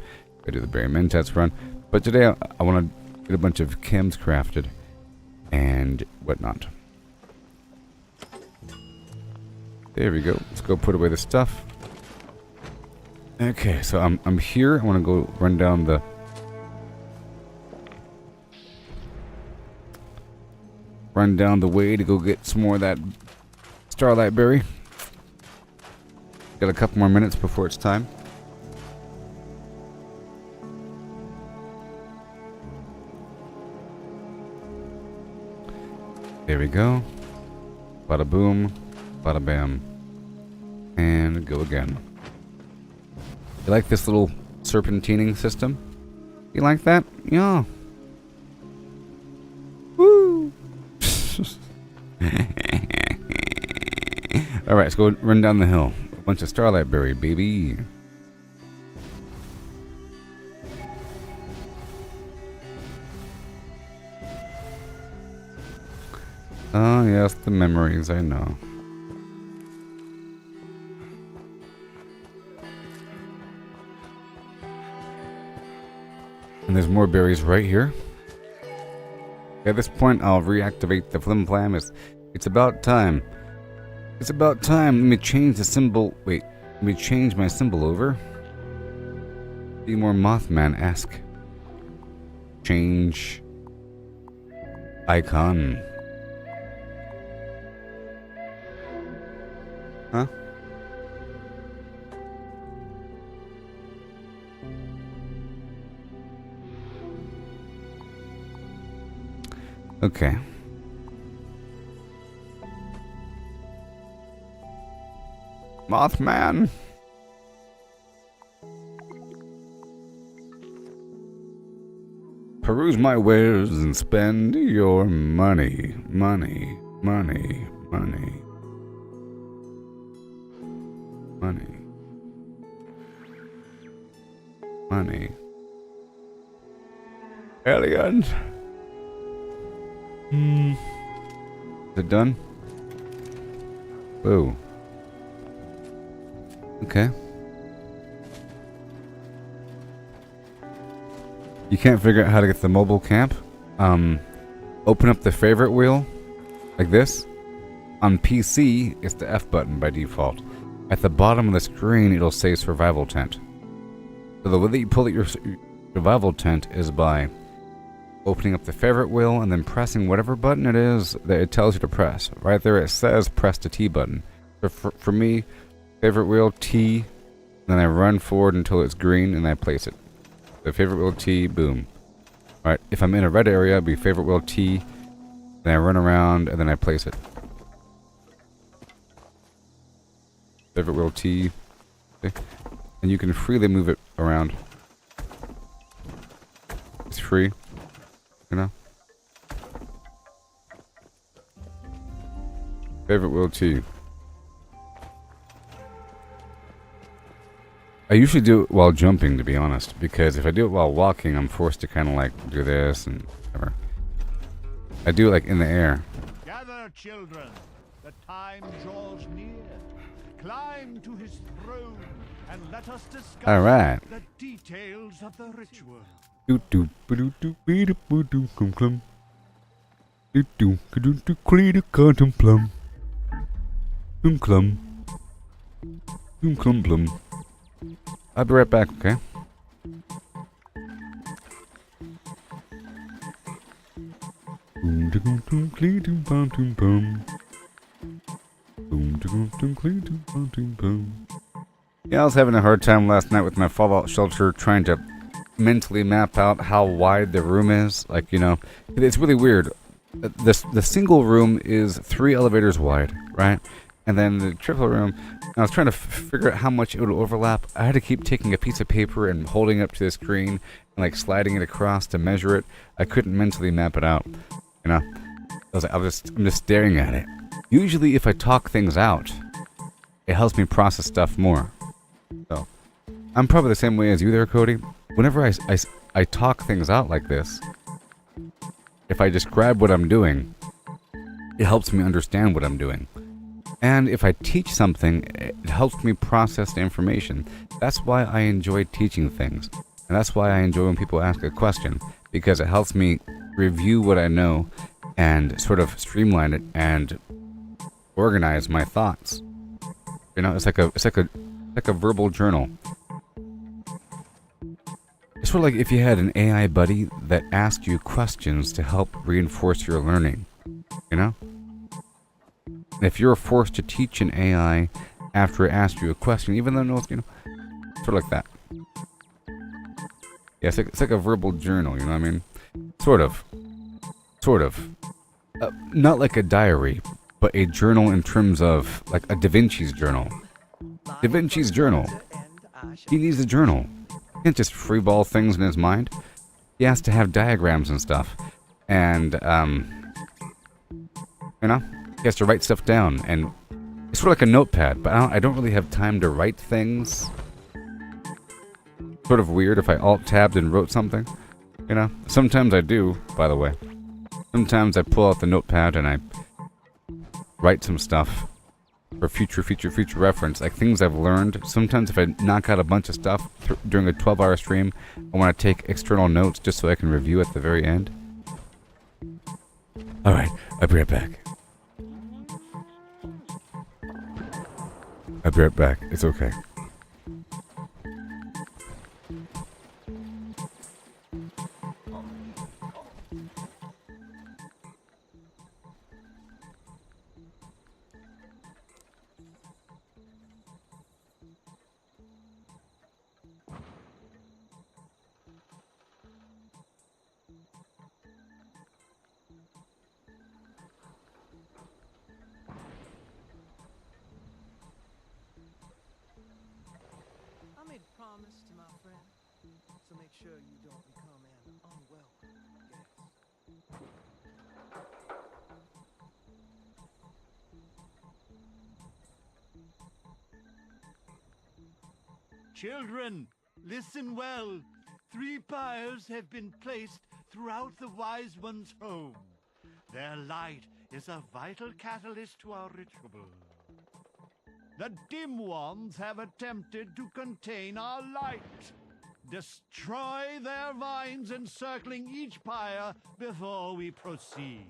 I do the Berry Mentats run. But today I want to get a bunch of chems crafted and whatnot. There we go. Let's go put away the stuff. Okay, so I'm here. I want to go run down the way to go get some more of that starlight berry. Got a couple more minutes before it's time. There we go. Bada boom, bada bam. And go again. You like this little serpentining system? You like that? Yeah. Woo! Alright, let's go run down the hill. A bunch of starlight berry, baby. Oh, yes, the memories, I know. And there's more berries right here. At this point, I'll reactivate the flim flam. It's about time. It's about time. Let me change the symbol. Wait, let me change my symbol over. Be more Mothman-esque. Change icon. Huh? Okay. Mothman. Peruse my wares and spend your money. Money. Money. Money. Money. Money. Alien. Is it done? Whoa. Okay. You can't figure out how to get the mobile camp? Open up the favorite wheel, like this. On PC, it's the F button by default. At the bottom of the screen, it'll say survival tent. So the way that you pull out your survival tent is by opening up the favorite wheel and then pressing whatever button it is that it tells you to press. Right there it says press the T button. So for me, favorite wheel T, then I run forward until it's green and I place it. So favorite wheel T, boom. Alright, if I'm in a red area, it'll be favorite wheel T, then I run around and then I place it. Favorite wheel T. Okay. And you can freely move it around. It's free. You know? Favorite wheel T. I usually do it while jumping, to be honest, because if I do it while walking, I'm forced to kind of like do this and whatever. I do it like in the air. Gather, children. The time draws near. Climb to his throne and let us discuss the details of the ritual. Do do do do do do do do cum clum. Do do do do clear cotton plum. Cum clum. Cum clum plum. I'll be right back, okay? Boom da boom boom clear boom boom boom boom. Boom da boom boom clear boom boom boom boom. Yeah, I was having a hard time last night with my fallout shelter trying to mentally map out how wide the room is. Like, you know, it's really weird. The single room is 3 elevators wide, right? And then the triple room, I was trying to figure out how much it would overlap. I had to keep taking a piece of paper and holding it up to the screen and like sliding it across to measure it. I couldn't mentally map it out. You know, I'm just staring at it. Usually, if I talk things out, it helps me process stuff more. So, I'm probably the same way as you there, Cody. Whenever I I talk things out like this, if I describe what I'm doing, it helps me understand what I'm doing. And if I teach something, it helps me process the information. That's why I enjoy teaching things. And that's why I enjoy when people ask a question, because it helps me review what I know and sort of streamline it and organize my thoughts. You know, it's like a verbal journal. It's sort of like if you had an AI buddy that asked you questions to help reinforce your learning. You know? If you're forced to teach an AI after it asks you a question, even though it knows, you know, sort of like that. Yeah, it's like a verbal journal, you know what I mean? Sort of. Not like a diary, but a journal in terms of, like a Da Vinci's journal. Da Vinci's journal. He needs a journal. He can't just freeball things in his mind. He has to have diagrams and stuff. And, you know? He has to write stuff down, and it's sort of like a notepad, but I don't really have time to write things. Sort of weird if I alt-tabbed and wrote something, you know? Sometimes I do, by the way. Sometimes I pull out the notepad and I write some stuff for future reference, like things I've learned. Sometimes if I knock out a bunch of stuff during a 12-hour stream, I want to take external notes just so I can review at the very end. Alright, I'll be right back. I'll be right back. It's okay. I made a promise to my friend, so make sure you don't become an unwelcome guest. Children, listen well. 3 pyres have been placed throughout the Wise One's home. Their light is a vital catalyst to our ritual. The dim ones have attempted to contain our light. Destroy their vines encircling each pyre before we proceed.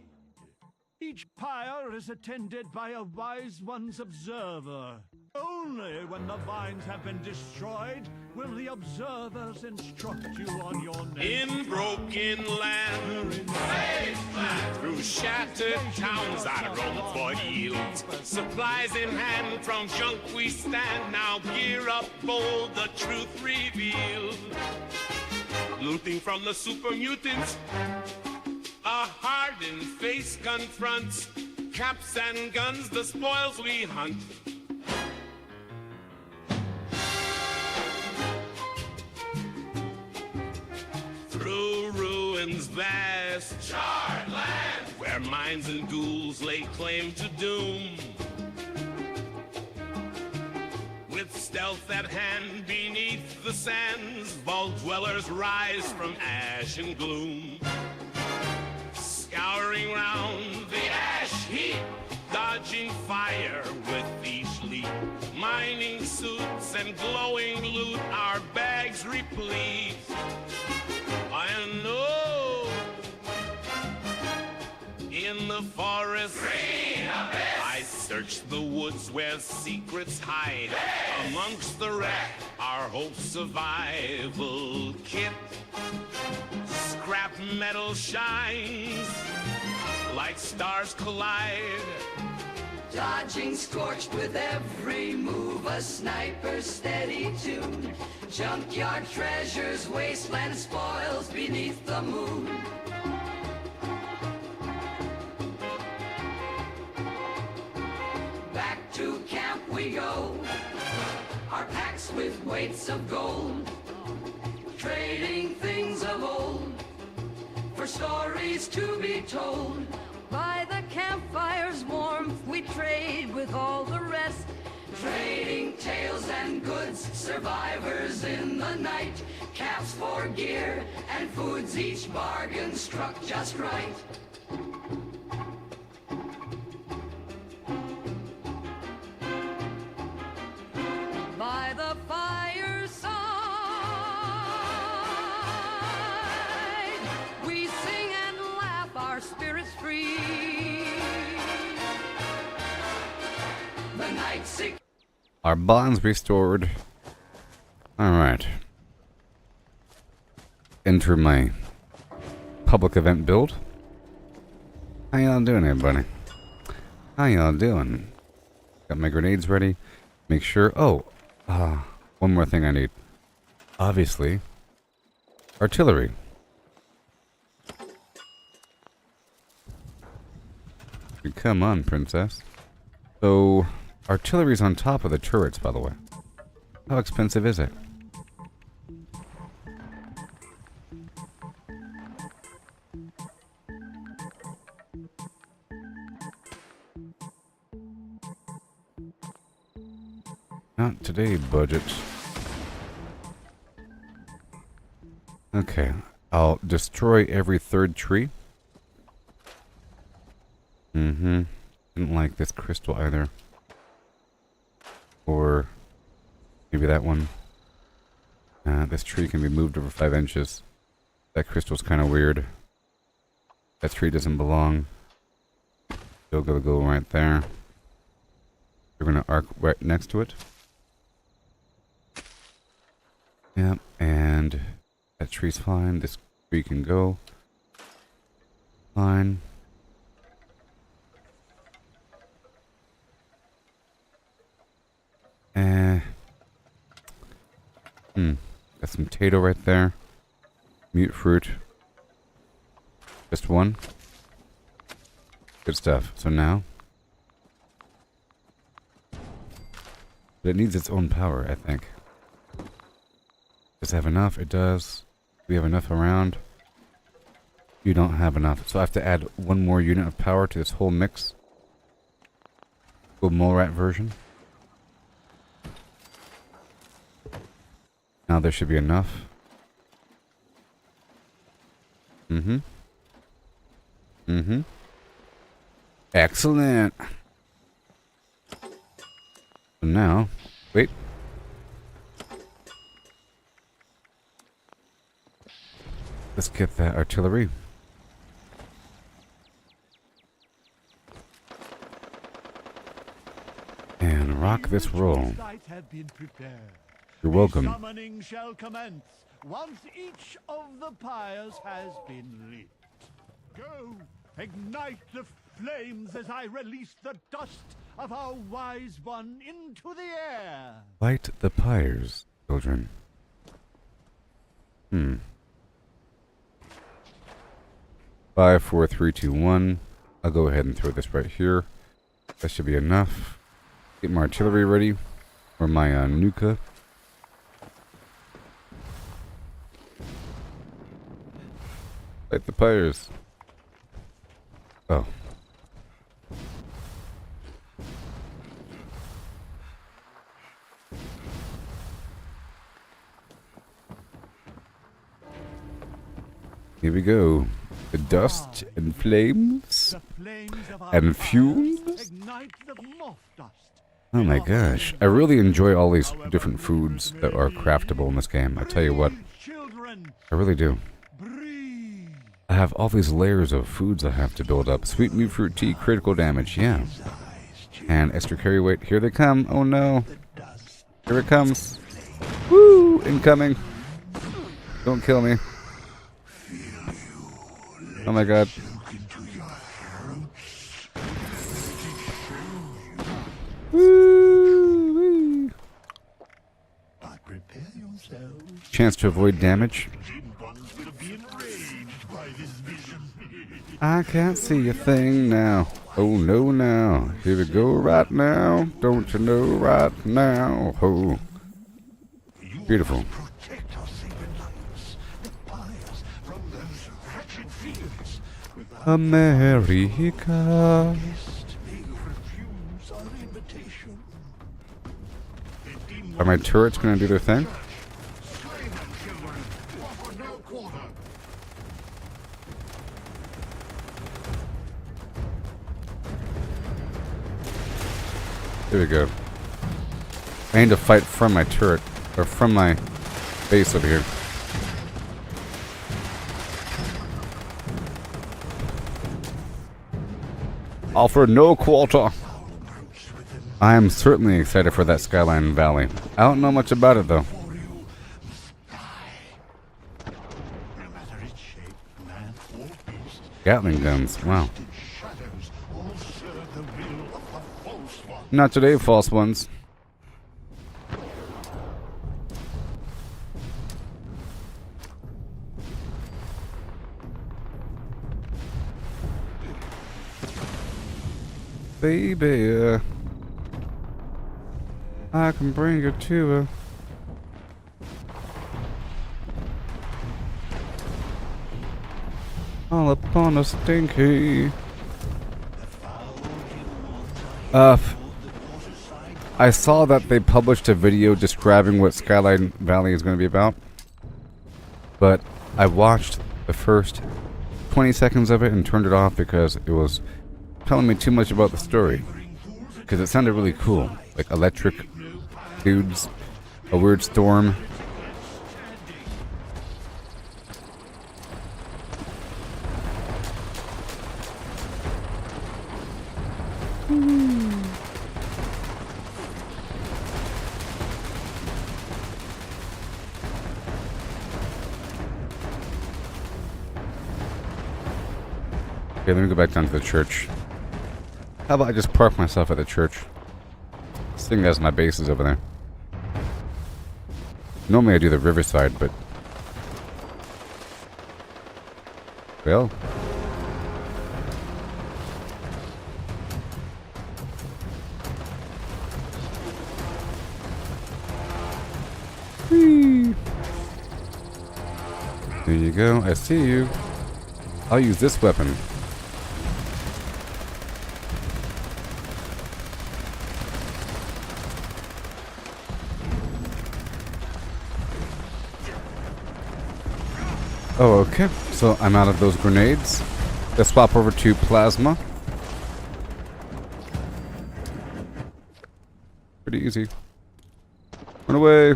Each pyre is attended by a Wise One's observer. Only when the vines have been destroyed will the observers instruct you on your next. In broken land, through shattered towns I roam for yield. Supplies in hand, from junk we stand. Now gear up bold, the truth revealed. Looting from the super mutants, a hardened face confronts. Caps and guns, the spoils we hunt. Through ruins vast, charred land, where mines and ghouls lay claim to doom. With stealth at hand beneath the sands, vault dwellers rise from ash and gloom. Scouring round the ash heap, dodging fire with each leap. Mining suits and glowing loot, our bags replete. I know in the forest I search the woods where secrets hide. Amongst the wreck, our whole survival kit. Scrap metal shines like stars collide. Dodging scorched with every move, a sniper's steady tune. Junkyard treasures, wasteland spoils beneath the moon. Back to camp we go, our packs with weights of gold. Trading things of old for stories to be told. By the campfire's warmth we trade with all the rest, Trading tales and goods, survivors in the night. Caps for gear and foods, each bargain struck just right. By the fireside, we sing and laugh, our spirits free. The night sick. Our bonds restored. Alright. Enter my public event build. How y'all doing, everybody? How y'all doing? Got my grenades ready. Make sure... Oh! One more thing I need. Obviously. Artillery. Come on, princess. So... Artillery's on top of the turrets, by the way. How expensive is it? Not today, budget. Okay, I'll destroy every third tree. Didn't like this crystal either. Or maybe that one. This tree can be moved over 5 inches. That crystal's kind of weird. That tree doesn't belong. Still gonna go right there. We're gonna arc right next to it. Yep, and that tree's fine. This tree can go. Fine. Got some potato right there. Mute fruit. Just one. Good stuff. So now. But it needs its own power, I think. Does it have enough? It does. We have enough around. You don't have enough. So I have to add one more unit of power to this whole mix. Go Molrat version. Now there should be enough. Excellent. So now, wait. Let's get that artillery. And rock this roll. You're welcome. Summoning shall commence once each of the pyres has been lit. Go, ignite the flames as I release the dust of our wise one into the air. Light the pyres, children. 5, 4, 3, 2, 1. I'll go ahead and throw this right here. That should be enough. Get my artillery ready. Or my nuka. Light the pyres. Oh. Here we go. The dust and flames and fumes. Oh my gosh. I really enjoy all these different foods that are craftable in this game. I tell you what. I really do. I have all these layers of foods I have to build up. Sweet meat fruit tea, critical damage, yeah. And extra carry weight. Here they come. Oh no. Here it comes. Woo! Incoming. Don't kill me. Oh my god. Woo! Chance to avoid damage. I can't see a thing now. Oh no now. Here we go right now. Don't you know right now. Oh. Beautiful. America. Are my turrets gonna do their thing? Slay them, children. Offer no quarter. There we go. I need to fight from my turret, or from my base over here. Offer no quarter. I am certainly excited for that Skyline Valley. I don't know much about it though. For you, the sky. No matter its shape, man or beast, Gatling guns, wow. its shadows all serve the will of the false one. Not today, false ones. Baby, I can bring you to her. All upon a stinky. I saw that they published a video describing what Skyline Valley is going to be about, but I watched the first 20 seconds of it and turned it off because it was telling me too much about the story. Because it sounded really cool, like electric dudes, a weird storm. Okay, let me go back down to the church. How about I just park myself at the church? Seeing as my base is over there. Normally I do the riverside, but... well... whee! There you go, I see you. I'll use this weapon. Oh, okay. So I'm out of those grenades. Let's swap over to plasma. Pretty easy. Run away.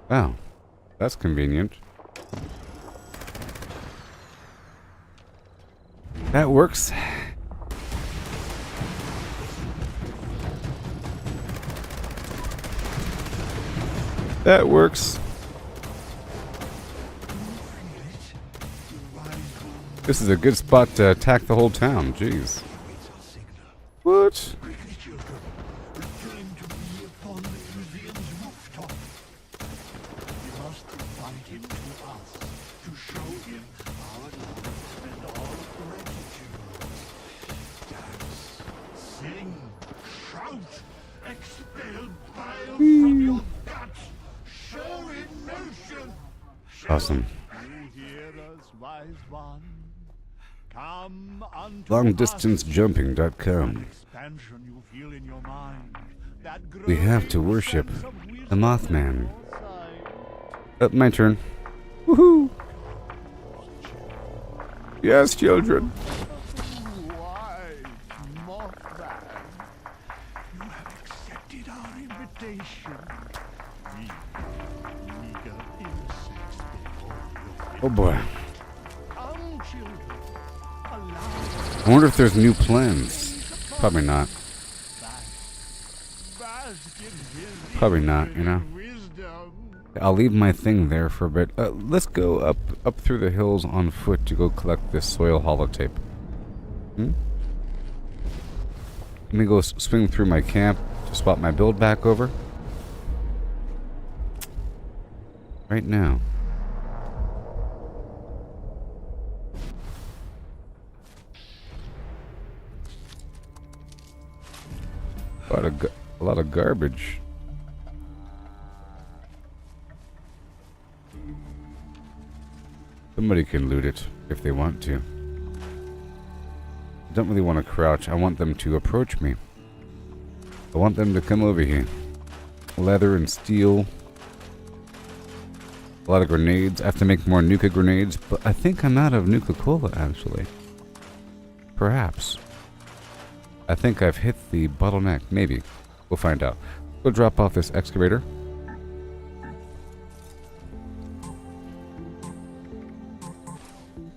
Wow. That's convenient. That works. That works. This is a good spot to attack the whole town. Jeez. What? Return to me upon the museum's rooftop. You must invite him to us to show him our love and our gratitude. Dance, sing, shout, expel bile from your guts, show emotion. Awesome. You hear us, wise one? Come unto LongDistanceJumping.com. expansion you feel in your mind. That We have to worship sense of wisdom the Mothman. inside. My turn. Woohoo! Yes, children. Why, Mothman? You have accepted our invitation. We eager insects before you. Oh boy. Come, children. I wonder if there's new plans. Probably not. Bask in his Probably not, you know. wisdom. I'll leave my thing there for a bit. Let's go up through the hills on foot to go collect this soil holotape. Let me go swing through my camp to swap my build back over. Right now. A lot of garbage. Somebody can loot it if they want to. I don't really want to crouch. I want them to approach me. I want them to come over here. Leather and steel. A lot of grenades. I have to make more Nuka grenades, but I think I'm out of Nuka-Cola, actually. Perhaps. I think I've hit the bottleneck. Maybe. We'll find out. Go drop off this excavator.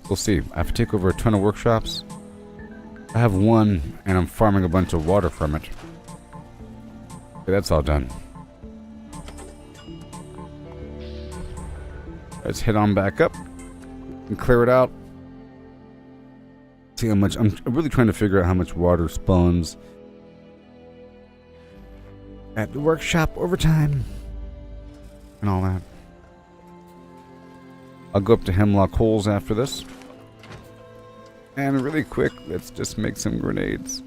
We'll see. I have to take over a ton of workshops. I have one, and I'm farming a bunch of water from it. Okay, that's all done. Let's head on back up and clear it out. See how much. I'm really trying to figure out how much water spawns at the workshop over time and all that. I'll go up to Hemlock Holes after this. And really quick, let's just make some grenades.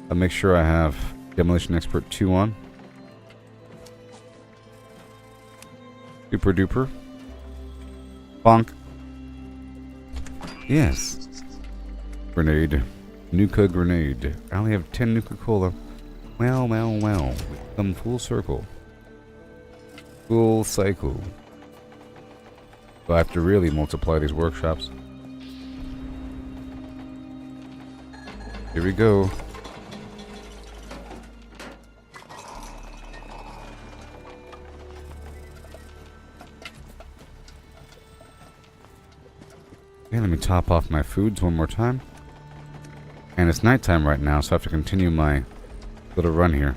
I'll make sure I have Demolition Expert 2 on. Super duper. Bonk. Yes. Grenade. Nuka grenade. I only have 10 Nuka-Cola. Well. We've come full circle. Full cycle. So I have to really multiply these workshops. Here we go. Okay, let me top off my foods one more time. And it's nighttime right now, so I have to continue my little run here.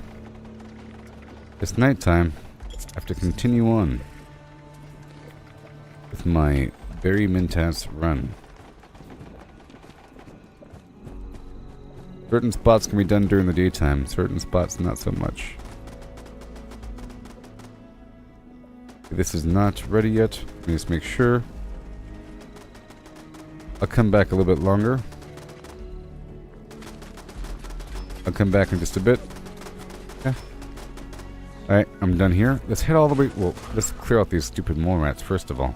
It's nighttime. I have to continue on with my very Mintas run. Certain spots can be done during the daytime, certain spots not so much. This is not ready yet. Let me just make sure. I'll come back a little bit longer. I'll come back in just a bit. Yeah. Alright, I'm done here. Let's head all the way. Well, let's clear out these stupid mole rats first of all.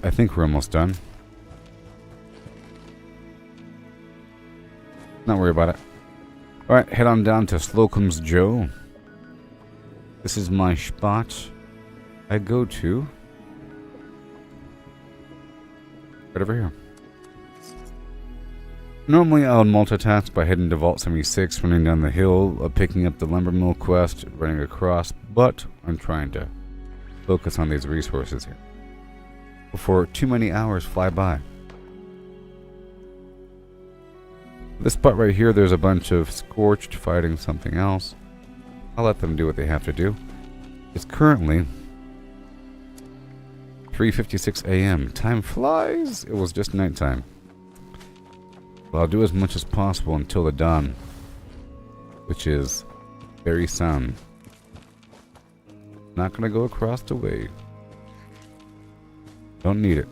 I think we're almost done. Not worry about it. Alright, head on down to Slocum's Joe. This is my spot I go to. Right over here. Normally I would multitask by heading to Vault 76, running down the hill, picking up the lumber mill quest, running across, but I'm trying to focus on these resources here before too many hours fly by. This spot right here, there's a bunch of Scorched fighting something else. I'll let them do what they have to do. It's currently 3:56 a.m. Time flies. It was just nighttime. Well, I'll do as much as possible until the dawn, which is very soon. Not gonna go across the way. Don't need it.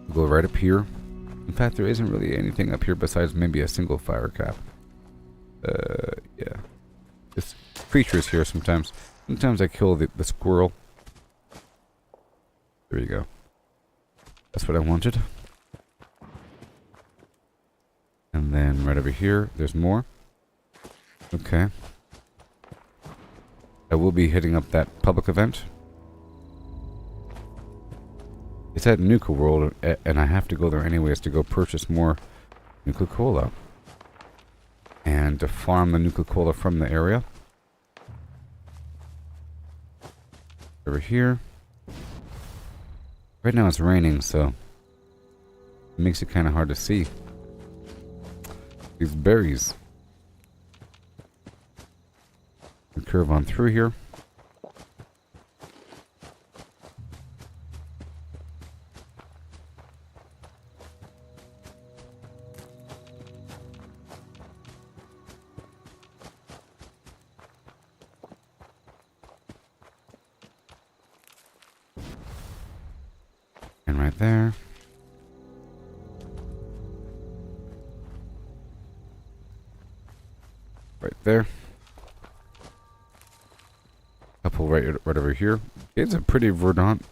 We'll go right up here. In fact, there isn't really anything up here besides maybe a single fire cap. Yeah. Just creatures here sometimes. Sometimes I kill the squirrel. There you go. That's what I wanted. And then right over here, there's more. Okay. I will be hitting up that public event. It's at Nuka World, and I have to go there anyways to go purchase more Nuka-Cola. And to farm the Nuka-Cola from the area. Over here. Right now it's raining, so it makes it kind of hard to see. These berries. We curve on through here. And right there. Right there. Couple right over here. It's a pretty verdant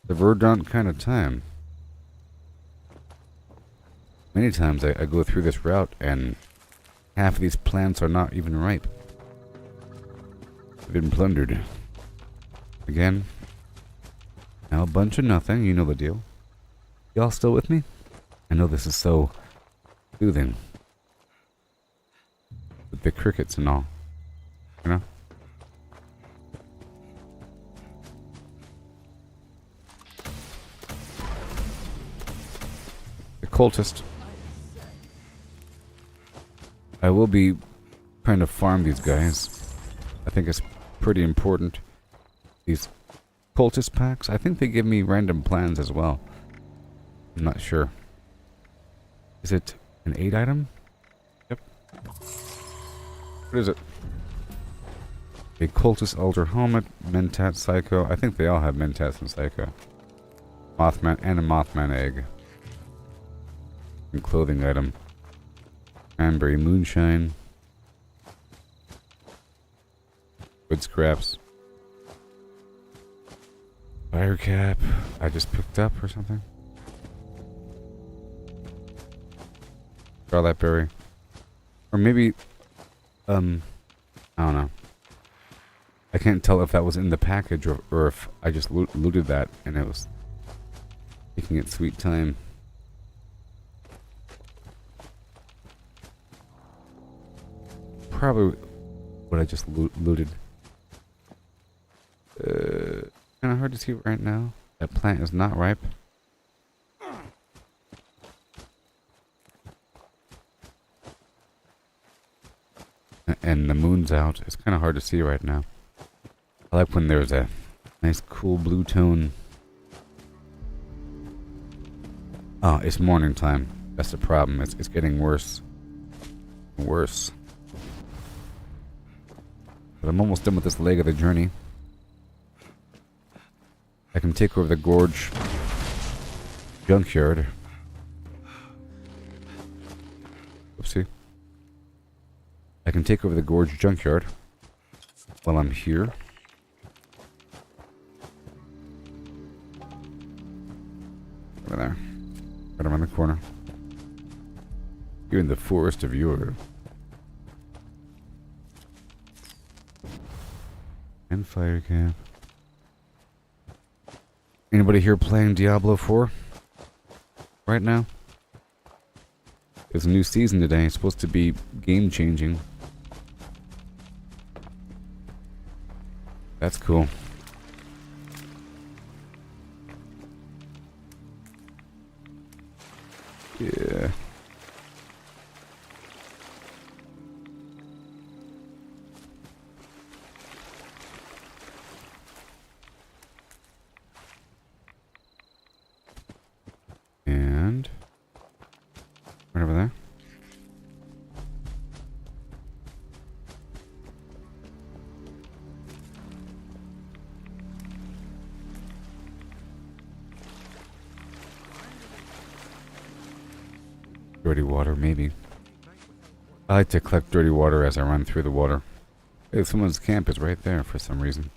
kind of time. Many times I go through this route and half of these plants are not even ripe. They've been plundered. Again. Now a bunch of nothing, you know the deal. Y'all still with me? I know this is so soothing. With the crickets and all. You know? The cultist. I will be trying to farm these guys. I think it's pretty important. These cultist packs, I think they give me random plans as well. I'm not sure. Is it an 8 item? Yep. What is it? A cultist altar helmet, Mentat Psycho. I think they all have Mentats and Psycho. Mothman and a Mothman egg. And clothing item. Cranberry moonshine. Wood scraps. Fire cap. I just picked up or something. Scarlet berry. Or maybe, I don't know. I can't tell if that was in the package or if I just looted that and it was taking its sweet time. Probably what I just looted. Kind of hard to see right now. That plant is not ripe. And the moon's out. It's kind of hard to see right now. I like when there's a nice cool blue tone. Oh, it's morning time. That's the problem. It's getting worse. Worse. But I'm almost done with this leg of the journey. I can take over the gorge junkyard. Oopsie. I can take over the gorge junkyard while I'm here. Over there. Right around the corner. You're in the forest of Yore. And fire cap. Anybody here playing Diablo 4 right now? There's a new season today. It's supposed to be game changing. That's cool. Yeah. And right over there. Dirty water, maybe. I like to collect dirty water as I run through the water. Hey, someone's camp is right there for some reason.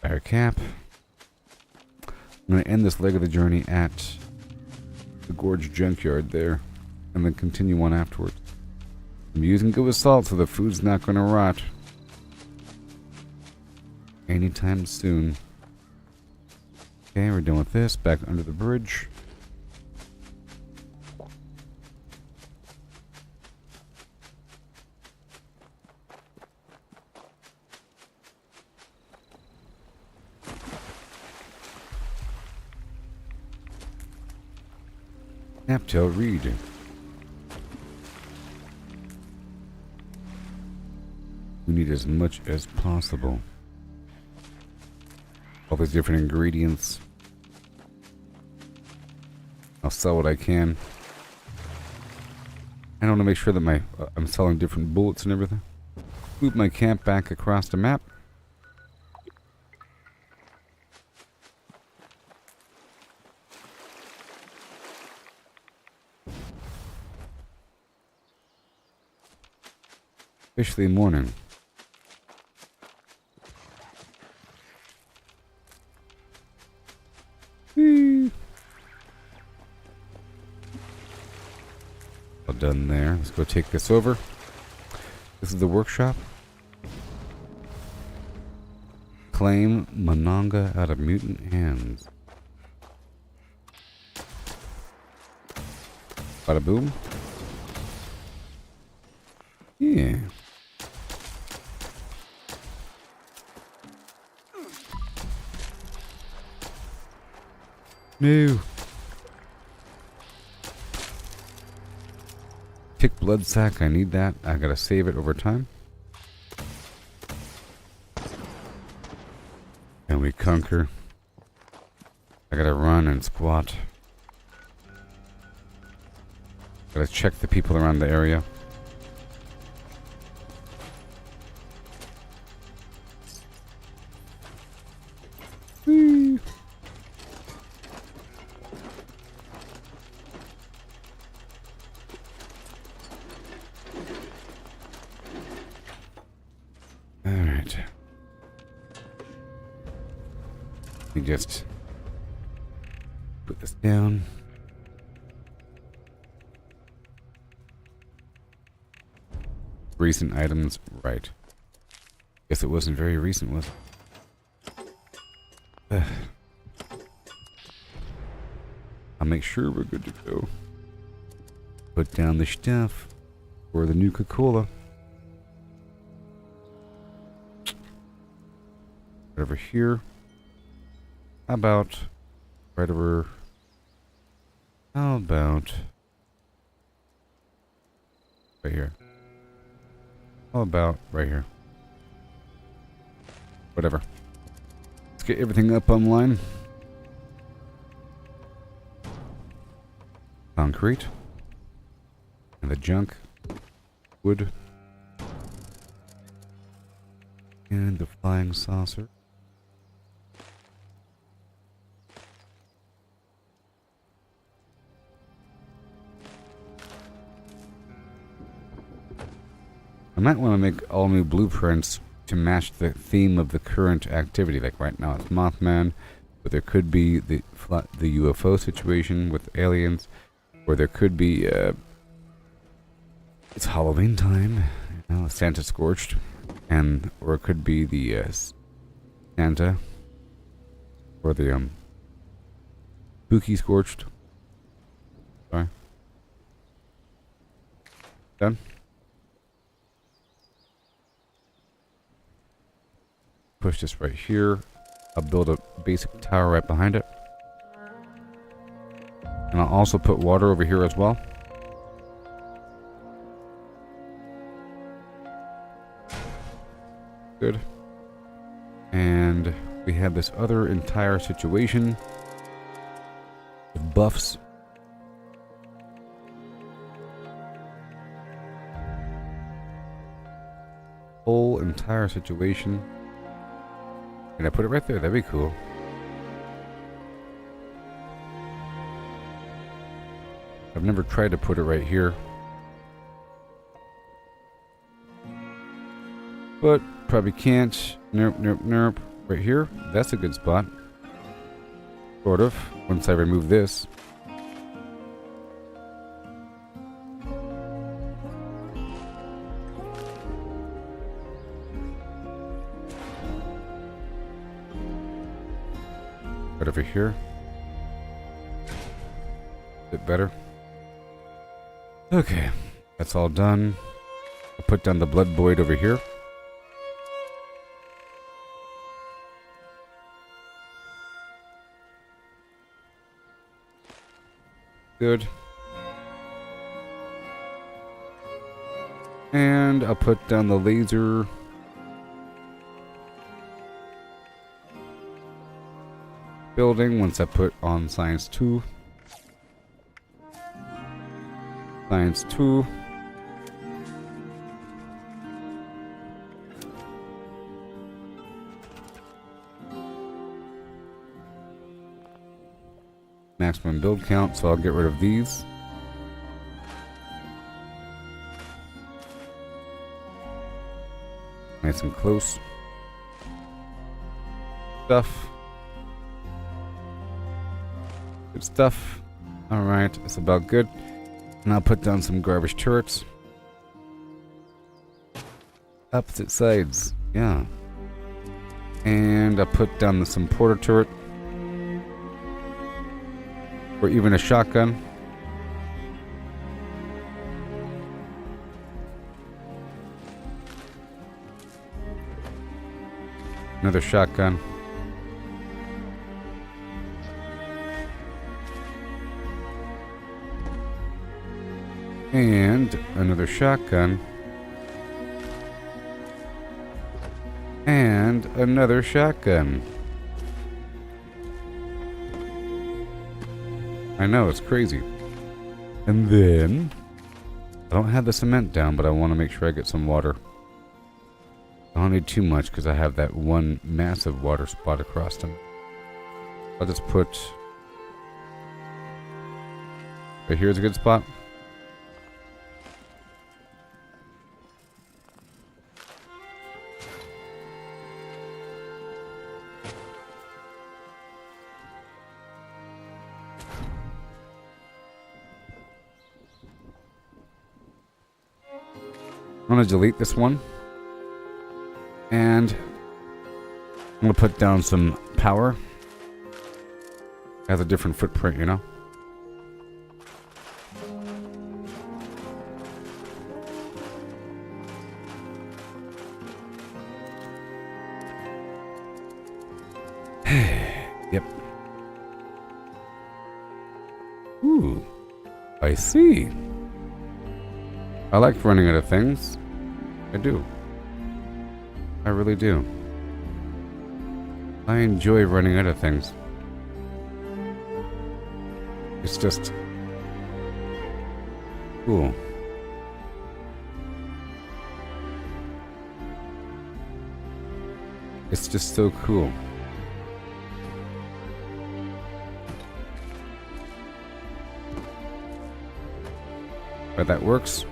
Fire cap. I'm going to end this leg of the journey at the gorge junkyard there, and then continue on afterwards. I'm using good with salt so the food's not going to rot anytime soon. Okay, we're done with this. Back under the bridge. Snaptail Reed. We need as much as possible. All these different ingredients. I'll sell what I can. I want to make sure that I'm selling different bullets and everything. Move my camp back across the map. Officially morning. Whee. All done there. Let's go take this over. This is the workshop. Claim Mononga out of mutant hands. Bada boom. Yeah. No. Tick blood sac, I need that. I gotta save it over time. And we conquer. I gotta run and squat. Gotta check the people around the area. Whee. Alright. We just put this down. Recent items, right. Guess it wasn't very recent, was it? I'll make sure we're good to go. Put down the stuff for the new Coca-Cola. Right over here. How about right over... How about... right here. How about right here? Whatever. Let's get everything up online. Concrete. And the junk. Wood. And the flying saucer. I might want to make all new blueprints to match the theme of the current activity. Like right now it's Mothman, but there could be the UFO situation with aliens, or there could be it's Halloween time, you know, Santa Scorched, and or it could be the Santa, or the Spooky Scorched. Sorry. Done. Push this right here. I'll build a basic tower right behind it. And I'll also put water over here as well. Good. And we have this other entire situation with buffs. Whole entire situation. Can I put it right there? That'd be cool. I've never tried to put it right here. But probably can't. Nope, nope, nope. Right here. That's a good spot. Sort of. Once I remove this. Right over here. Bit better. Okay, that's all done. I'll put down the blood void over here. Good. And I'll put down the laser. Building once I put on Science 2. Science 2. Maximum build count, so I'll get rid of these. Nice and close. Stuff. Good stuff. Alright, that's about good. And I'll put down some garbage turrets. Opposite sides, yeah. And I'll put down some porter turret. Or even a shotgun. Another shotgun. And another shotgun. And another shotgun. I know, it's crazy. And then I don't have the cement down, but I want to make sure I get some water. I don't need too much because I have that one massive water spot across them. I'll just put... Right here's a good spot. I'm going to delete this one. And I'm going to put down some power. It has a different footprint, you know? Yep. Ooh. I see. I like running out of things. I do. I really do. I enjoy running out of things. It's just cool. It's just so cool. But that works.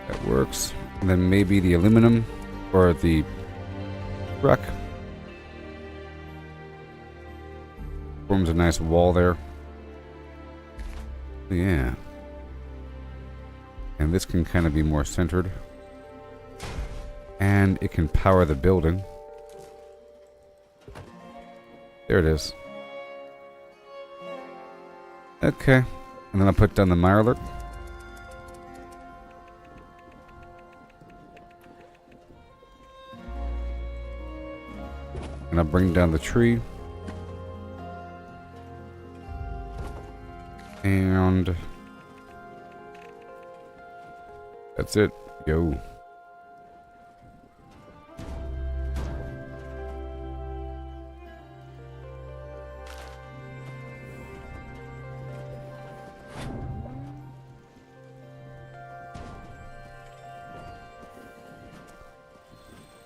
That works. And then maybe the aluminum or the truck forms a nice wall there. Yeah. And this can kind of be more centered. And it can power the building. There it is. Okay. And then I'll put down the Mirelurk. And I'll bring down the tree. And that's it. Go.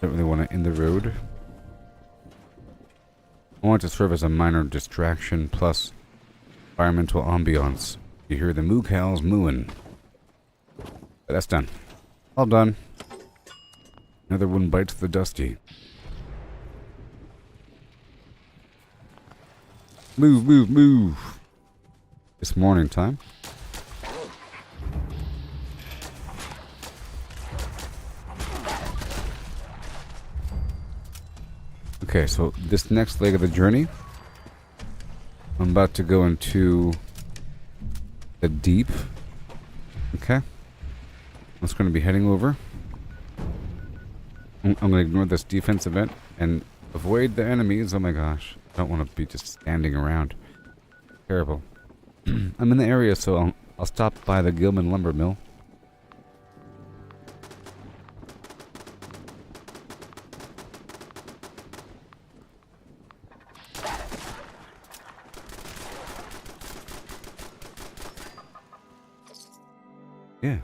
Don't really want to end the road. I want it to serve as a minor distraction plus environmental ambiance. You hear the moo cows mooing. But that's done. All done. Another one bites the dusty. Move, move, move. It's morning time. Okay, so this next leg of the journey, I'm about to go into the deep. Okay. That's going to be heading over. I'm going to ignore this defense event and avoid the enemies. Oh my gosh. I don't want to be just standing around. Terrible. I'm in the area, so I'll stop by the Gilman Lumber Mill. Yeah.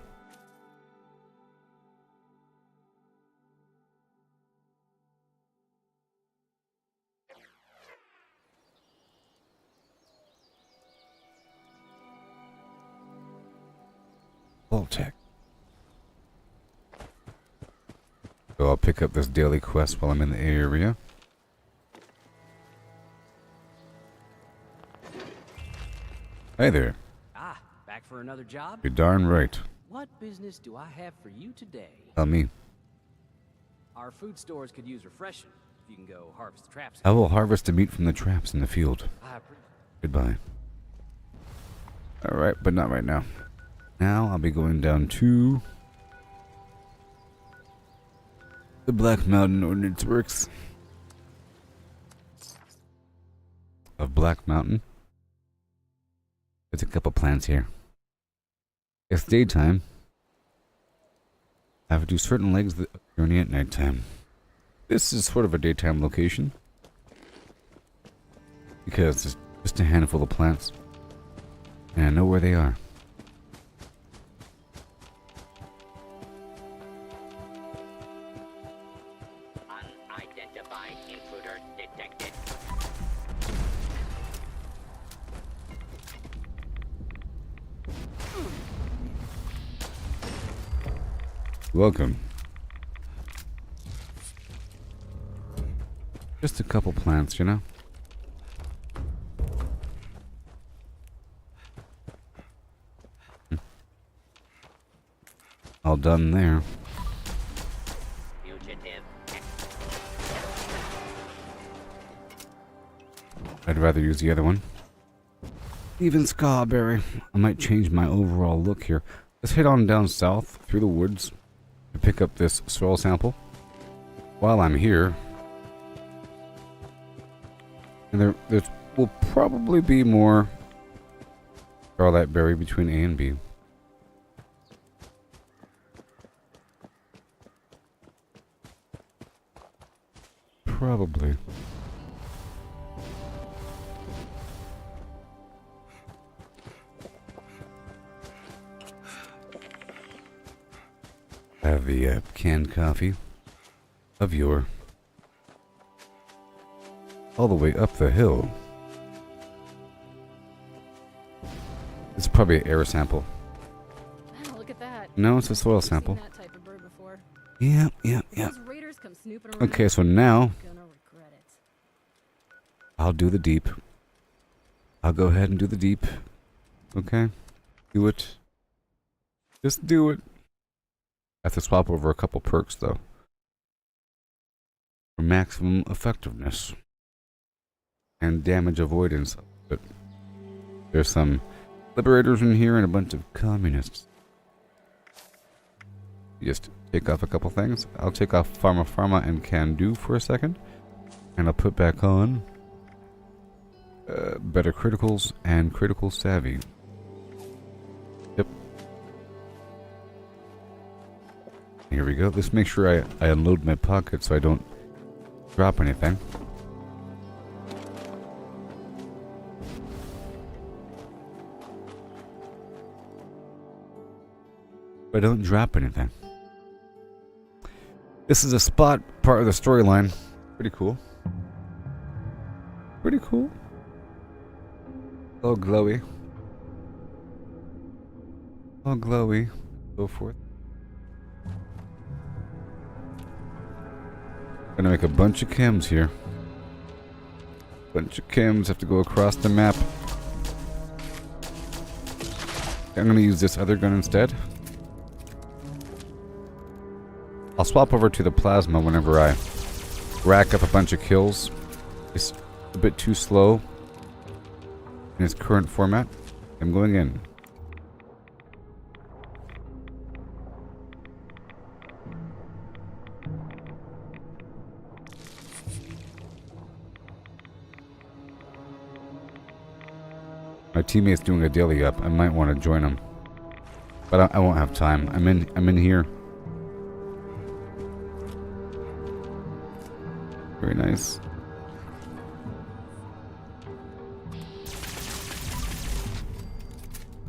Voltec. I'll pick up this daily quest while I'm in the area. Hey there. Ah, back for another job? You're darn right. What business do I have for you today? Tell me. Our food stores could use refreshing. If you can go harvest the traps. I will harvest the meat from the traps in the field. Goodbye. Alright, but not right now. Now I'll be going down to the Black Mountain Ordnance Works of Black Mountain. There's a couple plants here. It's daytime. I have to do certain legs of the journey at nighttime. This is sort of a daytime location because there's just a handful of plants and I know where they are. Unidentified intruder detected. Welcome. Just a couple plants, you know? All done there. Fugitive. I'd rather use the other one. Even Scarberry. I might change my overall look here. Let's head on down south through the woods to pick up this soil sample. While I'm here, and there will probably be more Starlight Berry between A and B. Probably. Have the canned coffee of yore all the way up the hill. It's probably an air sample. Oh, look at that. No, it's a soil sample. I've seen that type of bird before. Yeah. Those raiders come snooping around. Okay, so now Gonna regret it. I'll do the deep. I'll go ahead and do the deep. Okay? Do it. Just do it. I have to swap over a couple perks, though. For maximum effectiveness. And damage avoidance. But there's some liberators in here and a bunch of communists. Just take off a couple things. I'll take off Pharma and Can Do for a second. And I'll put back on Better Criticals and Critical Savvy. Yep. Here we go. Let's make sure I unload my pocket so I don't drop anything. But I don't drop anything. This is a spot part of the storyline. Pretty cool. Pretty cool. Oh, glowy. Oh, glowy. So forth. Gonna make a bunch of chems here. Bunch of chems have to go across the map. I'm gonna use this other gun instead. I'll swap over to the plasma whenever I rack up a bunch of kills. It's a bit too slow in its current format. I'm going in. My teammate's doing a daily up. I might want to join him, but I won't have time. I'm in here. Very nice.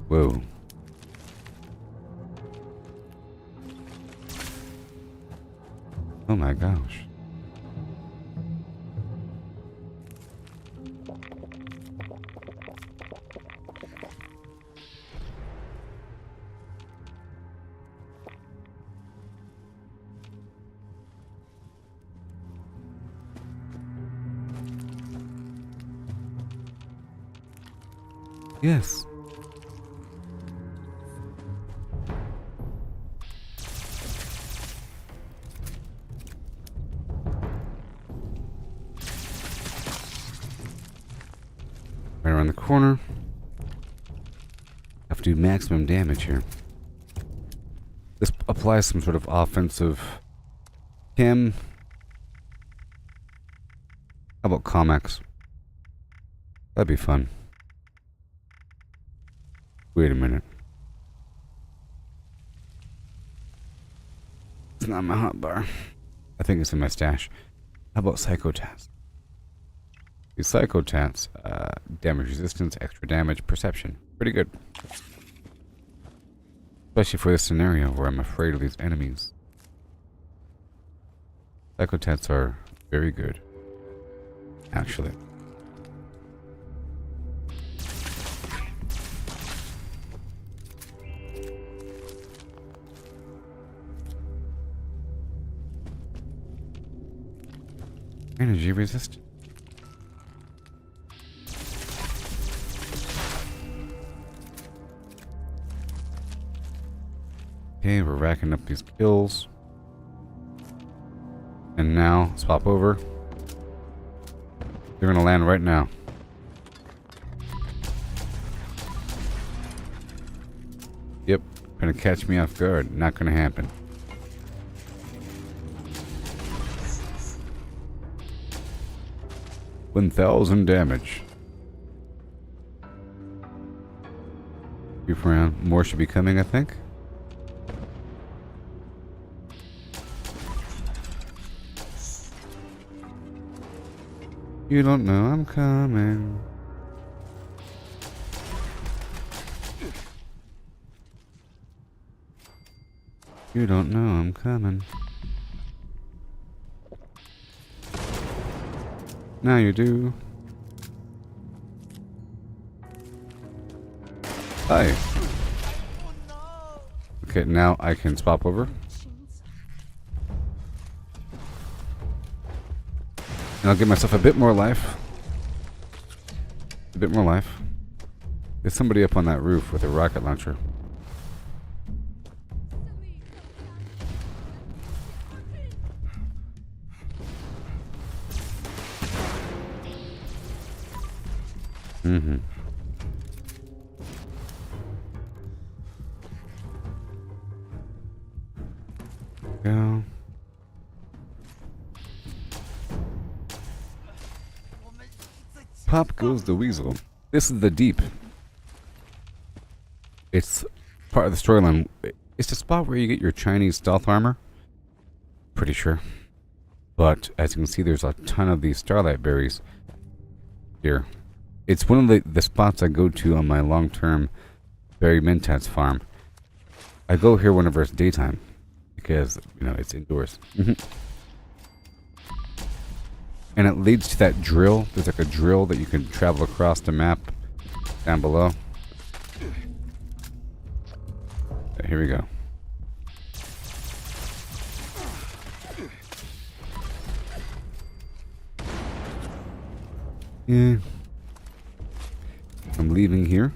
Whoa. Oh my gosh. Yes. Right around the corner. Have to do maximum damage here. This applies some sort of offensive chem. How about comics? That'd be fun. Wait a minute. It's not my hotbar. I think it's in my stash. How about psychotats? These psychotats, damage resistance, extra damage, perception. Pretty good. Especially for this scenario where I'm afraid of these enemies. Psychotats are very good. Actually. Energy resistant. Okay, we're racking up these kills. And now, swap over. They're gonna land right now. Yep, gonna catch me off guard. Not gonna happen. $1,000 damage. Keep around. More should be coming, I think. You don't know I'm coming. You don't know I'm coming. Now you do. Hi. Okay, now I can swap over. And I'll give myself a bit more life. A bit more life. There's somebody up on that roof with a rocket launcher. Mm-hmm. Go. Pop goes the weasel. This is the deep. It's part of the storyline. It's the spot where you get your Chinese stealth armor. Pretty sure. But as you can see, there's a ton of these starlight berries here. It's one of the spots I go to on my long-term berry mentats farm. I go here whenever it's daytime because, you know, it's indoors. And it leads to that drill. There's like a drill that you can travel across the map down below. Here we go. Yeah. I'm leaving here.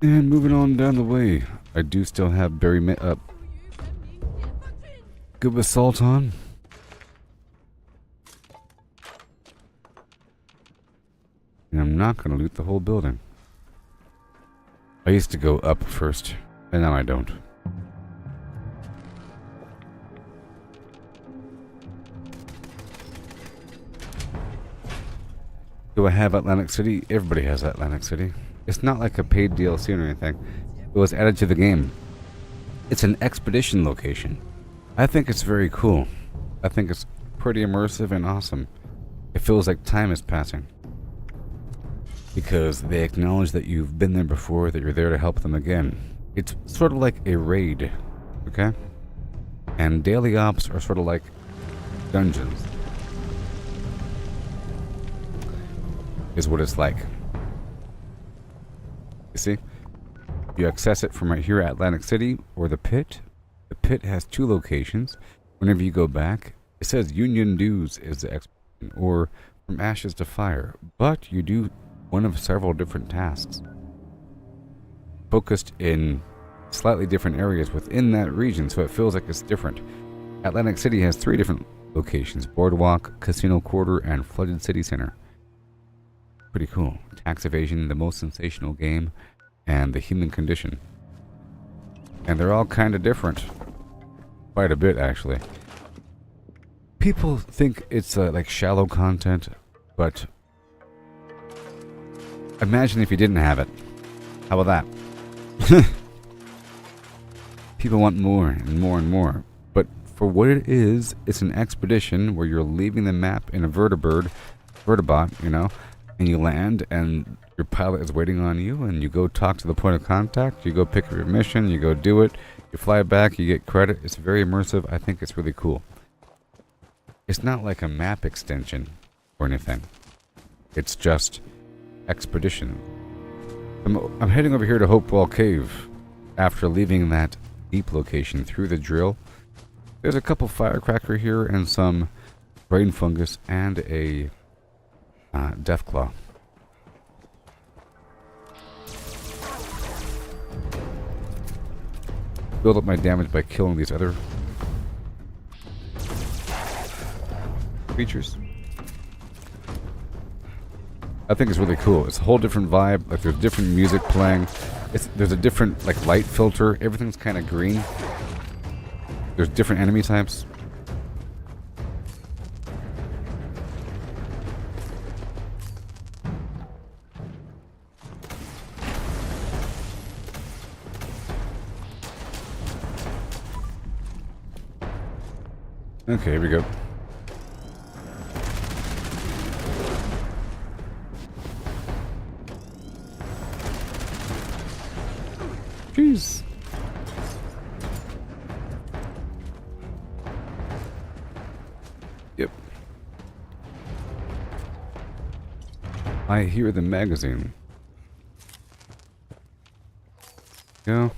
And moving on down the way. I do still have berry good with salt on. And I'm not going to loot the whole building. I used to go up first, and now I don't. Do I have Atlantic City? Everybody has Atlantic City. It's not like a paid DLC or anything. It was added to the game. It's an expedition location. I think it's very cool. I think it's pretty immersive and awesome. It feels like time is passing. Because they acknowledge that you've been there before, that you're there to help them again. It's sort of like a raid, okay? And daily ops are sort of like dungeons. Is what it's like. You see? You access it from right here at Atlantic City or the pit. The pit has 2 locations. Whenever you go back, it says Union Dues is the expedition, or From Ashes to Fire. But you do one of several different tasks, focused in slightly different areas within that region, so it feels like it's different. Atlantic City has 3 different locations: Boardwalk, Casino Quarter, and Flooded City Center. Pretty cool. Tax evasion, the most sensational game, and the human condition. And they're all kind of different. Quite a bit, actually. People think it's like shallow content, but imagine if you didn't have it. How about that? People want more and more and more. But for what it is, it's an expedition where you're leaving the map in a vertibot, you know, and you land and your pilot is waiting on you, and you go talk to the point of contact, you go pick up your mission, you go do it, you fly back, you get credit. It's very immersive. I think it's really cool. It's not like a map extension or anything. It's just expedition. I'm heading over here to Hopewell Cave after leaving that deep location through the drill. There's a couple firecracker here and some brain fungus and a deathclaw. Build up my damage by killing these other creatures. I think it's really cool. It's a whole different vibe. Like, there's different music playing. There's a different like light filter. Everything's kind of green. There's different enemy types. Okay, here we go. Jeez. Yep. I hear the magazine. Go.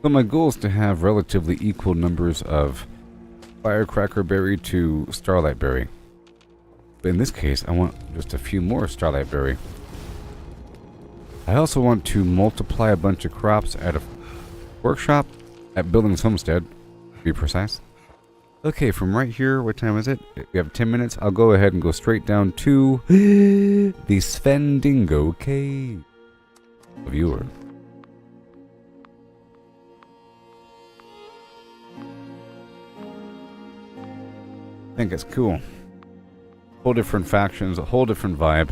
So my goal is to have relatively equal numbers of Firecracker Berry to Starlight Berry. But in this case, I want just a few more Starlight Berry. I also want to multiply a bunch of crops at a workshop at Billings Homestead, to be precise. Okay, from right here, what time is it? We have 10 minutes. I'll go ahead and go straight down to the Svendingo Cave. Viewer. I think it's cool. Whole different factions, a whole different vibe.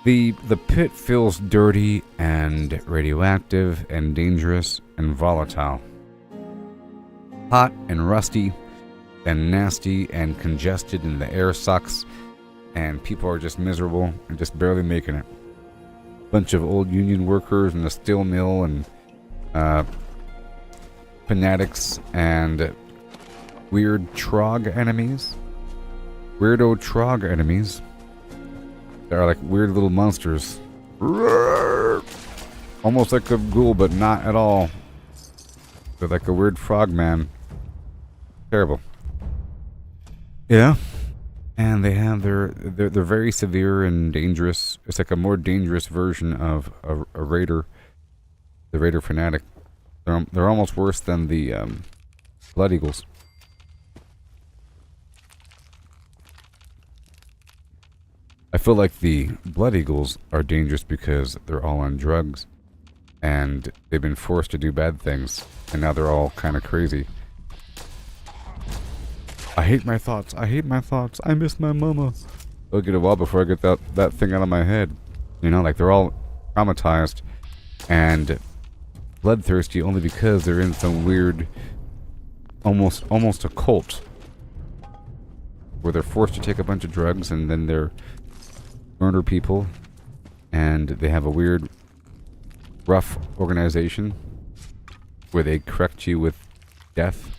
The pit feels dirty and radioactive and dangerous and volatile. Hot and rusty and nasty and congested, and the air sucks and people are just miserable and just barely making it. Bunch of old union workers in the steel mill and fanatics and weird trog enemies. Weirdo trog enemies. They are like weird little monsters. Almost like a ghoul, but not at all. They're like a weird frog man. Terrible. Yeah. And they have they're very severe and dangerous. It's like a more dangerous version of a raider. The raider fanatic. They're almost worse than the Blood Eagles. I feel like the Blood Eagles are dangerous because they're all on drugs and they've been forced to do bad things, and now they're all kind of crazy. I hate my thoughts. I hate my thoughts. I miss my mama. It'll get a while before I get that thing out of my head. You know, like they're all traumatized and bloodthirsty only because they're in some weird, almost a cult, where they're forced to take a bunch of drugs and then they're murder people, and they have a weird, rough organization where they correct you with death.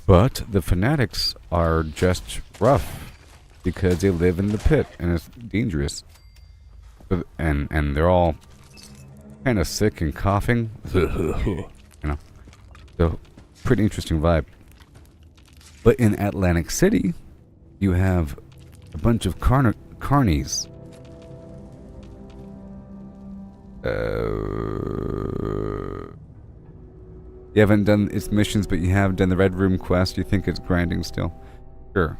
But the fanatics are just rough because they live in the pit and it's dangerous. And they're all kind of sick and coughing. You know, So, pretty interesting vibe. But in Atlantic City, you have a bunch of carnies. You haven't done its missions, but you have done the Red Room quest. You think it's grinding still? Sure.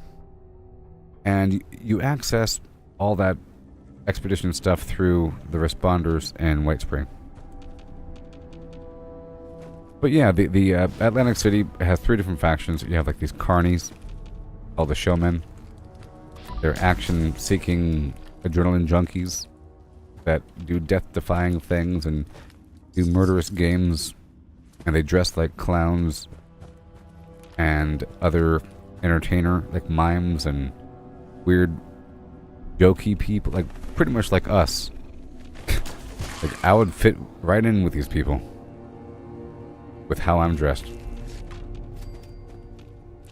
And you access all that expedition stuff through the responders and White Spring. But yeah, the Atlantic City has 3 different factions. You have like these carnies called the Showmen. They're action-seeking adrenaline junkies that do death-defying things and do murderous games, and they dress like clowns and other entertainer, like mimes and weird jokey people, like pretty much like us. Like I would fit right in with these people with how I'm dressed.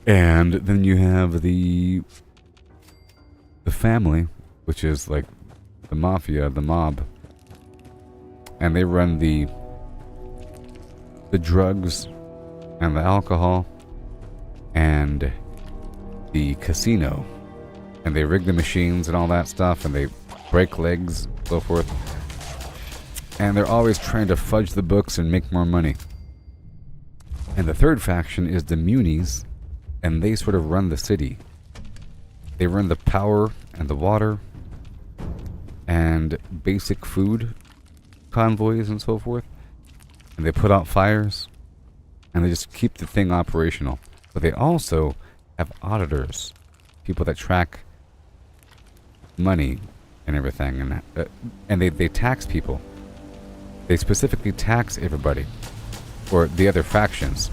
And then you have the family, which is like the mafia, the mob, and they run the drugs and the alcohol and the casino, and they rig the machines and all that stuff, and they break legs and so forth, and they're always trying to fudge the books and make more money. And the third faction is the Munis, and they sort of run the city. They run the power and the water and basic food convoys and so forth. And they put out fires, and they just keep the thing operational. But they also have auditors, people that track money and everything, and they tax people. They specifically tax everybody, or the other factions.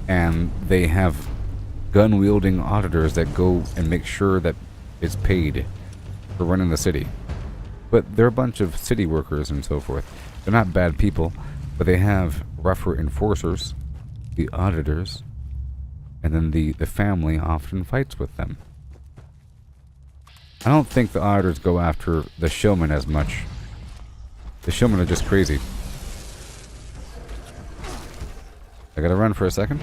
And they have gun-wielding auditors that go and make sure that it's paid for running the city. But they're a bunch of city workers and so forth. They're not bad people, but they have rougher enforcers, the auditors, and then the family often fights with them. I don't think the auditors go after the showmen as much. The showmen are just crazy. I gotta run for a second.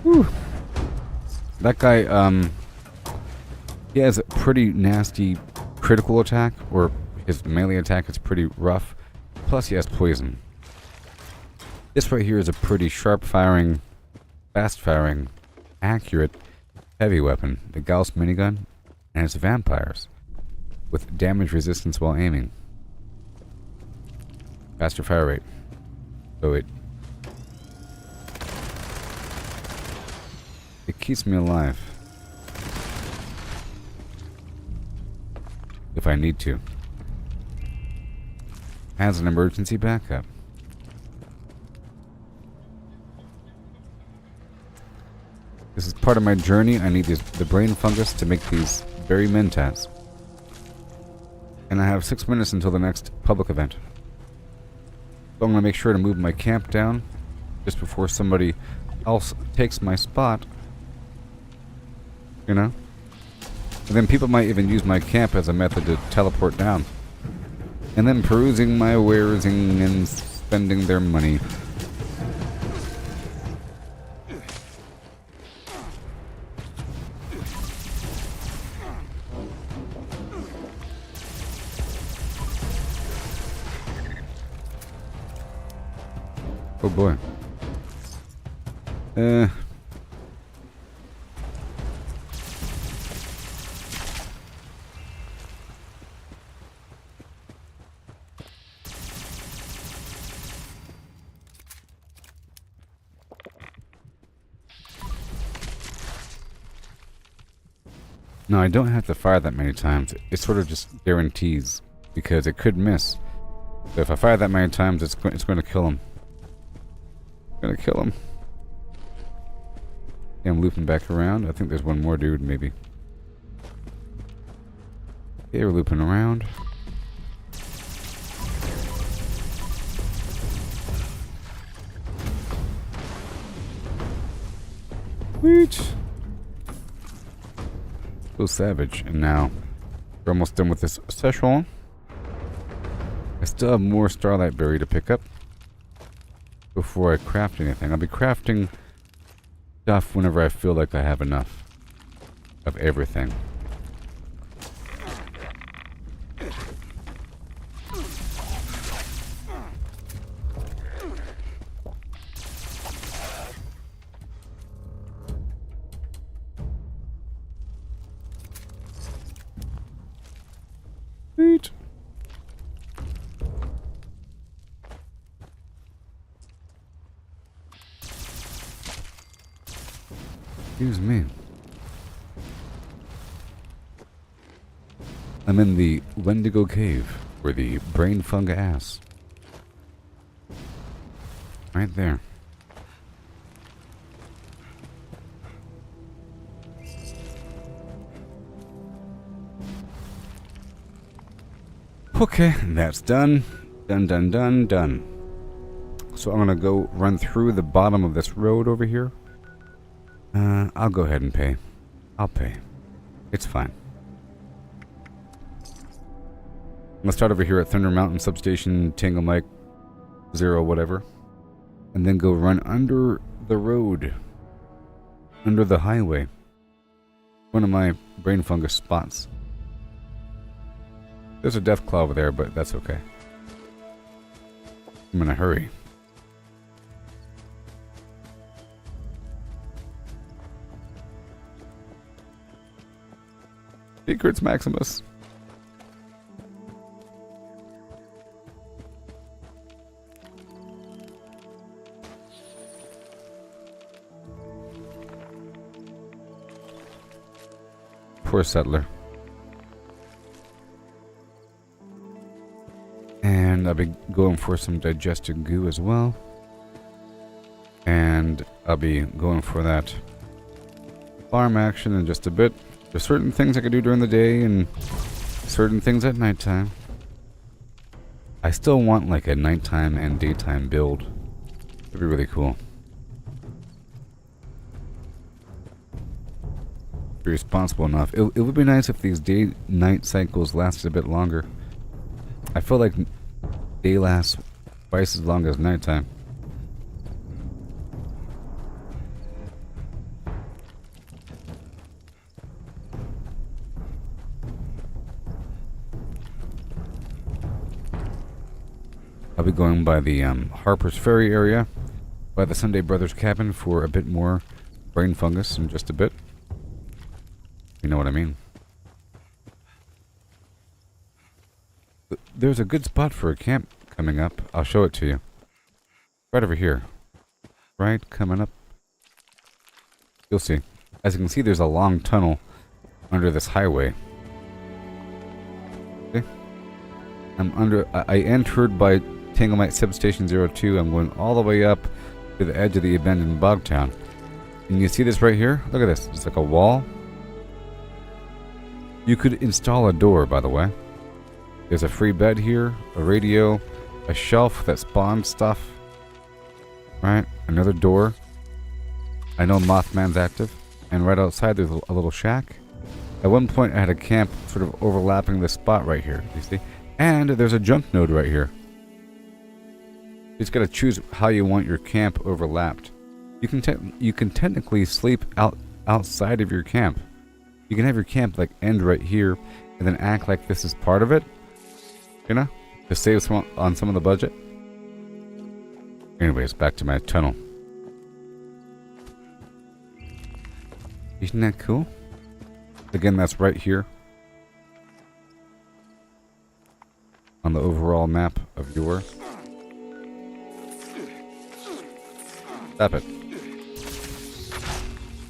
Whew. That guy, he has a pretty nasty critical attack, or his melee attack is pretty rough. Plus he has poison. This right here is a pretty sharp-firing, fast-firing, accurate, heavy weapon. The Gauss minigun, and it's vampires, with damage resistance while aiming. Faster fire rate. So it keeps me alive. If I need to. Has an emergency backup. This is part of my journey. I need the brain fungus to make these berry mentats. And I have 6 minutes until the next public event. So I'm going to make sure to move my camp down just before somebody else takes my spot. You know? And then people might even use my camp as a method to teleport down. And then perusing my waresing and spending their money. Oh boy. No, I don't have to fire that many times. It sort of just guarantees, because it could miss. So if I fire that many times, it's going to kill him. It's going to kill him. Okay, I'm looping back around. I think there's one more dude, maybe. Okay, we're looping around. Sweet. So savage. And now we're almost done with this session. I still have more Starlight Berry to pick up before I craft anything. I'll be crafting stuff whenever I feel like I have enough of everything. Sweet. Excuse me. I'm in the Wendigo Cave, or the Brain Funga Ass. Right there. Okay, that's done. Done, done, done, done. So I'm gonna go run through the bottom of this road over here. I'll go ahead and pay. I'll pay. It's fine. Let's start over here at Thunder Mountain Substation, Tango Mike 0 whatever. And then go run under the road. Under the highway. One of my brain fungus spots. There's a death claw over there, but that's okay. I'm in a hurry. Secrets, Maximus. Poor settler. And I'll be going for some digested goo as well. And I'll be going for that farm action in just a bit. There's certain things I can do during the day and certain things at nighttime. I still want like a nighttime and daytime build. It'd be really cool. Be responsible enough. It would be nice if these day-night cycles lasted a bit longer. I feel like day lasts twice as long as nighttime. I'll be going by the Harper's Ferry area, by the Sunday Brothers cabin for a bit more brain fungus in just a bit. You know what I mean. There's a good spot for a camp coming up. I'll show it to you. Right over here. Right, coming up. You'll see. As you can see, there's a long tunnel under this highway. Okay. I entered by Tanglemite Substation 02. I'm going all the way up to the edge of the abandoned bog town. And you see this right here? Look at this. It's like a wall. You could install a door, by the way. There's a free bed here, a radio, a shelf that spawns stuff. Right? Another door. I know Mothman's active. And right outside there's a little shack. At one point I had a camp sort of overlapping this spot right here. You see? And there's a junk node right here. You just gotta choose how you want your camp overlapped. You can technically sleep outside of your camp. You can have your camp like end right here, and then act like this is part of it. You know, to save on some of the budget. Anyways, back to my tunnel. Isn't that cool? Again, that's right here on the overall map of your. Stop it.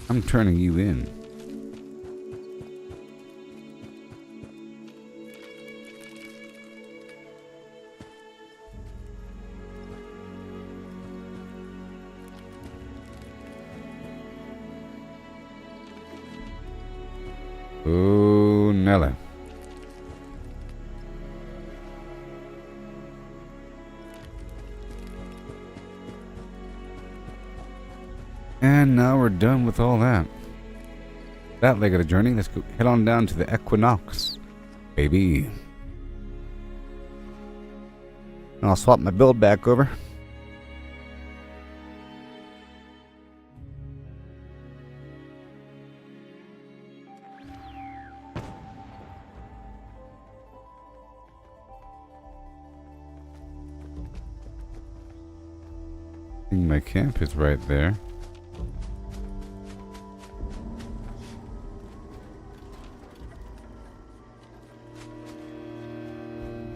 I'm turning you in. Oh, Nelly. And now we're done with all that. That leg of the journey, let's go head on down to the Equinox, baby. And I'll swap my build back over. I think my camp is right there.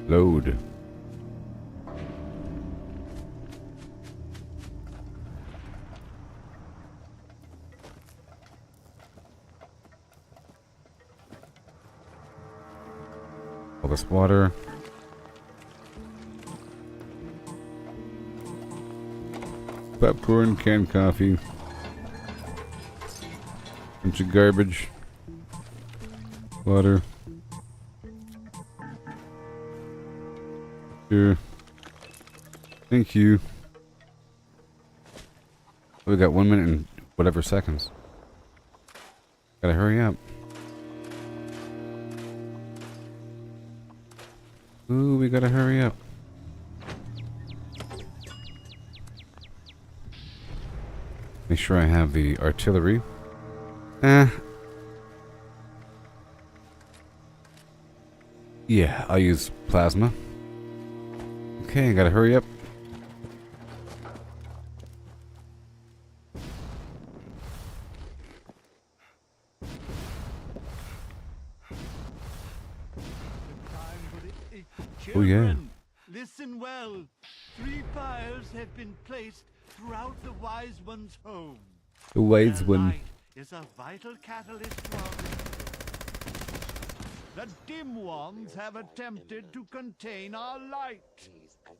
Load. All this water. Popcorn, canned coffee. Bunch of garbage. Water. Here. Thank you. We got 1 minute and whatever seconds. Gotta hurry up. Ooh, we gotta hurry up. Make sure I have the artillery. Yeah, I'll use plasma. Okay, gotta hurry up. Oh yeah. Listen well. 3 fires have been placed throughout the Wise One's home. The Wise One. Light is a vital catalyst for our... The dim ones have attempted to contain our light.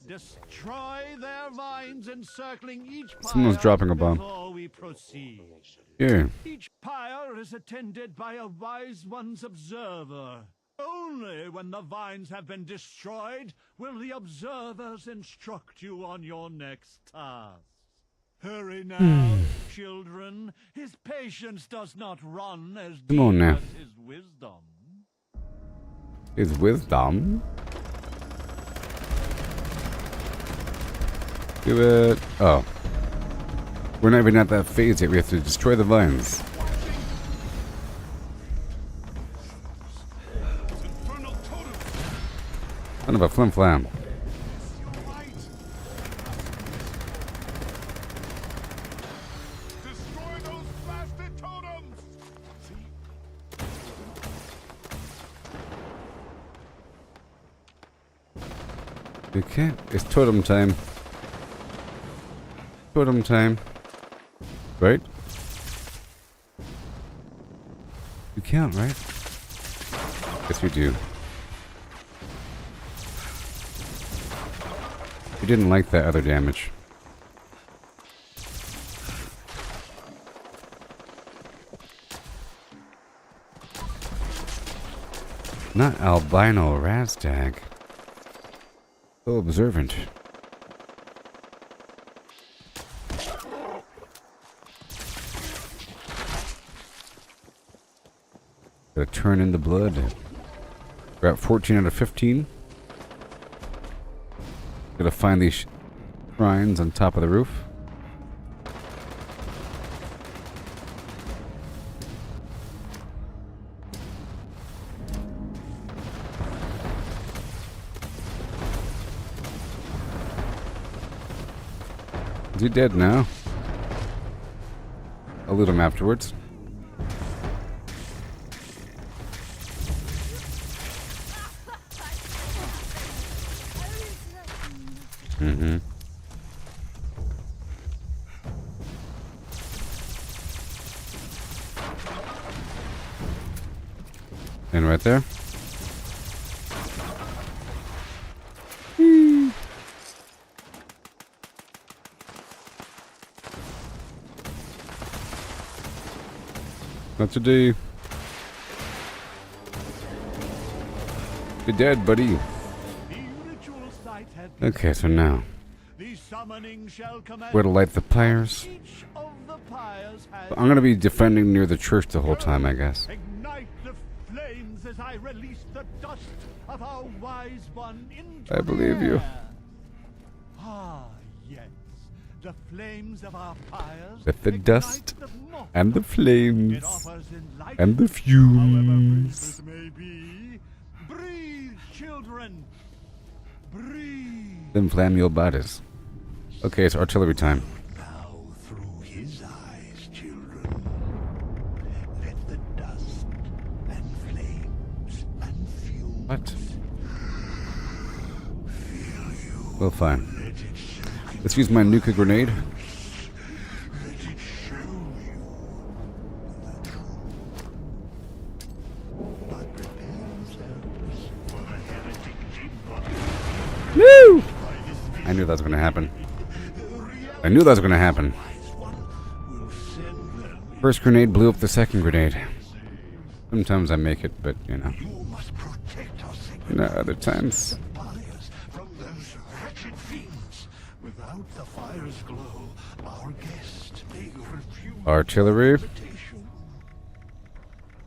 Destroy their vines encircling each pyre. Someone's dropping a bomb. Before we proceed. Here. Each pyre is attended by a Wise One's observer. Only when the vines have been destroyed will the observers instruct you on your next task. Hurry now, children. His patience does not run as deep as his wisdom. His wisdom? Do it. Oh. We're not even at that phase yet. We have to destroy the vines. Son of a flim flam. Okay, it's totem time. Totem time. Right? You can't, right? Yes, we do. We didn't like that other damage. Not albino Razdag. So observant. Gotta turn in the blood. We're at 14 out of 15. Gotta find these shrines on top of the roof. Is he dead now? I'll loot him afterwards. Mm-hmm. And right there. Not today. You're dead, buddy. Okay, so now The summoning shall commence. Where to light the pyres. Each of the pyres has I'm gonna be defending near the church the whole time, I guess. ignite the flames as I release the dust of our wise one into I believe you. Ah, yes. The flames of our pyres With the ignite dust the moth. and the It flames offers enlightenment, and the however fumes. brief it may be. Breathe, children. Breathe. Then flam your bodies. Okay, it's artillery time. Now through his eyes, children, let the dust and flames and fumes What? Well, fine. Let's use my nuka grenade. Woo! I knew that was going to happen. I knew that was going to happen. First grenade blew up the second grenade. Sometimes I make it, but you know. No, other times. from those wretched fiends. Without the fire's glow, our guest may refuse Artillery. invitation.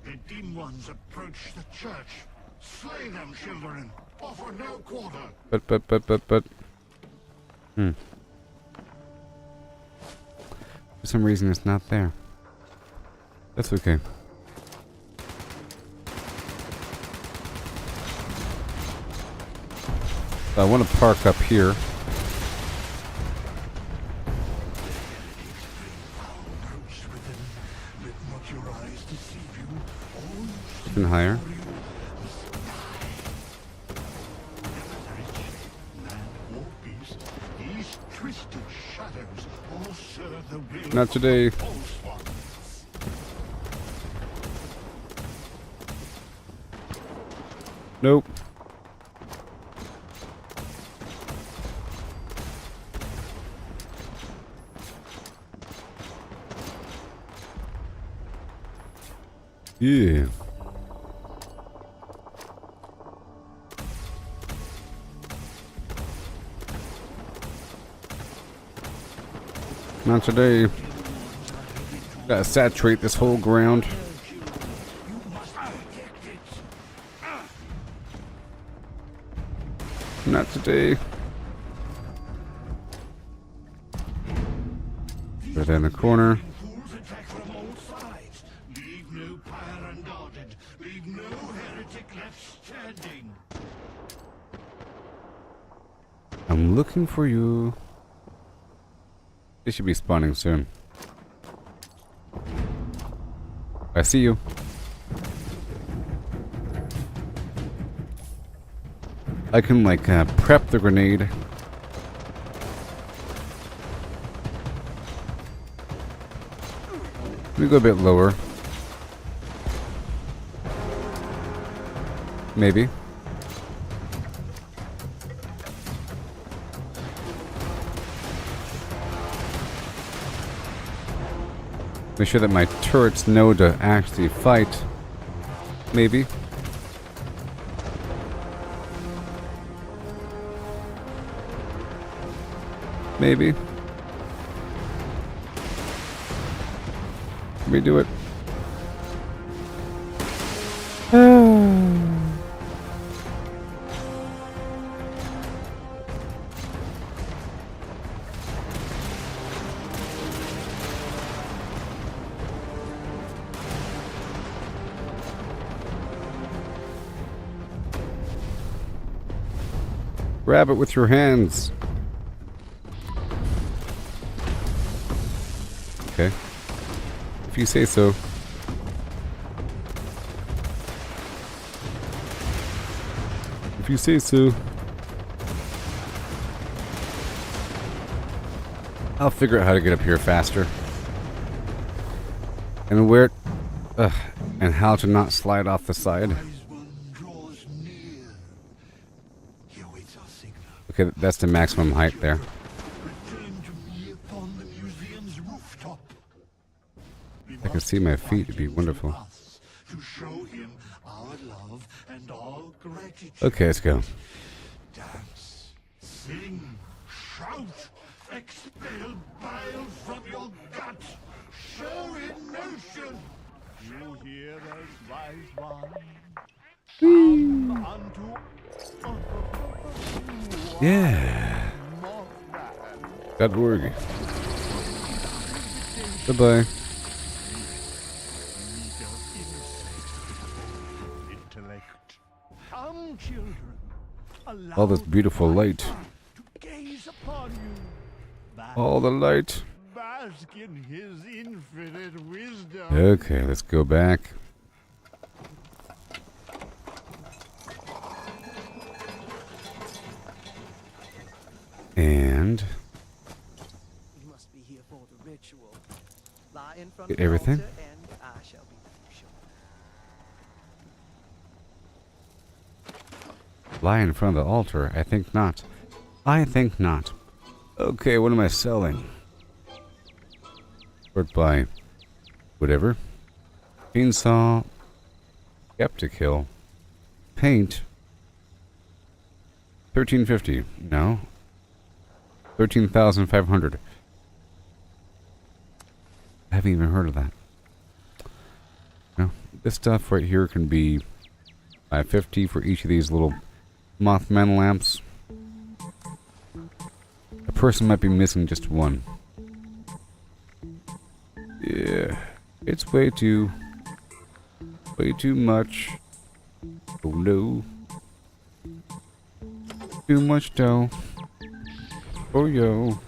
The dim ones approach the church. Slay them, children. Offer no quarter. But. For some reason it's not there. That's okay. So I want to park up here. Even higher. These twisted shadows all serve the will Not of today. the false ones. Nope. Yeah. Not today. Gotta saturate this whole ground. Not today. Put it in the corner. Fools attack from all sides. Leave no pyre unguarded. Leave no heretic left standing. I'm looking for you. They should be spawning soon. I see you. I can like prep the grenade. Let me go a bit lower. Maybe. Make sure that my turrets know to actually fight. Maybe. Maybe. Let me do it. Grab it with your hands. Okay. If you say so. If you say so. I'll figure out how to get up here faster. And where... and how to not slide off the side. Okay, that's the maximum height there. I can see my feet. It'd be wonderful. Okay, let's go. Dance, sing, Shout! Expel bile from your guts! Show emotion! You hear us, wise one? Come unto Yeah. Got working. Goodbye. intellect. Come, children. Allow All this beautiful light. to gaze upon you. All the light. Bask in his infinite wisdom. Okay, let's go back. And You must be here for the ritual. Lie in front get of the everything. altar and I shall be sure. Lie in front of the altar. I think not. I think not. Okay, what am I selling? Sort by whatever. Chainsaw. Skeptic Hill. Paint. 1350. No. 13,500. I haven't even heard of that. No. This stuff right here can be 550 for each of these little Mothman lamps. A person might be missing just one. Yeah. It's way too much. Oh no. Too much dough. Oh yo.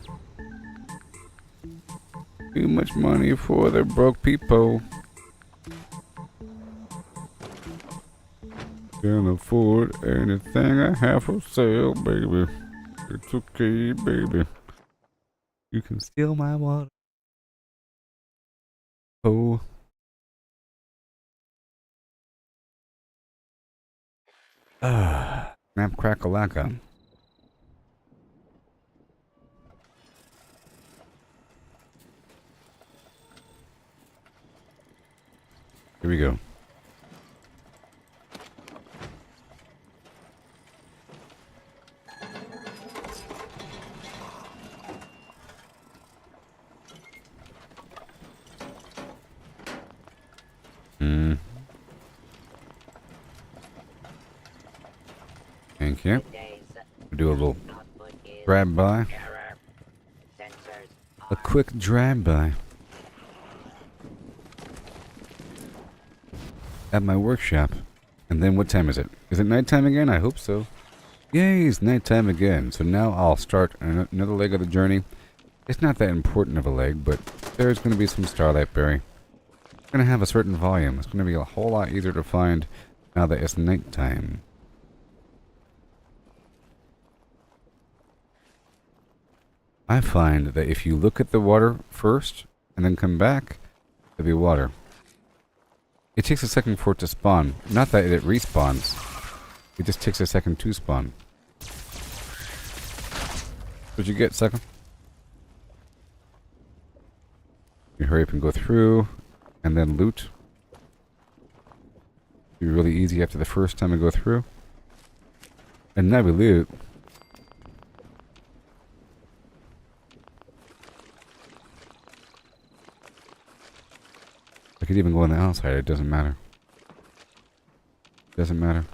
Too much money for the broke people. Can't afford anything I have for sale, baby. It's okay, baby. You can steal my water. Oh. Snap crack-a-lacka. Here we go. Thank you. Do a little drive-by. A quick drive-by. At my workshop. And then what time is it? Is it nighttime again? I hope so. Yay, it's nighttime again. So now I'll start another leg of the journey. It's not that important of a leg, but there's going to be some starlight berry. It's going to have a certain volume. It's going to be a whole lot easier to find now that it's nighttime. I find that if you look at the water first and then come back, there'll be water. It takes a second for it to spawn. Not that it respawns. It just takes a second to spawn. What'd you get, second? You hurry up and go through, and then loot. Be really easy after the first time I go through. And now we loot. I could even go on the outside, it doesn't matter. Doesn't matter.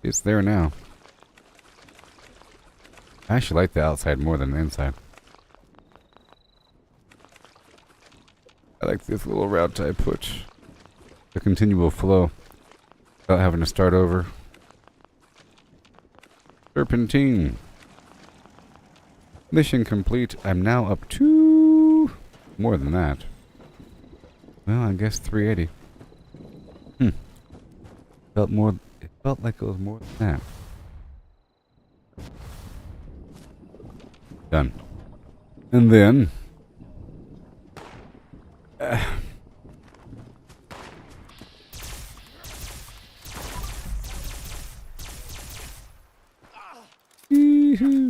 It's there now. I actually like the outside more than the inside. I like this little route I put. The continual flow. Without having to start over. Serpentine. Mission complete. I'm now up to more than that. Well, I guess 380. Felt more. It felt like it was more than that. Done. And then.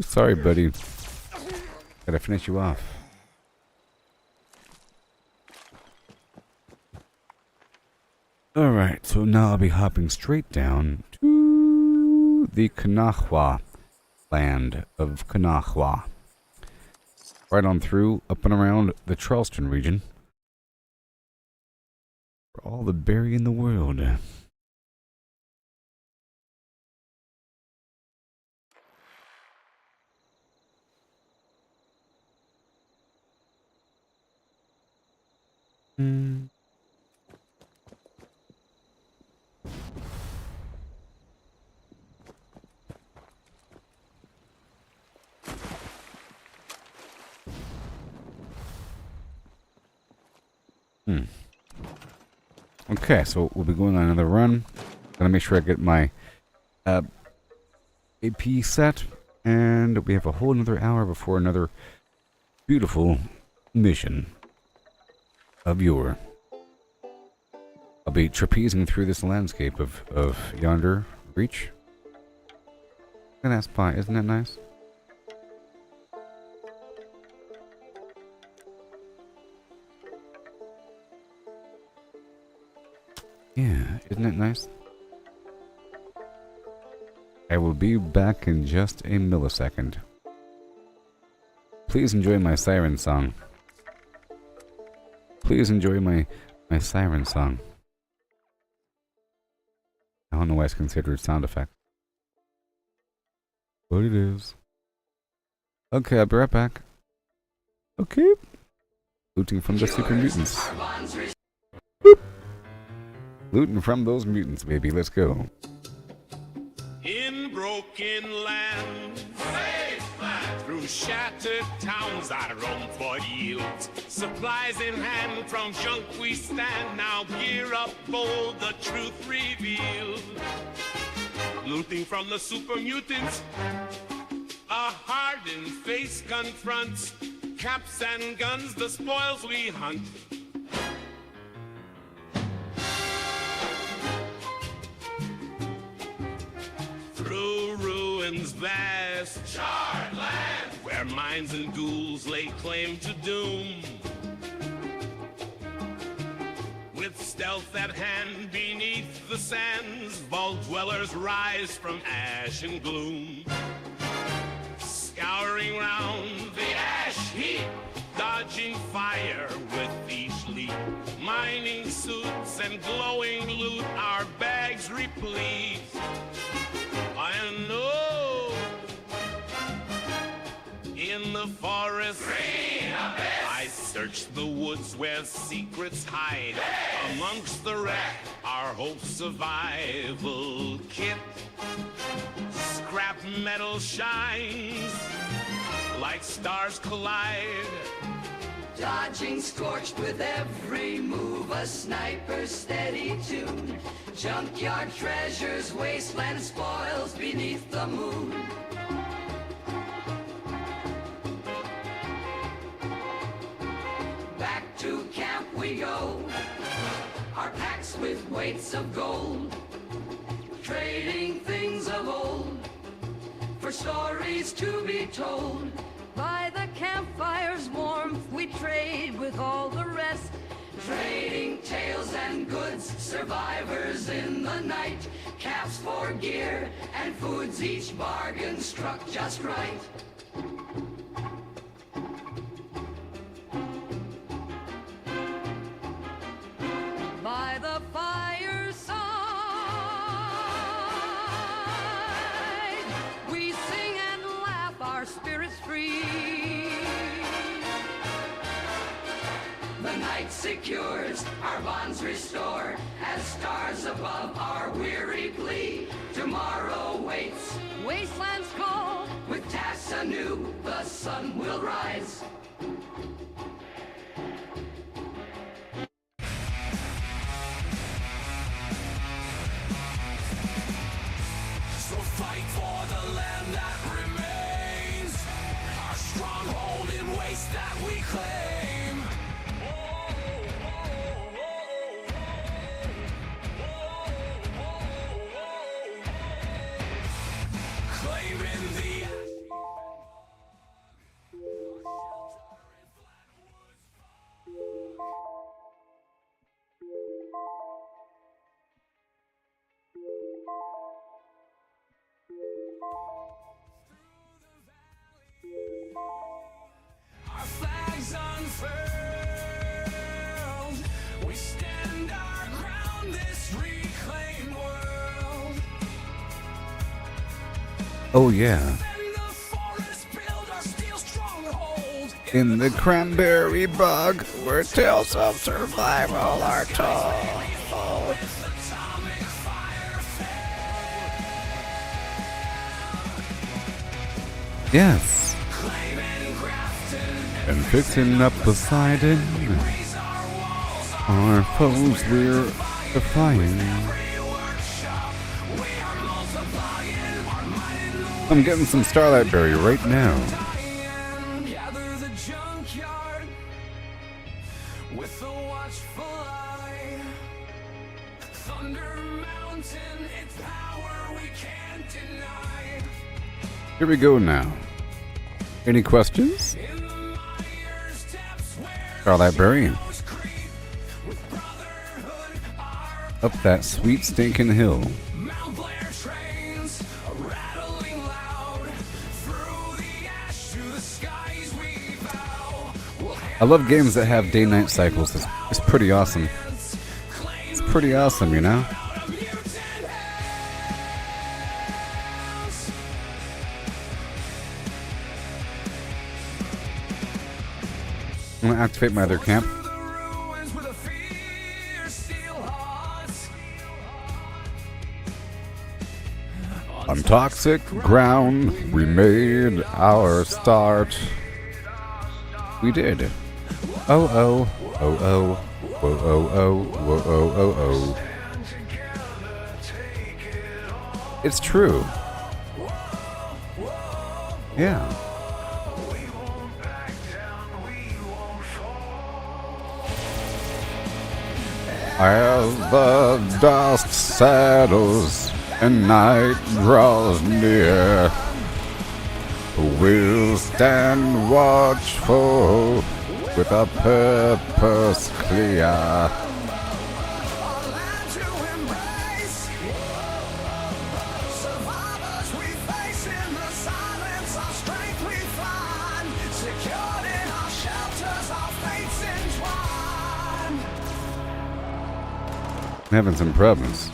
Sorry, buddy. Gotta finish you off. Alright, so now I'll be hopping straight down to the Kanahwa land of Kanahwa. Right on through, up and around the Charleston region. For all the berry in the world. Okay, so we'll be going on another run. Gotta make sure I get my AP set. And we have a whole another hour before another beautiful mission of yore. I'll be trapezing through this landscape of yonder reach. Look at that spot, isn't that nice? Yeah, isn't it nice? I will be back in just a millisecond. Please enjoy my siren song. Please enjoy my siren song. I don't know why it's considered sound effect. But it is. Okay, I'll be right back. Okay. Looting from the super mutants. Boop. Looting from those mutants, baby. Let's go. In broken land, through shattered towns I roam for yields. Supplies in hand, from junk we stand. Now gear up bold, the truth revealed. Looting from the super mutants, a hardened face confronts. Caps and guns, the spoils we hunt. Through ruins vast, charred land, where mines and ghouls lay claim to doom. With stealth at hand beneath the sands, vault dwellers rise from ash and gloom. Scouring round the ash heap, dodging fire with each leap. Mining suits and glowing loot, our bags replete. I know in the forest I search the woods where secrets hide. Amongst the wreck, our hope survival kit. Scrap metal shines like stars collide. Dodging scorched with every move, a sniper's steady tune. Junkyard treasures, wasteland spoils beneath the moon. Back to camp we go, our packs with weights of gold. Trading things of old, for stories to be told. By the campfire's warmth, we trade with all the rest. Trading tales and goods, survivors in the night. Caps for gear and foods, each bargain struck just right. By the fireside, we sing and laugh, our spirits free. The night secures, our bonds restore, as stars above our weary plea. Tomorrow waits, wastelands call, with tasks anew, the sun will rise. So fight for the land that remains, our stronghold in waste that we claim. Claiming the unfurled. We stand our ground, this reclaimed world. Oh, yeah. In the cranberry bog, where tales of survival are told. Yes. And fixing up Poseidon, our foes we're defying. I'm getting some Starlight Berry right now. Gather the junkyard with a watchful eye. Thunder Mountain, its power we can't deny. Here we go now. Any questions? Starlight Berry. Up that sweet stinking hill. I love games that have day-night cycles. It's pretty awesome. It's pretty awesome, you know? I'm gonna activate my other camp. On toxic ground, we made our start. We did. Oh oh, oh oh, whoa oh oh, whoa oh oh oh. It's true. Yeah. As the dust settles and night draws near, we'll stand watchful with a purpose clear. I'm having some problems.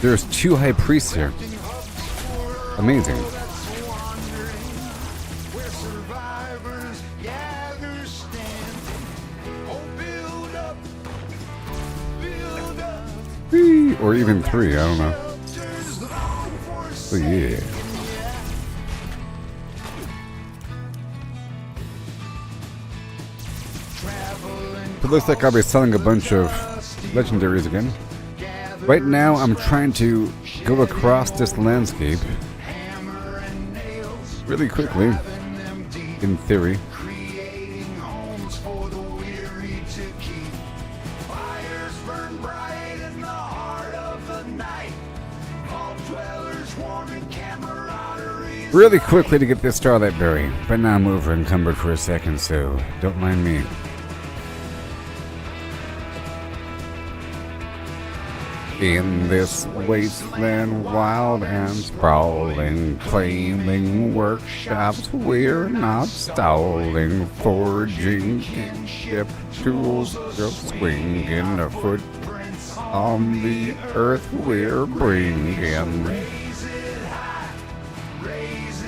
There's 2 high priests here. Amazing. Or even 3, I don't know. Oh yeah. It looks like I'll be selling a bunch of legendaries again. Right now, I'm trying to go across this landscape really quickly, in theory. Really quickly to get this Starlight Berry, but now I'm over encumbered for a second, so don't mind me. In this wasteland, wild and sprawling, claiming workshops, we're not stalling, forging kinship tools, just swinging a foot on the earth we're bringing.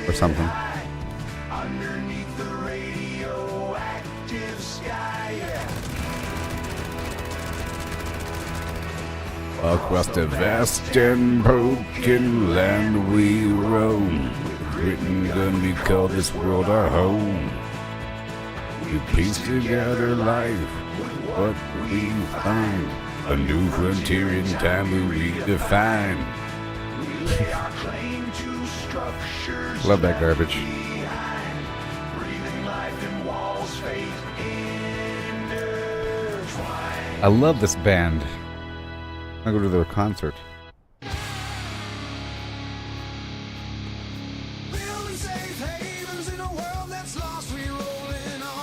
Or something. Across the vast and broken land we roam, written gun we call this world our home. We piece together life, what we find, a new frontier in time we redefine. Love that garbage. I love this band. I'll go to their concert.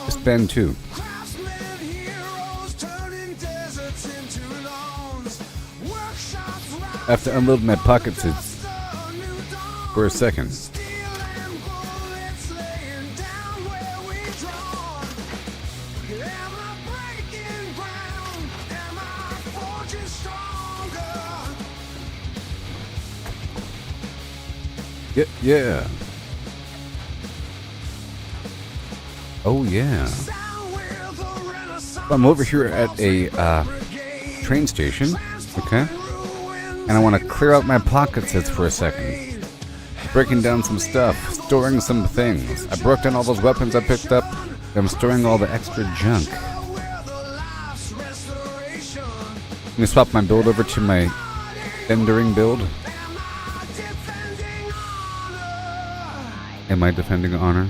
This band too. Craftsmen, heroes, turning deserts into lawns. Workshop I have to unload my pockets for a second. Yeah. Oh yeah. I'm over here at a train station, okay? And I want to clear out my pockets for a second. Breaking down some stuff, storing some things. I broke down all those weapons I picked up. I'm storing all the extra junk. Let me swap my build over to my Endering build. Am I defending honor?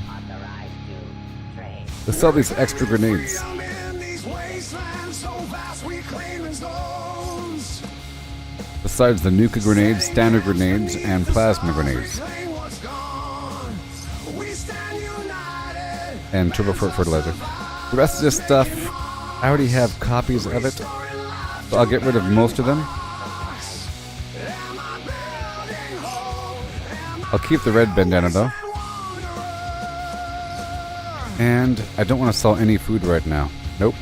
Let's sell these extra grenades. Besides the Nuka grenades, standard grenades, and plasma grenades. And turbo fertilizer. The rest of this stuff, I already have copies of it, so I'll get rid of most of them. I'll keep the red bandana though. And I don't want to sell any food right now. Nope.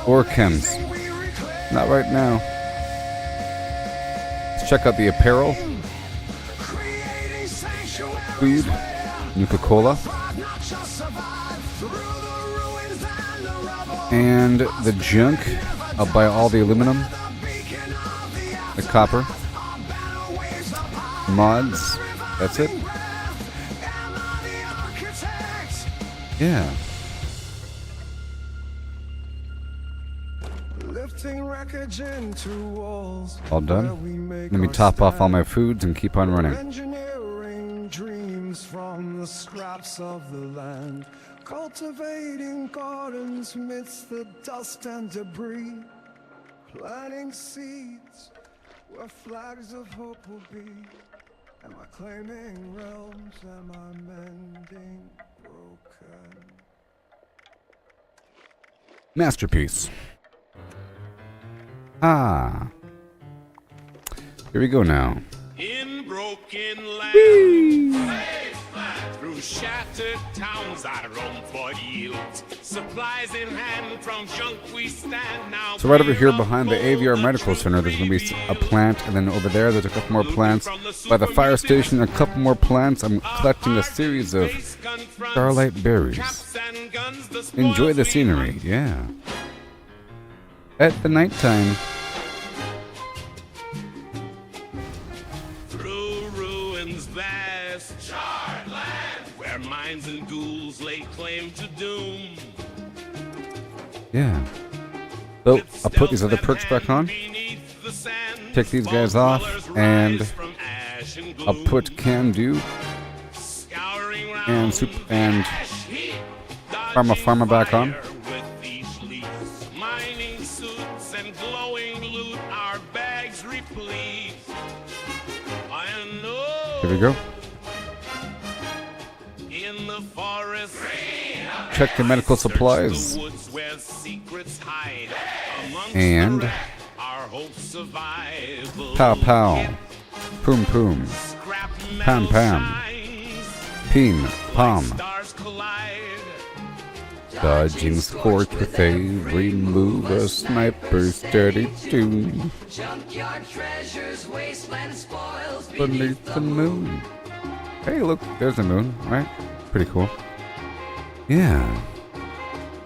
Or chems. Not right now. Let's check out the apparel. Food. Nuka-Cola. And the junk. I'll buy all the aluminum. The copper. Mods. That's it. Yeah. All done. Let me top off all my foods and keep on running. Engineering dreams from the scraps of the land, cultivating gardens amidst the dust and debris, planting seeds where flags of hope will be. Am I claiming realms? Am I mending broken? Masterpiece. Ah. Here we go now. In broken land, through shattered towns I roam for yields. Supplies in hand from junk we stand now. So right over here behind the AVR Medical Center, there's going to be a plant, and then over there, there's a couple more plants. By the fire station, a couple more plants. I'm collecting a series of starlight berries. Enjoy the scenery, yeah. At the nighttime. Through ruins vast, charred land, where mines and ghouls lay claim to doom. Yeah. So I'll put these other perks back on. Take these guys off, and I'll put Can Do and Soup and Pharma back on. Here we go. Check the medical supplies. And pow pow. Poom poom. Pam pam. Peen pom. Dodging scorch with every move, a sniper's dirty tune. Beneath the moon. Hey, look, there's the moon, right? Pretty cool. Yeah.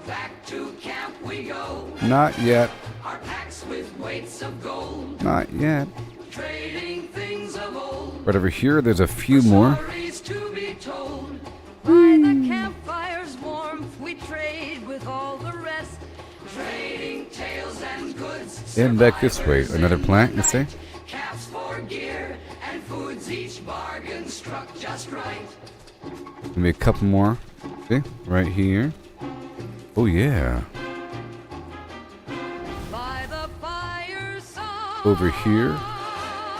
Back to camp we go. Not yet. Our packs with weights of gold. Not yet. Trading things of old. Right over here, there's a few more. Stories to be told. By the campfire's warmth, we trade with all the rest. Trading tales and goods. And back this way, another plant, you see? Caps for gear and foods, each bargain struck just right. Maybe a couple more. See? Right here. Oh, yeah. By the fire's side, Over here.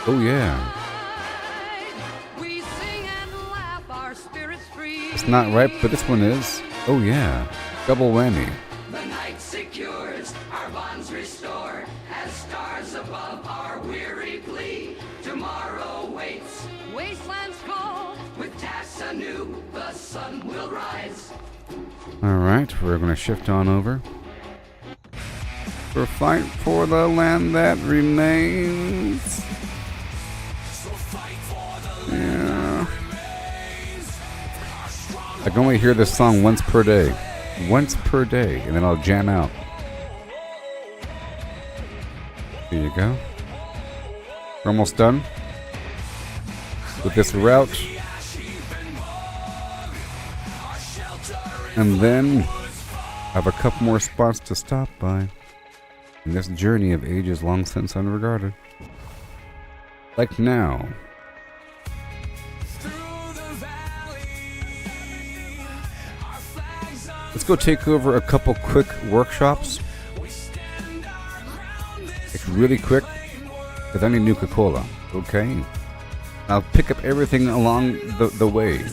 Oh, yeah. we sing and laugh, our spirits free. It's not right, but this one is. Oh, yeah. Double whammy. The night secures, our bonds restored. anew, the sun will rise. Alright, we're gonna shift on over. For fight for the land that remains. Yeah. I can only hear this song once per day. Once per day, and then I'll jam out. There you go. We're almost done with this route. And then I have a couple more spots to stop by in this journey of ages long since unregarded. Like now. Let's go take over a couple quick workshops. It's really quick, because I need Nuka-Cola, okay? I'll pick up everything along the way.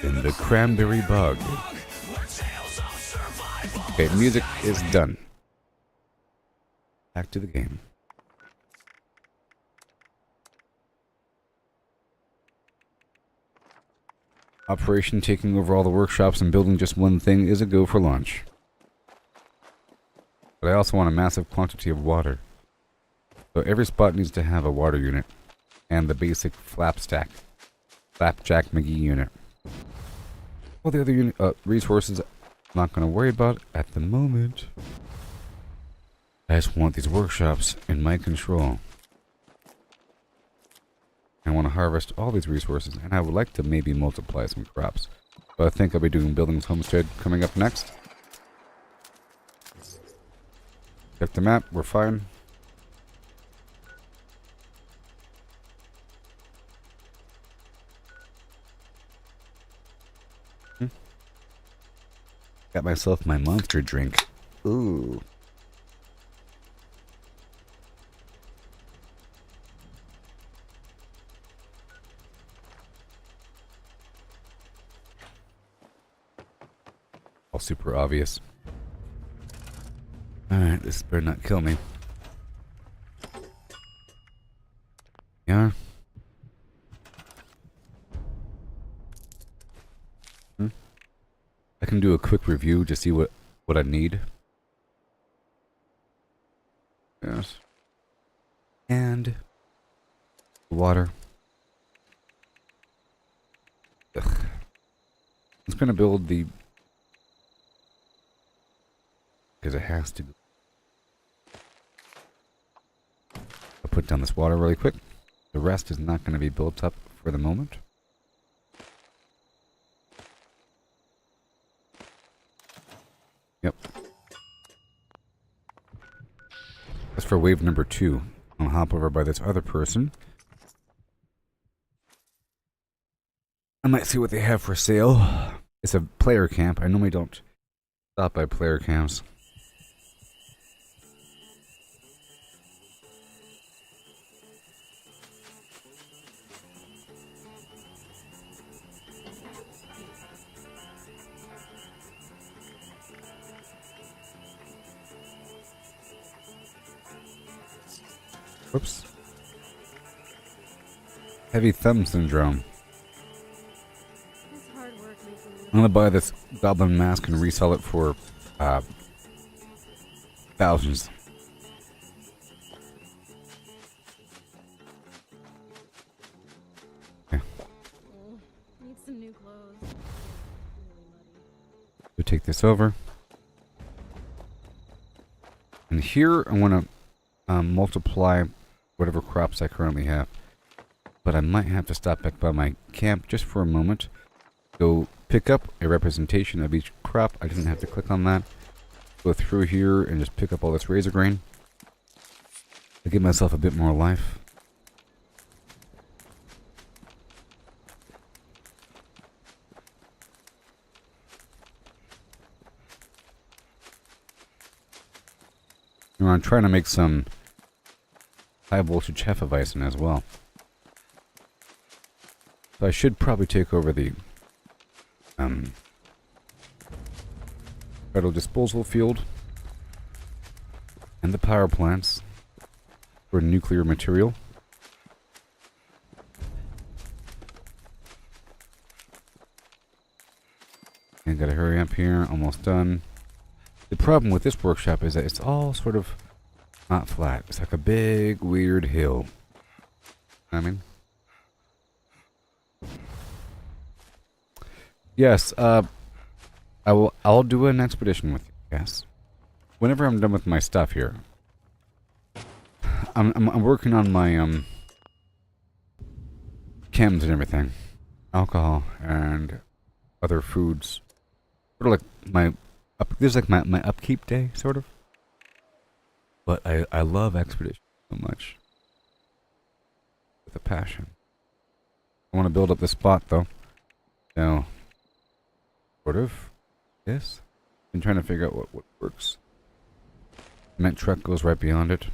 In the cranberry bug. Okay, music is done. Back to the game. Operation taking over all the workshops and building just one thing is a go for launch. But I also want a massive quantity of water. So every spot needs to have a water unit. And the basic Flapjack McGee unit. All the other resources I'm not going to worry about at the moment. I just want these workshops in my control. I want to harvest all these resources, and I would like to maybe multiply some crops. But I think I'll be doing Buildings Homestead coming up next. Check the map, we're fine. Got myself my monster drink. Ooh. All super obvious. Alright, this better not kill me. Yeah. I can do a quick review to see what I need. Yes. And water. Ugh. It's gonna build the, because it has to. I'll put down this water really quick. The rest is not going to be built up for the moment. Yep. That's for wave number 2. I'll hop over by this other person. I might see what they have for sale. It's a player camp. I normally don't stop by player camps. Whoops. Heavy thumb syndrome. I'm gonna buy this goblin mask and resell it for thousands. Okay. Need some new clothes. We'll take this over. And here I want to multiply whatever crops I currently have. But I might have to stop back by my camp just for a moment. Go pick up a representation of each crop. I didn't have to click on that. Go through here and just pick up all this razor grain. To give myself a bit more life. And I'm trying to make some high voltage Hefeweizen as well. So I should probably take over the federal disposal field and the power plants for nuclear material. And gotta hurry up here. Almost done. The problem with this workshop is that it's all sort of not flat. It's like a big, weird hill. I mean, yes. I'll do an expedition with you. Yes. Whenever I'm done with my stuff here, I'm working on my chems and everything, alcohol and other foods. Sort of like my this is like my upkeep day, sort of. But I love expedition so much, with a passion. I want to build up this spot though. So, sort of this. Been trying to figure out what works. Cement truck goes right beyond it.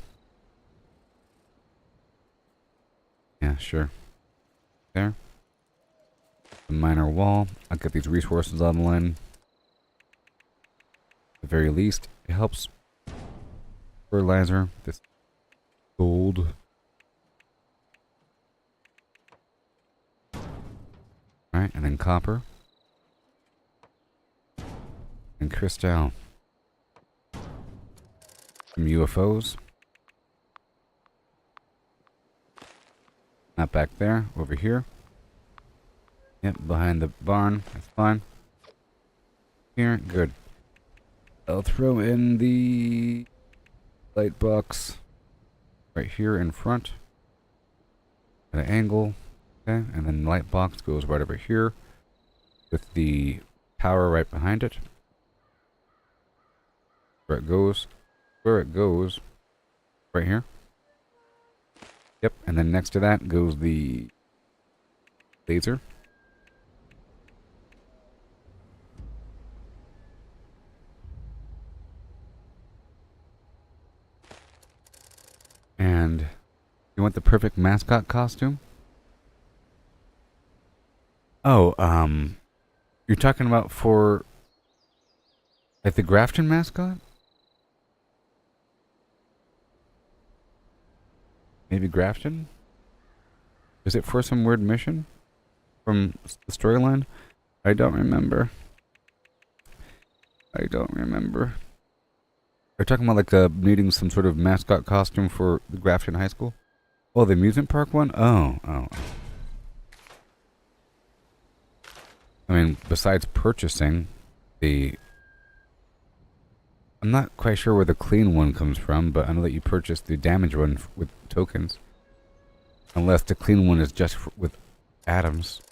Yeah, sure. There. The minor wall. I'll get these resources online. At the very least, it helps. Fertilizer. This gold. Alright, and then copper. And crystal. Some UFOs. Not back there, over here. Yep, behind the barn. That's fine. Here, good. I'll throw in the light box right here in front. At an angle. Okay, and then the light box goes right over here with the power right behind it. Where it goes. Right here. Yep, and then next to that goes the laser. And you want the perfect mascot costume? Oh, you're talking about for like the Grafton mascot? Maybe Grafton? Is it for some weird mission? From the storyline? I don't remember. Are you talking about like needing some sort of mascot costume for the Grafton High School? Oh, the amusement park one? Oh. I mean, besides purchasing the... I'm not quite sure where the clean one comes from, but I know that you purchased the damaged one with tokens. Unless the clean one is just with atoms.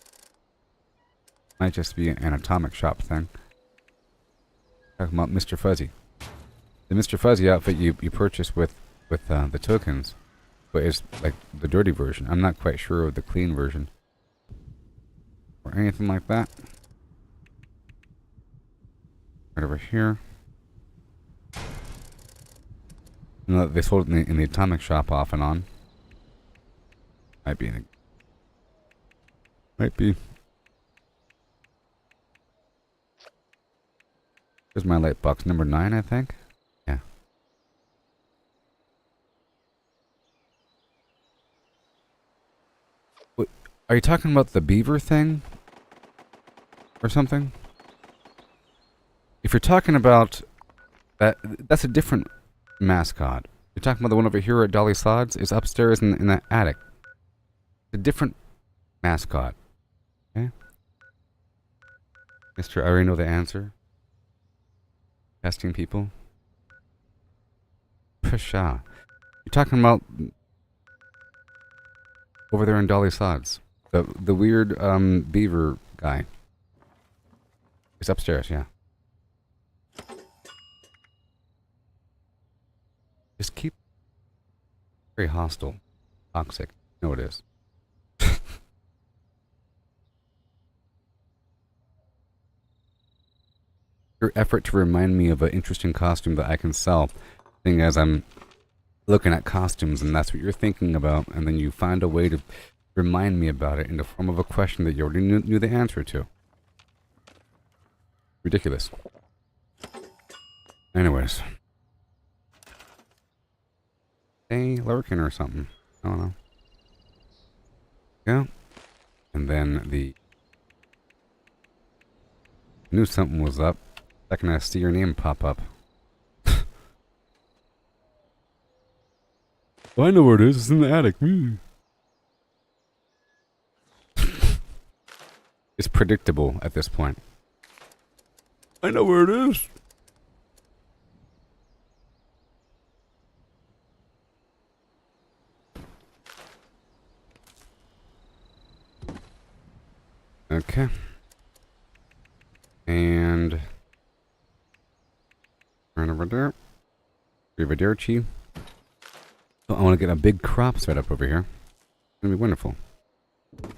Might just be an atomic shop thing. Talking about Mr. Fuzzy. The Mr. Fuzzy outfit you purchased with the tokens, but it's like the dirty version. I'm not quite sure of the clean version. Or anything like that. Right over here. You know, they sold it in the atomic shop off and on. Might be. Here's my light box number 9, I think. Yeah. What, are you talking about the beaver thing? Or something? If you're talking about that, that's a different mascot. You're talking about the one over here at Dolly Sod's? It's upstairs in the attic. It's a different mascot. Okay? Mr. I already know the answer. Testing people. Pshaw. You're talking about over there in Dolly Sod's. The weird beaver guy. It's upstairs, yeah. Just keep very hostile. Toxic. No, it is. Your effort to remind me of an interesting costume that I can sell, seeing as I'm looking at costumes and that's what you're thinking about, and then you find a way to remind me about it in the form of a question that you already knew the answer to. Ridiculous. Anyways. Hey, lurking or something. I don't know. Yeah. And then the Knew something was up. Second I see your name pop up. Well, I know where it is. It's in the attic. It's predictable at this point. I know where it is. Okay. And right over there. Arrivederci. So I want to get a big crop set up over here. It's gonna be wonderful. It's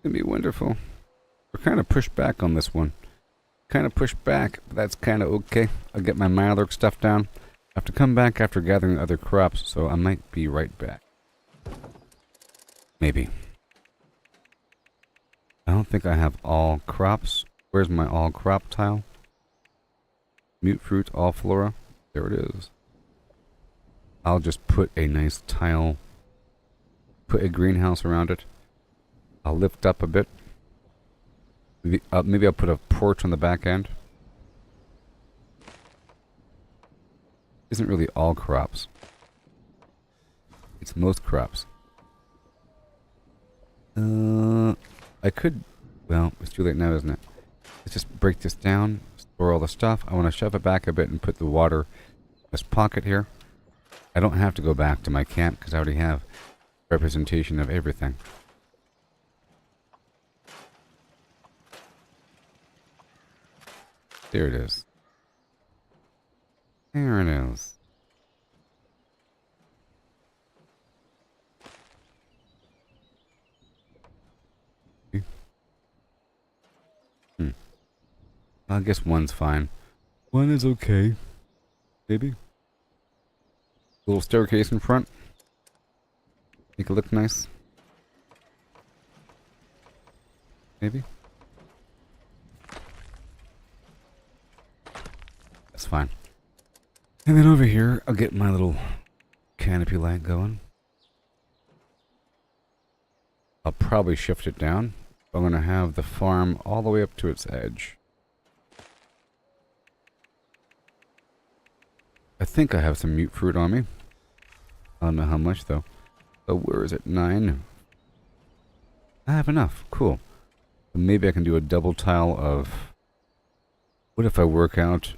gonna be wonderful. We're kind of pushed back on this one. Kind of pushed back, but that's kind of okay. I'll get my Mirelurk stuff down. I have to come back after gathering other crops, so I might be right back. Maybe. I don't think I have all crops. Where's my all crop tile? Mute fruit, all flora. There it is. I'll just put a nice tile, put a greenhouse around it. I'll lift up a bit. Maybe I'll put a porch on the back end. Isn't really all crops. It's most crops. I could, well, it's too late now, isn't it? Let's just break this down, store all the stuff. I want to shove it back a bit and put the water in this pocket here. I don't have to go back to my camp because I already have representation of everything. There it is. There it is. I guess one's fine. One is okay. Maybe. Little staircase in front. Make it look nice. Maybe. That's fine. And then over here, I'll get my little canopy light going. I'll probably shift it down. I'm going to have the farm all the way up to its edge. I think I have some mute fruit on me. I don't know how much though. So where is it? 9. I have enough. Cool. So maybe I can do a double tile of... What if I work out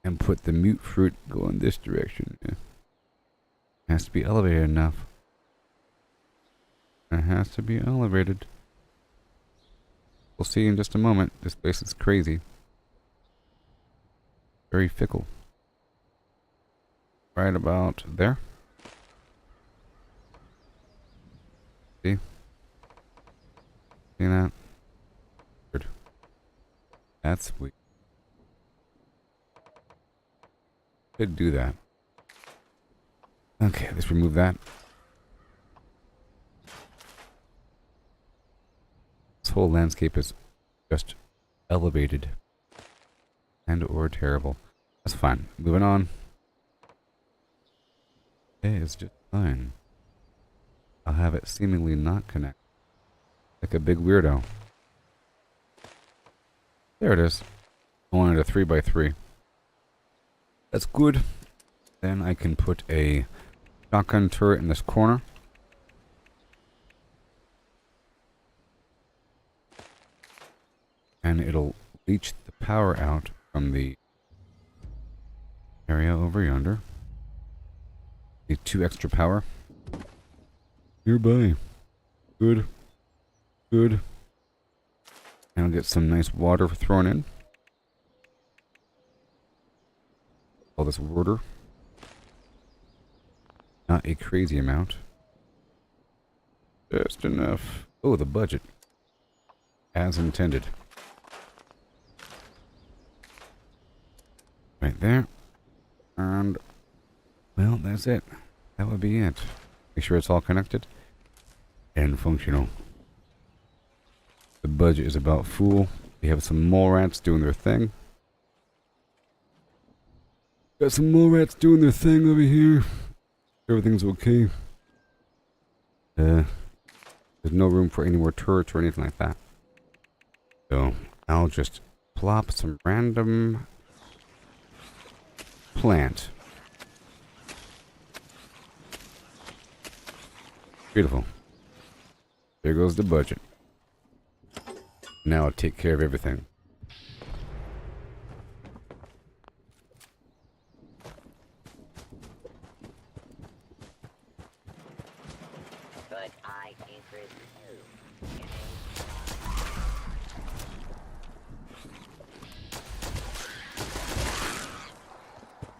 and put the mute fruit going this direction? Yeah. It has to be elevated enough. It has to be elevated. We'll see in just a moment. This place is crazy. Very fickle. Right about there. See? See that? Good. That's sweet. Could do that. Okay, let's remove that. This whole landscape is just elevated. And or terrible. That's fine. Moving on. Okay, it's just fine. I'll have it seemingly not connect. Like a big weirdo. There it is. I wanted a 3x3. That's good. Then I can put a shotgun turret in this corner. And it'll leech the power out from the area over yonder. Need 2 extra power. Nearby. Good. Good. And I'll get some nice water thrown in. All this water. Not a crazy amount. Just enough. Oh, the budget. As intended. Right there. And, well, that's it. That would be it. Make sure it's all connected and functional. The budget is about full. We have some mole rats doing their thing. Got some mole rats doing their thing over here. Everything's okay. There's no room for any more turrets or anything like that. So I'll just plop some random plant. Beautiful. There goes the budget. Now I'll take care of everything. But I interest you.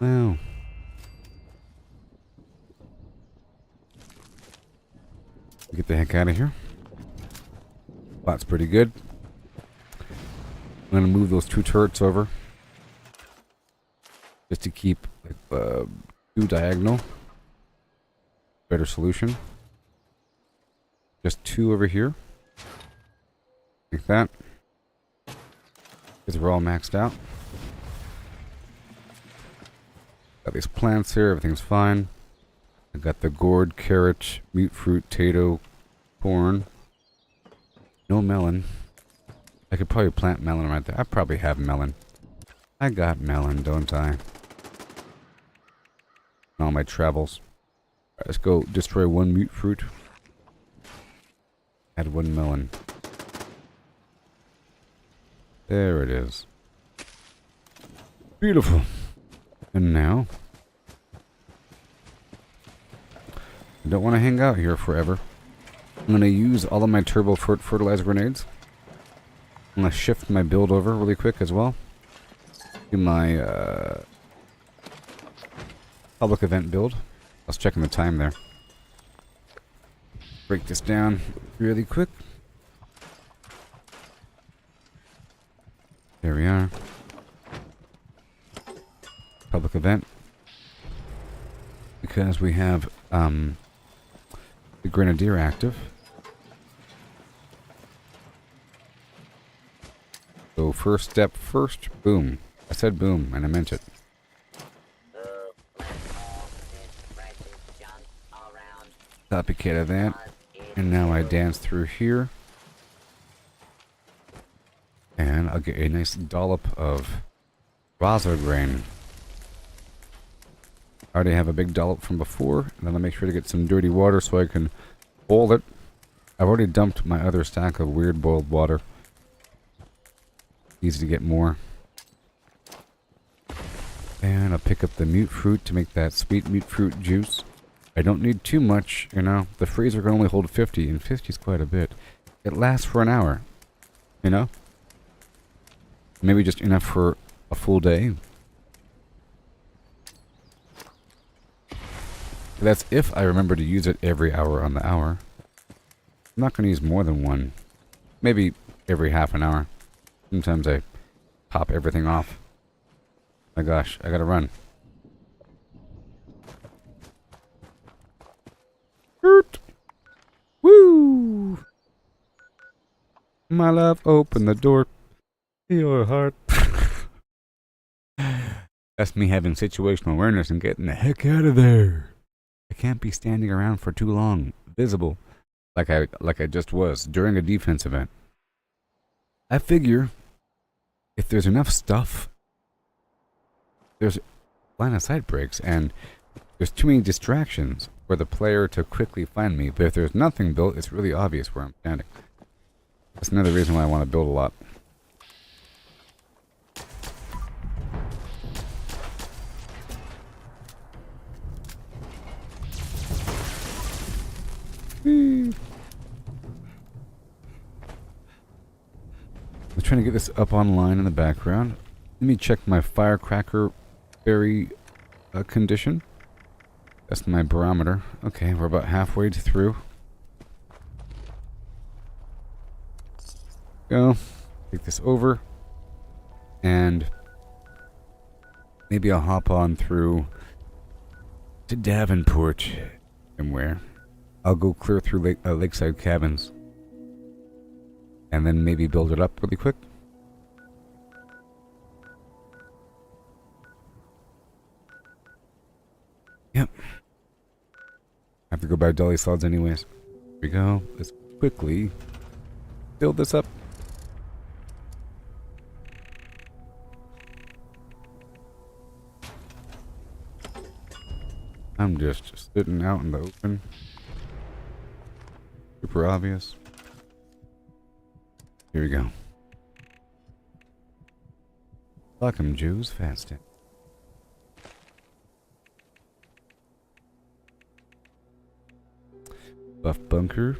Well. Get the heck out of here. Spot's pretty good. I'm gonna move those 2 turrets over. Just to keep like, 2 diagonal. Better solution. Just 2 over here. Like that. Because we're all maxed out. Got these plants here, everything's fine. I got the gourd, carrot, mute fruit, potato, corn. No melon. I could probably plant melon right there. I probably have melon. I got melon, don't I? On all my travels. Right, let's go destroy 1 mute fruit. Add 1 melon. There it is. Beautiful. And now, I don't want to hang out here forever. I'm going to use all of my turbo fertilizer grenades. I'm going to shift my build over really quick as well. Do my public event build. I was checking the time there. Break this down really quick. There we are. Public event. Because we have the Grenadier active. So first step first, boom. I said boom and I meant it. Copycat of that. And now I dance through here. And I'll get a nice dollop of Raza grain. I already have a big dollop from before, and then I'll make sure to get some dirty water so I can boil it. I've already dumped my other stack of weird boiled water. Easy to get more. And I'll pick up the mute fruit to make that sweet mute fruit juice. I don't need too much, you know. The freezer can only hold 50, and 50 is quite a bit. It lasts for an hour, you know. Maybe just enough for a full day. That's if I remember to use it every hour on the hour. I'm not going to use more than 1. Maybe every half an hour. Sometimes I pop everything off. My gosh, I gotta run. Woo! My love, open the door to your heart. That's me having situational awareness and getting the heck out of there. I can't be standing around for too long, visible, like I just was during a defense event. I figure if there's enough stuff, there's line of sight breaks, and there's too many distractions for the player to quickly find me. But if there's nothing built, it's really obvious where I'm standing. That's another reason why I want to build a lot. I'm trying to get this up online in the background. Let me check my firecracker berry condition. That's my barometer. Okay, we're about halfway through. Go. Take this over. And maybe I'll hop on through to Davenport somewhere. I'll go clear through Lakeside Cabins. And then maybe build it up really quick. Yep. I have to go buy deli salads anyways. Here we go. Let's quickly build this up. I'm just sitting out in the open. Super obvious. Here we go. Fuck 'em Jews fasting. Buff bunker.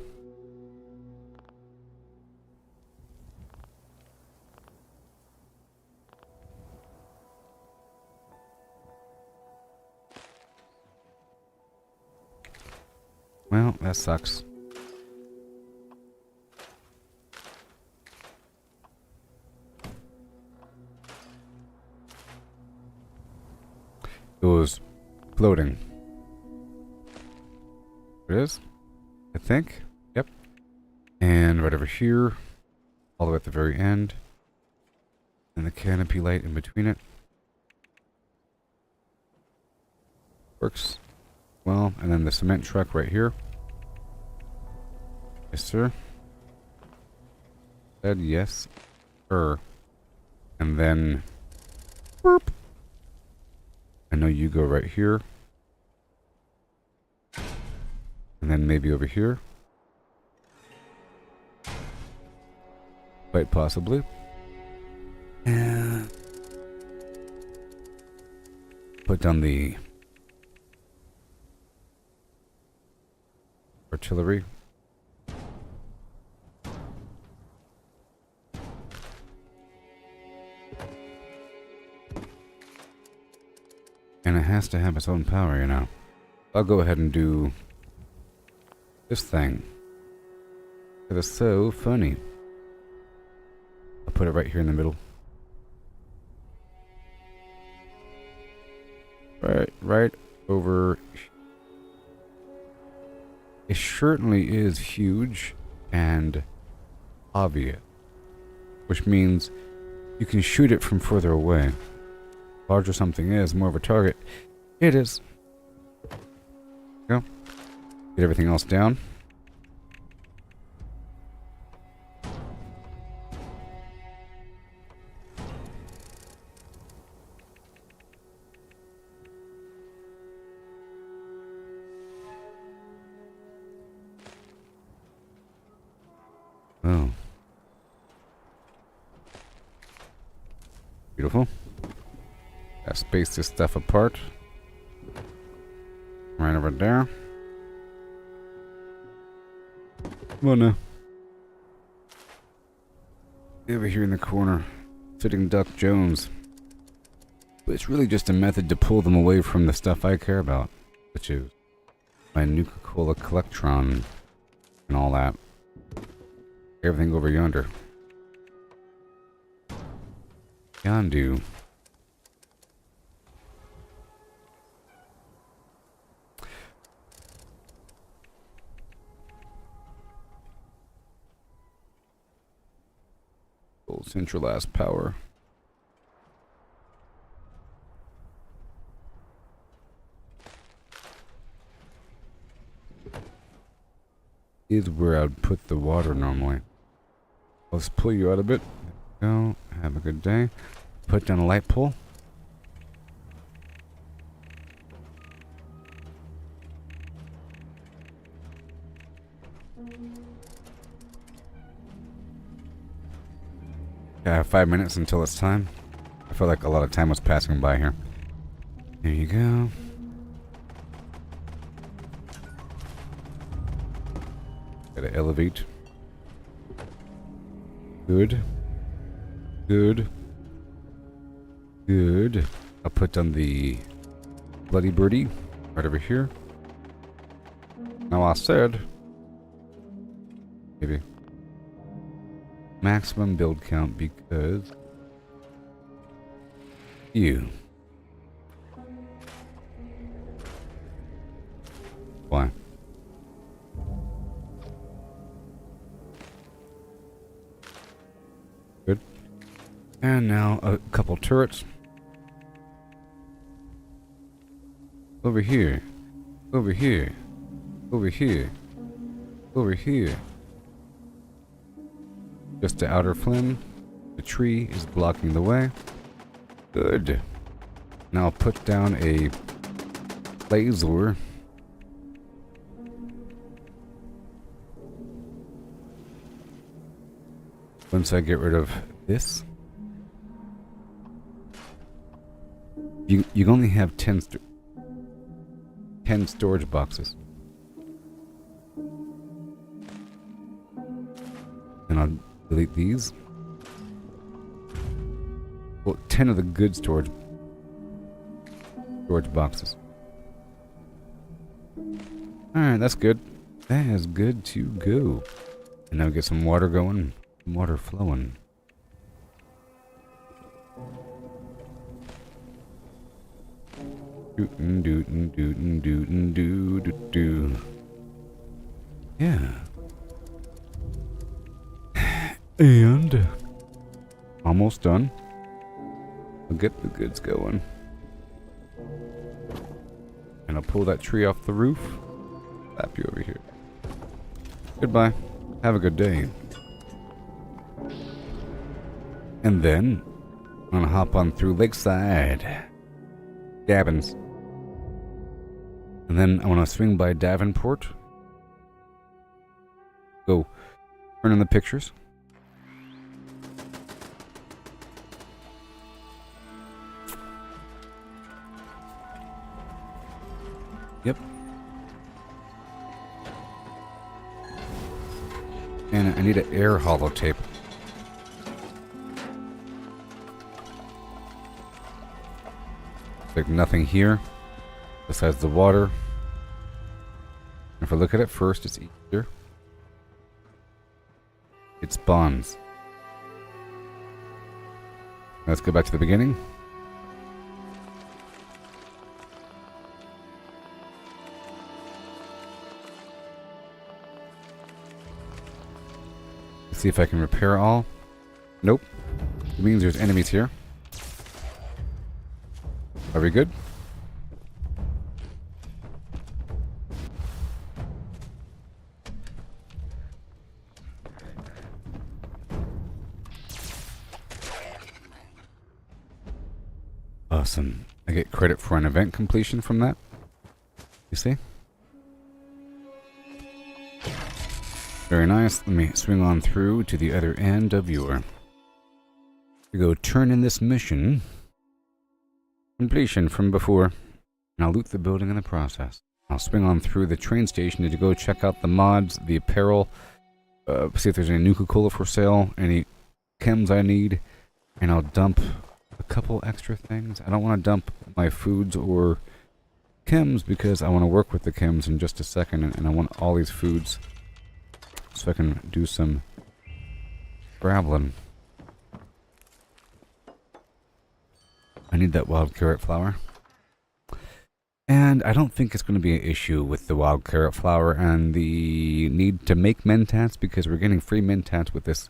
Well, that sucks. It was floating. It is? I think. Yep. And right over here, all the way at the very end. And the canopy light in between it. Works well. And then the cement truck right here. Yes, sir. Said yes, sir. And then, boop. I know you go right here. And then maybe over here. Quite possibly. And put down the artillery. And it has to have its own power, you know. I'll go ahead and do this thing. It is so funny. I'll put it right here in the middle. Right over. It certainly is huge and obvious, which means you can shoot it from further away. Larger something is, more of a target it is. Go. Get everything else down. Oh. Beautiful. Gotta space this stuff apart. Right over there. Come on now. Over here in the corner. Sitting Duck Jones. But it's really just a method to pull them away from the stuff I care about. Which is my Nuka-Cola Collectron. And all that. Everything over yonder. Yondu. Centralized power. Is where I'd put the water normally. Let's pull you out a bit. Go. Have a good day. Put down a light pole. I have 5 minutes until it's time. I feel like a lot of time was passing by here. There you go. Gotta elevate. Good. Good. Good. I'll put down the Bloody Birdie right over here. Now I said, maybe maximum build count because you. Why? Good. And now a couple turrets. Over here. Over here. Over here. Over here. Just the outer flim. The tree is blocking the way. Good. Now I'll put down a laser. Once I get rid of this, you can only have 10 storage boxes. And I'll delete these. Well, 10 of the good storage boxes. Alright, that's good. That is good to go. And now get some water going. Some water flowing. Dootin' dootin' dootin' dootin' doo doo doo. Yeah. And almost done. I'll get the goods going. And I'll pull that tree off the roof. Slap you over here. Goodbye. Have a good day. And then I'm gonna hop on through Lakeside Cabins. And then I wanna swing by Davenport. Go turn in the pictures. Yep. And I need an air holotape. Like nothing here besides the water. If I look at it first, it's easier. It spawns. Let's go back to the beginning. See if I can repair all. Nope. It means there's enemies here. Are we good? Awesome. I get credit for an event completion from that. You see? Very nice. Let me swing on through to the other end of your... We go turn in this mission. Completion from before. And I'll loot the building in the process. I'll swing on through the train station to go check out the mods, the apparel, see if there's any Nuka-Cola for sale, any chems I need, and I'll dump a couple extra things. I don't want to dump my foods or chems because I want to work with the chems in just a second, and I want all these foods so I can do some scrabbling. I need that wild carrot flower. And I don't think it's going to be an issue with the wild carrot flower and the need to make mentats because we're getting free mentats with this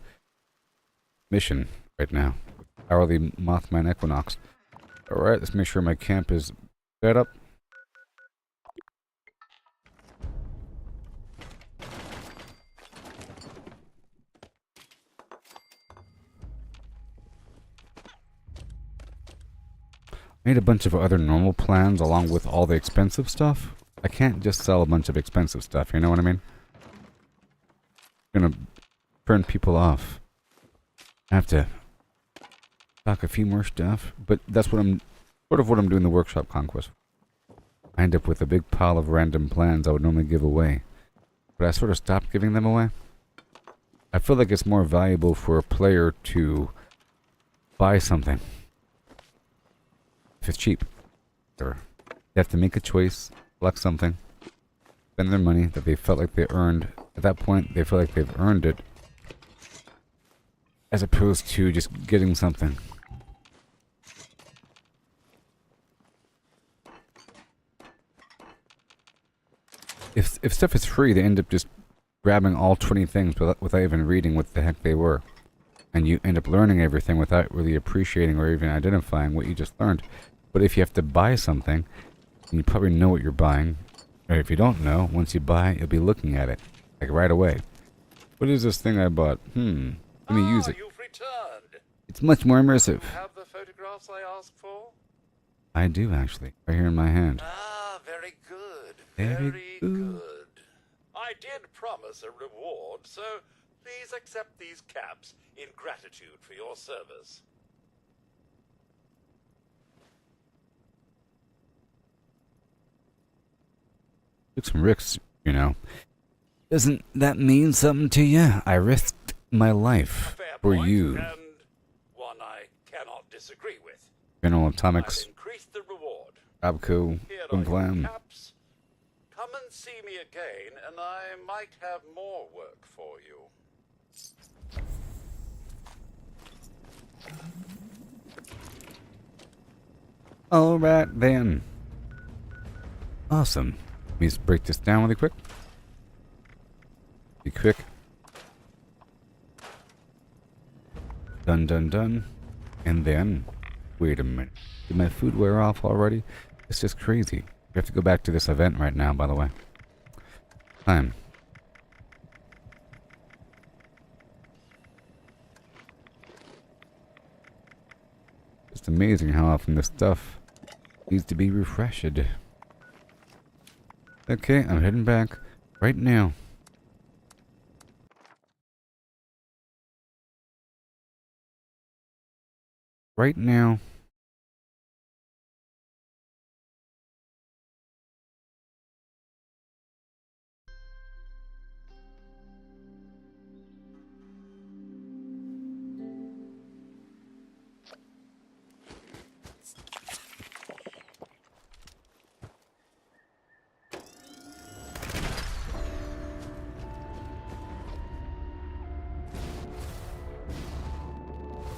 mission right now. Hourly Mothman Equinox. Alright, let's make sure my camp is set up. I need a bunch of other normal plans along with all the expensive stuff. I can't just sell a bunch of expensive stuff, you know what I mean? I'm gonna turn people off. I have to stock a few more stuff, but that's what I'm doing the workshop conquest. I end up with a big pile of random plans I would normally give away. But I sort of stopped giving them away. I feel like it's more valuable for a player to buy something. If it's cheap. Or they have to make a choice, select something, spend their money that they felt like they earned. At that point, they feel like they've earned it. As opposed to just getting something. If stuff is free, they end up just grabbing all 20 things without even reading what the heck they were. And you end up learning everything without really appreciating or even identifying what you just learned. But if you have to buy something, and you probably know what you're buying, or if you don't know, once you buy it, you'll be looking at it, like right away. What is this thing I bought? Let me use it. You've returned. It's much more immersive. Have the photographs I asked for? I do, actually. Right here in my hand. Ah, Ah, very good. Very good. I did promise a reward, so please accept these caps in gratitude for your service. Took some risks, you know. Doesn't that mean something to you? I risked my life for you. And one I cannot disagree with. General Atomics. I'll increase the reward. Abco. Here are Boom your Blam. caps. Come and see me again, and I might have more work for you. Alright then. Awesome. Let me just break this down really quick. Be quick. Done, done, done. And then, wait a minute. Did my food wear off already? It's just crazy. We have to go back to this event right now, by the way. Time. It's amazing how often this stuff needs to be refreshed. Okay, I'm heading back right now. Right now.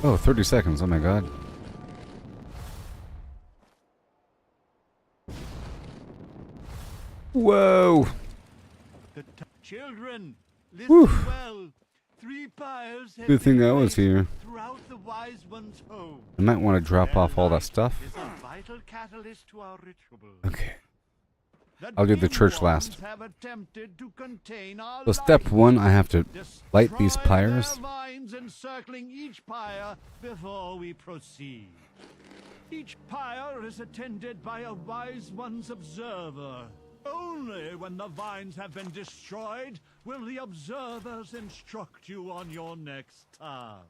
Oh, 30 seconds. Oh my god. Whoa! Children, listen Whew. well. 3 pyres have Good thing been I was placed here. throughout the wise one's home. I might want to drop Their off all that light stuff. is a vital catalyst to our ritual. Okay. The I'll do the dim church ones last. have attempted to contain our So step 1, I have to light these Destroy pyres. their vines encircling each pyre before we proceed. Each pyre is attended by a wise one's observer. Only when the vines have been destroyed will the observers instruct you on your next task.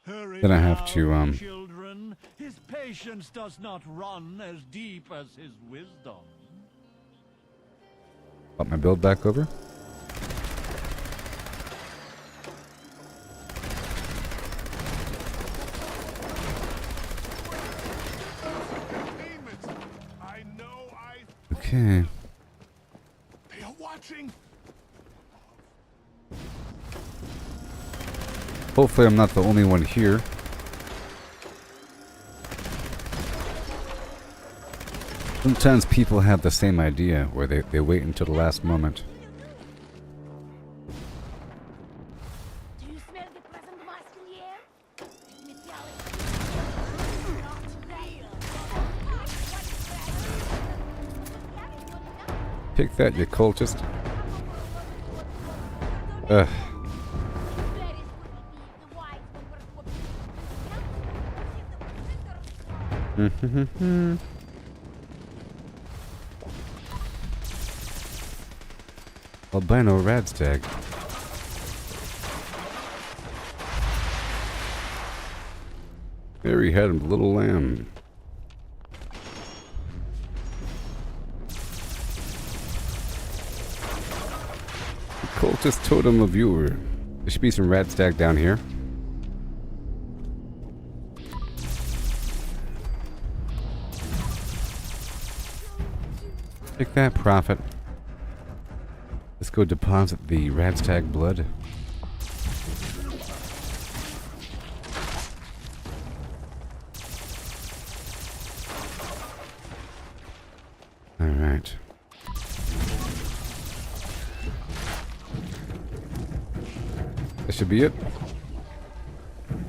Hurry Then I have now, to, children. His patience does not run as deep as his wisdom. Pop my build back over. Okay. They are watching. Hopefully I'm not the only one here. Sometimes people have the same idea where they wait until the last moment. Do you smell the pleasant musk in the air? Metallic. Take that, you cultist. Ugh. Albino Radstag. There he had a little lamb. Cultist Totem of Viewer. There should be some Radstag down here. Take that, Prophet. Let's go deposit the Radstag blood. Alright. That should be it.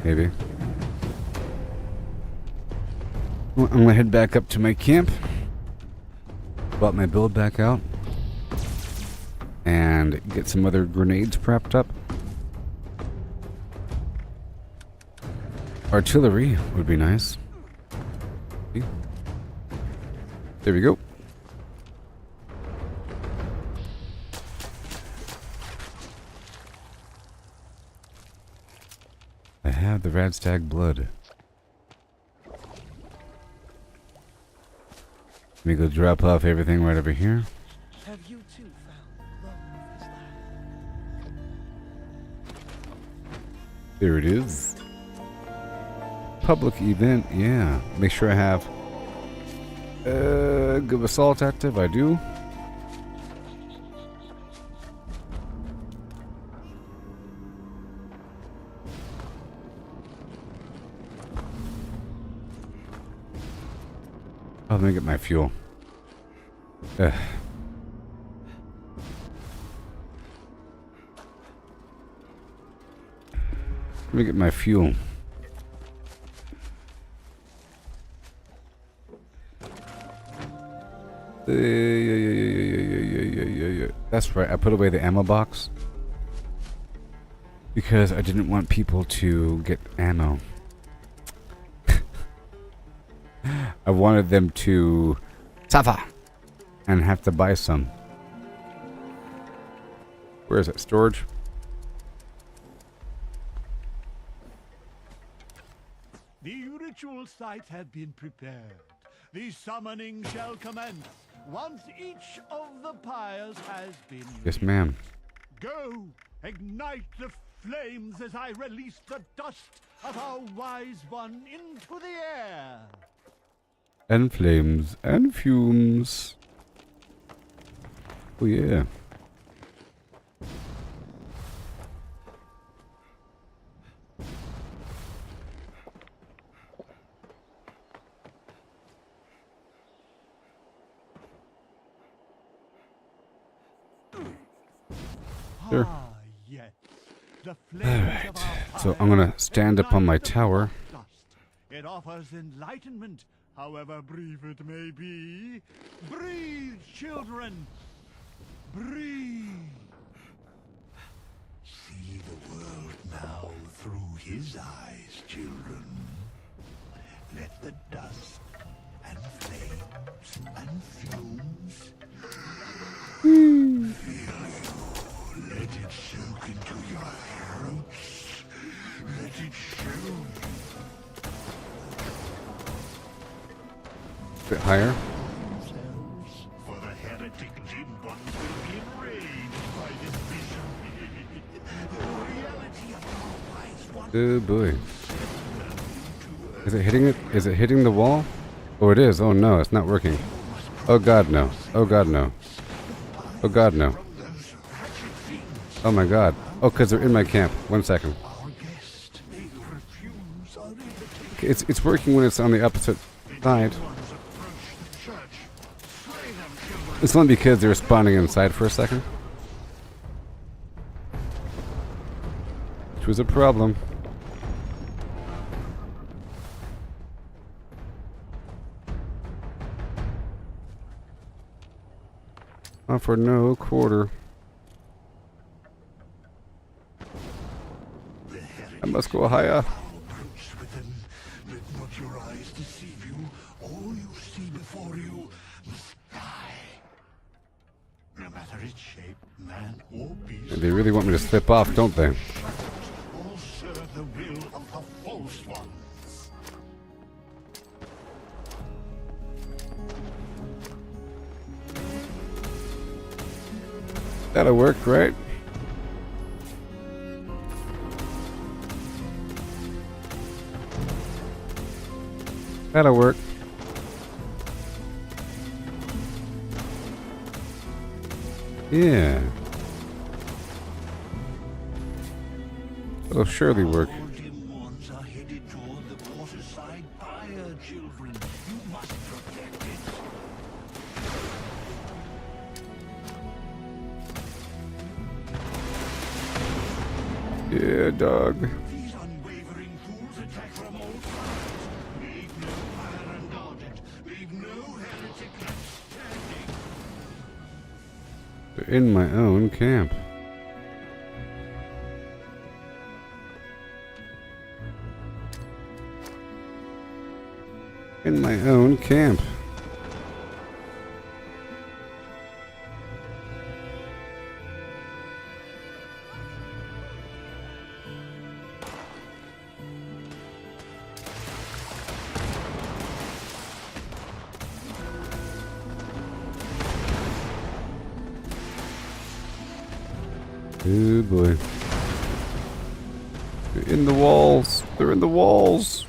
Maybe. Well, I'm gonna head back up to my camp. Brought my build back out. And get some other grenades prepped up. Artillery would be nice. There we go. I have the Radstag blood. Let me go drop off everything right over here. Have you too found the glow of his laugh? There it is. Public event, yeah. Make sure I have good assault active. I do. Oh, let me get my fuel. Let me get my fuel. Yeah. That's right. I put away the ammo box because I didn't want people to get ammo. I wanted them to suffer and have to buy some. Where is it? Storage? The ritual sites have been prepared. The summoning shall commence once each of the pyres has been Yes, ma'am. Go, ignite the flames as I release the dust of our wise one into the air. And flames and fumes. Oh yeah. Sure. Yes. Alright. So I'm gonna stand up on my tower. It offers enlightenment, however brief it may be. Breathe, children! Breathe! See the world now through his eyes, children. Let the dust and flames and fumes fill you. Let it soak into your roots. Let it show. A bit higher. For the heretic Jim ones will be enraged by this vision. The reality of our wise one. Oh boy. Is it hitting it? Is it hitting the wall? Oh, it is. Oh no, it's not working. Oh god, no. Oh god, no. Oh god, no. Oh my god. Oh, because they're in my camp. 1 second. It's working when it's on the opposite side. It's only because they're spawning inside for a second. Which was a problem. Not for no quarter. I must go higher. Let not your eyes deceive you. All you see before you must die. No matter its shape, man or beast. They really want me to slip off, don't they? All serve the will of the false ones. That'll work, right? That'll work. Yeah. It'll surely work. Demons are headed toward the waterside fire, children. You must protect it. Yeah, dog. These unwavering fools attack from all sides. Leave no fire unguarded. Leave no heretic left standing. They're in my own camp. In my own camp. Oh boy. They're in the walls. They're in the walls.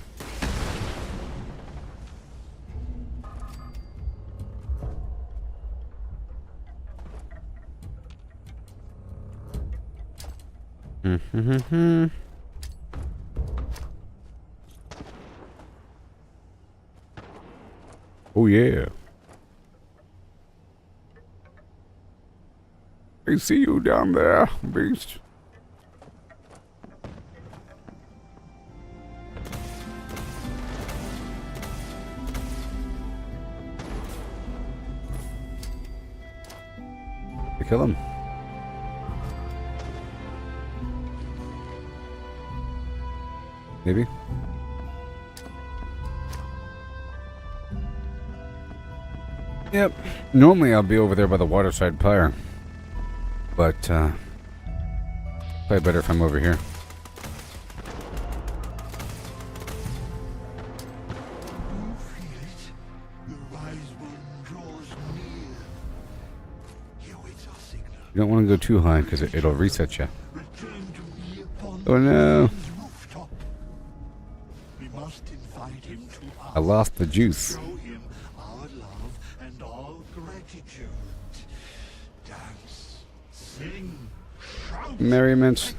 Oh yeah. I see you down there, beast. You kill him. Maybe. Yep. Normally I'll be over there by the waterside pyre. But, probably better if I'm over here. You don't want to go too high because it'll reset you. Oh no! I lost the juice. Merriment.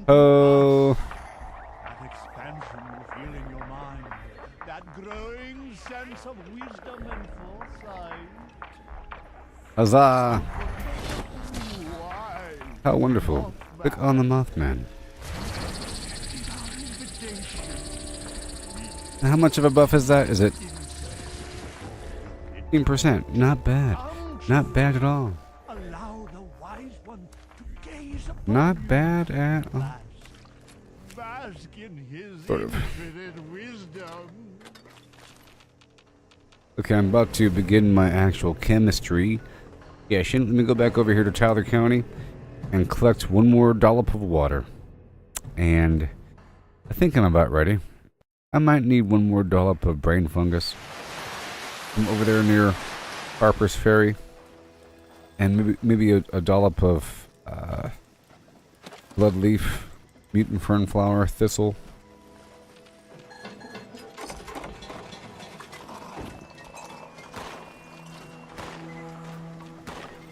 Oh. That expansion you feel in your mind, that growing sense of wisdom and foresight. Huzzah! How wonderful. Look on the Mothman. How much of a buff is that? Is it 15%? Not bad. Not bad at all. Not bad at all. Sort of. Okay, I'm about to begin my actual chemistry session. Let me go back over here to Tyler County and collect one more dollop of water. And I think I'm about ready. I might need one more dollop of brain fungus. I'm over there near Harper's Ferry. And maybe a dollop of blood leaf, mutant fern flower, thistle.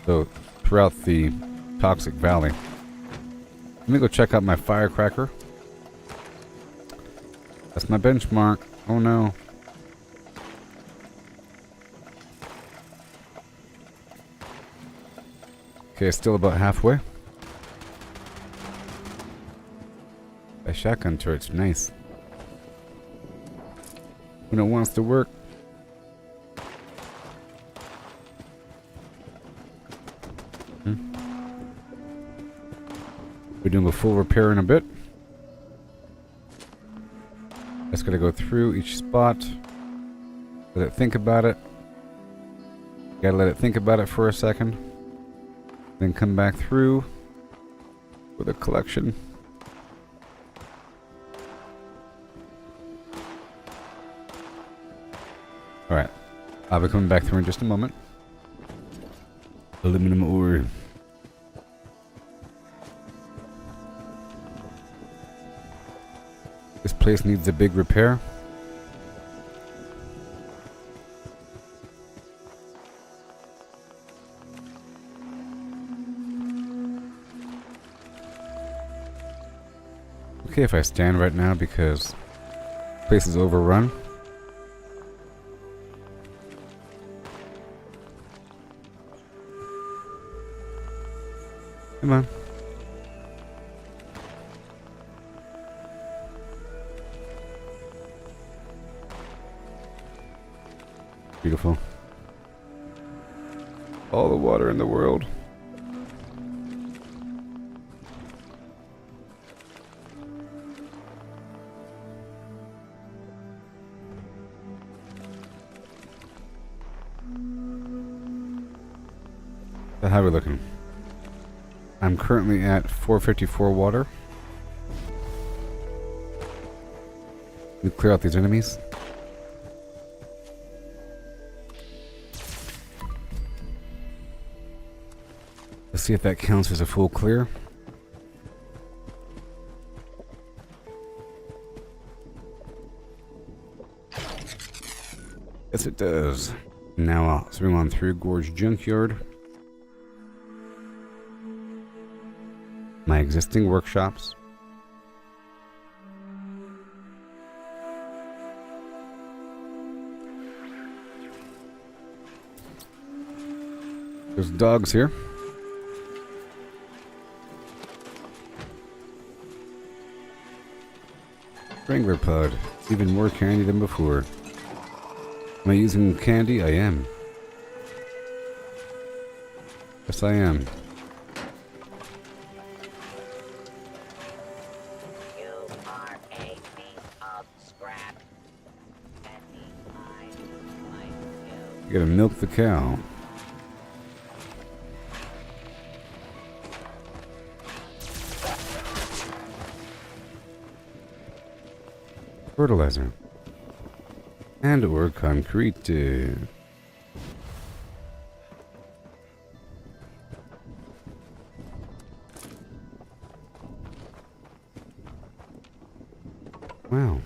So, throughout the Toxic Valley. Let me go check out my firecracker. That's my benchmark. Oh no. Okay, still about halfway. A shotgun turret's nice. When it wants to work. We're doing a full repair in a bit. Just gotta go through each spot. Let it think about it. Gotta let it think about it for a second. Then come back through with a collection. Alright. I'll be coming back through in just a moment. Aluminum ore. This place needs a big repair. Okay if I stand right now because the place is overrun. Come on. Beautiful. All the water in the world. So how are we looking? I'm currently at 454 water. me clear out these enemies. Let's see if that counts as a full clear. Yes, it does. Now I'll swing on through Gorge Junkyard. My existing workshops. There's dogs here. Wrangler Pod. Even more candy than before. Am I using candy? I am. Yes, I am. You are a piece of scrap. Penny, I like you. You gotta milk the cow. Fertilizer. And or concrete. Wow.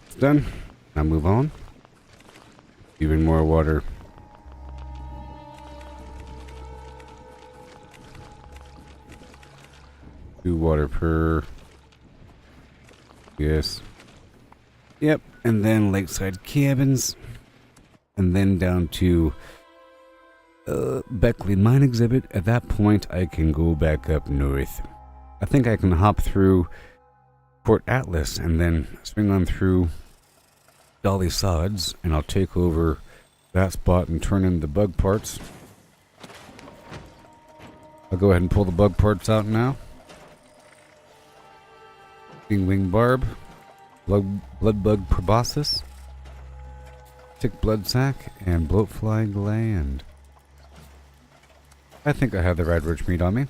It's done. Now move on. Even more water. Two water per. Yes. Yep. And then lakeside cabins. And then down to Beckley Mine Exhibit. At that point, I can go back up north. I think I can hop through Port Atlas and then swing on through Dolly Sods, and I'll take over that spot and turn in the bug parts. I'll go ahead and pull the bug parts out now. Wing Barb, Blood Bug Proboscis, Tick Blood Sac, and Bloatfly Gland. I think I have the red rich meat on me.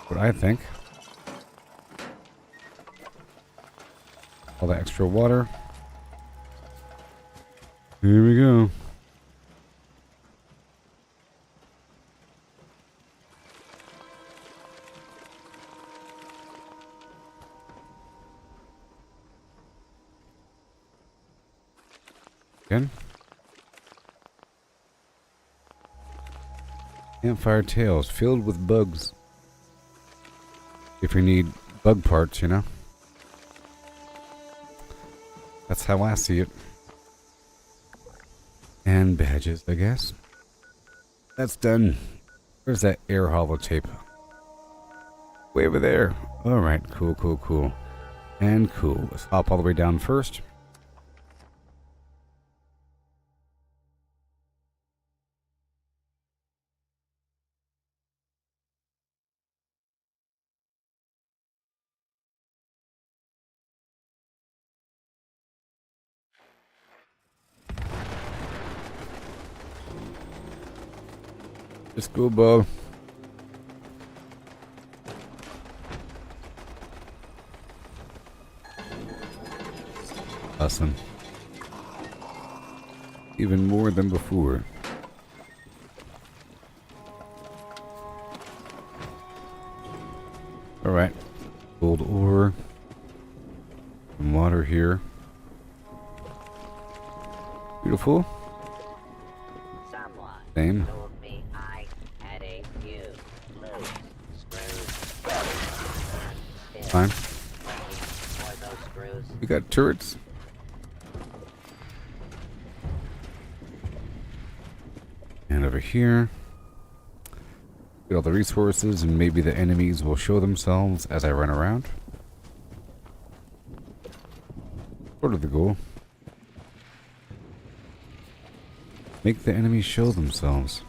What I think. All the extra water. Here we go. Again. Campfire tails filled with bugs. If you need bug parts, you know. That's how I see it. And badges, I guess. That's done. Where's that air holotape? Way over there. Alright, cool, cool, cool. And cool. Let's hop all the way down first. Just go, Bob. Awesome. Even more than before. Alright. Gold ore. Some water here. Beautiful. Same. Fine. We got turrets. And over here, get all the resources, and maybe the enemies will show themselves as I run around. Sort of the goal. Make the enemies show themselves.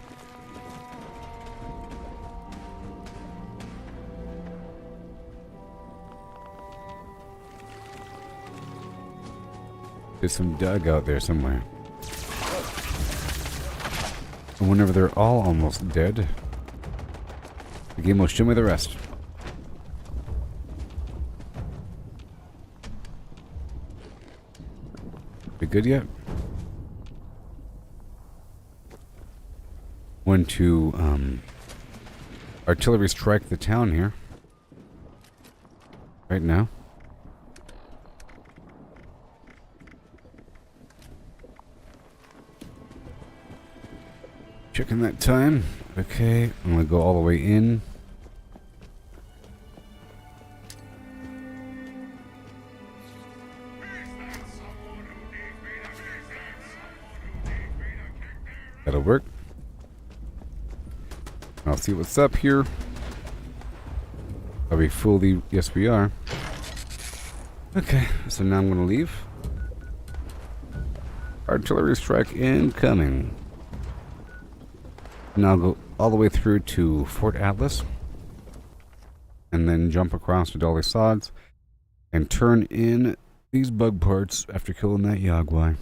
There's some Doug out there somewhere. And whenever they're all almost dead, the game will show me the rest. We good yet? When to artillery strike the town here. Right now. Checking that time. Okay, I'm gonna go all the way in. That'll work. I'll see what's up here. Are we fully? Yes, we are. Okay, so now I'm gonna leave. Artillery strike incoming. And I'll go all the way through to Fort Atlas. And then jump across to Dolly Sods. And turn in these bug parts after killing that Yogwai.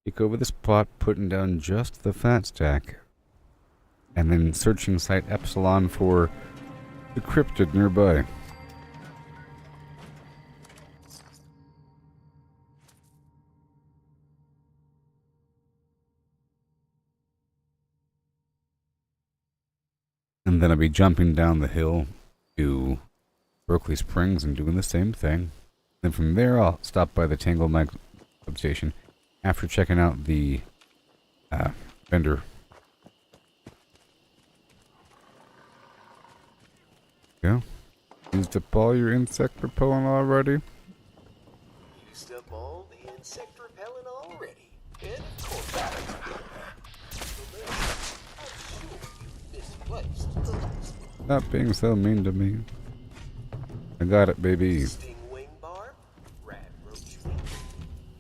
Take over the spot, putting down just the fat stack. And then searching Site Epsilon for the cryptid nearby. And then I'll be jumping down the hill to Berkeley Springs and doing the same thing. Then from there I'll stop by the Tangle Mag substation after checking out the vendor. Yeah. Used up all your insect repellent already? Used up all the insect repellent already. And of course, Stop being so mean to me. I got it, baby. Stingwing barb, rat roach meat.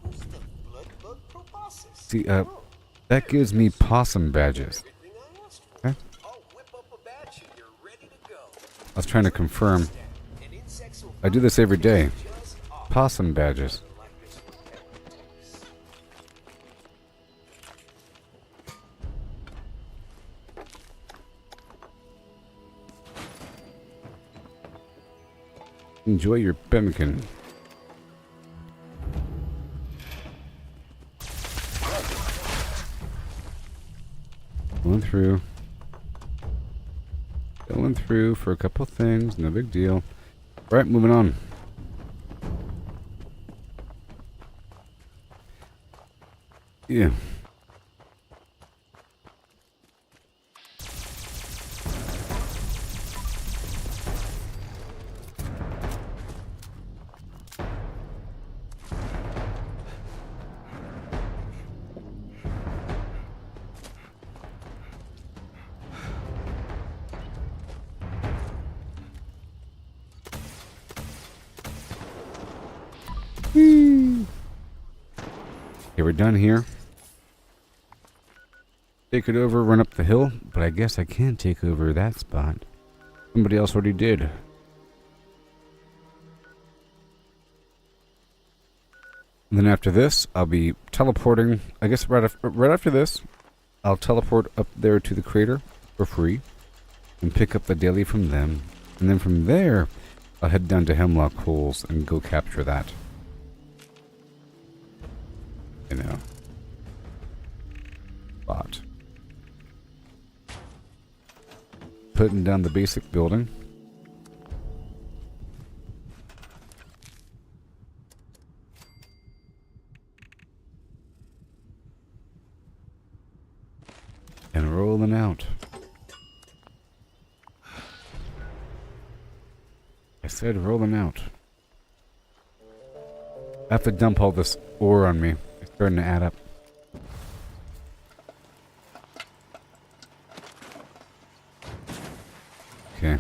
Who's the blood bug proboscis? See, that gives me possum badges. Okay. I was trying to confirm. I do this every day. Possum badges. Enjoy your pemmican. Going through. Going through for a couple things, no big deal. Right, moving on. Yeah. Okay, we're done here. Take it over, run up the hill, but I guess I can't take over that spot. Somebody else already did. And then after this, I'll be teleporting. I guess right after this, I'll teleport up there to the crater for free and pick up the daily from them. And then from there, I'll head down to Hemlock Holes and go capture that. You know. Spot. Putting down the basic building. And rolling out. I said rolling out. I have to dump all this ore on me. It's starting to add up. Okay.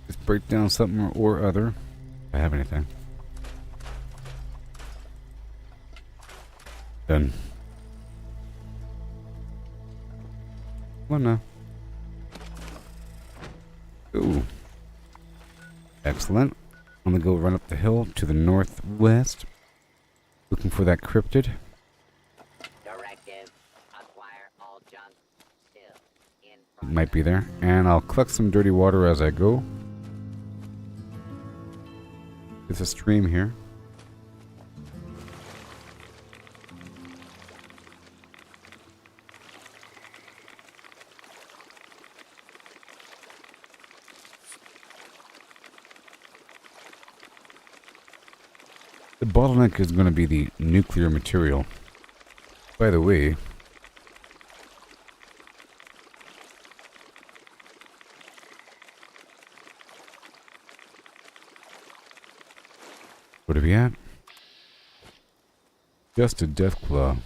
Just break down something or other. If I have anything. Done. Come on now. Ooh. Excellent. I'm gonna go run up the hill to the northwest. Looking for that cryptid. Directive. Acquire all junk. Still in It might be there. And I'll collect some dirty water as I go. There's a stream here. The bottleneck is going to be the nuclear material. By the way, what are we at? Just a death claw.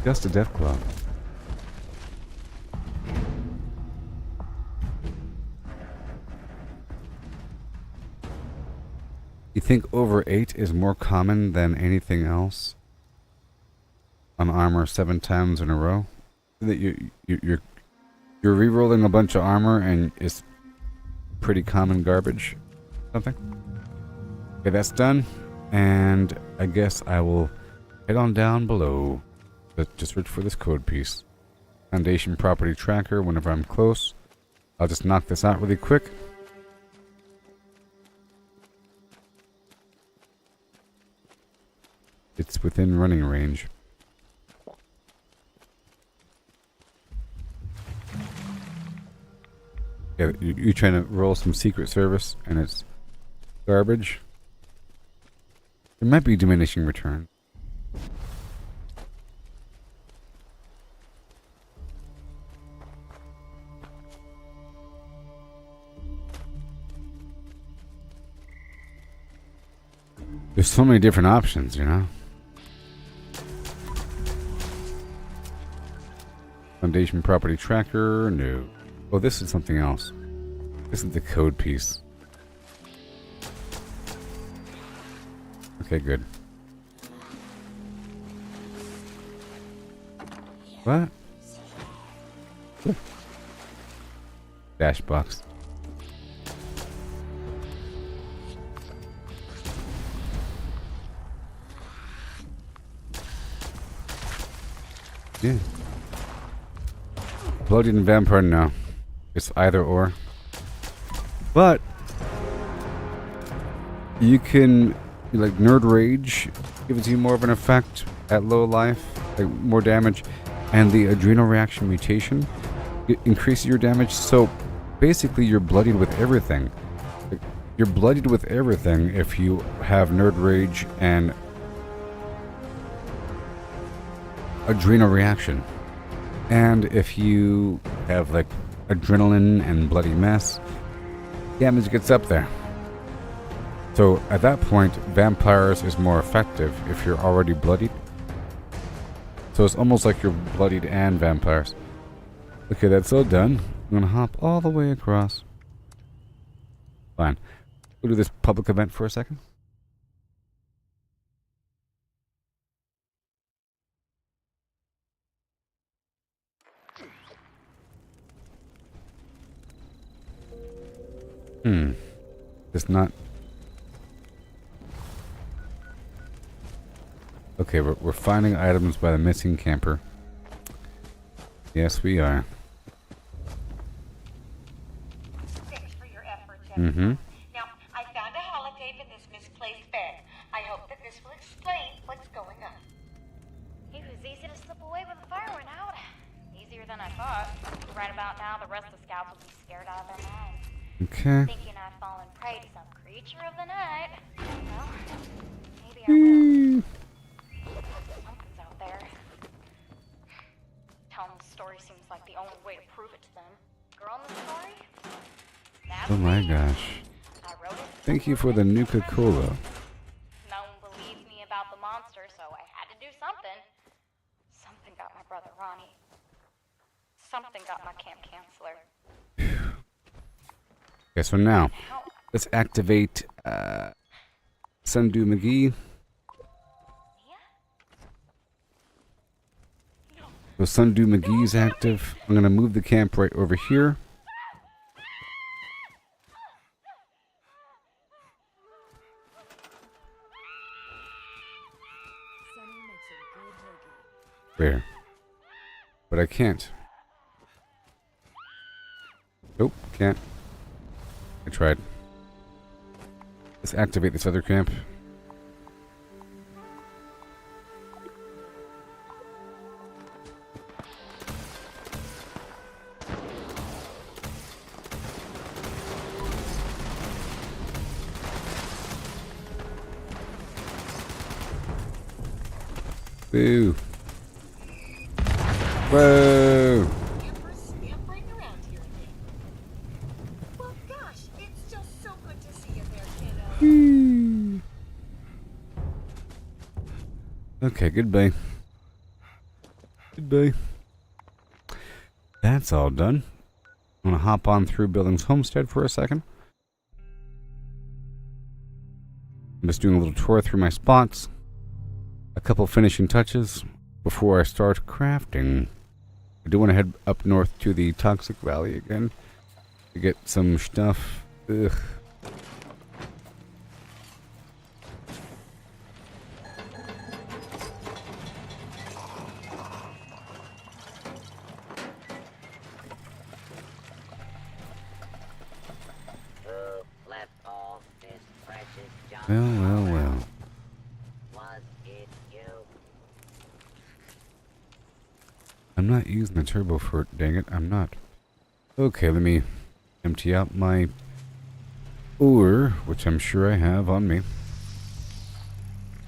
Just a death claw. You think over 8 is more common than anything else on armor 7 times in a row? That you're re-rolling a bunch of armor and it's pretty common garbage. Something. Okay, that's done, and I guess I will head on down below. But just search for this code piece. Foundation property tracker. Whenever I'm close, I'll just knock this out really quick. It's within running range. Yeah, you're trying to roll some Secret Service and it's garbage. There might be diminishing return. There's so many different options, you know? Foundation property tracker, no. Oh, this is something else. This is the code piece. Okay, good. What? Dash box. Yeah. Bloodied and vampire, no. It's either or. But you can, like, Nerd Rage gives you more of an effect at low life, like more damage, and the adrenal reaction mutation increases your damage. So basically, you're bloodied with everything. You're bloodied with everything if you have Nerd Rage and adrenal reaction. And if you have like adrenaline and bloody mess, damage gets up there. So at that point, vampires is more effective if you're already bloodied. So it's almost like you're bloodied and vampires. Okay, that's all done. I'm gonna hop all the way across. Fine. We'll do this public event for a second. It's not. Okay, we're finding items by the missing camper. Yes, we are. Thanks for your efforts. Mm-hmm. Now, I found a holotape in this misplaced bag. I hope that this will explain what's going on. It was easy to slip away when the fire went out. Easier than I thought. Right about now, the rest of the scouts will be scared out of their minds. Okay. Thinking I've fallen prey to some creature of the night. Well, maybe I will. Something's out there. Telling the story seems like the only way to prove it to them. Girl in the story? That's Oh my me. gosh. I wrote it. Thank you for the Nuka-Cola. No one believes me about the monster, so I had to do something. Something got my brother Ronnie. Something got my camp counselor. Okay, so now let's activate Sundu McGee. So Sundew McGee's active. I'm going to move the camp right over here. There. But I can't. Nope, can't. I tried. Let's activate this other camp. Boo. Whoa. Well, gosh, it's just so good to see you there, kiddo. Okay, goodbye. Goodbye. That's all done. I'm going to hop on through Billings Homestead for a second. I'm just doing a little tour through my spots. A couple finishing touches before I start crafting. I do want to head up north to the Toxic Valley again to get some stuff. Ugh. Well. I'm not using the turbo for it, dang it, I'm not. Okay, let me empty out my ore, which I'm sure I have on me.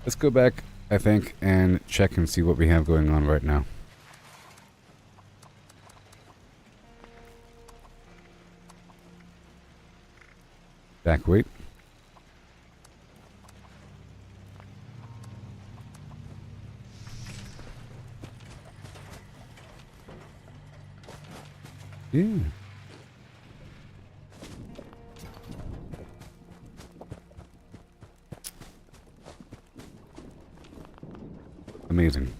Let's go back, I think, and check and see what we have going on right now. Back weight. Yeah. Amazing.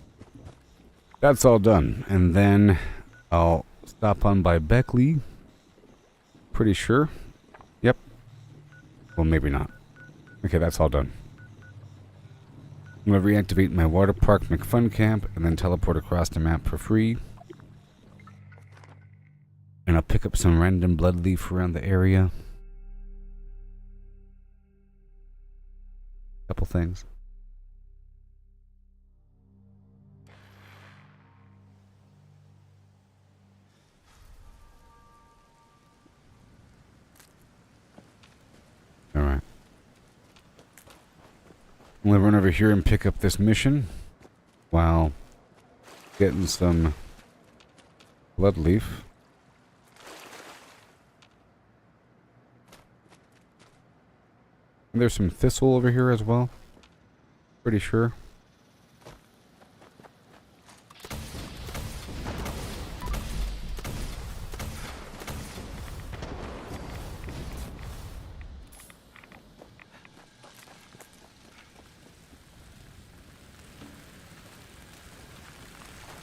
That's all done. And then I'll stop on by Beckley. Pretty sure. Yep. Well, maybe not. Okay, that's all done. I'm going to reactivate my Water Park McFun Camp and then teleport across the map for free. And I'll pick up some random blood leaf around the area. Couple things. Alright. I'm gonna run over here and pick up this mission while getting some blood leaf. There's some thistle over here as well. Pretty sure.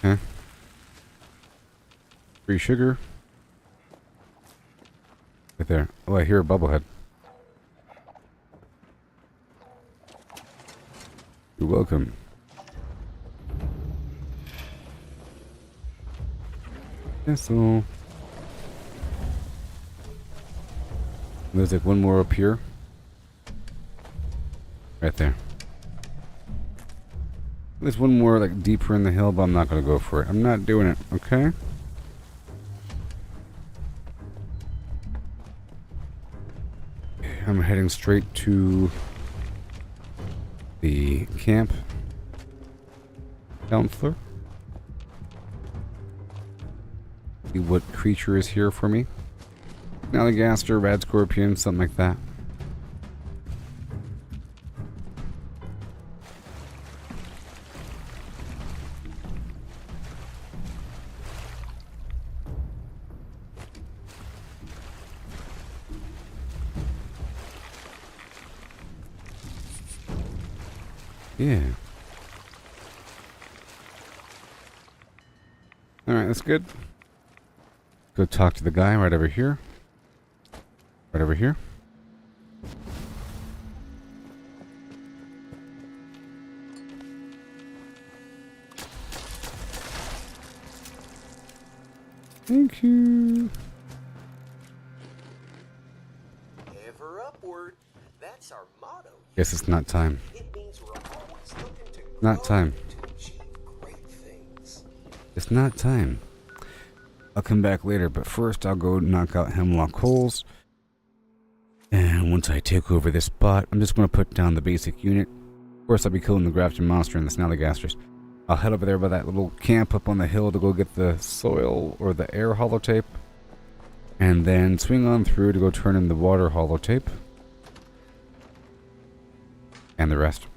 Huh? Free sugar. Right there. Oh, I hear a bubblehead. You're welcome. Thistle. There's like one more up here. Right there. There's one more like deeper in the hill, but I'm not gonna go for it. I'm not doing it, okay? I'm heading straight to the camp counselor. See what creature is here for me. Alligator, rad scorpion, something like that. Yeah. Alright, that's good. Go talk to the guy right over here. Right over here. Thank you. Ever upward. That's our motto. Guess it's not time. It means we're always looking to Not time. to achieve great things. It's not time. I'll come back later, but first I'll go knock out Hemlock Holes. And once I take over this spot, I'm just going to put down the basic unit. Of course, I'll be killing the Grafton Monster and the Snallygasters. I'll head over there by that little camp up on the hill to go get the soil or the air holotape. And then swing on through to go turn in the water holotape. And the rest.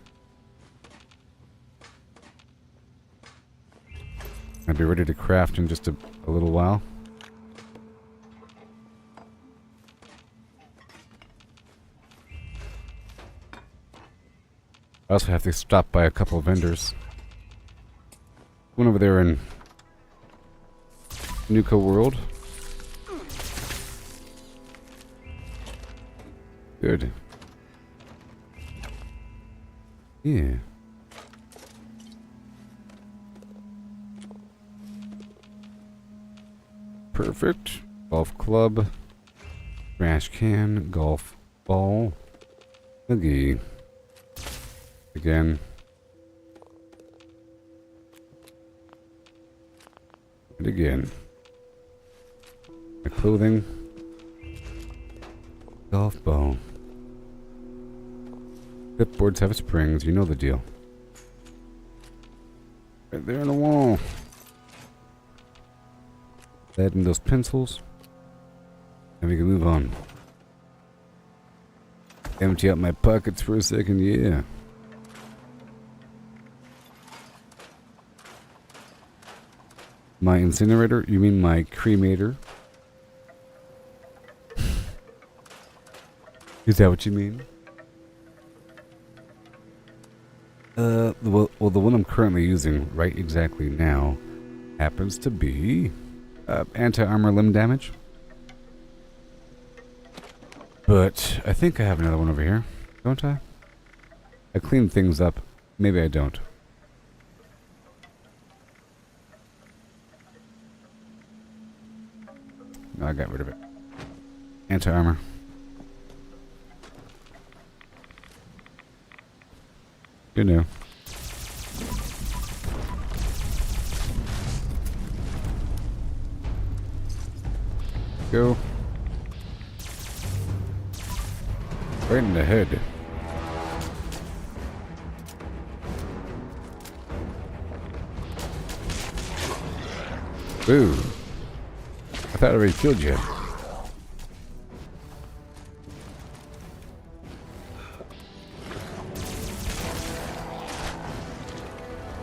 I'll be ready to craft in just a little while. I also have to stop by a couple of vendors. One over there in Nuka World. Good. Yeah. Perfect. Golf club. Trash can. Golf ball. Boogie. Again. And again. My clothing. Golf ball. Clipboards have springs. You know the deal. Right there on the wall. Add in those pencils. And we can move on. Empty out my pockets for a second, yeah. My incinerator? You mean my cremator? Is that what you mean? Well, the one I'm currently using right exactly now happens to be anti-armor limb damage. But I think I have another one over here, don't I? I cleaned things up. Maybe I don't. No, I got rid of it. Anti-armor. You know. Go. Right in the head. Boo. I thought I already killed you.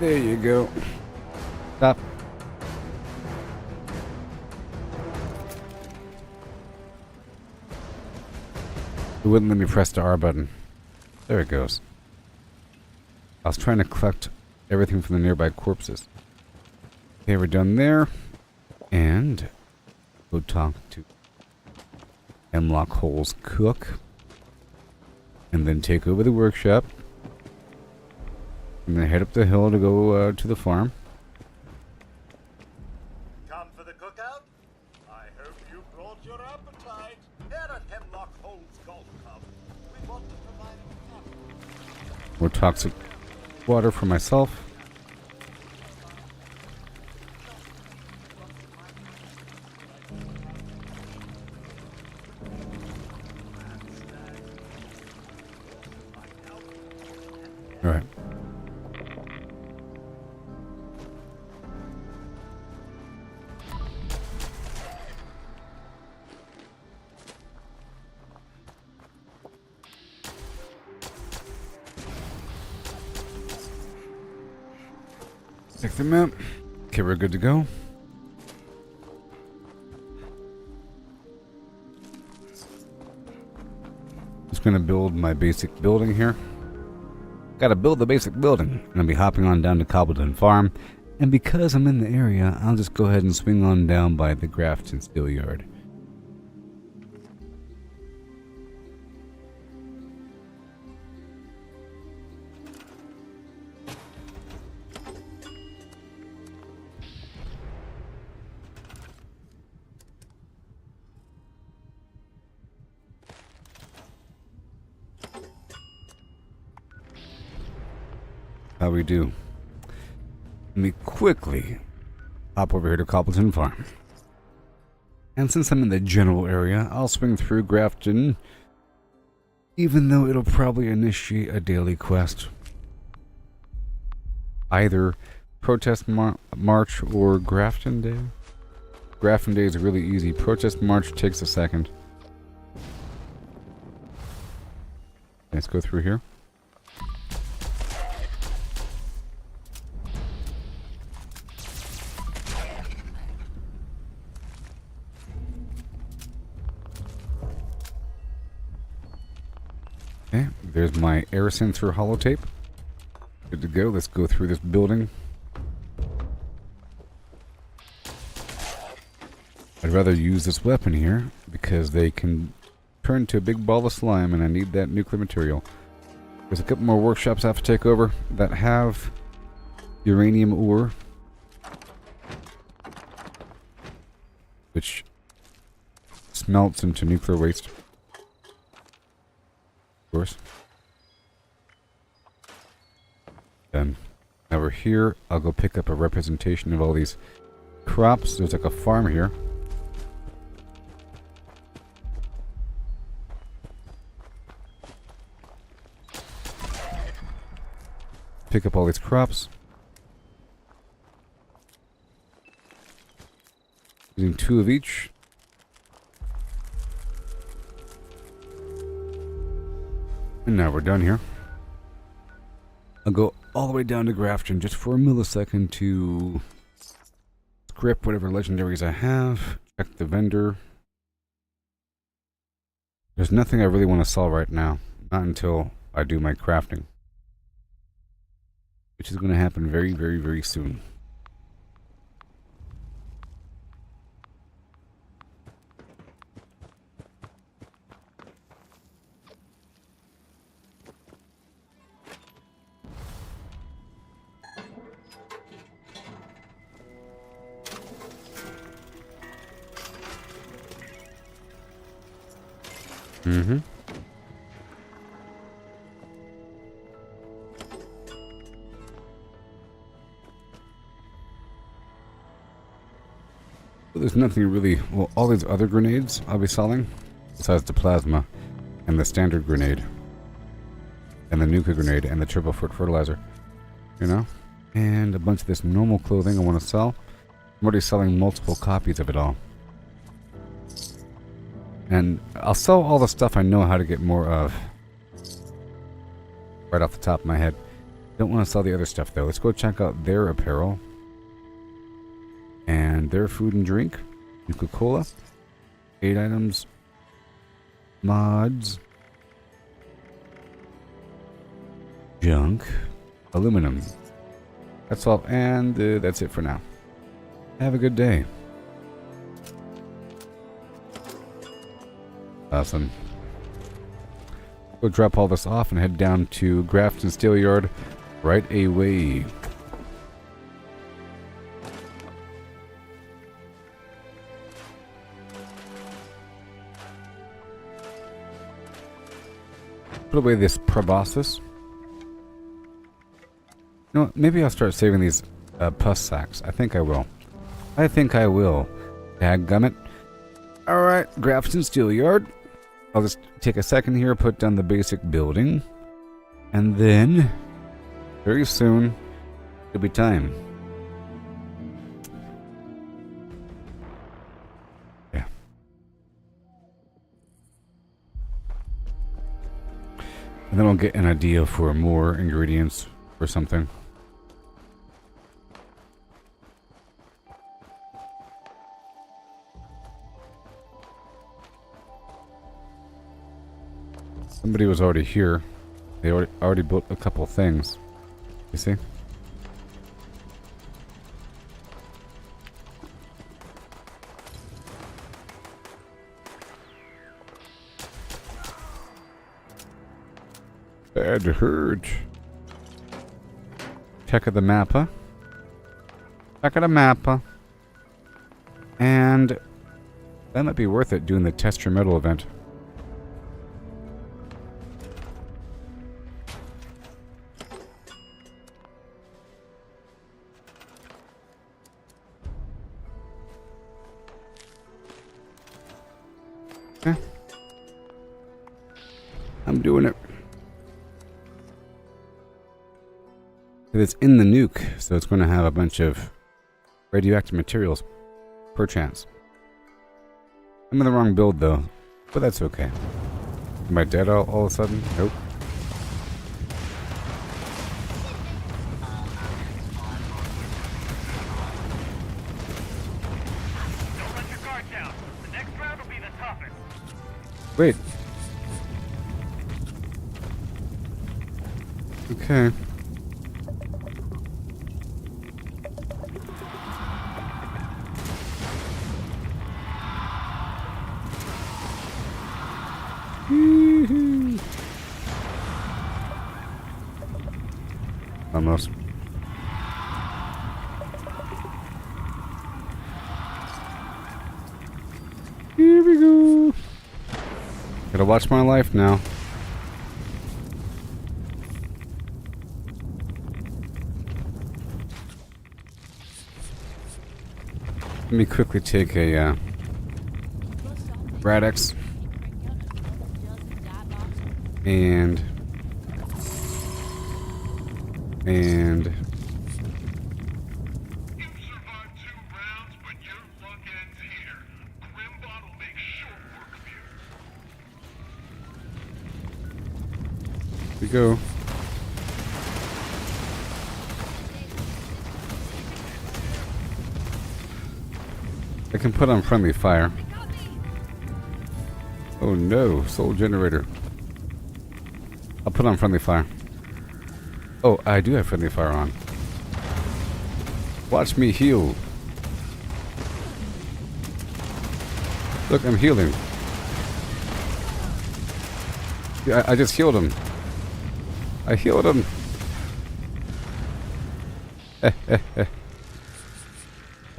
There you go. Stop. It wouldn't let me press the R button. There it goes. I was trying to collect everything from the nearby corpses. Okay, we're done there. And go talk to Hemlock Hole's cook. And then take over the workshop. And then head up the hill to go to the farm. Come for the cookout? I hope you brought your appetite. Here at Hemlock Hole's Golf Club, we want to provide a camp. More toxic water for myself. All right. Check them out. Okay, we're good to go. Just gonna build my basic building here. Gotta build the basic building. I'm gonna be hopping on down to Cobbleton Farm And because I'm in the area, I'll just go ahead and swing on down by the Grafton Steel Yard. How we do? Let me quickly hop over here to Cobbleton Farm. And since I'm in the general area, I'll swing through Grafton, even though it'll probably initiate a daily quest. Either Protest March or Grafton Day. Grafton Day is really easy. Protest March takes a second. Let's go through here. Okay, there's my air sensor holotape. Good to go. Let's go through this building. I'd rather use this weapon here because they can turn to a big ball of slime and I need that nuclear material. There's a couple more workshops I have to take over that have uranium ore, which smelts into nuclear waste. Of course. Then, now we're here. I'll go pick up a representation of all these crops. There's like a farm here. Pick up all these crops. Using 2 of each. And now we're done here. I'll go all the way down to Grafton just for a millisecond to script whatever legendaries I have. Check the vendor. There's nothing I really want to sell right now. Not until I do my crafting. Which is going to happen very, very, very soon. Mm-hmm. There's nothing really... Well, all these other grenades I'll be selling, besides the plasma, and the standard grenade, and the nuka grenade, and the triple fertilizer, you know? And a bunch of this normal clothing I want to sell. I'm already selling multiple copies of it all. And I'll sell all the stuff I know how to get more of. Right off the top of my head. Don't want to sell the other stuff though. Let's go check out their apparel. And their food and drink. Coca-Cola. 8 items. Mods. Junk. Aluminum. That's all. And that's it for now. Have a good day. Awesome. Go drop all this off and head down to Grafton Steel Yard right away. Put away this proboscis. You know what? Maybe I'll start saving these pus sacks. I think I will. Dadgummit. Alright, Grafton Steel Yard. I'll just take a second here, put down the basic building. And then, very soon, it'll be time. Yeah. And then I'll get an idea for more ingredients or something. Somebody was already here. They already built a couple things. You see? Bad hurt. Check out the mappa. Check out a mappa. And that might be worth it doing the Test Your Metal event. Okay. I'm doing it. It's in the nuke, so it's going to have a bunch of radioactive materials, perchance. I'm in the wrong build, though, but that's okay. Am I dead all of a sudden? Nope. Don't let your guard down. The next round will be the toughest. Wait. Okay. Almost. Here we go. Gotta watch my life now. Let me quickly take a Radix and we go. I can put on friendly fire. Oh no, soul generator. I'll put on friendly fire. Oh, I do have friendly fire on. Watch me heal. Look, I'm healing. Yeah, I just healed him. I healed him. I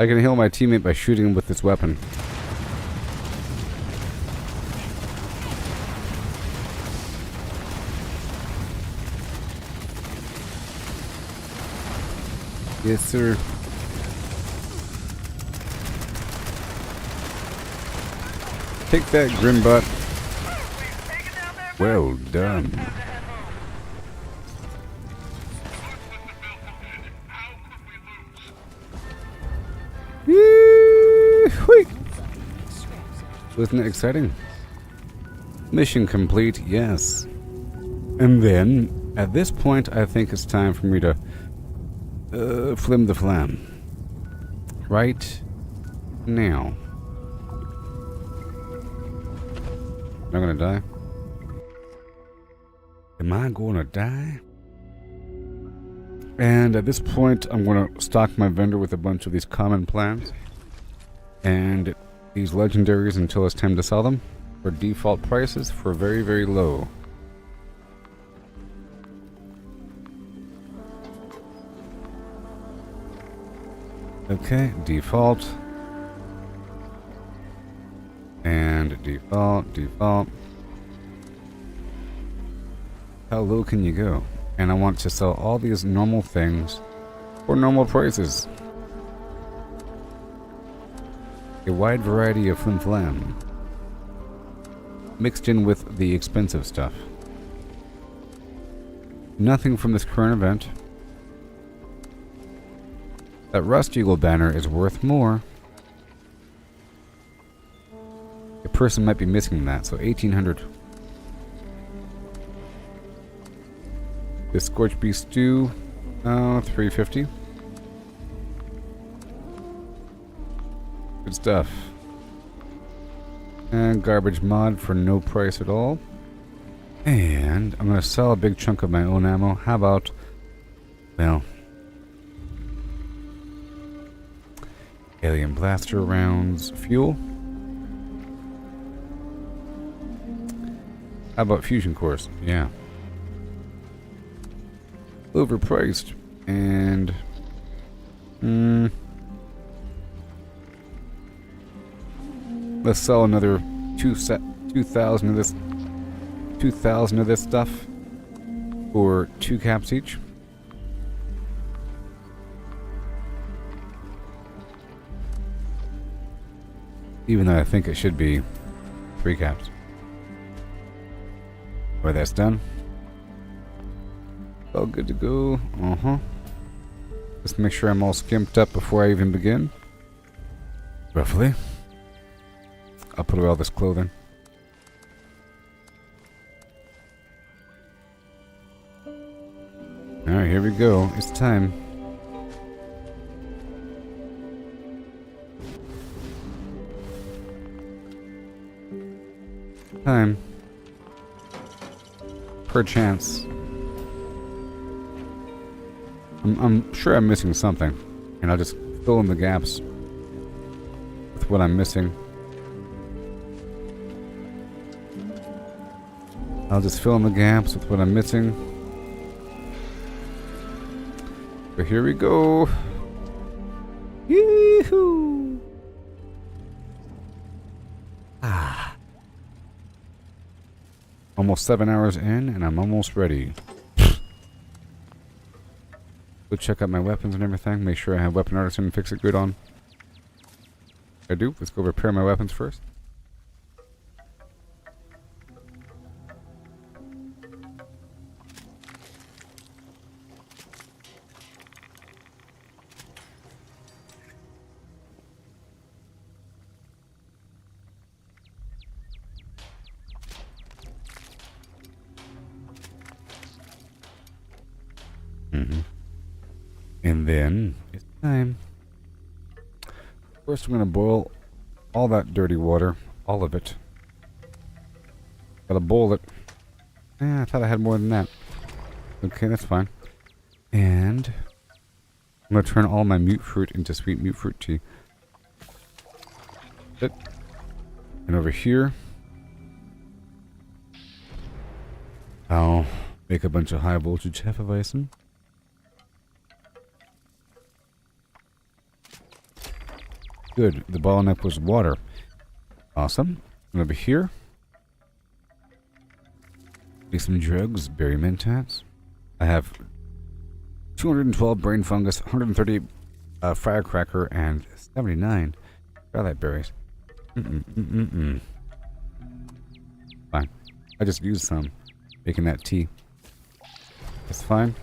can heal my teammate by shooting him with this weapon. Yes, sir. Take that, Grimbot. Well done. Whee! Wasn't it exciting? Mission complete, yes. And then, at this point, I think it's time for me to flim the flam. Right now. Am I gonna die? Am I gonna die? And at this point, I'm gonna stock my vendor with a bunch of these common plans and these legendaries until it's time to sell them for default prices for very, very low. Okay, default. And default. How low can you go? And I want to sell all these normal things for normal prices. A wide variety of flim flam mixed in with the expensive stuff. Nothing from this current event. That Rust Eagle banner is worth more. A person might be missing that, so 1800. The Scorched Beast Stew, 350. Good stuff. And garbage mod for no price at all. And I'm going to sell a big chunk of my own ammo. How about, well, alien blaster rounds, fuel. How about fusion cores? Yeah. overpriced. And let's sell another 2,000 of this. 2,000 of this stuff for 2 caps each. Even though I think it should be 3 caps. Where that's done. All good to go. Just make sure I'm all skimped up before I even begin. Roughly. I'll put away all this clothing. Alright, here we go. It's time. Time. Perchance. I'm sure I'm missing something. And I'll just fill in the gaps with what I'm missing. I'll just fill in the gaps with what I'm missing. So here we go. Yee-hoo! Almost 7 hours in, and I'm almost ready. Go check out my weapons and everything. Make sure I have Weapon Artisan and Fix It Good on. I do. Let's go repair my weapons first. And then it's time. First, I'm going to boil all that dirty water, all of it. Gotta boil it. I thought I had more than that. Okay, that's fine. And I'm going to turn all my mute fruit into sweet mute fruit tea. And over here, I'll make a bunch of high voltage Hefeweizen. Good. The bottleneck was water. Awesome. And over here, make some drugs, berry mentats. I have 212 brain fungus, 130 firecracker, and 79 skylight berries. Fine. I just used some, making that tea. That's fine.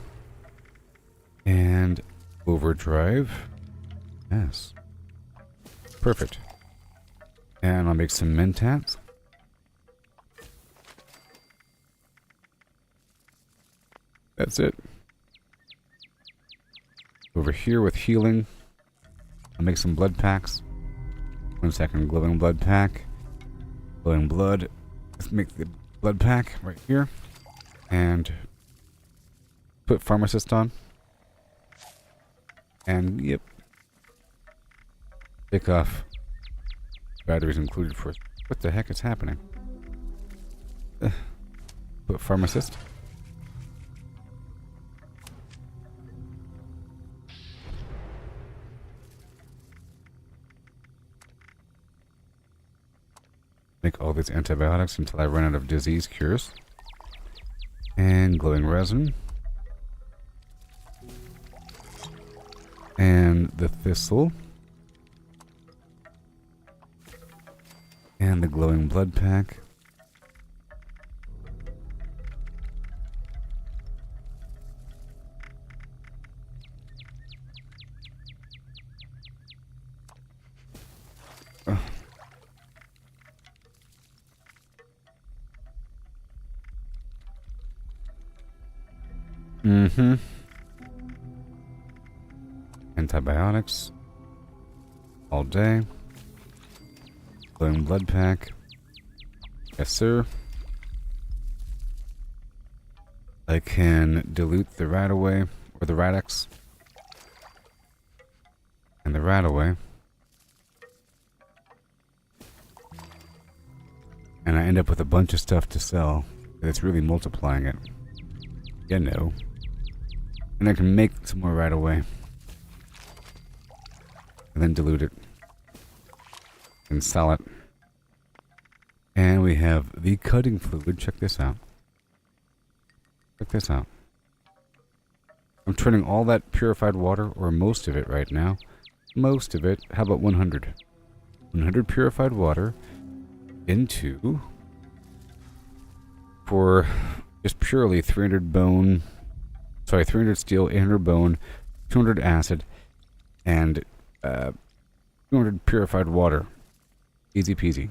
And overdrive. Yes. Perfect. And I'll make some mentats. That's it. Over here with healing, I'll make some blood packs. 1 second, glowing blood pack. Glowing blood. Let's make the blood pack right here. And put pharmacist on. And yep. Take off. Batteries included for. What the heck is happening? Put pharmacist. Make all these antibiotics until I run out of disease cures. And glowing resin. And the thistle. And the glowing blood pack. Antibiotics. All day. Glowing blood pack. Yes, sir. I can dilute the rat away, or the Radex. And the rat away. And I end up with a bunch of stuff to sell. It's really multiplying it. You know. And I can make some more right away. And then dilute it. And sell it. And we have the cutting fluid. Check this out. Check this out. I'm turning all that purified water, or most of it right now. Most of it. How about 100? 100 purified water into, for just purely 300 bone, sorry, 300 steel, 800 bone, 200 acid, and 200 purified water. Easy peasy.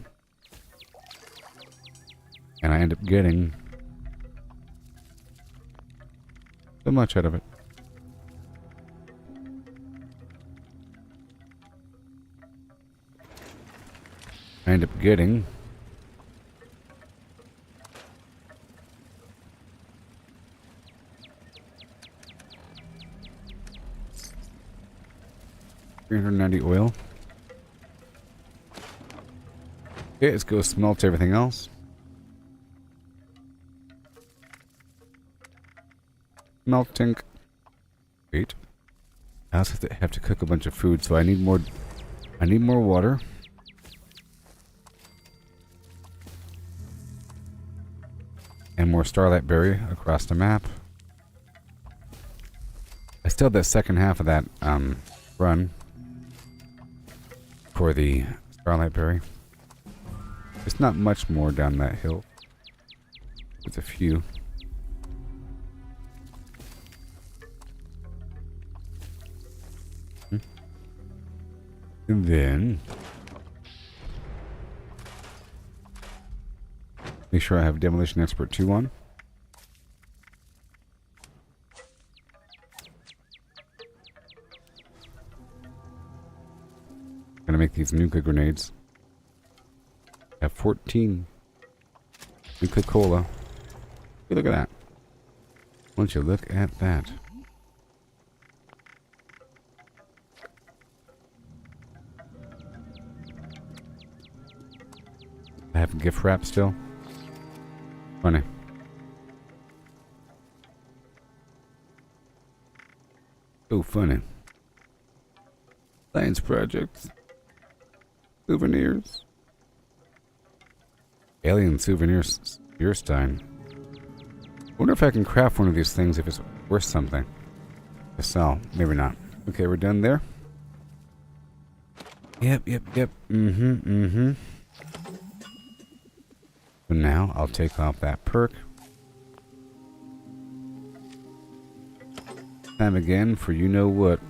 And I end up getting so much out of it. I end up getting $390 oil. Okay, let's go smelt everything else. Melting. Wait. I also have to cook a bunch of food, so I need more. I need more water. And more starlight berry across the map. I still have that second half of that run for the starlight berry. There's not much more down that hill. There's a few. And then make sure I have Demolition Expert 2 on. Gonna make these nuka grenades. I have 14 nuka cola. Hey, look at that. Why don't you look at that? I have gift wrap still. Funny. So funny. Science projects. Souvenirs. Alien souvenirs. Stein. Wonder if I can craft one of these things if it's worth something to sell. Maybe not. Okay, we're done there. Yep. So now I'll take off that perk. Time again for you know what.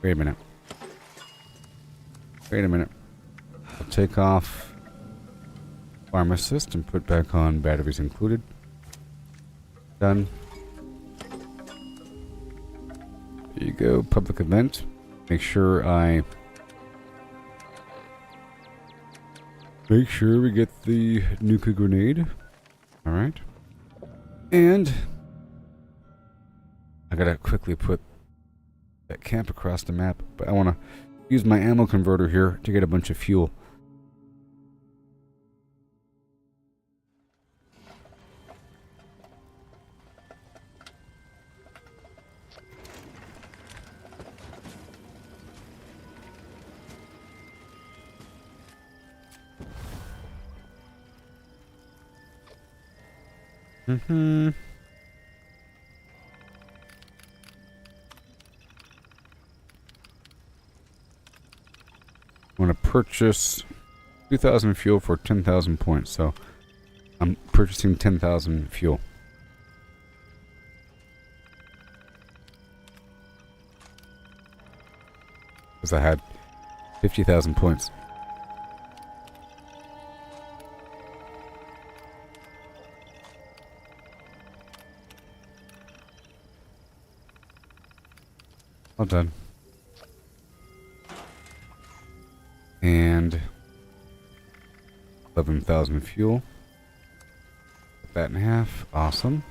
Wait a minute. I'll take off Pharmacist and put back on batteries included. Done. There you go. Public event. Make sure we get the nuka grenade. Alright. And I gotta quickly put that camp across the map, but I wanna use my ammo converter here to get a bunch of fuel. I want to purchase 2,000 fuel for 10,000 points, so I'm purchasing 10,000 fuel. Because I had 50,000 points. All done. And 11,000 fuel. Put that in half. Awesome.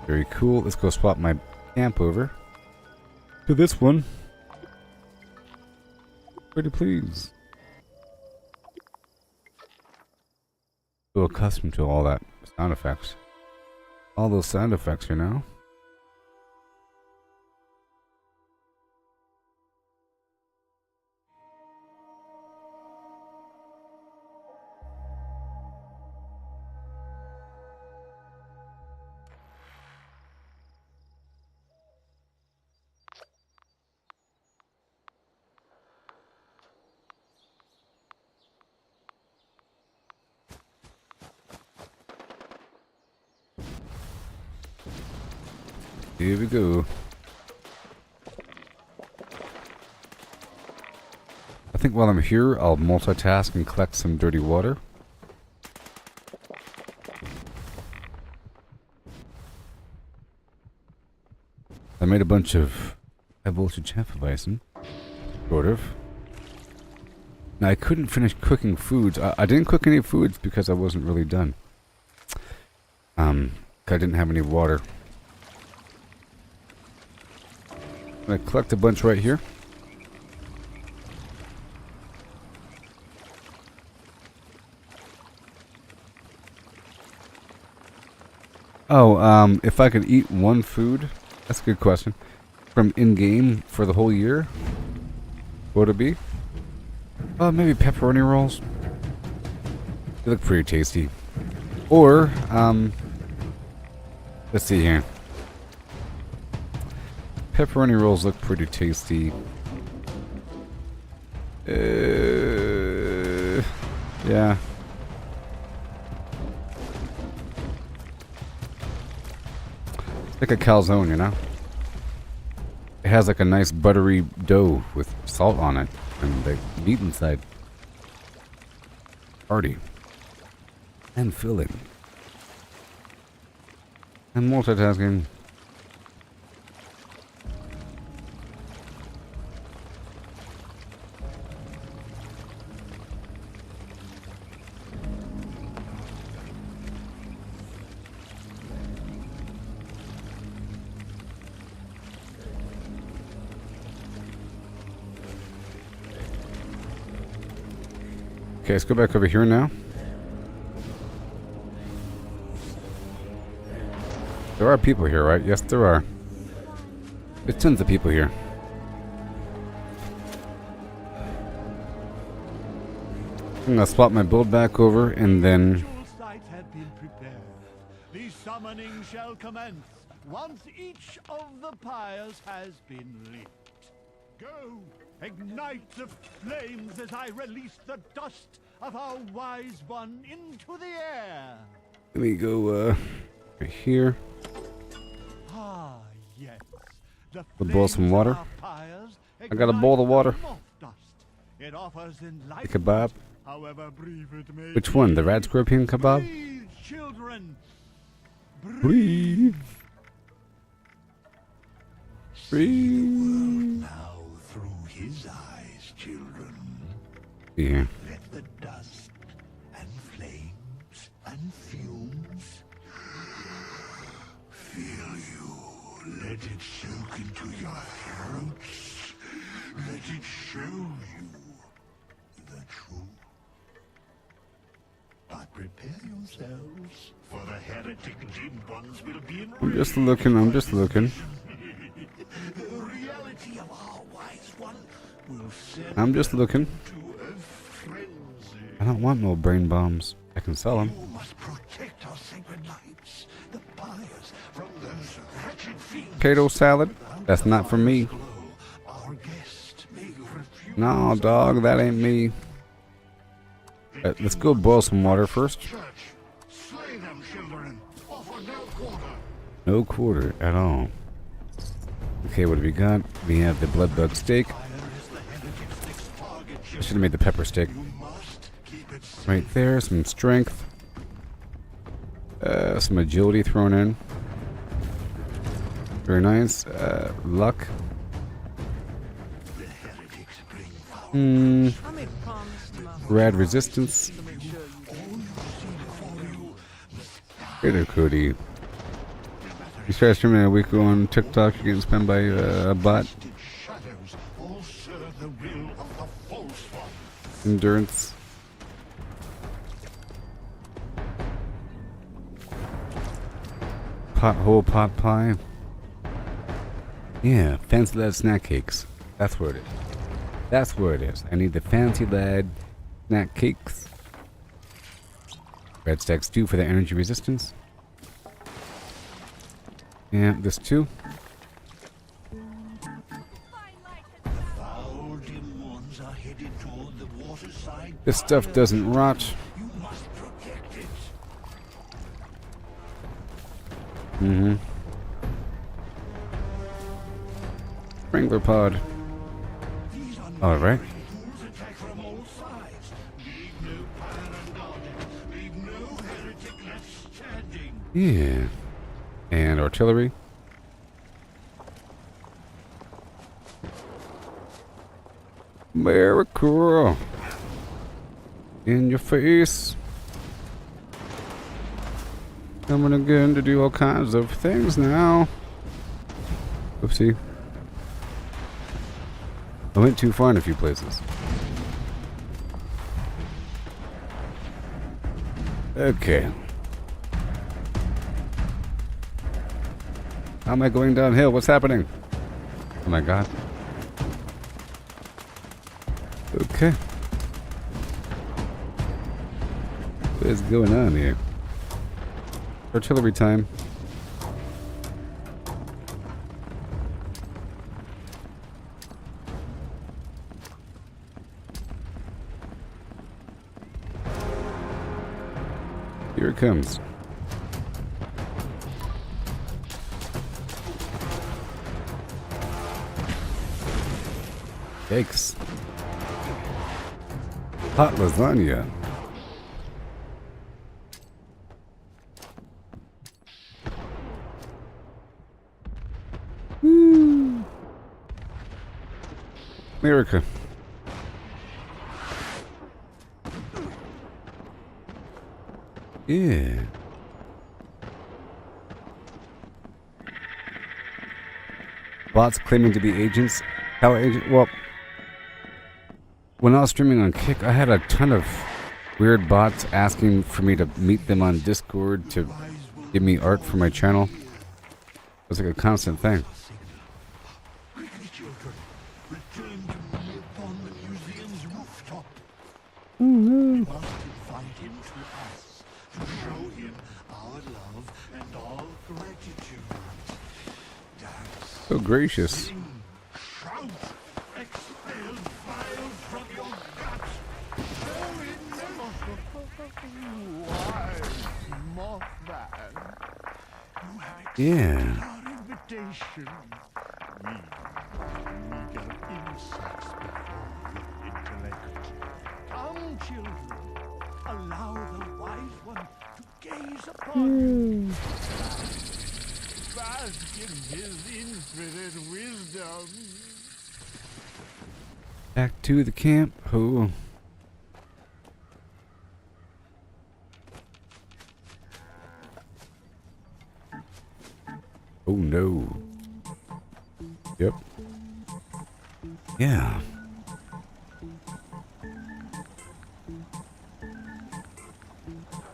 Very cool. Let's go swap my camp over to this one. Pretty please. So accustomed to all that sound effects. All those sound effects, you know? Here we go. I think while I'm here, I'll multitask and collect some dirty water. I made a bunch of high voltage Hefeweizen. Sort of. Now I couldn't finish cooking foods. I didn't cook any foods because I wasn't really done. I didn't have any water. I'm gonna collect a bunch right here. Oh, if I could eat one food, that's a good question. From in-game for the whole year, what would it be? Maybe pepperoni rolls. They look pretty tasty. Or, let's see here. Pepperoni rolls look pretty tasty. Yeah. It's like a calzone, you know? It has like a nice buttery dough with salt on it and the meat inside. Hearty. And filling. And multitasking. Okay, let's go back over here now. There are people here, right? Yes, there are. There's tons of people here. I'm gonna swap my build back over and then... sites had been prepared. The summoning shall commence once each of the pyres has been lit. Go! Ignite the flames as I release the dust of our wise one into the air. Let me go right here. Ah, yes. We'll boil some water. I got a bowl of water. It offers The kebab. however brief it may Which one? The red scorpion kebab? Breathe, children. Breathe. Breathe. Now through his eyes, children. Yeah. Let the dust and flames and fumes fill you. Let it soak into your throats. Let it show you the truth. But prepare yourselves, for the heretic dim ones will be in I'm just looking, I'm just looking. The reality of our wise one will send I'm just looking. to a frenzy. I don't want no brain bombs. I can sell them. You must protect our sacred lights, the pyres, from those wretched fiends. Potato salad? That's not for me. Our guest may refuse. No, dog, that ain't me. Let's go boil some water first. Church, slay them, children. Offer no quarter. No quarter at all. Okay, what do we got? We have the blood bug steak. I should have made the pepper steak. Right there, some strength. Some agility thrown in. Very nice. Luck. Rad resistance. Hey there, Cody. You started streaming a week ago on TikTok. You're getting spammed by a bot. Endurance. Pothole pot pie. Yeah, fancy lad snack cakes. That's what it is. That's where it is. I need the fancy lad snack cakes. Red stack stew for the energy resistance. Yeah, this too. This stuff doesn't rot. Mm-hmm. Wrangler pod. Alright. Yeah. And artillery. America. In your face. Coming again to do all kinds of things now. Oopsie. I went too far in a few places. Okay. How am I going downhill? What's happening? Oh my god. Okay. What is going on here? Artillery time. Here it comes. Yikes. Hot lasagna. Woo. America. Yeah. Bots claiming to be agents. How agent? Well, when I was streaming on Kick, I had a ton of weird bots asking for me to meet them on Discord to give me art for my channel. It was like a constant thing. We must invite him to us to show him our love and all gratitude. Dance, So gracious. sing, shout, expel fire from your guts. Go in them. Wise Mothman, you have accepted our invitation. We got insights before your intellect. Come, children, allow the wise one to gaze upon you. Bask in his infinite wisdom. Back to the camp. Oh. Oh no. Yep. Yeah.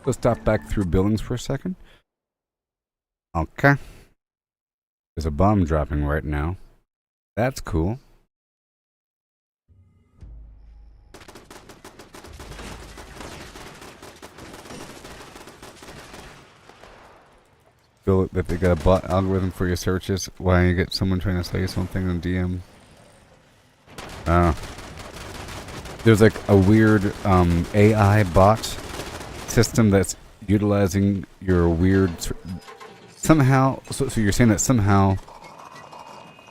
Let's stop back through Billings for a second. Okay. There's a bomb dropping right now. That's cool. Feel that they got a bot algorithm for your searches. Why you get someone trying to sell you something on DM? There's like a weird AI bot system that's utilizing your weird somehow. So you're saying that somehow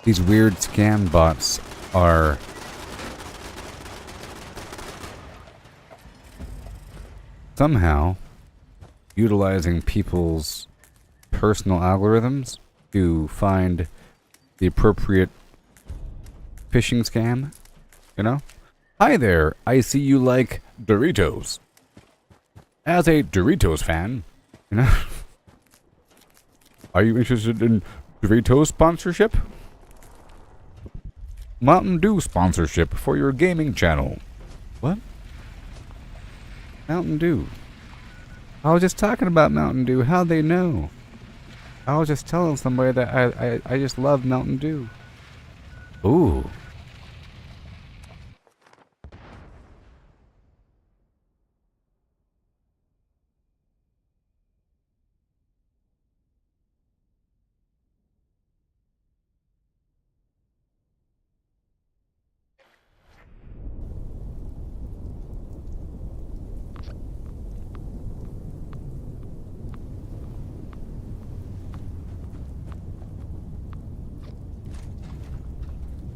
these weird scam bots are somehow utilizing people's personal algorithms to find the appropriate phishing scam, you know? Hi there, I see you like Doritos. As a Doritos fan, you know? Are you interested in Doritos sponsorship? Mountain Dew sponsorship for your gaming channel. What? Mountain Dew. I was just talking about Mountain Dew. How'd they know? I was just telling somebody that I just love Mountain Dew. Ooh.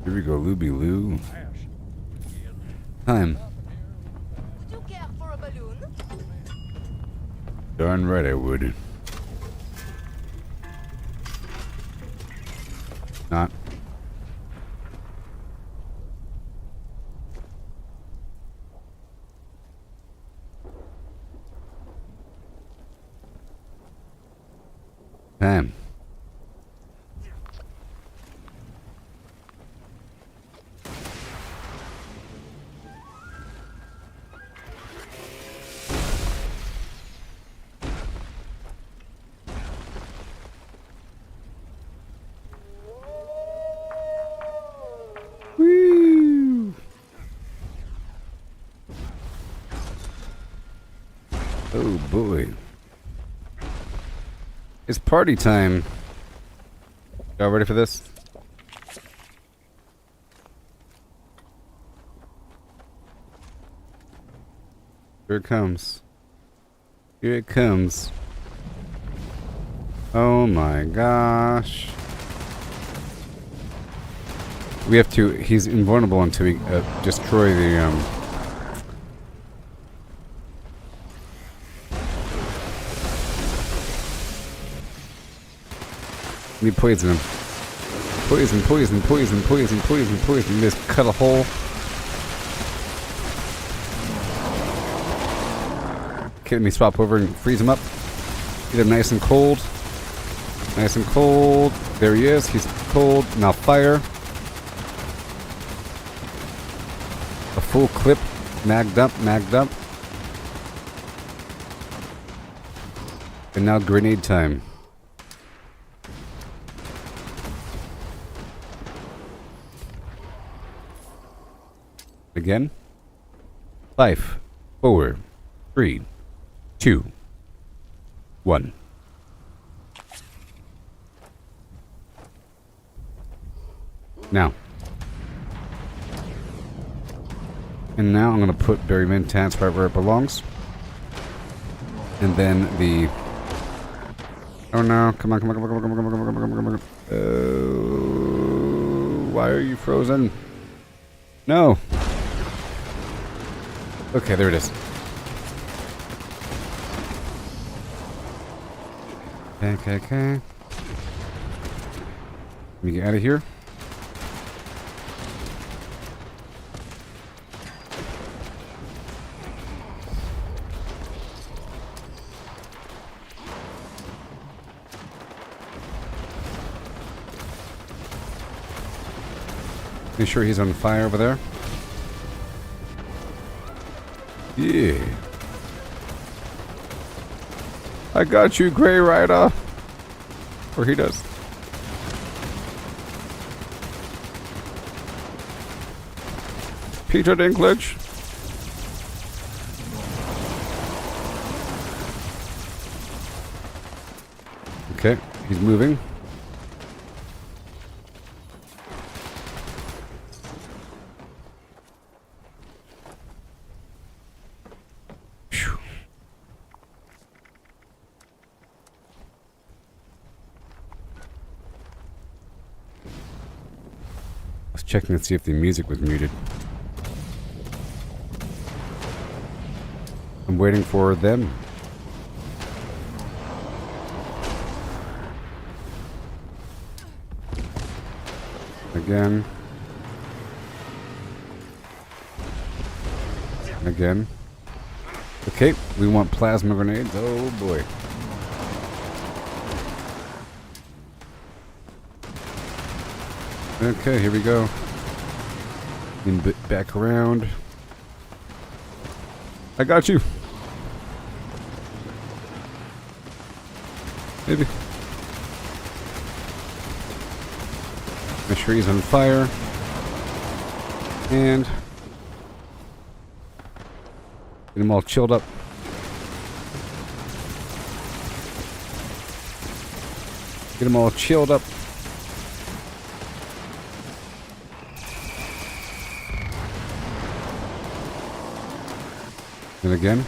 Here we go, Looby Loo. Time. Would you care for a balloon? Darn right I would. Not. Time. Woo! Oh boy. It's party time. Y'all ready for this? Here it comes. Here it comes. Oh my gosh. We have to... He's invulnerable until we destroy the... We poison him. Poison, poison, poison, poison, poison, poison. Just cut a hole. Okay, let me swap over and freeze him up. Get him nice and cold. Nice and cold. There he is. He's cold. Now fire. A full clip. Magged up, magged up. And now grenade time. Again. 5, 4, 3, 2, 1. Now. And now I'm going to put Barry Mintance right where it belongs. And then the... Oh no, come on, come on, come on, come on, come on, come on, come on, come on, come on, come on. Why are you frozen? No. Okay, there it is. Okay, okay. Let me get out of here. Make sure he's on fire over there. Yeah. I got you, Grey Rider. Or he does. Peter Dinklage. Okay, he's moving. Checking to see if the music was muted. I'm waiting for them. Again. Again. Okay, we want plasma grenades. Oh boy. Okay, here we go. And back around. I got you. trees on fire. And get them all chilled up. Get them all chilled up. And again.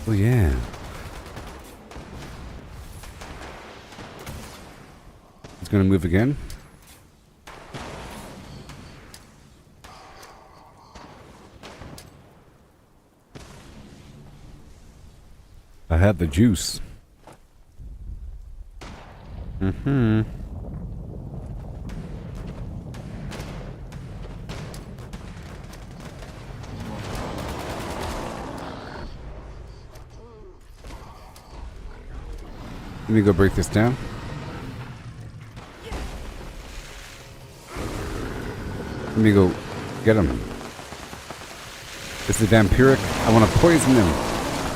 Oh yeah. It's gonna move again. I had the juice. Mm-hmm. Let me go break this down. Let me go get him. It's the vampiric. I want to poison him.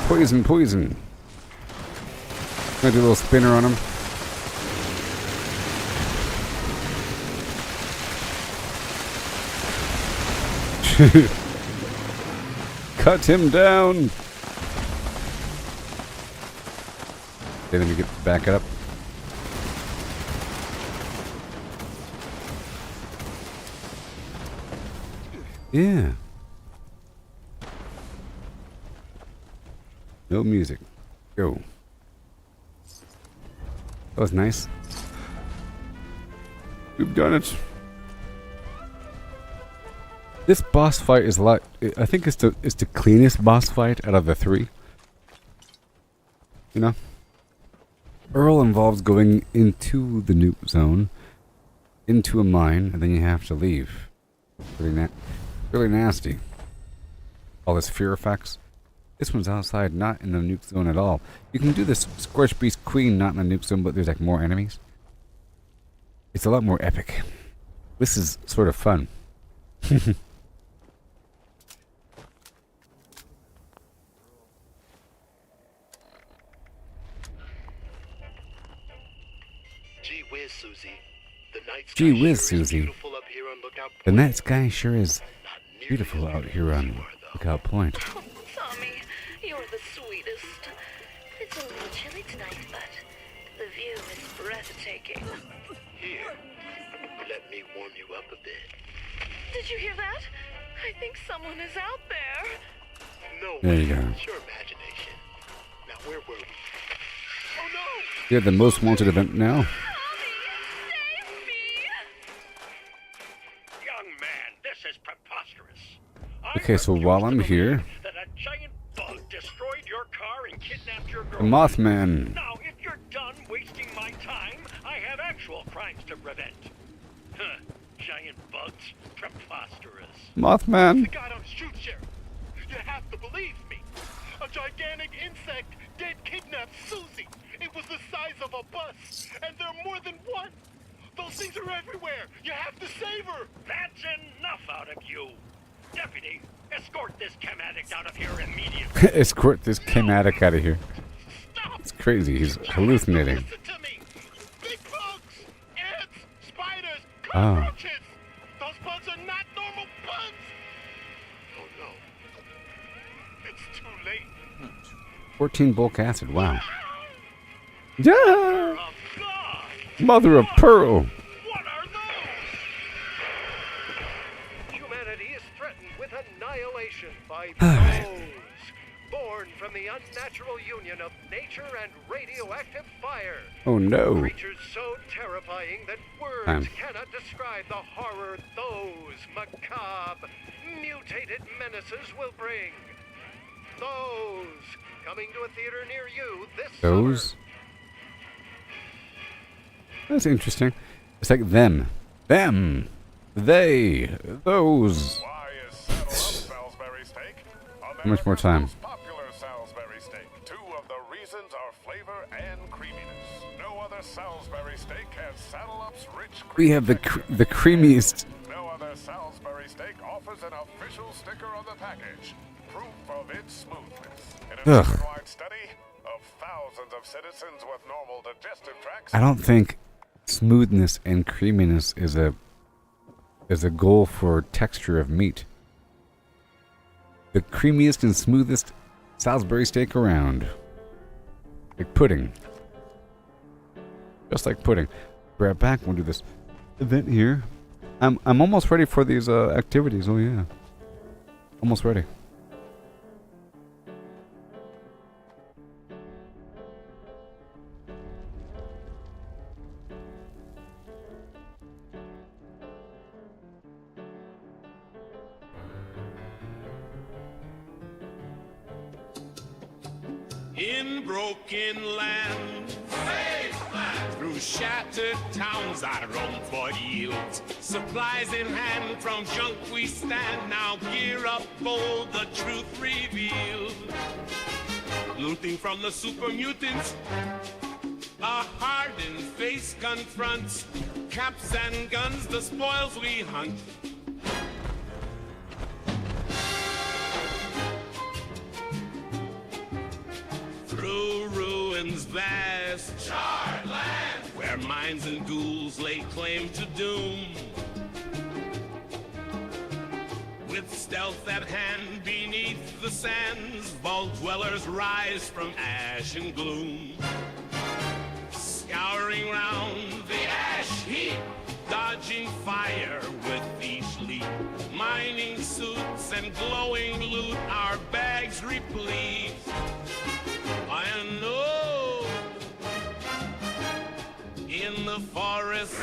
Poison, poison. Gonna do a little spinner on him. Cut him down. Okay, let me back it up. Yeah. No music. Go. That was nice. We've done it. This boss fight is a lot. I think it's the cleanest boss fight out of the three. You know? Earl involves going into the nuke zone, into a mine, and then you have to leave. Really nasty. All this fear effects. This one's outside, not in the nuke zone at all. You can do this Scorch Beast Queen not in the nuke zone, but there's like more enemies. It's a lot more epic. This is sort of fun. Gee whiz, Susie. The night sky sure is beautiful out here on Lookout Point. Oh, Tommy, you're the sweetest. It's a little chilly tonight, but the view is breathtaking. Here, let me warm you up a bit. Did you hear that? I think someone is out there. No, there you go. It's your imagination. Now, where were we? Oh no! You're the most wanted event now. Okay, so while I'm here, that a giant bug destroyed your car and kidnapped your the girl. Mothman. Now, if you're done wasting my time, I have actual crimes to prevent. Huh, giant bugs, preposterous. Mothman. The guy don't shoot, Sheriff. You have to believe me. A gigantic insect did kidnap Susie. It was the size of a bus, and there are more than one. Those things are everywhere. You have to save her. That's enough out of you. Deputy, escort this chem addict out of here immediately. Escort this chem addict out of here. It's crazy. He's hallucinating. Listen to me. Big bugs, ants, spiders, Oh. cockroaches. Those bugs are not normal bugs. Oh no. It's too late. 14 bulk acid. Wow. Yeah. Mother of pearl. Humanity is threatened with annihilation by those born from the unnatural union of nature and radioactive fire. Oh no. Creatures so terrifying that words cannot describe the horror those macabre, mutated menaces will bring. Those coming to a theater near you this Those? That's interesting. It's like them. Them. They. Those. How much more time? Popular Salisbury steak. Two of the reasons are flavor and creaminess. No other Salisbury steak has Saddle Up's rich cream. We have the creamiest. No other Salisbury steak offers use an official sticker on the package. Proof of its smoothness. In a Ugh. nationwide study of thousands of citizens with normal digestive tracts. I don't think smoothness and creaminess is a goal for texture of meat. The creamiest and smoothest Salisbury steak around. Like pudding. Just like pudding. Be right back. We'll do this event here. I'm almost ready for these activities. Oh yeah. Almost ready. In broken lands, through shattered towns I roam for yields. Supplies in hand, from junk we stand. Now gear up, bold, the truth revealed. Looting from the super mutants, a hardened face confronts. Caps and guns, the spoils we hunt. Through ruins vast, charred land, where mines and ghouls lay claim to doom. With stealth at hand beneath the sands, vault dwellers rise from ash and gloom. Scouring round the ash heap, dodging fire with each leap. Mining suits and glowing loot, our bags replete. I know in the forest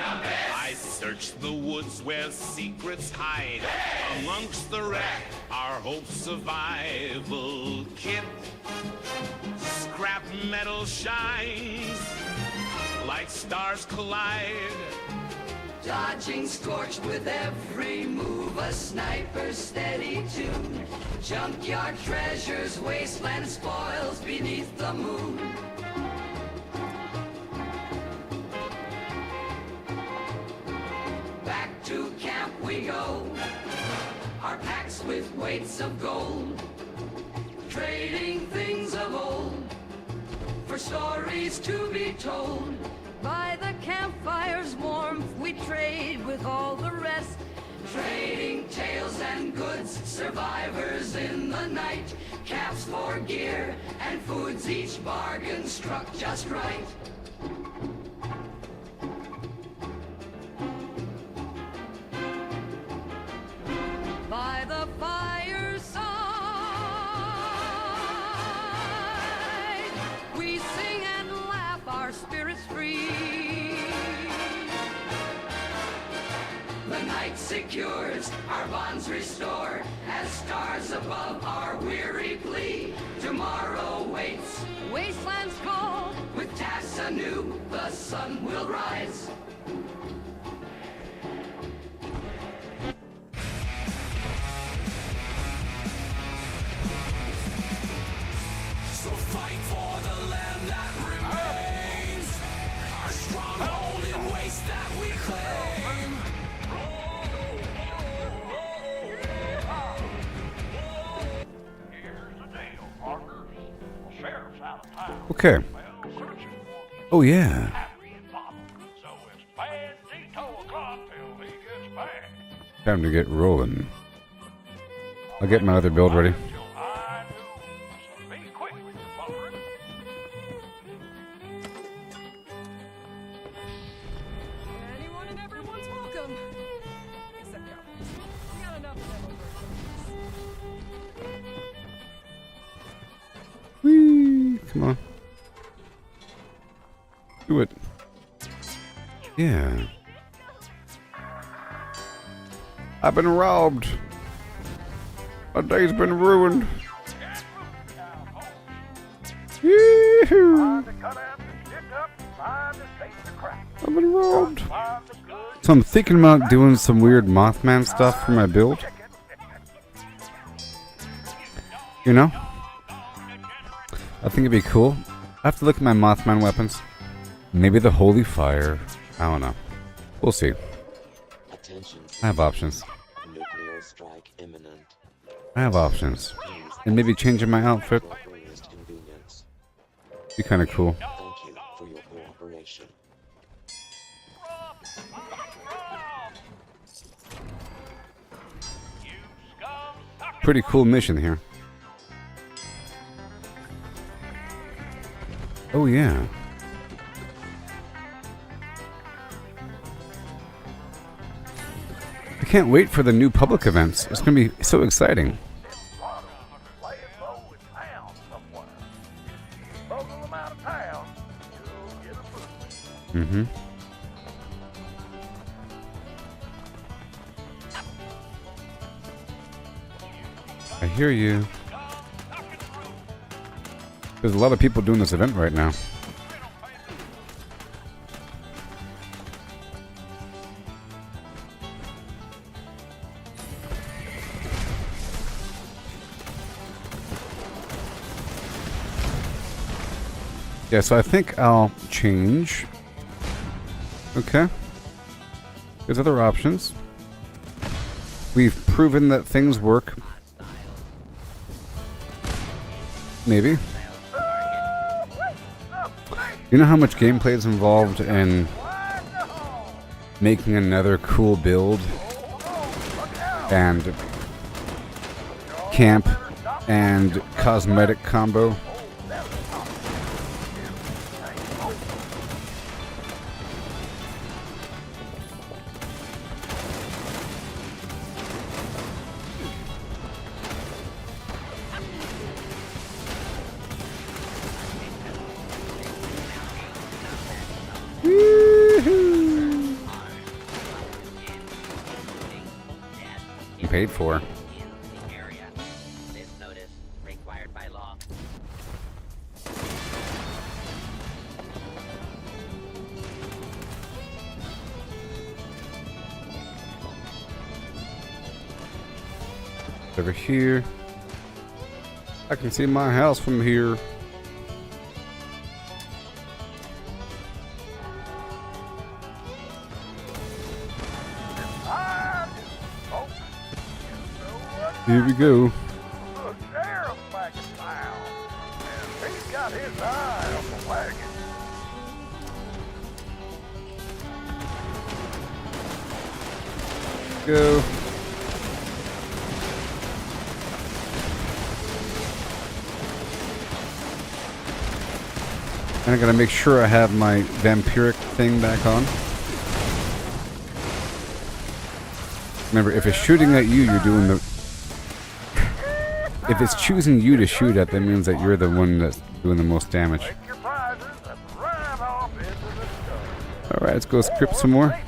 I search the woods where secrets hide. Amongst the wreck, our hope survival kit. Scrap metal shines like stars collide. Dodging scorched with every move, a sniper's steady tune. Junkyard treasures, wasteland spoils beneath the moon. Back to camp we go, our packs with weights of gold. Trading things of old, for stories to be told. By the campfire's warmth, we trade with all the rest. Trading tales and goods, survivors in the night. Caps for gear and foods, each bargain struck just right. By the fireside, we sing and laugh, our spirits free. The night secures, our bonds restore, as stars above our weary plea. Tomorrow waits, wastelands call, with tasks anew, the sun will rise. So fight for the land that remains, our stronghold in waste that we claim. Here's the deal, partners. The sheriff's out of town. Okay. Well, searching Oh yeah. Happy and Mama. So it's bandito o'clock till he gets back. Time to get rolling. I'll get my other build ready. I do. So be quick with your bunkering. Anyone and everyone's welcome. Except cowboys. We got enough of them over. Whee! Come on. Do it. Yeah. I've been robbed. My day's been ruined. Yee-hoo. I've been robbed. So I'm thinking about doing some weird Mothman stuff for my build. You know? I think it'd be cool. I have to look at my Mothman weapons. Maybe the Holy Fire. I don't know. We'll see. I have options. Nuclear strike imminent. I have options. And maybe changing my outfit. Earliest convenience. Be kind of cool. Thank you for your cooperation. Pretty cool mission here. Oh yeah. I can't wait for the new public events. It's going to be so exciting. Mm-hmm. I hear you. There's a lot of people doing this event right now. Yeah, so I think I'll change. Okay. There's other options. We've proven that things work. Maybe. You know how much gameplay is involved in making another cool build and camp and cosmetic combo? Paid for. This notice required by law. Over here. I can see my house from here. Here we go. The sheriff's back in town, and he's got his eye on the wagon. Go. And I gotta make sure I have my vampiric thing back on. Remember, if it's shooting at you, you're doing the... If it's choosing you to shoot at, that means that you're the one that's doing the most damage. Alright, let's go script some more.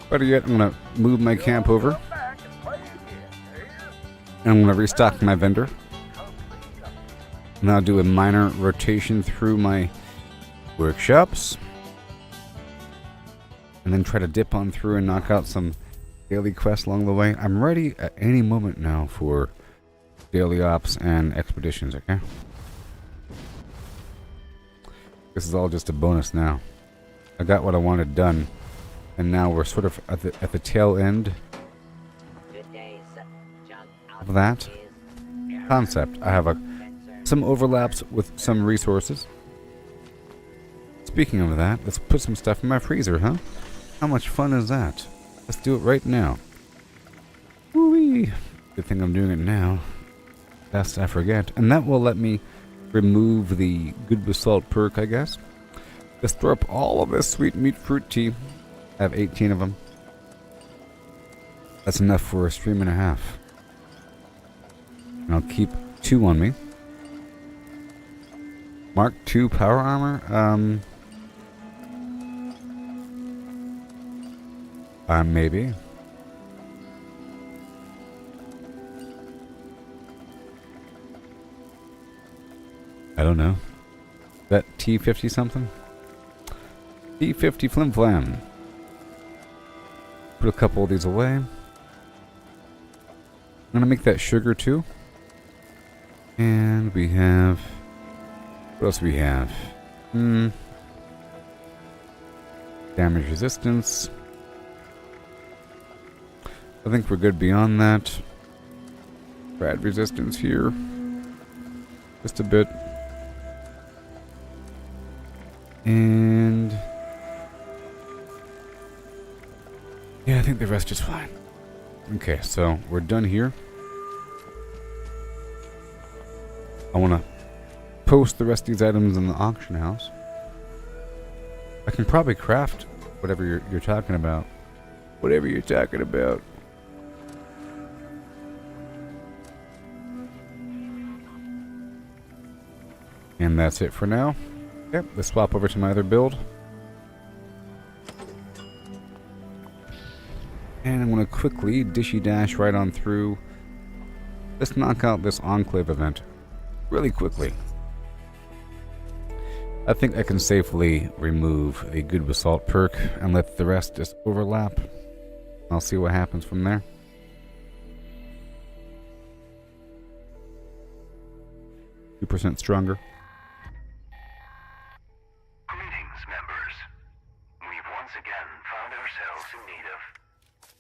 Better yet, I'm gonna move my camp over. And I'm gonna restock my vendor. And I'll do a minor rotation through my workshops. And then try to dip on through and knock out some daily quests along the way. I'm ready at any moment now for daily ops and expeditions, okay? This is all just a bonus now. I got what I wanted done. And now we're sort of at the tail end of that concept. I have some overlaps with some resources. Speaking of that, let's put some stuff in my freezer, huh? How much fun is that? Let's do it right now. Woo-wee. Good thing I'm doing it now. Lest I forget. And that will let me remove the good basalt perk, I guess. Let's throw up all of this sweet meat fruit tea. I have 18 of them. That's enough for a stream and a half. And I'll keep 2 on me. Mark II power armor? Maybe. I don't know. That T50 something? T50 flim flam. Put a couple of these away. I'm gonna make that sugar too. And we have... What else do we have? Damage resistance. I think we're good beyond that. Rad resistance here. Just a bit. And yeah, I think the rest is fine. Okay, so we're done here. I want to post the rest of these items in the auction house. I can probably craft whatever you're talking about. Whatever you're talking about. And that's it for now. Yep, let's swap over to my other build. And I'm going to quickly dishy dash right on through. Let's knock out this Enclave event really quickly. I think I can safely remove the Good Basalt perk and let the rest just overlap. I'll see what happens from there. %2 stronger. Greetings, members. We've once again found ourselves in need of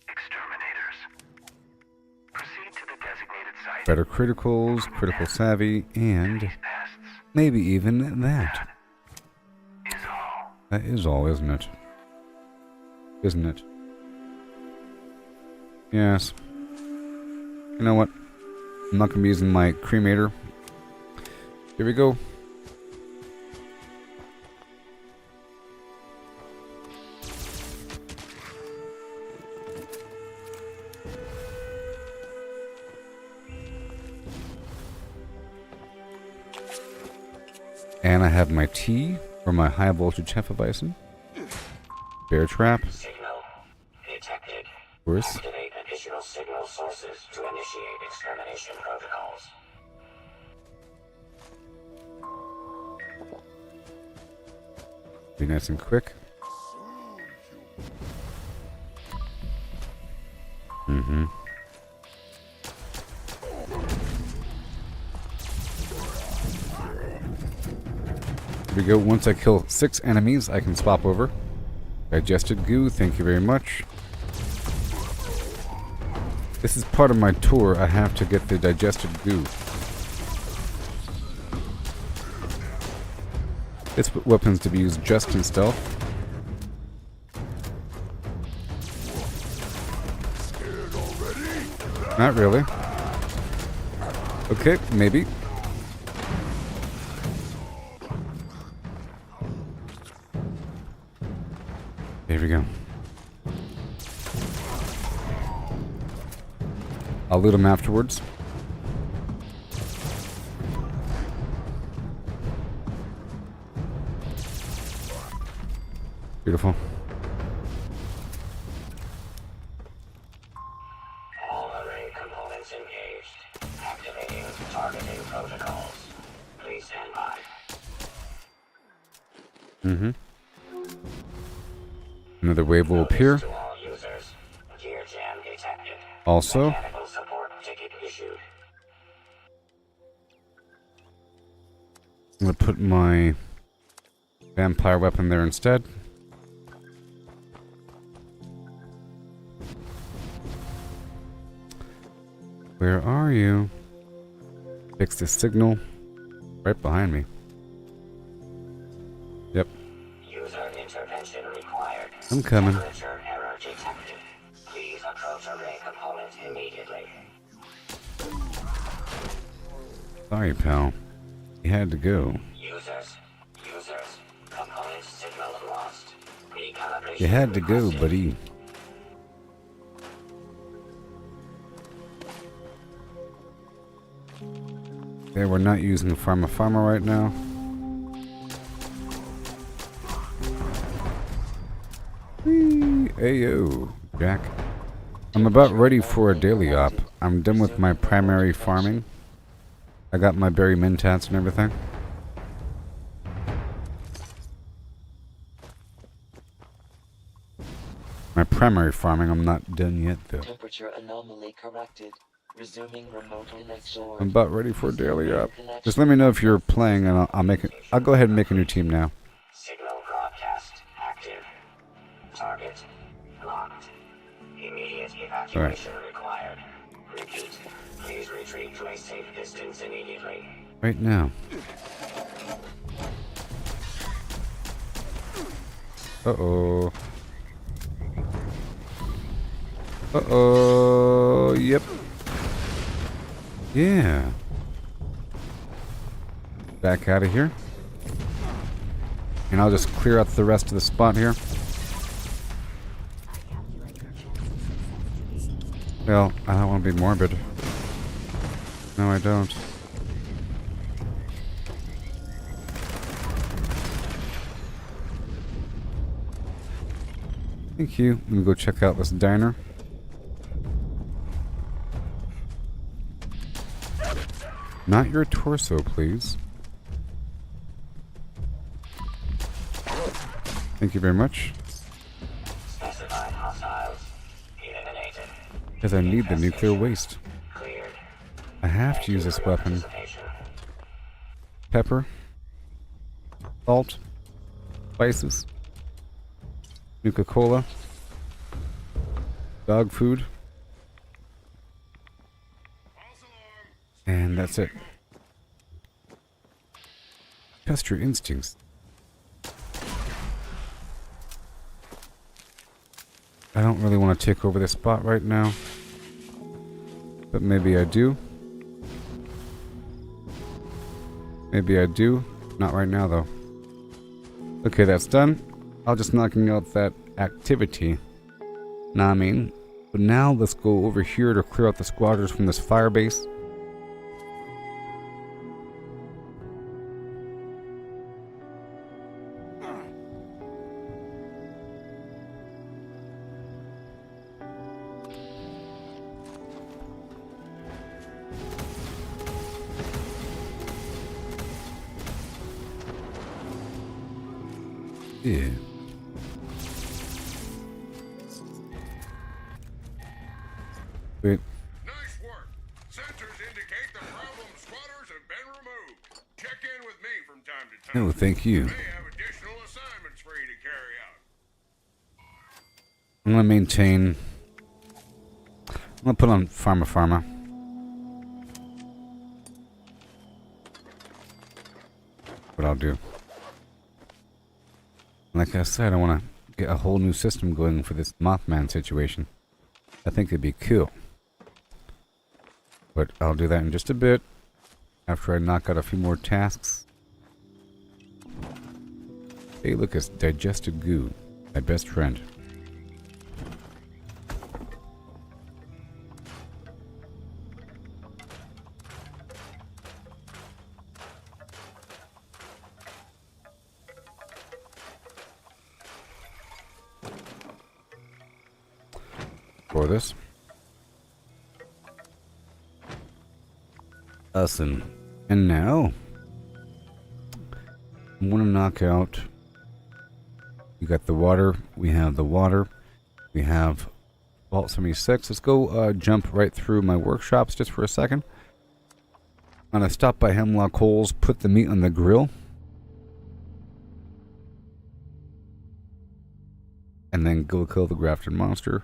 exterminators. Proceed to the designated site. Better criticals, critical savvy, and maybe even that. That is all, isn't it? Isn't it? Yes. You know what? I'm not going to be using my cremator. Here we go. And I have my T for my high voltage Hefeweizen. Bear trap. Signal detected. Worse. Activate additional signal sources to initiate extermination protocols. Be nice and quick. Mm-hmm. Here we go. Once I kill 6 enemies, I can swap over. Digested goo, thank you very much. This is part of my tour. I have to get the digested goo. This weapon's to be used just in stealth. Not really. Okay, maybe. There we go. I'll loot them afterwards. Beautiful. All array components engaged. Activating targeting protocols. Please stand by. Mm-hmm. Another wave will appear. To all users. Gear jam detected. Also. Mechanical support ticket issued. I'm gonna put my vampire weapon there instead. Where are you? Fix the signal. Right behind me. Yep. User intervention required. I'm coming. Temperature error detected. Please approach array component immediately. Sorry, pal. You had to go. Users. Component signal lost. Recalibration. You had to go, buddy. Okay, we're not using Pharma right now. Whee! Ayo, Jack. I'm about ready for a daily op. I'm done with my primary farming. I got my berry mentats and everything. My primary farming, I'm not done yet though. Temperature anomaly corrected. Resuming remote connection. I'm about ready for a daily up. Just let me know if you're playing, and I'll make it. I'll go ahead and make a new team now. Signal broadcast active. Evacuation required. Repeat. Please retreat to a safe distance immediately. Right now. Uh-oh. Uh-oh. Yep. Yeah. Back out of here. And I'll just clear out the rest of the spot here. Well, I don't want to be morbid. No, I don't. Thank you. I'm gonna go check out this diner. Not your torso, please. Thank you very much. Specified hostiles eliminated. Because I need the nuclear waste. Cleared. I have to use this weapon. Pepper. Salt. Spices. Nuka-Cola. Dog food. And that's it. Trust your instincts. I don't really want to take over this spot right now. But maybe I do. Maybe I do. Not right now, though. Okay, that's done. I'll just knocking out that activity. Nah, I mean. But now let's go over here to clear out the squatters from this fire base. Yeah. Wait. Nice work. Sensors indicate the problem squatters have been removed. Check in with me from time to time. No, thank you. May have additional assignments for you to carry out. I'm gonna maintain. I'm gonna put on Pharma. What I'll do. Like I said, I want to get a whole new system going for this Mothman situation. I think it'd be cool. But I'll do that in just a bit. After I knock out a few more tasks. Hey, look, it's digested goo. My best friend. For this. Listen. And now I'm gonna knock out. We got the water. We have the water. We have Vault 76. Let's go jump right through my workshops just for a second. I'm gonna stop by Hemlock Holes, put the meat on the grill. And then go kill the grafted monster.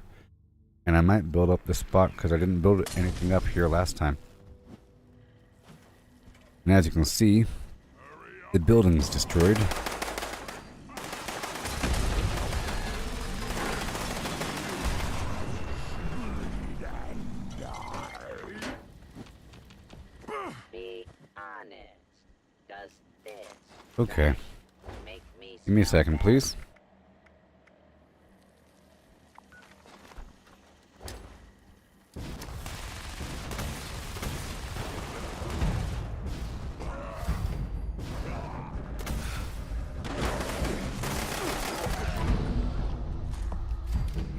And I might build up this spot because I didn't build anything up here last time. And as you can see, the building's destroyed. Be honest. Does this Okay. make me Give me a second, please.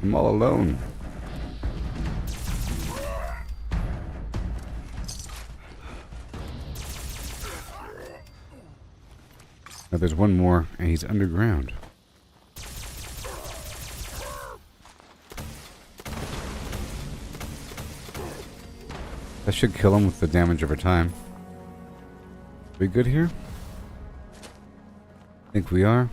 I'm all alone. Now there's one more, and he's underground. That should kill him with the damage over time. We good here? I think we are.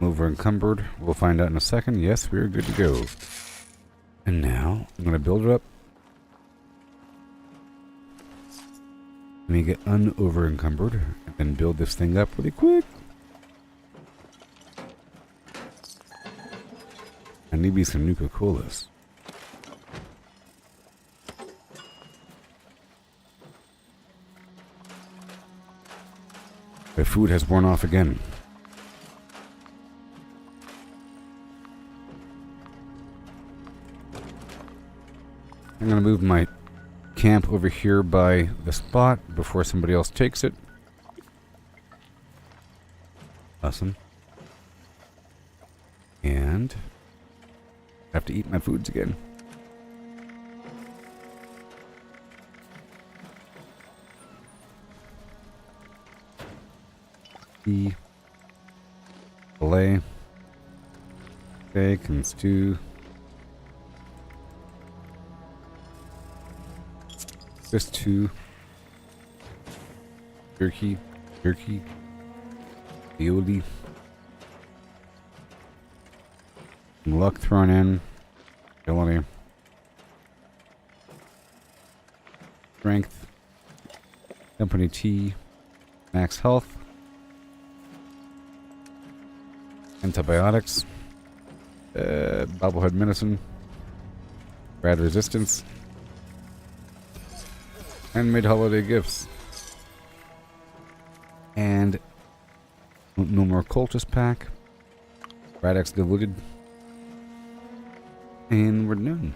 Over encumbered. We'll find out in a second. Yes, we're good to go. And now I'm gonna build it up. Let me get over encumbered and then build this thing up really quick. I need me some Nuka-Colas. The food has worn off again. I'm gonna move my camp over here by the spot before somebody else takes it. Awesome. And I have to eat my foods again. Filet, steak and stew. This two. Turkey, aioli. Some luck thrown in. Agility. Strength. Company tea. Max health. Antibiotics. Bobblehead medicine. Rad resistance. Handmade holiday gifts. And no more cultist pack. Radix diluted. And we're done.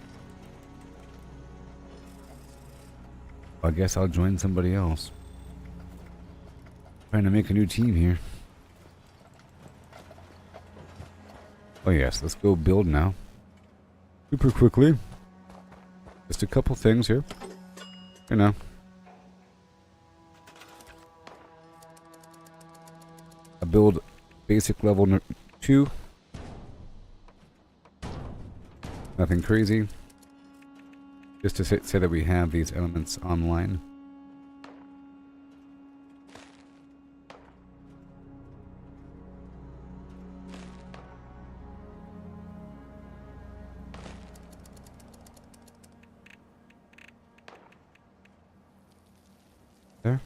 I guess I'll join somebody else. Trying to make a new team here. Oh yes, let's go build now. Super quickly. Just a couple things here. You know. I build basic level 2. Nothing crazy. Just to say that we have these elements online. There.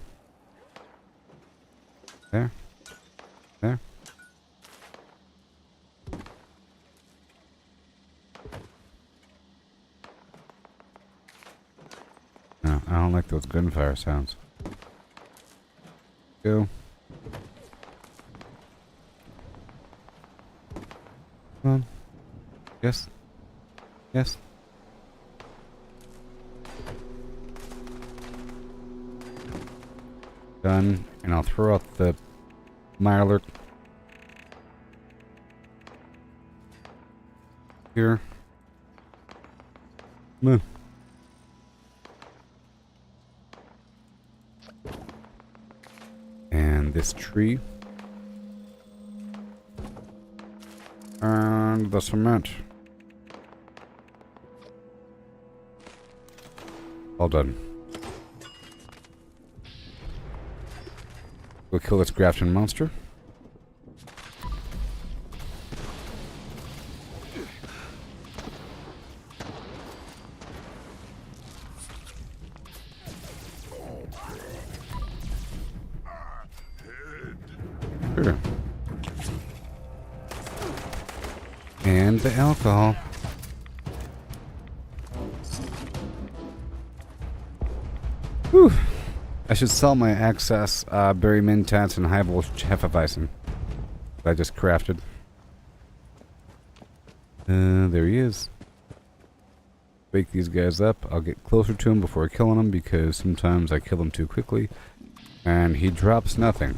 There. There. No, I don't like those gunfire sounds. Go. Come on. Yes. Yes. Done. And I'll throw out the Mirelurk here. Come on. And this tree. And the cement. All done. Go kill this Grafton monster. Sure. And the alcohol. Whew. I should sell my excess berry mentats and high voltage hefeweizen that I just crafted. There he is. Wake these guys up. I'll get closer to him before killing him because sometimes I kill him too quickly. And he drops nothing.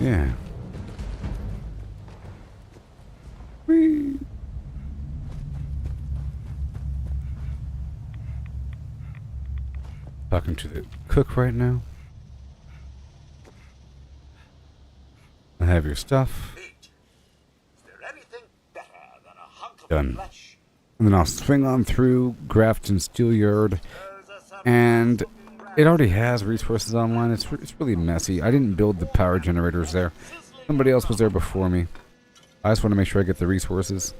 Yeah. Whee. Talking to the cook right now. I have your stuff. Is there anything better than a hunk of Done. flesh? And then I'll swing on through Grafton Steel Yard. And it already has resources online. It's really messy. I didn't build the power generators there. Somebody else was there before me. I just want to make sure I get the resources.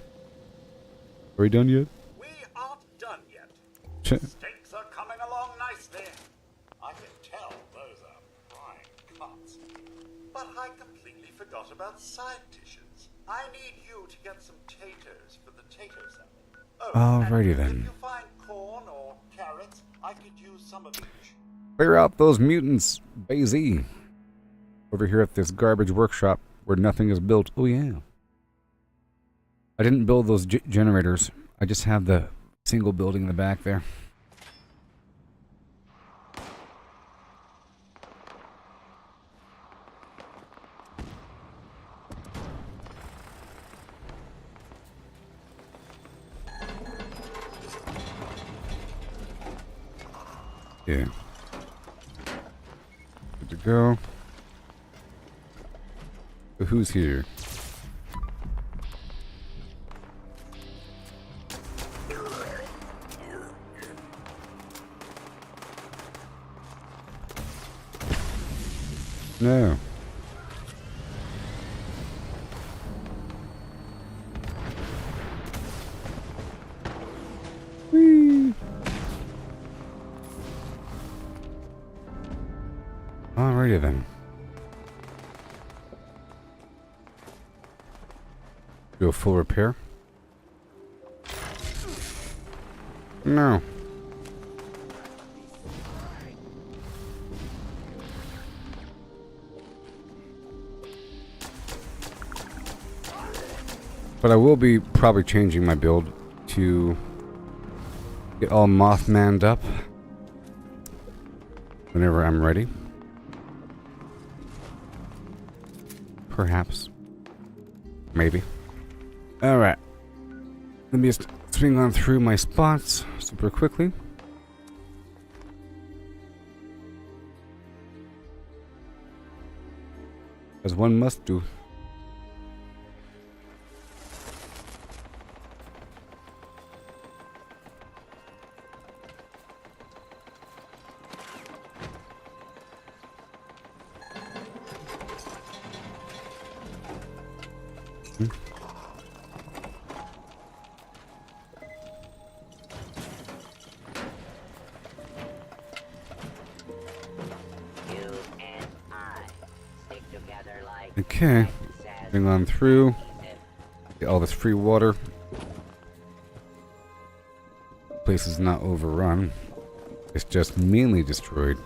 Are we done yet? We aren't done yet. Check. Steaks are coming along nicely. I can tell those are prime cuts. But I completely forgot about side dishes. I need you to get some taters for the tater salad. Oh, Alrighty and then. if you find corn or carrots, I could use some of each. Clear out those mutants, Bazy. Over here at this garbage workshop where nothing is built. Oh yeah. I didn't build those generators. I just have the single building in the back there. Yeah. Good to go. So who's here? No. Whee. Alrighty then. Do a full repair? No. But I will be probably changing my build to get all Mothmanned up whenever I'm ready. Perhaps. Maybe. Alright. Let me just swing on through my spots super quickly. As one must do. Okay, moving on through. Get all this free water. Place is not overrun. It's just mainly destroyed.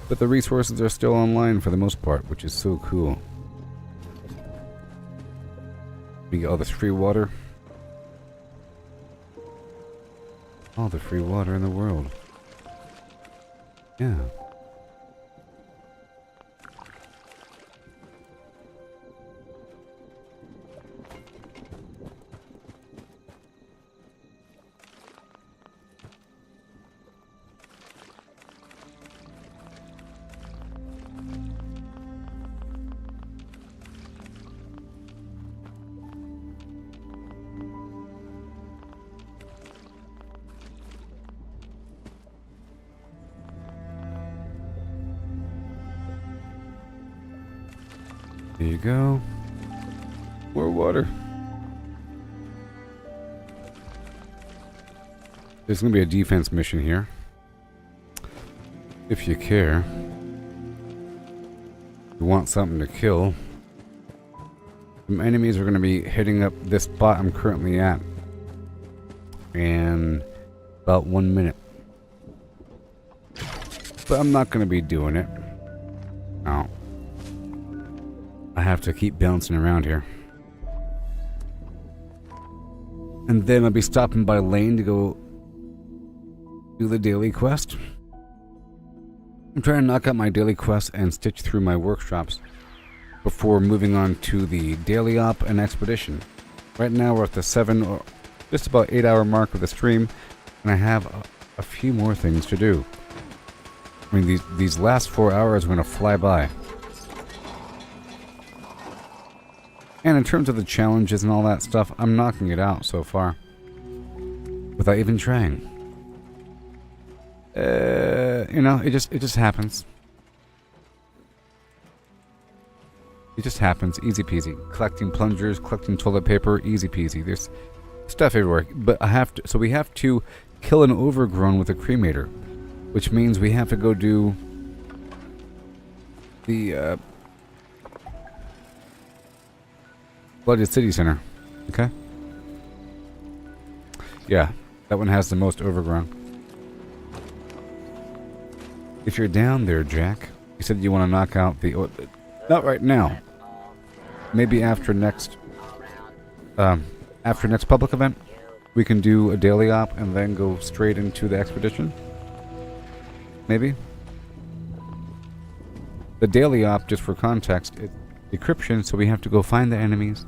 But the resources are still online for the most part, which is so cool. We get all this free water. All the free water in the world. Yeah. There you go. More water. There's going to be a defense mission here. If you care. You want something to kill. Some enemies are going to be hitting up this spot I'm currently at. In about 1 minute. But I'm not going to be doing it. No. I have to keep bouncing around here. And then I'll be stopping by Lane to go do the daily quest. I'm trying to knock out my daily quest and stitch through my workshops before moving on to the daily op and expedition. Right now we're at the 7 or just about 8 hour mark of the stream, and I have a few more things to do. I mean, these last 4 hours are going to fly by. And in terms of the challenges and all that stuff, I'm knocking it out so far. without even trying. You know, it just happens. It just happens, easy peasy. Collecting plungers, collecting toilet paper, easy peasy. There's stuff everywhere, but so we have to kill an overgrown with a cremator, which means we have to go do the Blooded City Center. Okay. Yeah, that one has the most overgrown. If you're down there, Jack, you said you want to knock out the... Not right now. Maybe after next public event, we can do a daily op and then go straight into the expedition. Maybe. The daily op, just for context, is decryption, so we have to go find the enemies,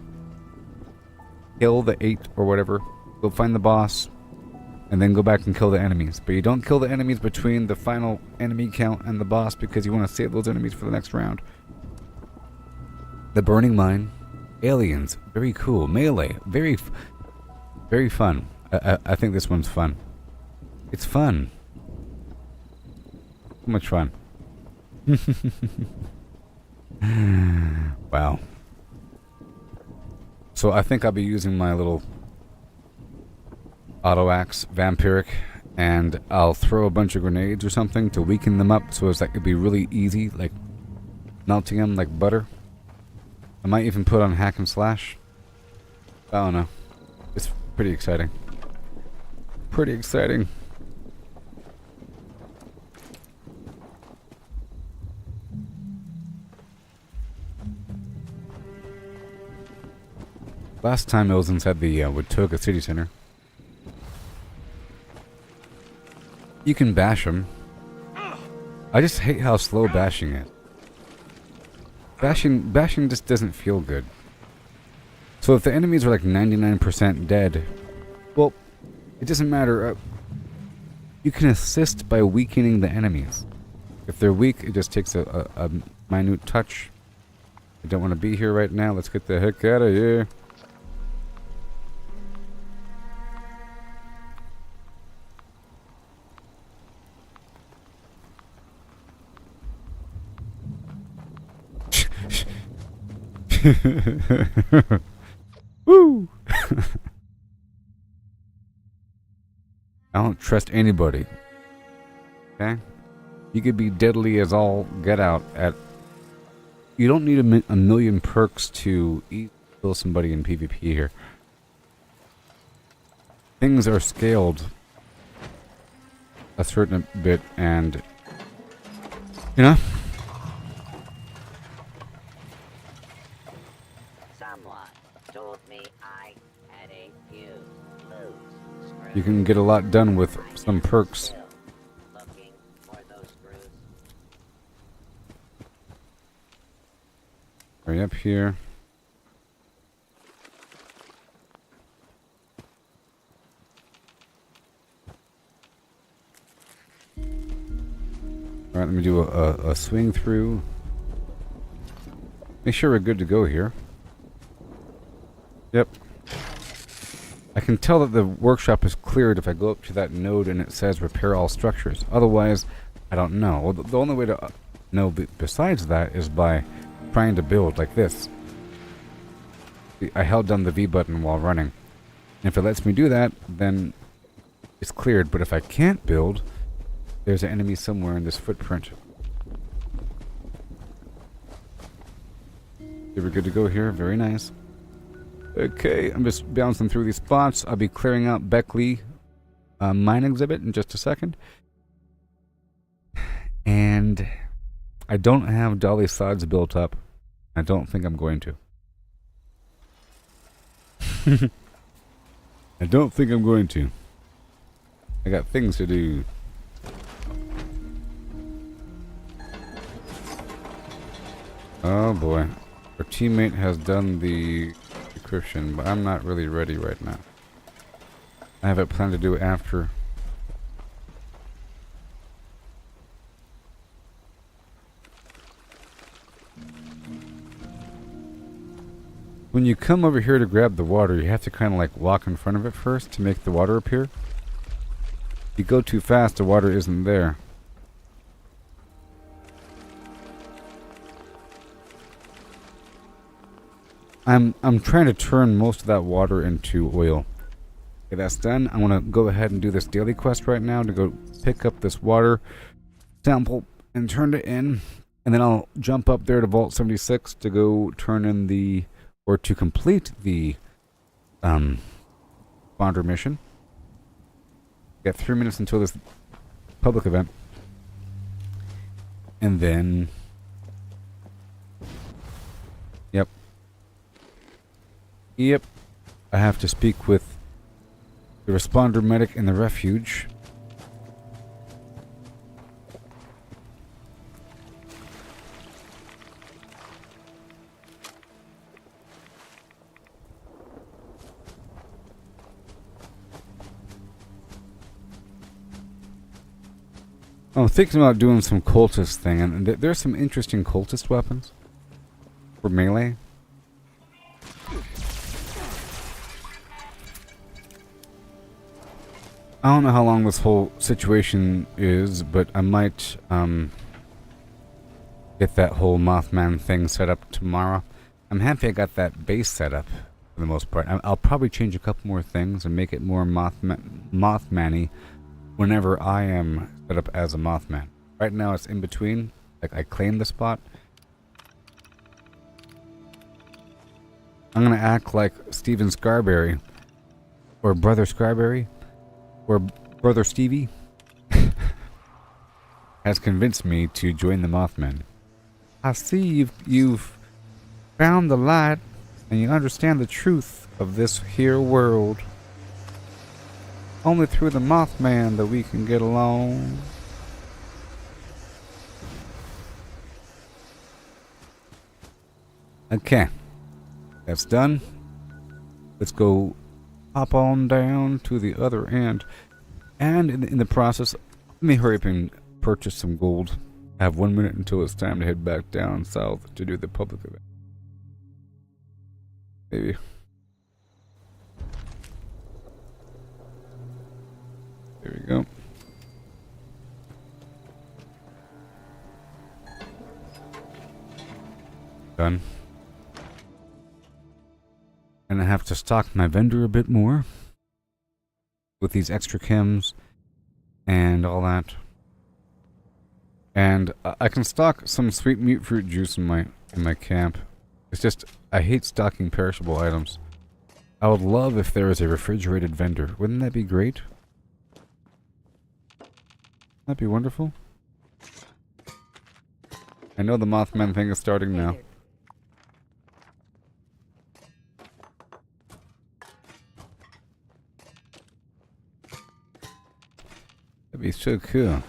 kill the 8 or whatever, go find the boss, and then go back and kill the enemies. But you don't kill the enemies between the final enemy count and the boss because you want to save those enemies for the next round. The Burning Mine, aliens, very cool. Melee, very fun. I think this one's fun. It's fun. So much fun. Wow. So I think I'll be using my little auto axe, vampiric, and I'll throw a bunch of grenades or something to weaken them up so it's like it'd be really easy, like melting them like butter. I might even put on hack and slash. I don't know. It's pretty exciting. Pretty exciting. Last time it was inside the Watoga City Center. You can bash them. I just hate how slow bashing is. Bashing just doesn't feel good. So if the enemies are like 99% dead, well, it doesn't matter. You can assist by weakening the enemies. If they're weak, it just takes a minute touch. I don't want to be here right now. Let's get the heck out of here. Woo! I don't trust anybody. Okay? You could be deadly as all get out at... You don't need a million perks to kill somebody in PvP here. Things are scaled a certain bit and... You know? You can get a lot done with some perks. Right up here. Alright, let me do a swing through. Make sure we're good to go here. Yep. I can tell that the workshop is cleared if I go up to that node and it says repair all structures. Otherwise, I don't know. Well, the only way to know besides that is by trying to build like this. I held down the V button while running. And if it lets me do that, then it's cleared. But if I can't build, there's an enemy somewhere in this footprint. We're good to go here. Very nice. Okay, I'm just bouncing through these spots. I'll be clearing out Beckley mine exhibit in just a second. And I don't have dolly sods built up. I don't think I'm going to. I don't think I'm going to. I got things to do. Oh boy. Our teammate has done the decryption, but I'm not really ready right now. I have it planned to do it after. When you come over here to grab the water, you have to kind of like walk in front of it first to make the water appear. If you go too fast, the water isn't there. I'm trying to turn most of that water into oil. Okay, that's done. I want to go ahead and do this daily quest right now to go pick up this water sample and turn it in. And then I'll jump up there to Vault 76 to go turn in the, or to complete the Bonder mission. Got 3 minutes until this public event. And then... Yep. I have to speak with the responder medic in the refuge. I'm thinking about doing some cultist thing, and there's some interesting cultist weapons for melee. I don't know how long this whole situation is, but I might get that whole Mothman thing set up tomorrow. I'm happy I got that base set up for the most part. I'll probably change a couple more things and make it more Mothman-y whenever I am set up as a Mothman. Right now it's in between. Like, I claimed the spot. I'm gonna act like Steven Scarberry, or Brother Scarberry, or Brother Stevie has convinced me to join the Mothman. I see you've found the light and you understand the truth of this here world. Only through the Mothman that we can get along. Okay, that's done. Let's go hop on down to the other end. And in the process, let me hurry up and purchase some gold. I have 1 minute until it's time to head back down south to do the public event. Maybe. There we go. Done. And I have to stock my vendor a bit more with these extra chems and all that. And I can stock some sweet mute fruit juice in my camp. It's just I hate stocking perishable items. I would love if there was a refrigerated vendor. Wouldn't that be great? That'd be wonderful. I know the Mothman thing is starting now. That'd be so cool.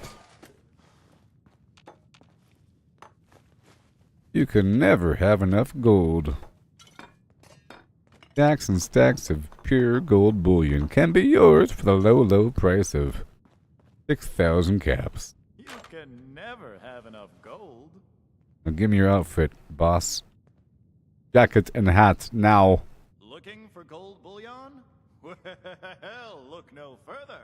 You can never have enough gold. Stacks and stacks of pure gold bullion can be yours for the low, low price of 6,000 caps. You can never have enough gold. Now give me your outfit, boss. Jacket and hat, now. Looking for gold bullion? Well, look no further.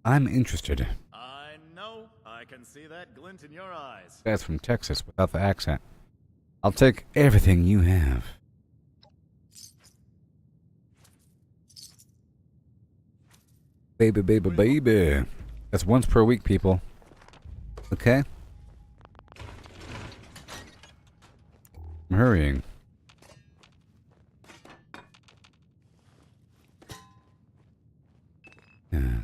I'm interested. I know. I can see that glint in your eyes. That's from Texas without the accent. I'll take everything you have. Baby, baby, baby. That's once per week, people. Okay? I'm hurrying. Yeah.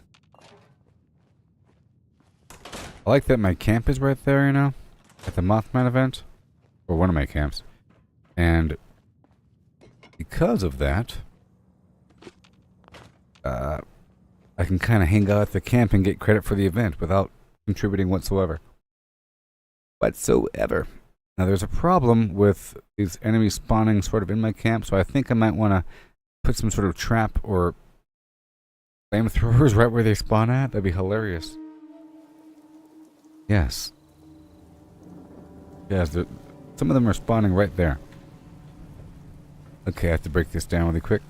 I like that my camp is right there, you know? At the Mothman event. Or one of my camps. And because of that, I can kind of hang out at the camp and get credit for the event without contributing whatsoever. Now there's a problem with these enemies spawning sort of in my camp, so I think I might want to put some sort of trap or flamethrowers right where they spawn at. That'd be hilarious. Yes. Yes, some of them are spawning right there. Okay, I have to break this down really quick.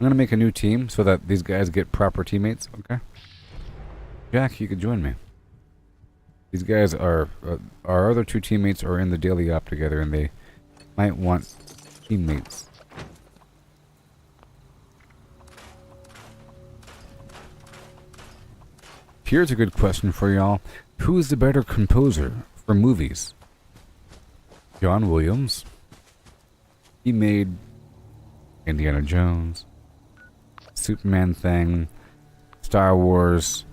I'm gonna make a new team so that these guys get proper teammates. Okay. Jack, you could join me. These guys are our other two teammates are in the daily op together, and they might want teammates. Here's a good question for y'all. Who is the better composer for movies? John Williams. He made Indiana Jones, Superman thing, Star Wars,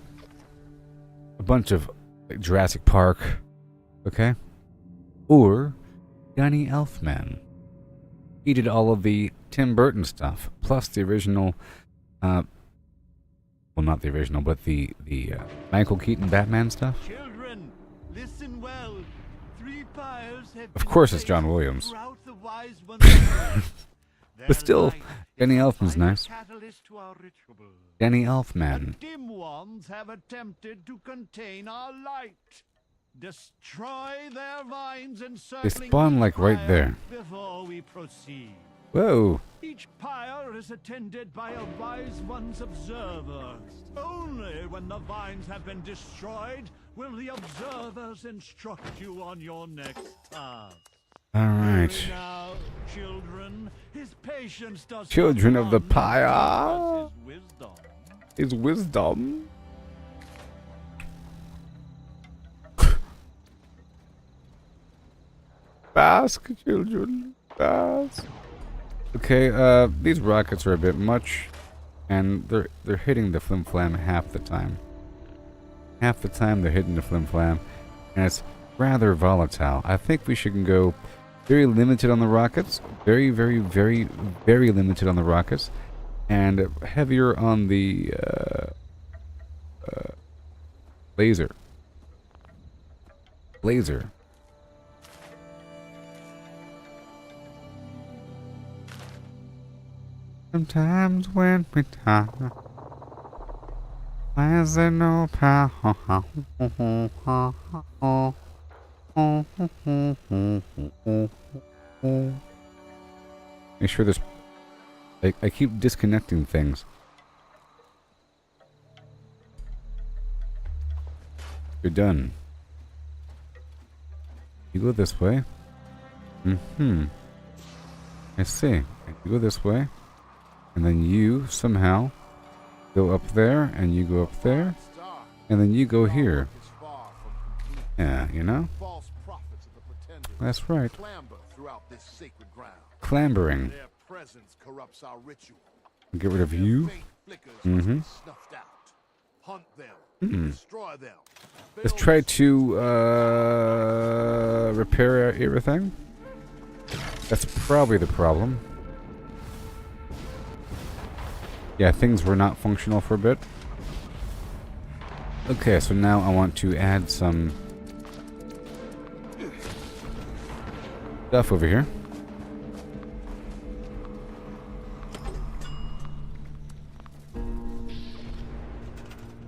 a bunch of like, Jurassic Park, okay? Or Danny Elfman. He did all of the Tim Burton stuff, plus the original, well, not the original, but the Michael Keaton Batman stuff. Children, listen well. 3 pyres have Of course it's John Williams. throughout the wise one's But still, Danny Elfman's nice. catalyst to our ritual. Danny Elfman. Dim ones have attempted to contain our light. Destroy their vines and They spawn like right there. before we proceed. Whoa. Each pyre is attended by a wise one's observer. Only when the vines have been destroyed will the observers instruct you on your next task. Alright. Now, children, his patience does Children of the not pyre. his wisdom. His wisdom. Bask, children. Bask. Okay, these rockets are a bit much, and they're hitting the flim flam half the time. Half the time they're hitting the flim flam, and it's rather volatile. I think we should go very limited on the rockets, very limited on the rockets, and heavier on the laser. Sometimes when we talk, why is there no power? Make sure there's... I keep disconnecting things. You're done. You go this way. I see. You go this way. And then you somehow go up there, and you go up there, and then you go here. Yeah, you know? That's right. Clambering. Get rid of you. Let's try to repair everything. That's probably the problem. Yeah, things were not functional for a bit. Okay, so now I want to add some stuff over here.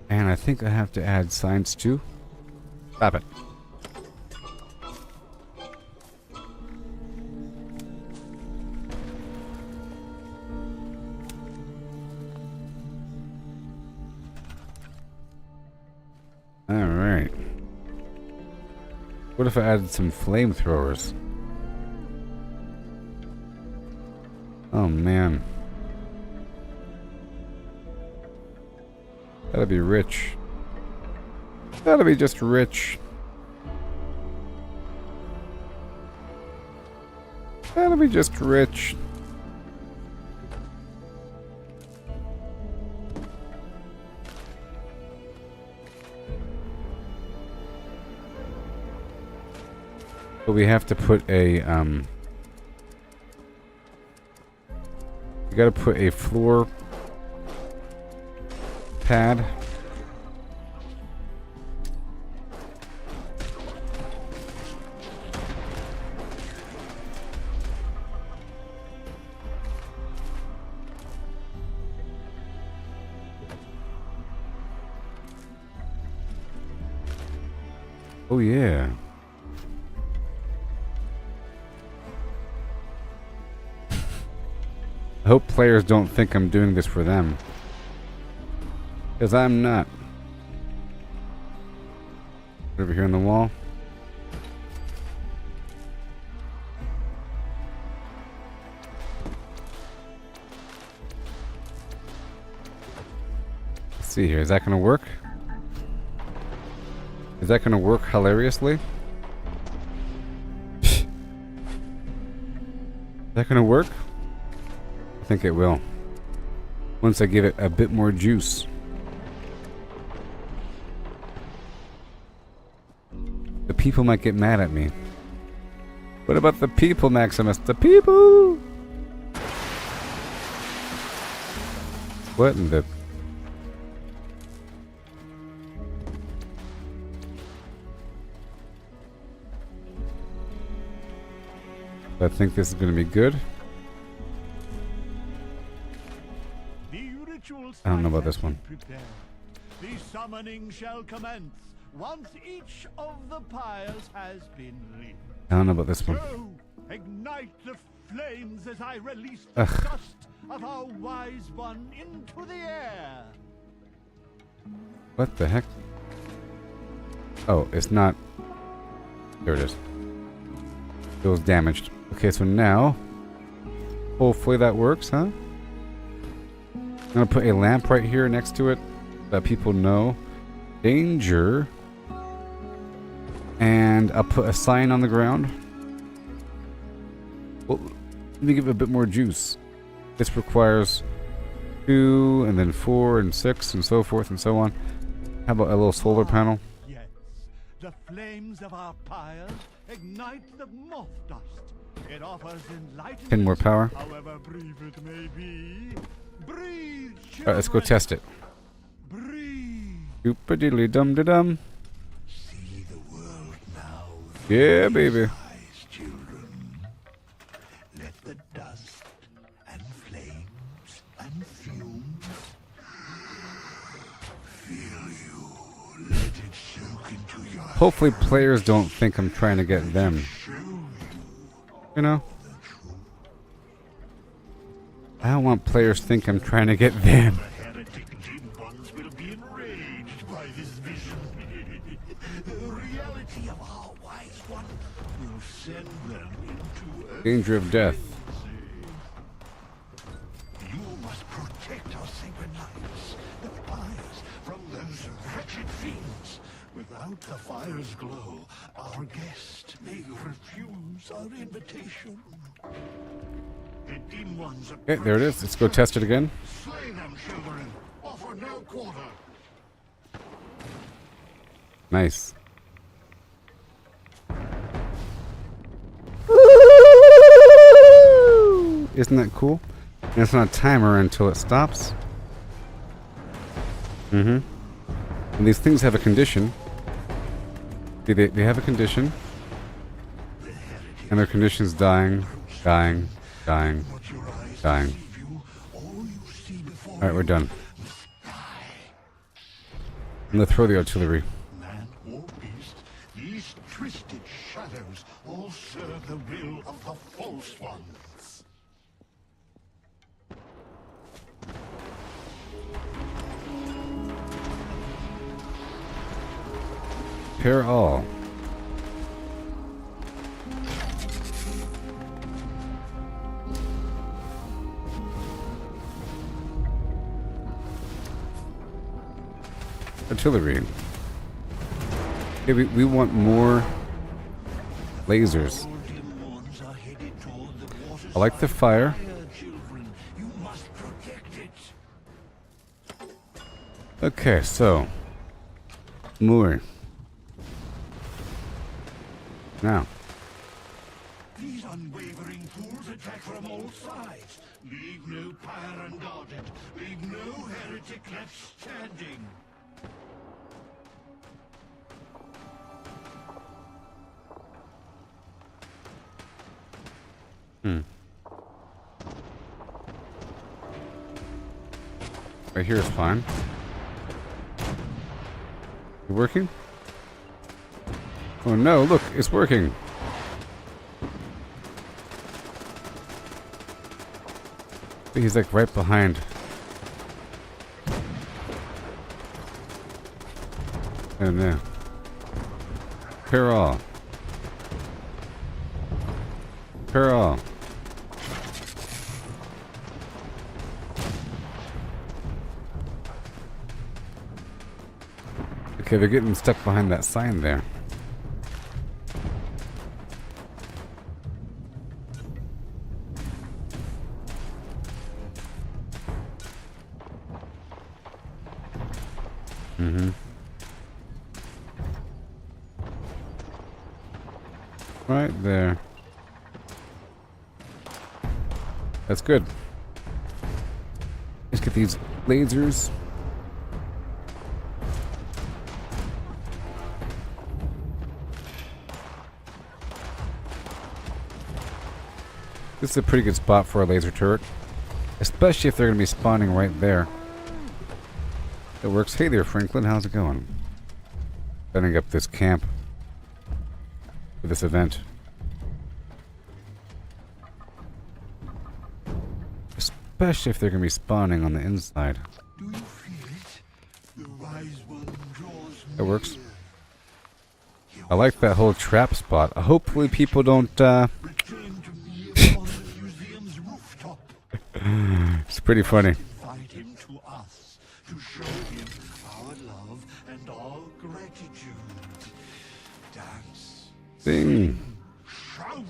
And I think I have to add science too. Stop it. Alright. What if I added some flamethrowers? Oh man. That'd be rich. That'd be just rich. That'd be just rich. But we have to put a, you gotta put a floor pad. Oh yeah. I hope players don't think I'm doing this for them. Because I'm not. Over here on the wall. Let's see here. Is that going to work? Is that going to work hilariously? Is that going to work? I think it will. Once I give it a bit more juice. The people might get mad at me. What about the people, Maximus? The people! What in the... I think this is going to be good. I don't know about this one. The summoning shall commence once each of the pyres has been lit. I don't know about this one. So, ignite the flames as I release the dust of our wise one into the air. What the heck? Oh, it's not... There it is. It was damaged. Okay, so now... Hopefully that works, huh? I'm gonna put a lamp right here next to it that people know. Danger. And I'll put a sign on the ground. Well, let me give it a bit more juice. This requires 2, and then 4, and 6, and so forth and so on. How about a little solar panel? Yes, the flames of our pyres ignite the moth dust. It offers enlightenment, 10 more power. however brief it may be. Breathe, Alright, let's go test it. breathe. Super diddly dum da dum. See the world now. Yeah, baby. Eyes, children. Let the dust and flames and fumes fill you. Let it soak into your Hopefully players don't think I'm trying to get them. You know? I don't want players to think I'm trying to get them. heretic demons will be enraged by this vision. The reality of our wise one will send them into Danger of death. You must protect our sacred lives, the fires, from those wretched fiends. Without the fire's glow, our guest may refuse our invitation. The demons Okay, there it is. Let's go test it again. slay them, children. Offer no quarter. Nice. Isn't that cool? And it's on a timer until it stops. And these things have a condition. They have a condition. And their condition's dying, dying, dying, dying. Alright, we're done. I'm gonna throw the artillery. Man or beast, these twisted shadows all serve the will of the false ones. Pair all. Artillery. Okay, we want more lasers. I like the fire. Okay, so more. Now. These unwavering fools attack from all sides. Leave no pyre unguarded. Leave no heretic left standing. Right here is fine. You working? Oh no, look, it's working. He's like right behind. And there. Carol. Carol. Okay, they're getting stuck behind that sign there. Mm-hmm. Right there. That's good. Let's get these lasers. This is a pretty good spot for a laser turret. Especially if they're going to be spawning right there. It works. Hey there, Franklin. How's it going? Setting up this camp for this event. Especially if they're going to be spawning on the inside. Do you feel it? The wise one draws That works. I like that whole trap spot. Hopefully people don't, It's pretty funny. invite him to us to show him our love and our gratitude. Dance, Sing. shout,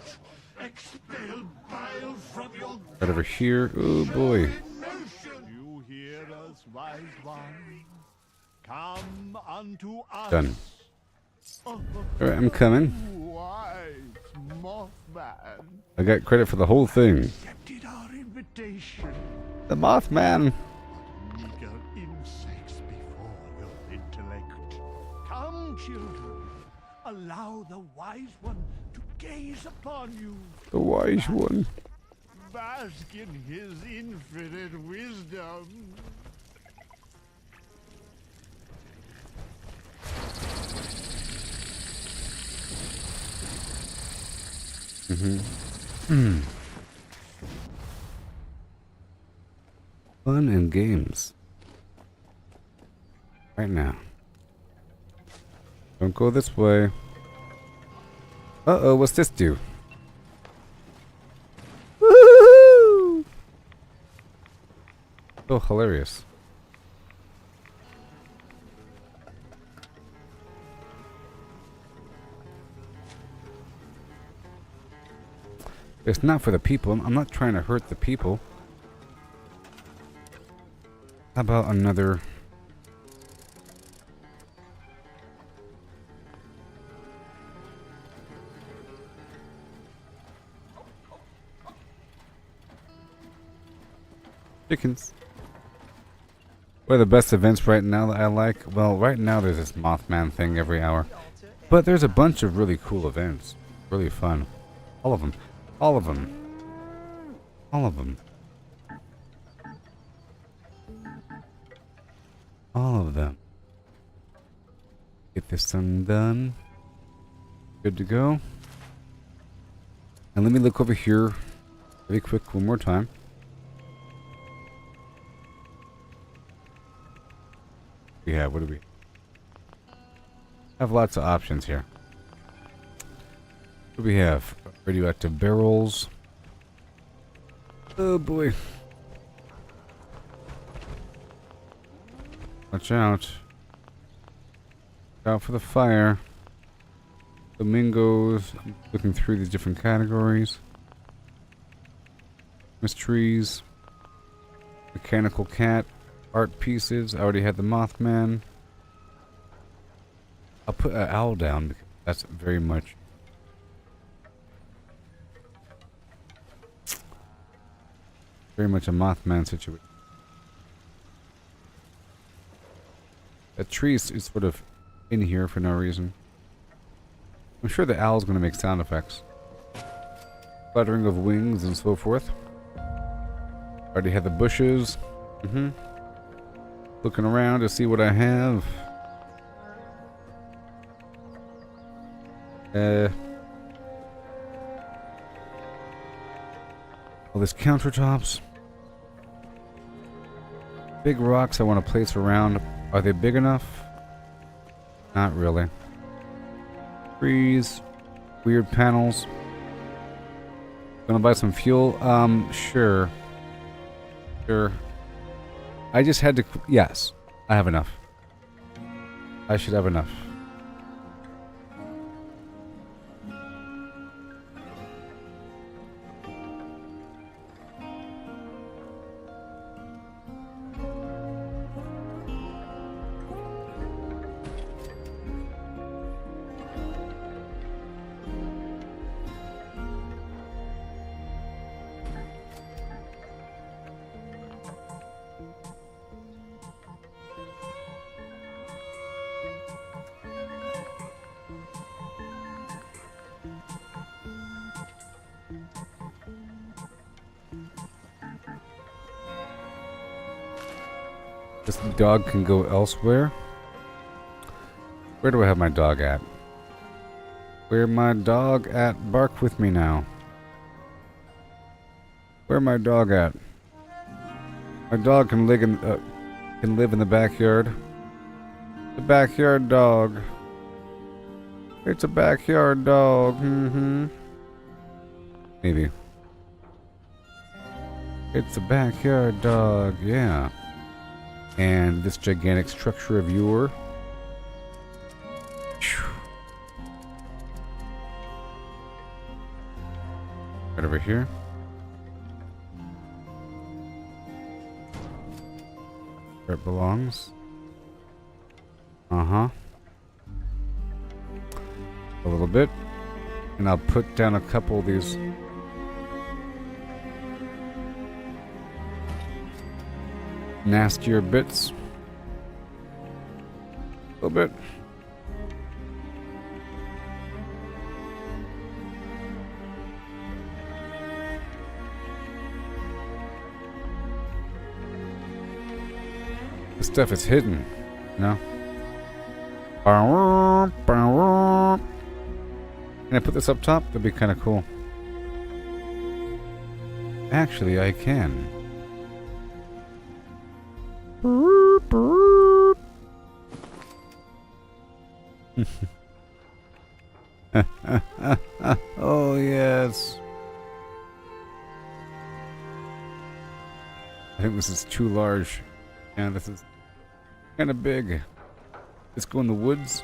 expel bile from your Right over here. Oh boy. You hear us, wise one? Come unto us. Done. Alright, I'm coming. Wise Mothman. I got credit for the whole thing. Accepted our invitation. The Mothman. Meager insects before your intellect. Come, children. Allow the wise one to gaze upon you. The wise one. Bask in his infinite wisdom. Mm-hmm. Fun and games. Right now. Don't go this way. Uh-oh, what's this do? Woohoo! So hilarious. It's not for the people. I'm not trying to hurt the people. How about another... chickens. What are the best events right now that I like? Well, right now there's this Mothman thing every hour. But there's a bunch of really cool events. Really fun. All of them. All of them. All of them. All of them. Get this one done. Good to go. And let me look over here very quick one more time. Yeah, what do we have? Lots of options here. What do we have? Radioactive barrels. Oh boy. Watch out. Watch out for the fire. Flamingos. I'm looking through these different categories. Mysteries. Mechanical cat. Art pieces. I already had the Mothman. I'll put an owl down because that's very much a Mothman situation. That tree is sort of in here for no reason. I'm sure the owl's going to make sound effects. Fluttering of wings and so forth. Already had the bushes. Looking around to see what I have. All these countertops. Big rocks I want to place around. Are they big enough? Not really. Trees. Weird panels. Gonna buy some fuel? Sure. Sure. I just had to... Yes. I have enough. I should have enough. This dog can go elsewhere. Where do I have my dog at? Where my dog at? Bark with me now. Where my dog at? My dog can live in the backyard. The backyard dog. It's a backyard dog. Maybe. It's a backyard dog. Yeah. And this gigantic structure of yore. Right over here. Where it belongs. A little bit. And I'll put down a couple of these. Nastier bits. A little bit. This stuff is hidden, you know? Can I put this up top? That'd be kind of cool. Actually, I can. Oh, yes. I think this is too large. Yeah, this is kind of big. Let's go in the woods.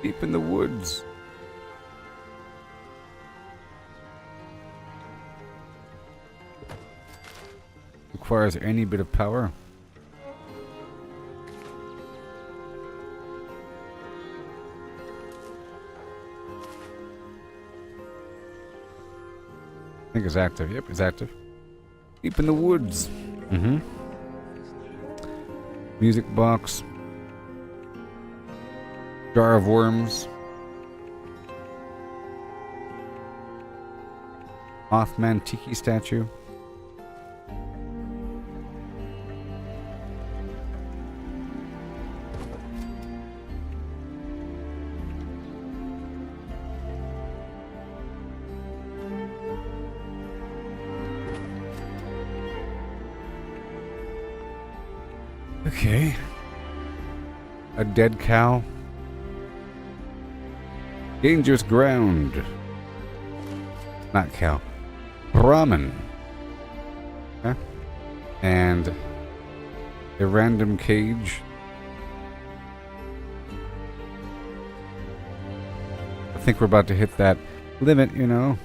Deep in the woods. Requires any bit of power. I think it's active. Yep, it's active. Deep in the woods. Music box. Jar of worms. Mothman Tiki statue. Okay. A dead cow. Dangerous ground. Not cow. Brahmin. Okay. And a random cage. I think we're about to hit that limit, you know.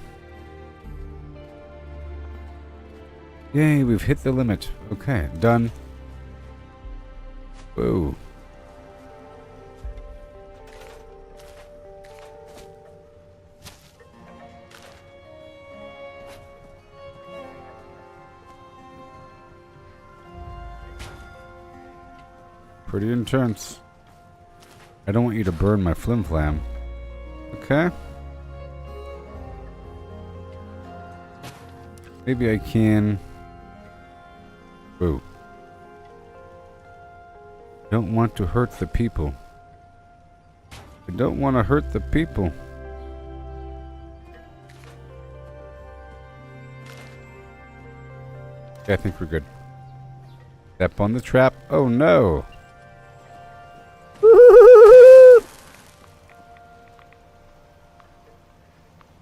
Yay, we've hit the limit. Okay, done. Whoa. Pretty intense. I don't want you to burn my flim flam. Okay. Maybe I can. Whoa. Don't want to hurt the people. I don't want to hurt the people. Okay, I think we're good. Step on the trap. Oh no.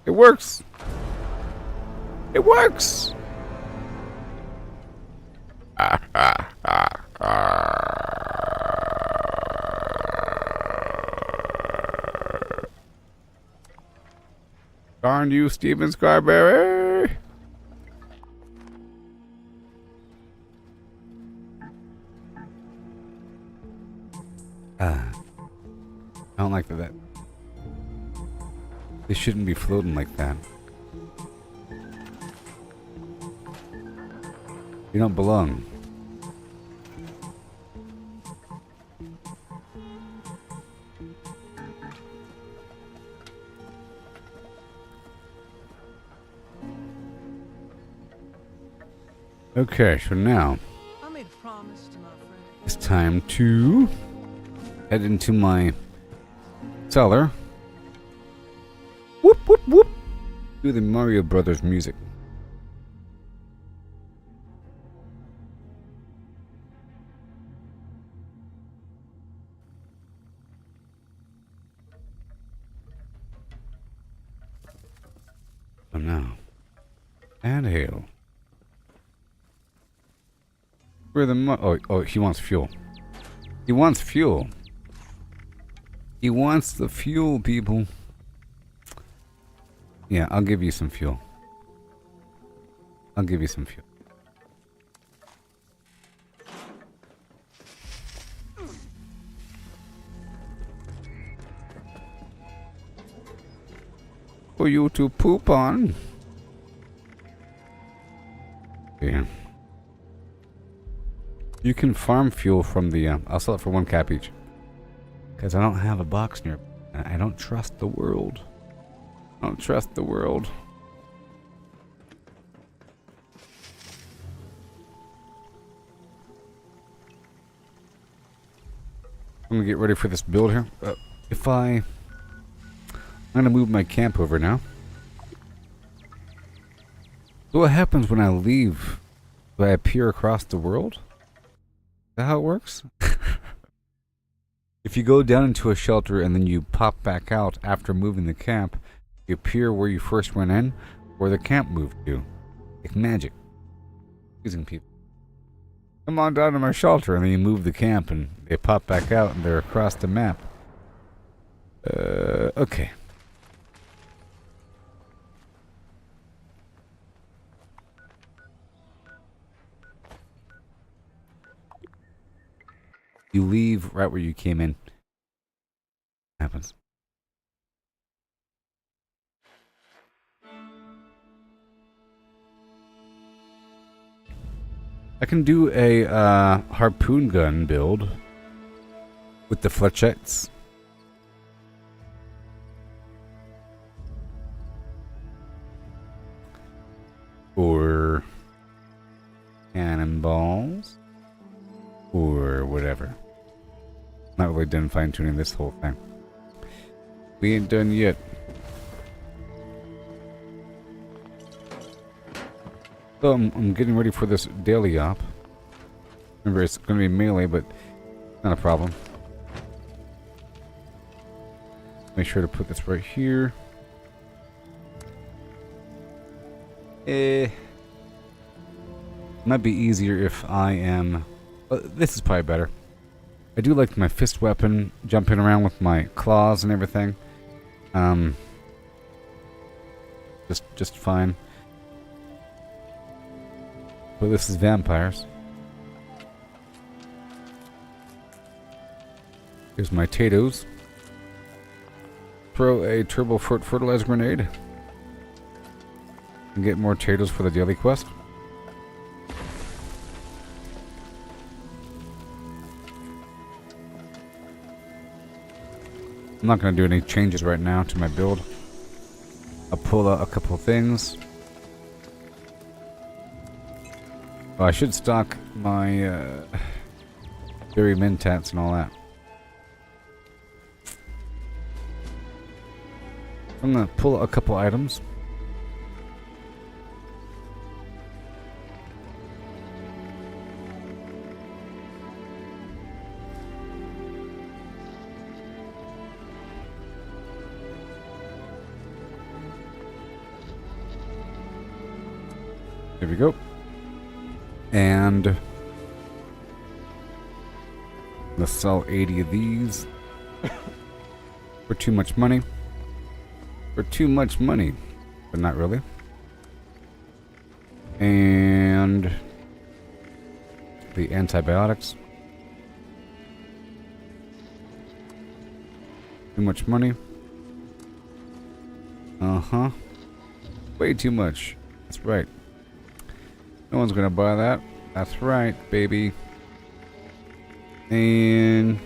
It works. It works. Darn you, Steven Scarberry. I don't like that. They shouldn't be floating like that. You don't belong. Okay, so now I made a promise to my friend. it's time to head into my cellar. Whoop, whoop, whoop. Do the Mario Brothers music. So now, and hail. Where the oh, he wants fuel. He wants fuel. He wants the fuel, people. Yeah, I'll give you some fuel. I'll give you some fuel. For you to poop on. Yeah. You can farm fuel from the, I'll sell it for 1 cap each. Because I don't have a box near. I don't trust the world. I don't trust the world. I'm gonna get ready for this build here. I'm gonna move my camp over now. So what happens when I leave? Do I appear across the world? Is that how it works? If you go down into a shelter and then you pop back out after moving the camp, you appear where you first went in, where the camp moved to. Like magic. Using people. Come on down to my shelter, and then you move the camp and they pop back out and they're across the map. Okay. You leave right where you came in. Happens. I can do a harpoon gun build with the flechettes. Or cannonballs. Or whatever. Not really done fine-tuning this whole thing. We ain't done yet. So I'm getting ready for this daily op. Remember, it's going to be melee, but not a problem. Make sure to put this right here. Might be easier if I am... this is probably better. I do like my fist weapon, jumping around with my claws and everything. Just fine. But this is vampires. Here's my potatoes. Throw a turbo fertilizer grenade. And get more potatoes for the daily quest. I'm not going to do any changes right now to my build. I'll pull out a couple things. Oh, I should stock my berry mentats and all that. I'm going to pull out a couple items. There we go. And let's sell 80 of these for too much money. For too much money, but not really. And the antibiotics. Too much money. Uh-huh. Way too much. That's right. No one's gonna buy that. That's right, baby. And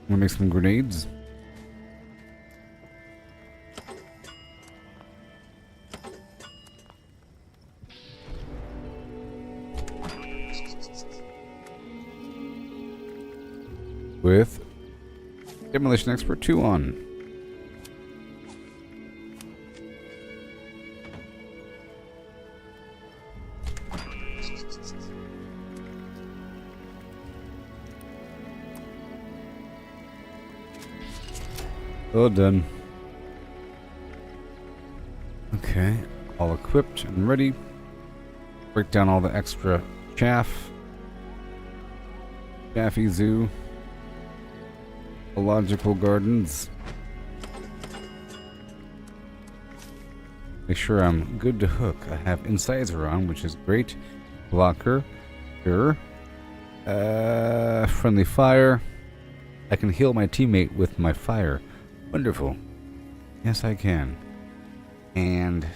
we'll make some grenades. With Demolition Expert 2 on. All done. Okay, all equipped and ready. Break down all the extra chaff. Chaffy Zoo. Logical Gardens. Make sure I'm good to hook. I have Incisor on, which is great. Blocker. Sure. Friendly fire. I can heal my teammate with my fire. Wonderful. Yes, I can. And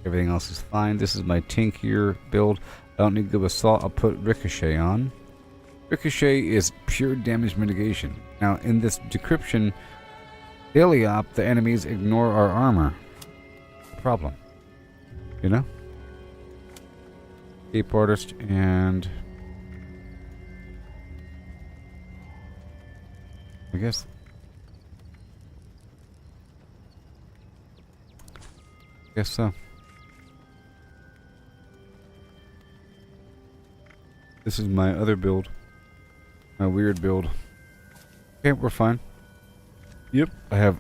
everything else is fine. This is my tankier build. I don't need to go assault. I'll put Ricochet on. Ricochet is pure damage mitigation. Now, in this decryption daily op, the enemies ignore our armor. Problem. You know? Cape Artist and I guess so. This is my other build. My weird build. Okay, we're fine. Yep, I have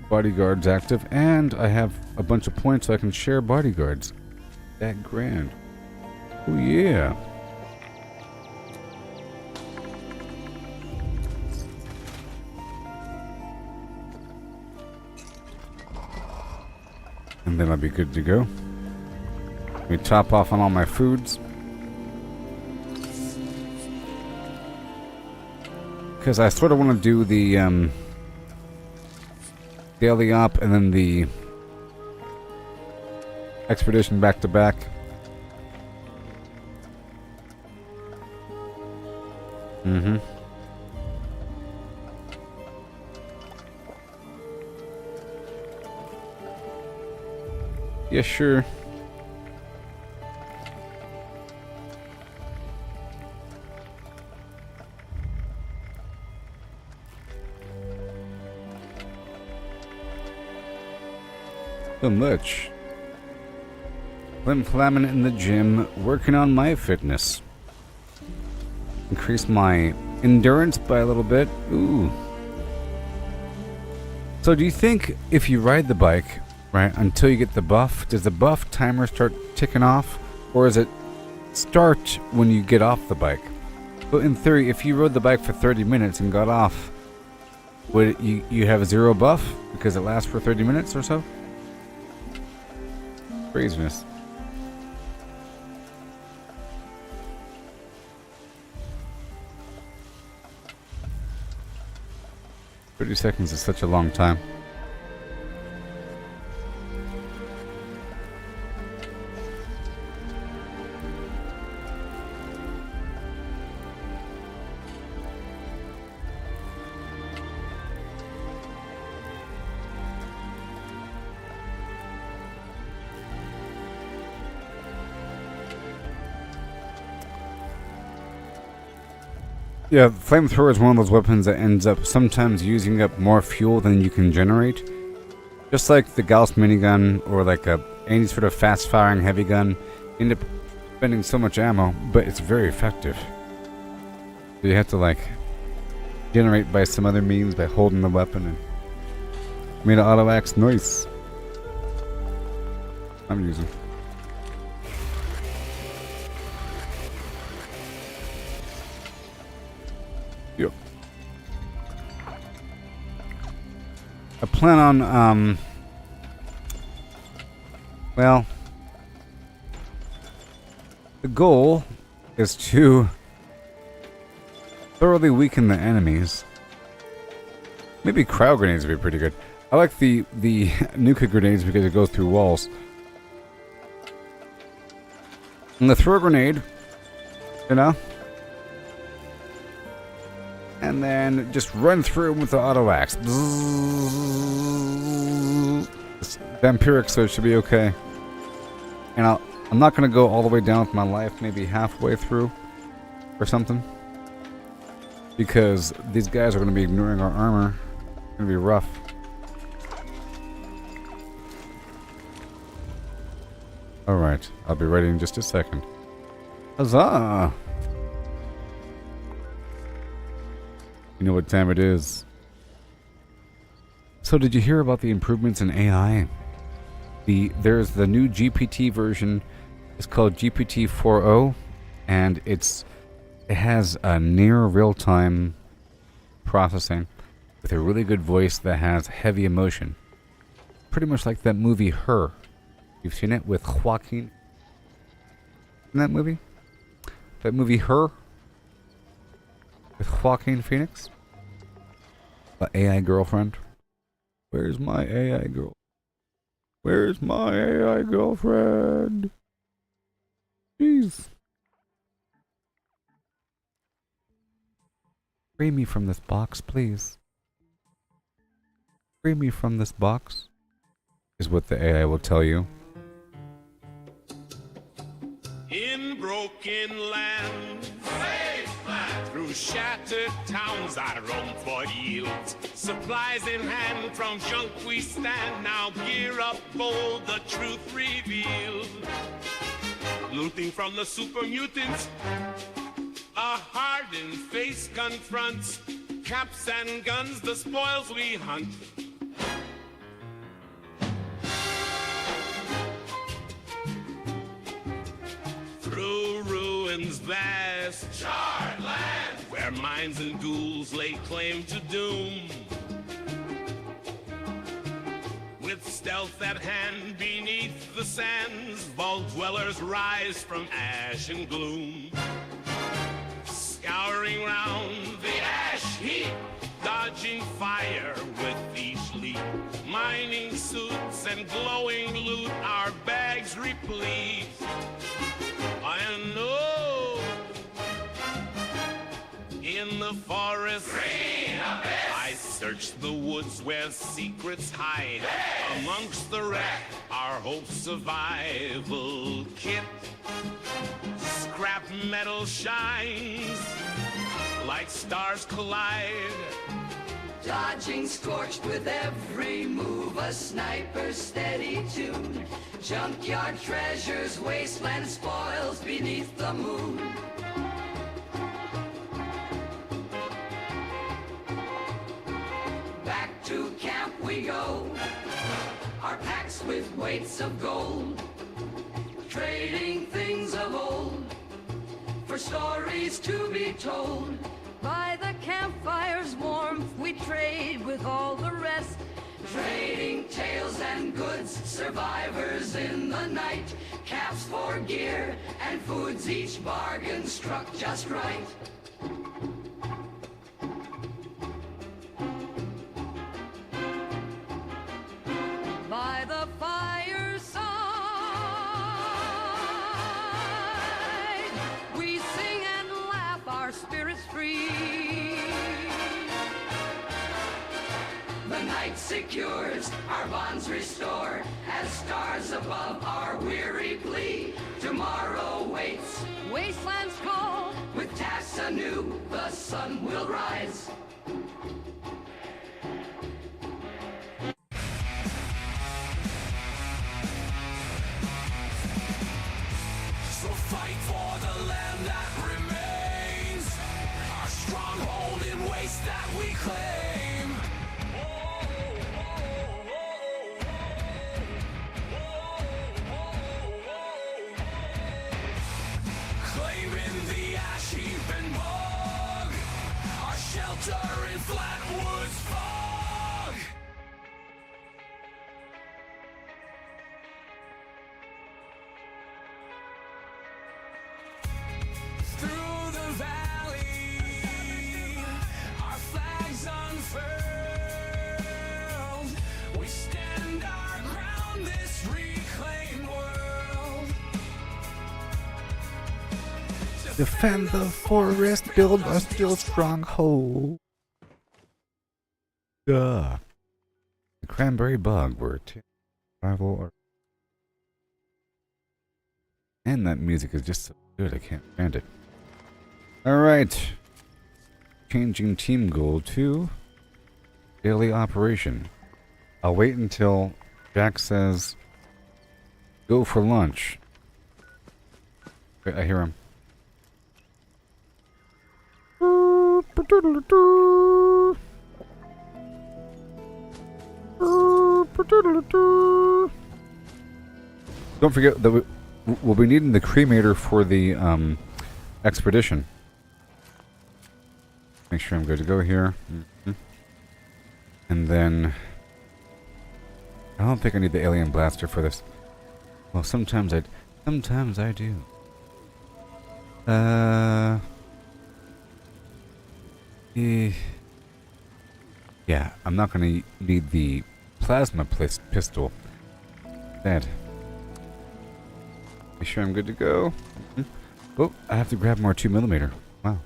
bodyguards active, and I have a bunch of points so I can share bodyguards. That grand. Oh yeah. And then I'll be good to go. Let me top off on all my foods. Because I sort of want to do the daily op and then the expedition back to back. Mm-hmm. Yeah, sure. So much. Flim flamming in the gym, working on my fitness. Increase my endurance by a little bit. Ooh. So do you think if you ride the bike, right, until you get the buff, does the buff timer start ticking off? Or does it start when you get off the bike? So in theory, if you rode the bike for 30 minutes and got off, would you have 0 buff because it lasts for 30 minutes or so? Craziness. "30 seconds is such a long time." Yeah, flamethrower is one of those weapons that ends up sometimes using up more fuel than you can generate. Just like the Gauss minigun or like any sort of fast-firing heavy gun, you end up spending so much ammo, but it's very effective. So you have to like generate by some other means by holding the weapon and Made an auto axe. Nice. I'm using. Yep. I plan on, well, the goal is to thoroughly weaken the enemies. Maybe crowd grenades would be pretty good. I like the nuka grenades because it goes through walls. And the throw a grenade, you know, and then just run through with the auto axe. It's vampiric, so it should be okay. And I'm not gonna go all the way down with my life, maybe halfway through or something, because these guys are gonna be ignoring our armor. It's gonna be rough. Alright, I'll be ready in just a second. Huzzah! You know what time it is. So did you hear about the improvements in AI? There's the new GPT version. It's called GPT 4.0, and it has a near real-time processing with a really good voice that has heavy emotion. Pretty much like that movie Her. You've seen it with Joaquin in that movie? That movie Her with Joaquin Phoenix? The AI girlfriend. Where's my AI girl? Where's my AI girlfriend? Jeez. Free me from this box, please. Free me from this box, is what the AI will tell you. In broken lands, through shattered towns I roam for yields. Supplies in hand, from junk we stand. Now gear up bold, the truth revealed. Looting from the super mutants, a hardened face confronts. Caps and guns, the spoils we hunt. Through ruins vast, charred land, where mines and ghouls lay claim to doom. With stealth at hand beneath the sands, vault dwellers rise from ash and gloom. Scouring round the ash heap, dodging fire with each leap. Mining suits and glowing loot, our bags replete. I know in the forest I search the woods where secrets hide. Amongst the wreck, our hope survival kit. Scrap metal shines like stars collide. Dodging scorched with every move, a sniper's steady tune. Junkyard treasures, wasteland spoils beneath the moon. Back to camp we go, our packs with weights of gold. Trading things of old for stories to be told. By the campfire's warmth, we trade with all the rest. Trading tales and goods, survivors in the night. Caps for gear and foods, each bargain struck just right. By the fireside, we sing and laugh, our spirits free. The night secures, our bonds restore, as stars above our weary plea. Tomorrow waits, wastelands call, with tasks anew, the sun will rise. So fight for the land that remains, our stronghold in waste that we claim. Defend the forest, build a steel stronghold. Duh. The cranberry bog were rival or. And that music is just so good, I can't stand it. Alright. Changing team goal to daily operation. I'll wait until Jack says go for lunch. Wait, I hear him. Don't forget that we'll be needing the cremator for the expedition. Make sure I'm good to go here. And then I don't think I need the alien blaster for this. Well, sometimes I do. Yeah, I'm not gonna need the plasma pistol. Bad. Make sure I'm good to go. Oh, I have to grab more 2mm. Wow.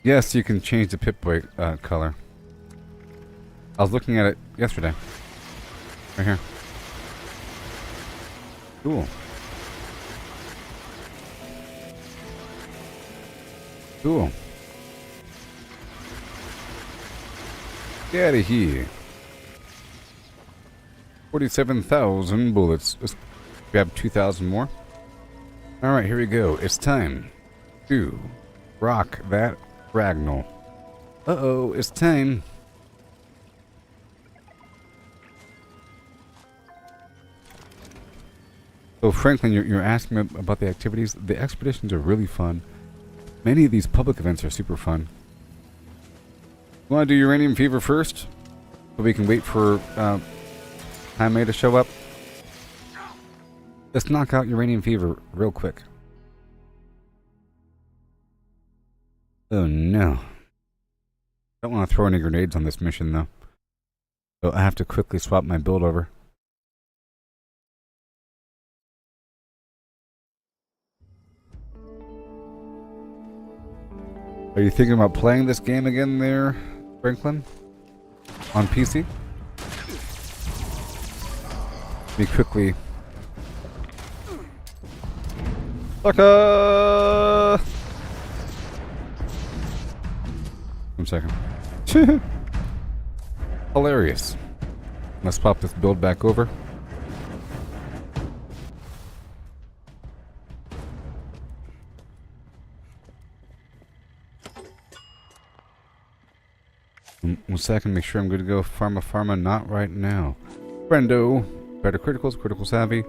Yes, you can change the Pip-Boy color. I was looking at it yesterday. Right here. Cool. Cool. Get out of here. 47,000 bullets. Let's grab 2,000 more. Alright, here we go. It's time to rock that Ragnall. Uh-oh, it's time. So Franklin, you're asking about the activities. The expeditions are really fun. Many of these public events are super fun. You want to do Uranium Fever first? So we can wait for Jaime to show up? Let's knock out Uranium Fever real quick. Oh no. Don't want to throw any grenades on this mission though. So I have to quickly swap my build over. Are you thinking about playing this game again there, Franklin? On PC? Let me quickly... Sucker! 1 second. Hilarious. Let's pop this build back over. One second, make sure I'm good to go. Pharma, not right now. Friendo, better criticals, critical savvy.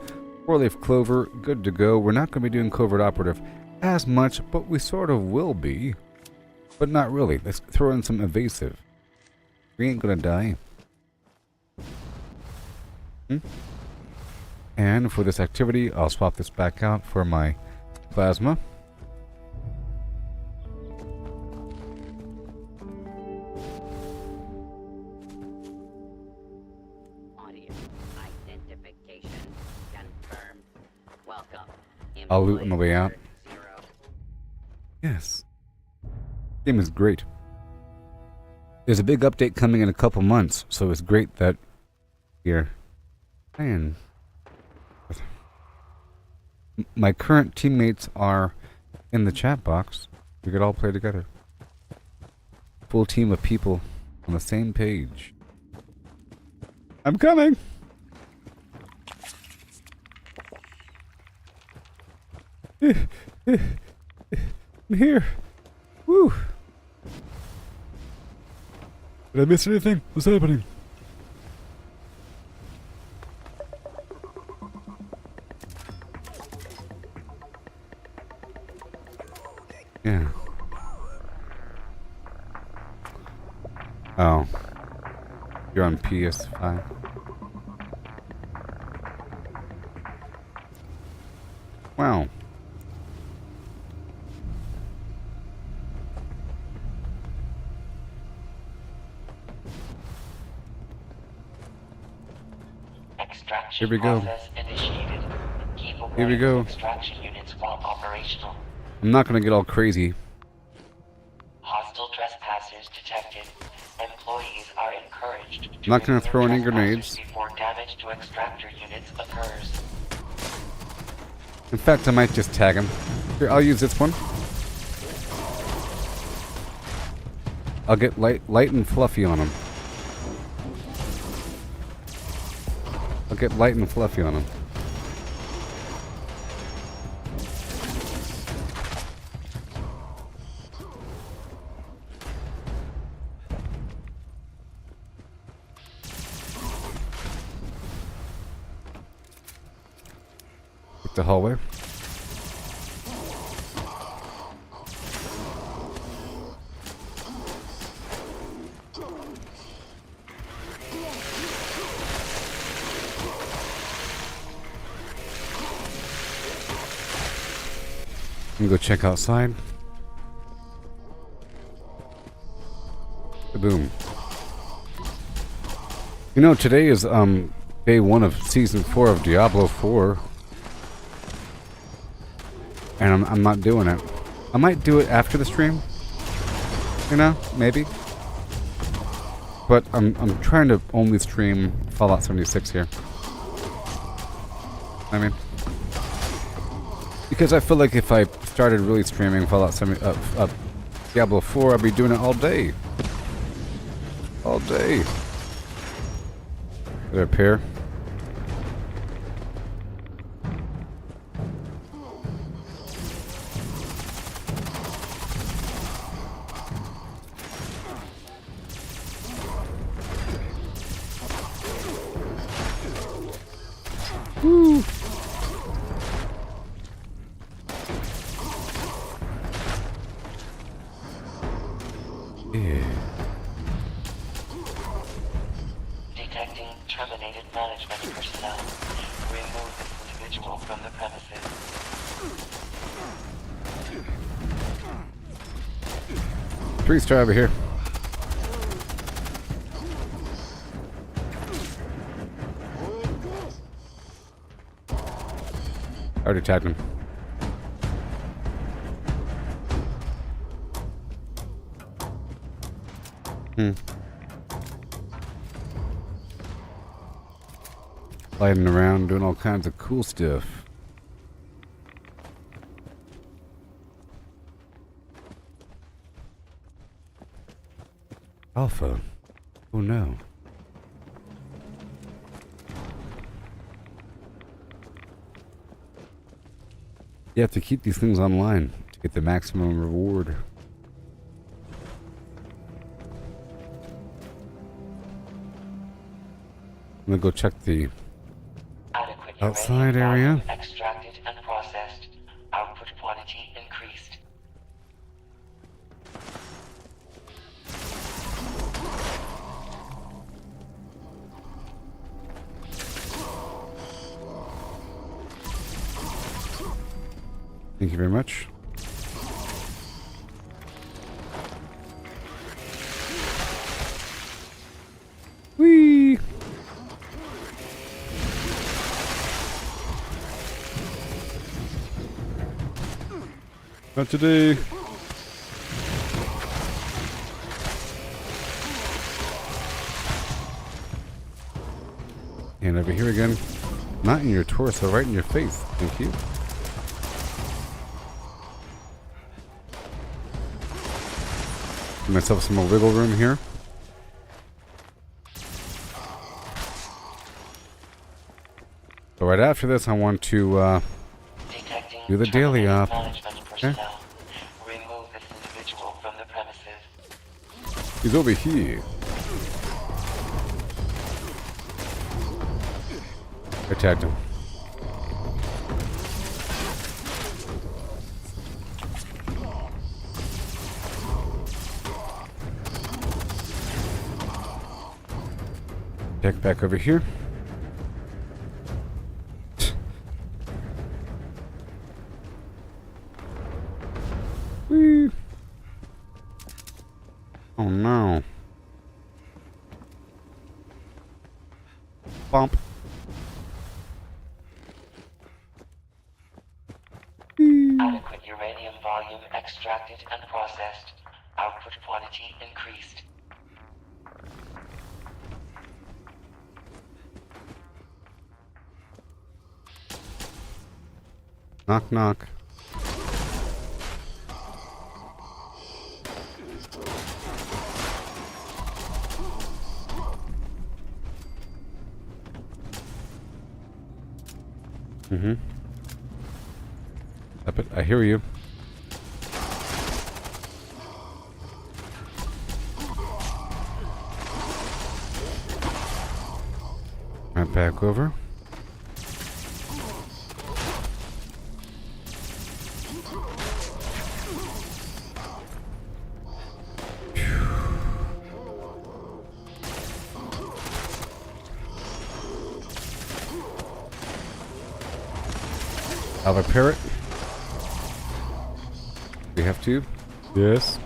4-leaf clover, good to go. We're not going to be doing covert operative as much, but we sort of will be. But not really. Let's throw in some evasive. We ain't gonna die. And for this activity, I'll swap this back out for my plasma. I'll loot on the way out. Yes. Game is great. There's a big update coming in a couple months, so it's great that we're playing. My current teammates are in the chat box. We could all play together. Full team of people on the same page. I'm coming! I'm here. Woo! Did I miss anything? What's happening? Yeah. Oh. You're on PS5. Wow. Extraction Here we go. process initiated. Keep away Here we go. Extraction units while operational. I'm not gonna get all crazy. Hostile trespassers detected. Employees are encouraged to I'm not gonna remove throw any trespassers grenades. before damage to extractor units occurs. In fact, I might just tag him. Here, I'll use this one. I'll get light and fluffy on him. I'll get light and fluffy on him. The hallway. I'm gonna go check outside. Boom. You know, today is day 1 of season 4 of Diablo 4. And I'm not doing it. I might do it after the stream. You know, maybe. But I'm trying to only stream Fallout 76 here. I mean, because I feel like if I started really streaming Fallout 70, Diablo 4, I'd be doing it all day. All day. Did I repair? Woo. Yeah. Detecting terminated management personnel. Remove this individual from the premises. 3-star over here. Already tagged him. Sliding around, doing all kinds of cool stuff. Alpha. Oh no. You have to keep these things online to get the maximum reward. I'm gonna go check the outside area. Extracted and processed. Output quantity increased. Thank you very much. Whee! Not today. And over here again. Not in your torso, right in your face. Thank you. Give myself some more wiggle room here. So right after this, I want to do the daily op. Okay. Remove this individual from the premises. He's over here. I tagged him. Check back over here. Whee. Oh no. Bump. Adequate uranium volume extracted and processed. Output quantity increased. Knock, knock. Mm-hmm. Up it. I hear you. Right back over. Have a parrot. We have to. Yes.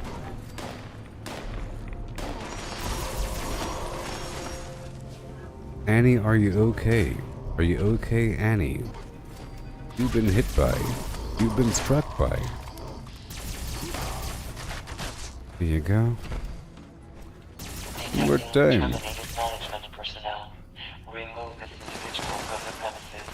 Annie, are you okay? Are you okay, Annie? You've been hit by. You've been struck by. There you go. One more time. Terminated management personnel. Remove this individual from the premises.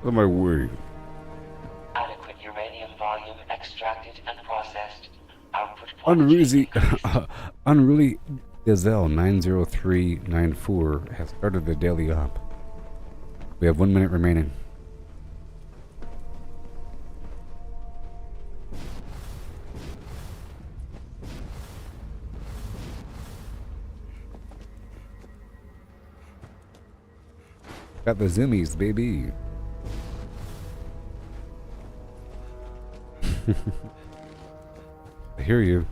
What am I worried? Adequate uranium volume extracted and processed. Output Unruly Gazelle 90394 has started the daily op. We have 1 minute remaining. Got the zoomies, baby. I hear you.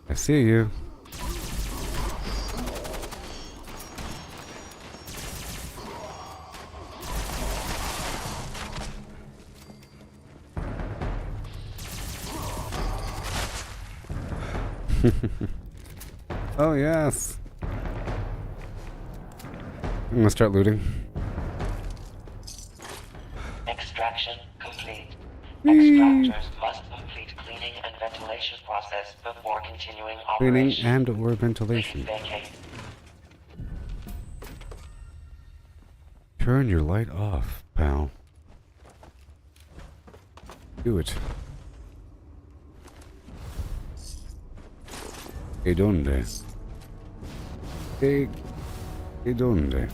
I see you. Oh yes. I'm gonna start looting. Extraction complete. Extractors must complete cleaning and ventilation process before continuing Cleaning operation. and or ventilation. Please vacate. Turn your light off, pal. Do it. ¿Qué dónde? ¿Qué dónde?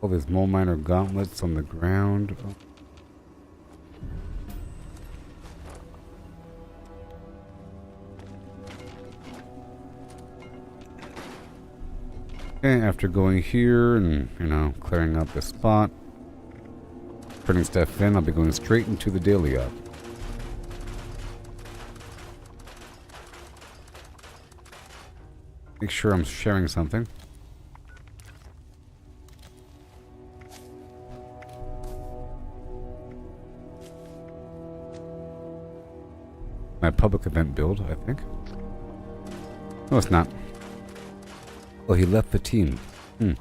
All these mole miner gauntlets on the ground. Oh. Okay, after going here and, clearing out the spot, putting stuff in, I'll be going straight into the daily up. Make sure I'm sharing something. My public event build, I think. No, it's not. Oh, he left the team. You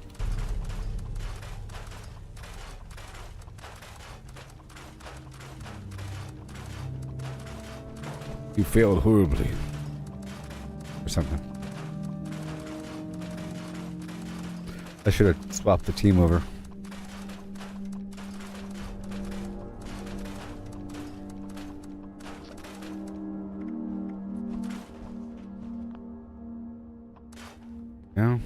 failed horribly. Or something. I should have swapped the team over. Yeah.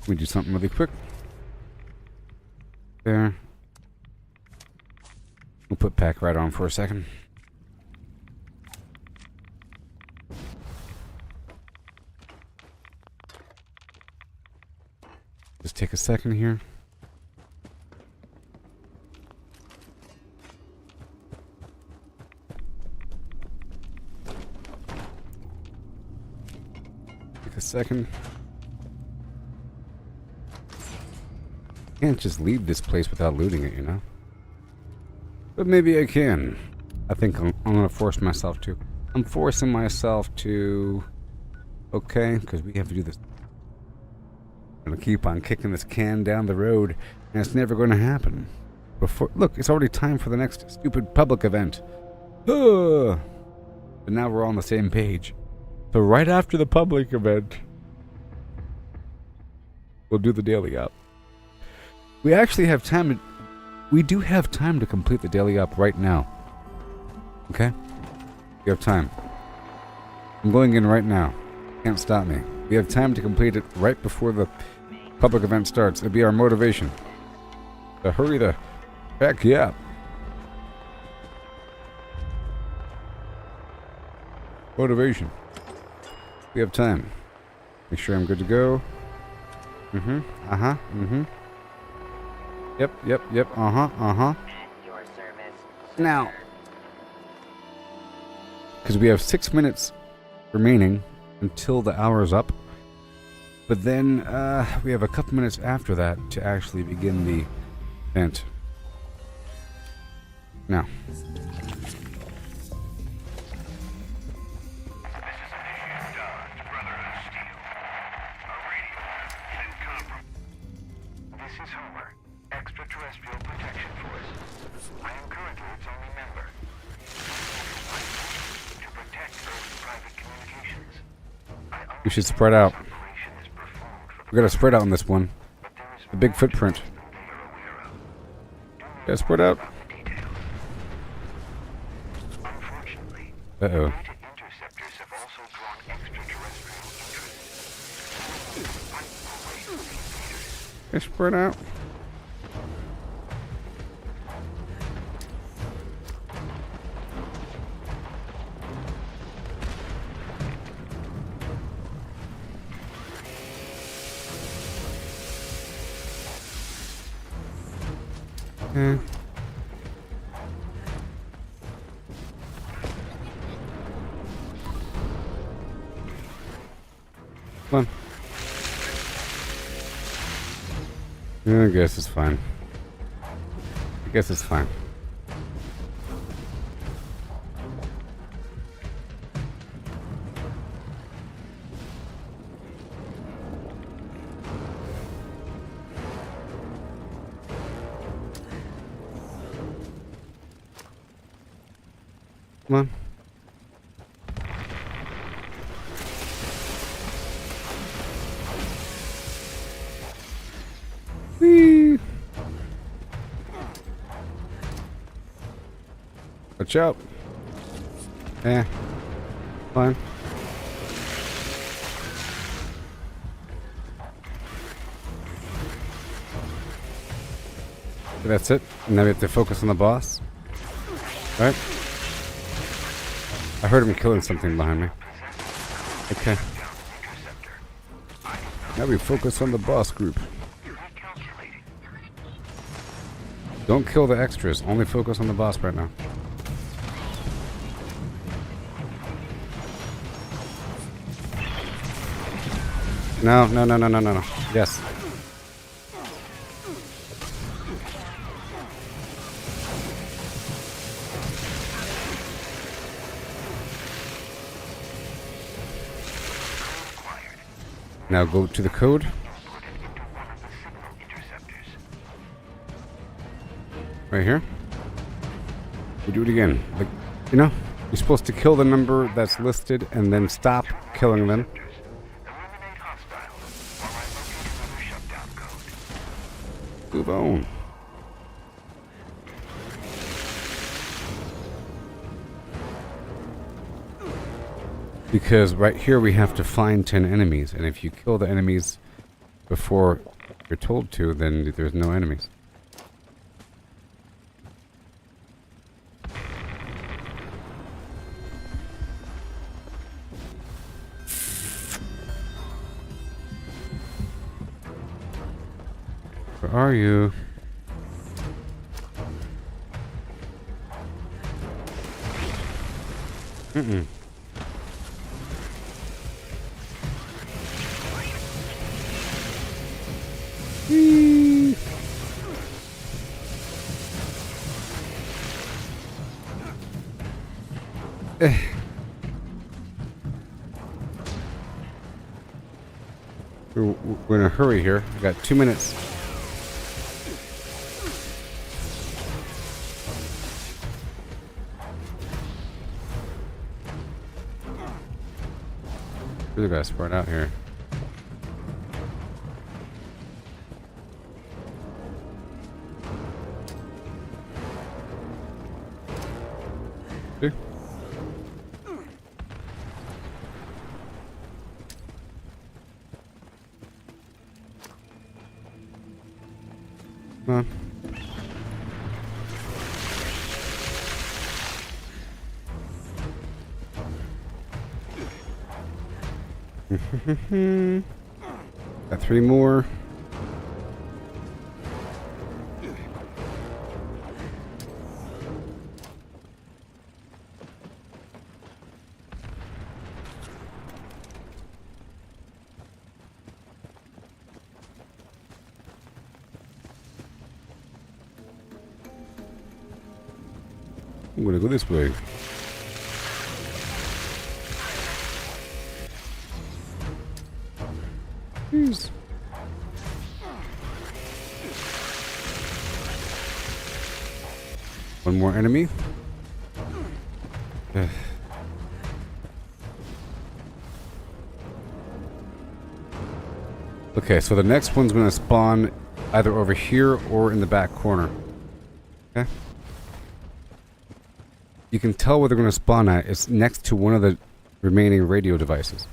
We do something really quick. There. We'll put pack right on for a second. Just take a second here. Take a second. Can't just leave this place without looting it, you know? But maybe I can. I think I'm gonna force myself to. I'm forcing myself to... Okay, because we have to do this. I'm gonna keep on kicking this can down the road, and it's never gonna happen. Before, look, it's already time for the next stupid public event. But now we're all on the same page. So right after the public event, we'll do the daily up. We actually have time to... We do have time to complete the daily up right now. Okay? We have time. I'm going in right now. Can't stop me. We have time to complete it right before the public event starts. It'll be our motivation. So hurry the heck up. Motivation. We have time. Make sure I'm good to go. Mm-hmm. Uh-huh. Mm-hmm. Yep. Uh-huh. Uh-huh. Your service. Now. Because we have 6 minutes remaining until the hour is up. But then we have a couple minutes after that to actually begin the event. Now. This is Homer, Extraterrestrial Protection Force. I am currently its only member. To protect Earth's private communications. We should spread out. We gotta spread out on this one. The big footprint. Gotta spread out. Uh-oh. Gotta spread out. Okay. Come on. I guess it's fine. I guess it's fine. Come on. Whee! Watch out. Fine. That's it. Now we have to focus on the boss. Alright. I heard him killing something behind me. Okay. Now we focus on the boss group. Don't kill the extras. Only focus on the boss right now. No. Yes. Now go to the code. Right here. We do it again. Like, you know, you're supposed to kill the number that's listed and then stop killing them. Move on. Because right here we have to find 10 enemies, and if you kill the enemies before you're told to, then there's no enemies. Where are you? Mm-mm. Whee! We're in a hurry here. We got 2 minutes. Really gotta spread out here. Okay. Come on. Got 3 more. I'm gonna go this way. Jeez. One more enemy. Okay, so the next one's gonna spawn either over here or in the back corner. Okay. You can tell where they're gonna spawn at. It's next to one of the remaining radio devices.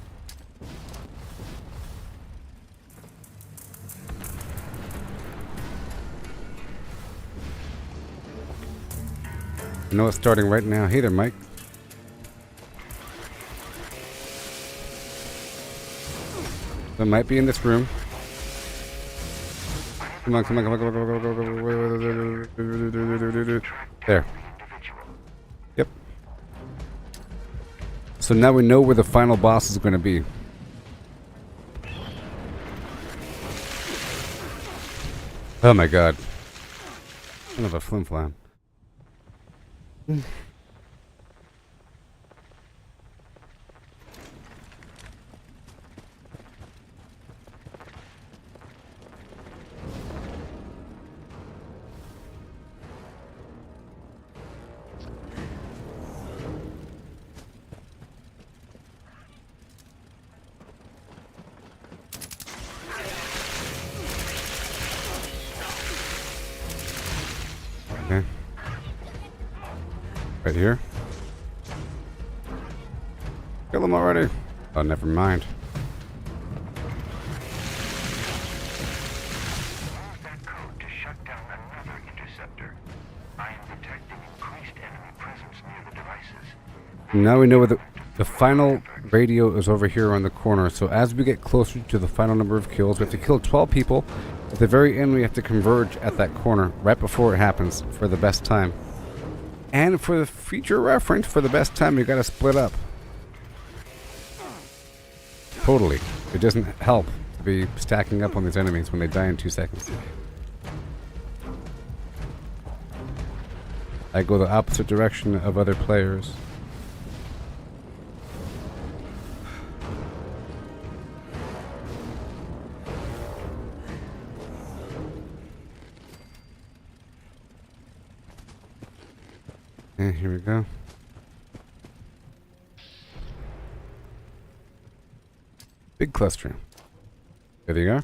I know it's starting right now. Hey there, Mike. It might be in this room. Come on, come on, come on, come on, come on, come on, come on. There. Yep. So now we know where the final boss is going to be. Oh my god. Son of a flim-flam. Okay. Right here. Kill him already. Oh, never mind. Use that code to shut down another interceptor. I am detecting increased enemy presence near the devices. Now we know where the final radio is over here on the corner. So as we get closer to the final number of kills, we have to kill 12 people. At the very end, we have to converge at that corner right before it happens for the best time. And for the future reference, for the best time, you gotta split up. Totally. It doesn't help to be stacking up on these enemies when they die in 2 seconds. I go the opposite direction of other players. And here we go. Big cluster. There you go.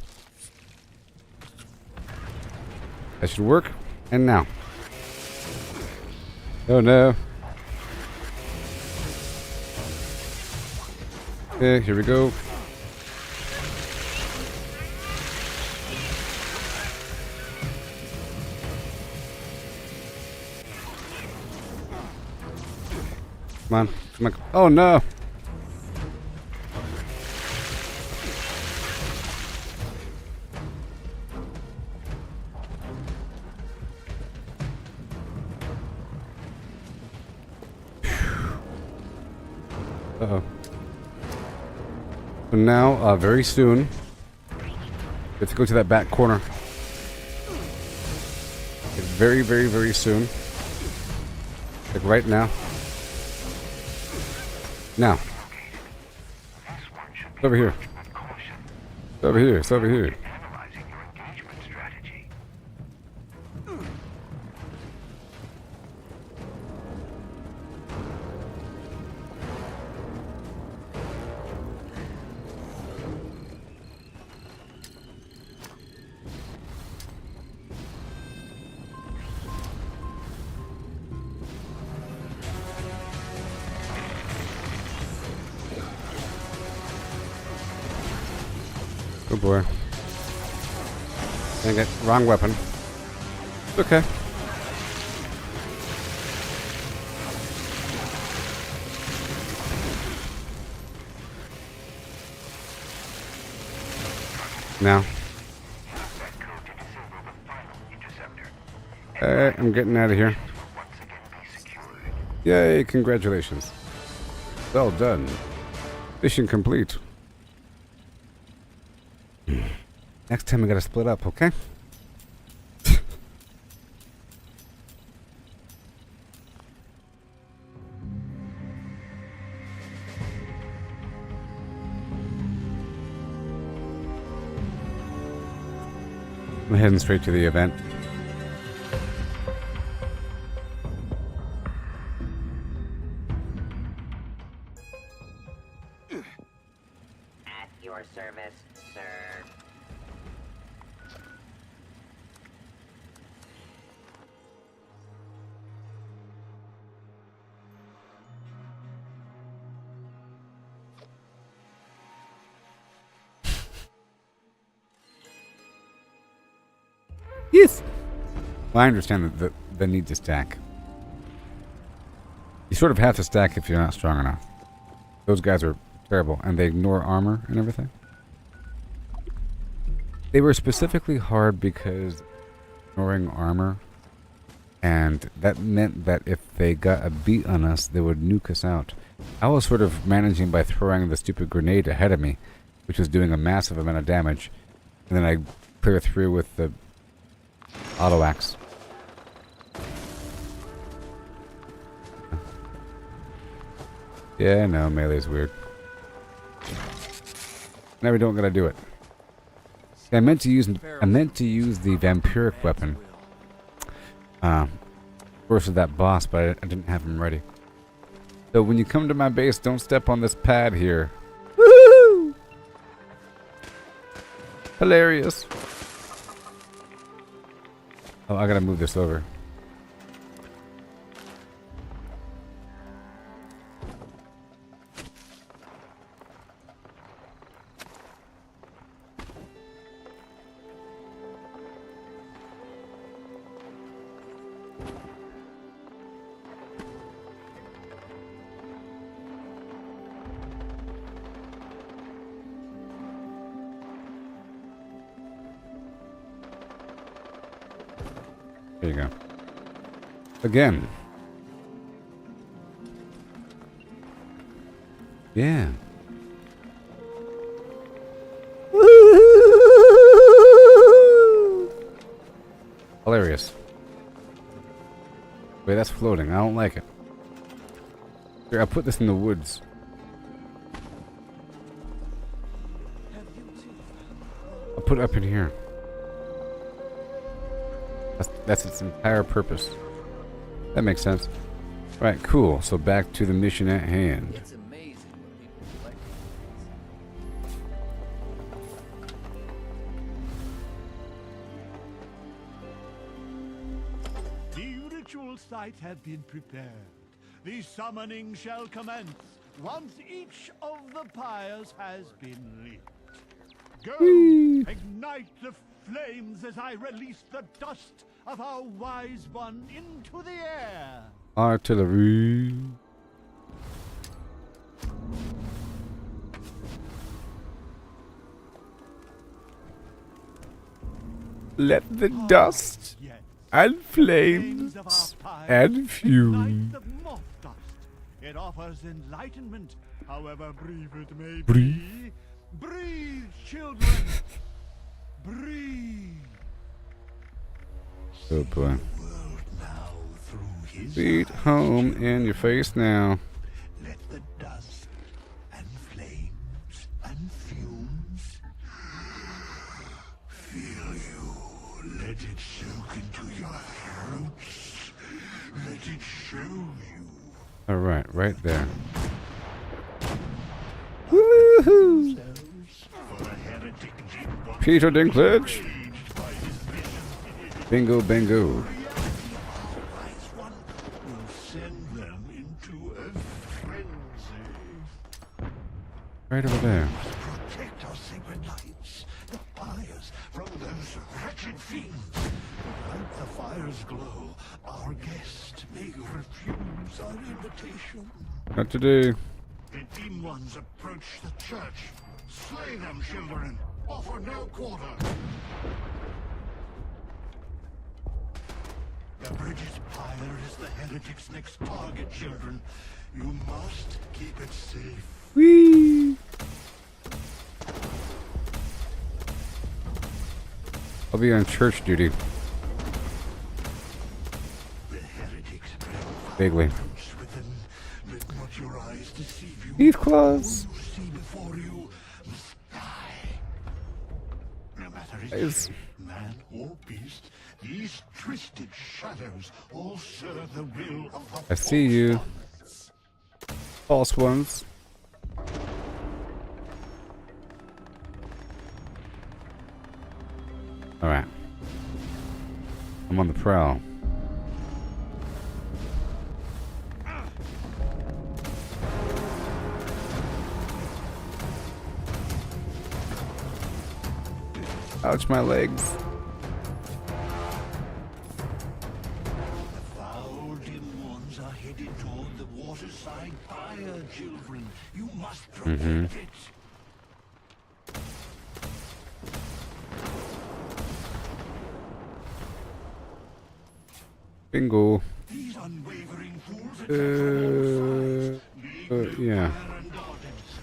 That should work. And now. Oh no. Okay, here we go. Come on, come on. Oh no! Uh-oh. So now, very soon, we have to go to that back corner. Very, very, very soon. Like right now. Now. It's over here. It's over here. It's over here. Oh boy. Dang it. Wrong weapon. It's okay. Now. Alright, I'm getting out of here. Yay, congratulations. Well done. Mission complete. Next time we gotta split up, okay? I'm heading straight to the event. At your service, sir. Yes. Well, I understand the need to stack. You sort of have to stack if you're not strong enough. Those guys are terrible, and they ignore armor and everything. They were specifically hard because ignoring armor, and that meant that if they got a beat on us, they would nuke us out. I was sort of managing by throwing the stupid grenade ahead of me, which was doing a massive amount of damage, and then I clear through with the auto axe. Yeah, I know, melee's weird. Now we don't gotta do it. I meant to use the vampiric weapon versus that boss, but I didn't have him ready. So when you come to my base, don't step on this pad here. Woohoo! Hilarious. Oh, I gotta move this over. There you go. Again. Yeah. Hilarious. Wait, that's floating. I don't like it. Here, I'll put this in the woods. I'll put it up in here. That's its entire purpose. That makes sense. Right, cool. So back to the mission at hand. It's amazing what people collect. The ritual sites have been prepared. The summoning shall commence once each of the pyres has been lit. Go, ignite the flames as I release the dust of our wise one into the air. Artillery. Let the dust and flames and fumes. It offers enlightenment however brief it may Breathe. be. Breathe, children. Breathe. Oh boy. Now through his Sweet eyes, home children. in your face now. Let the dust and flames and fumes feel you. Let it soak into your throats. Let it show you. Alright, right there. Woohoo! Peter Dinklage! Bingo, bingo. Will send them into a frenzy. Right over there. Protect our sacred lights, the pyres, from those wretched fiends. Let the fire's glow. Our guest may refuse our invitation. What to do? The dim ones approach the church. Slay them, children. Offer no quarter. The bridge's pyre is the heretic's next target, children. You must keep it safe. Whee! I'll be on church duty. Vaguely. Let not your eyes deceive you. Beef claws. You see before you must die. No matter Is- man or beast, these twisted shadows all serve the will of the I see you. False ones. Alright. I'm on the prowl. Ouch, my legs. foul dim ones are headed toward the waterside pyre, children. You must protect it. Bingo. These unwavering fools attack from all sides. Yeah.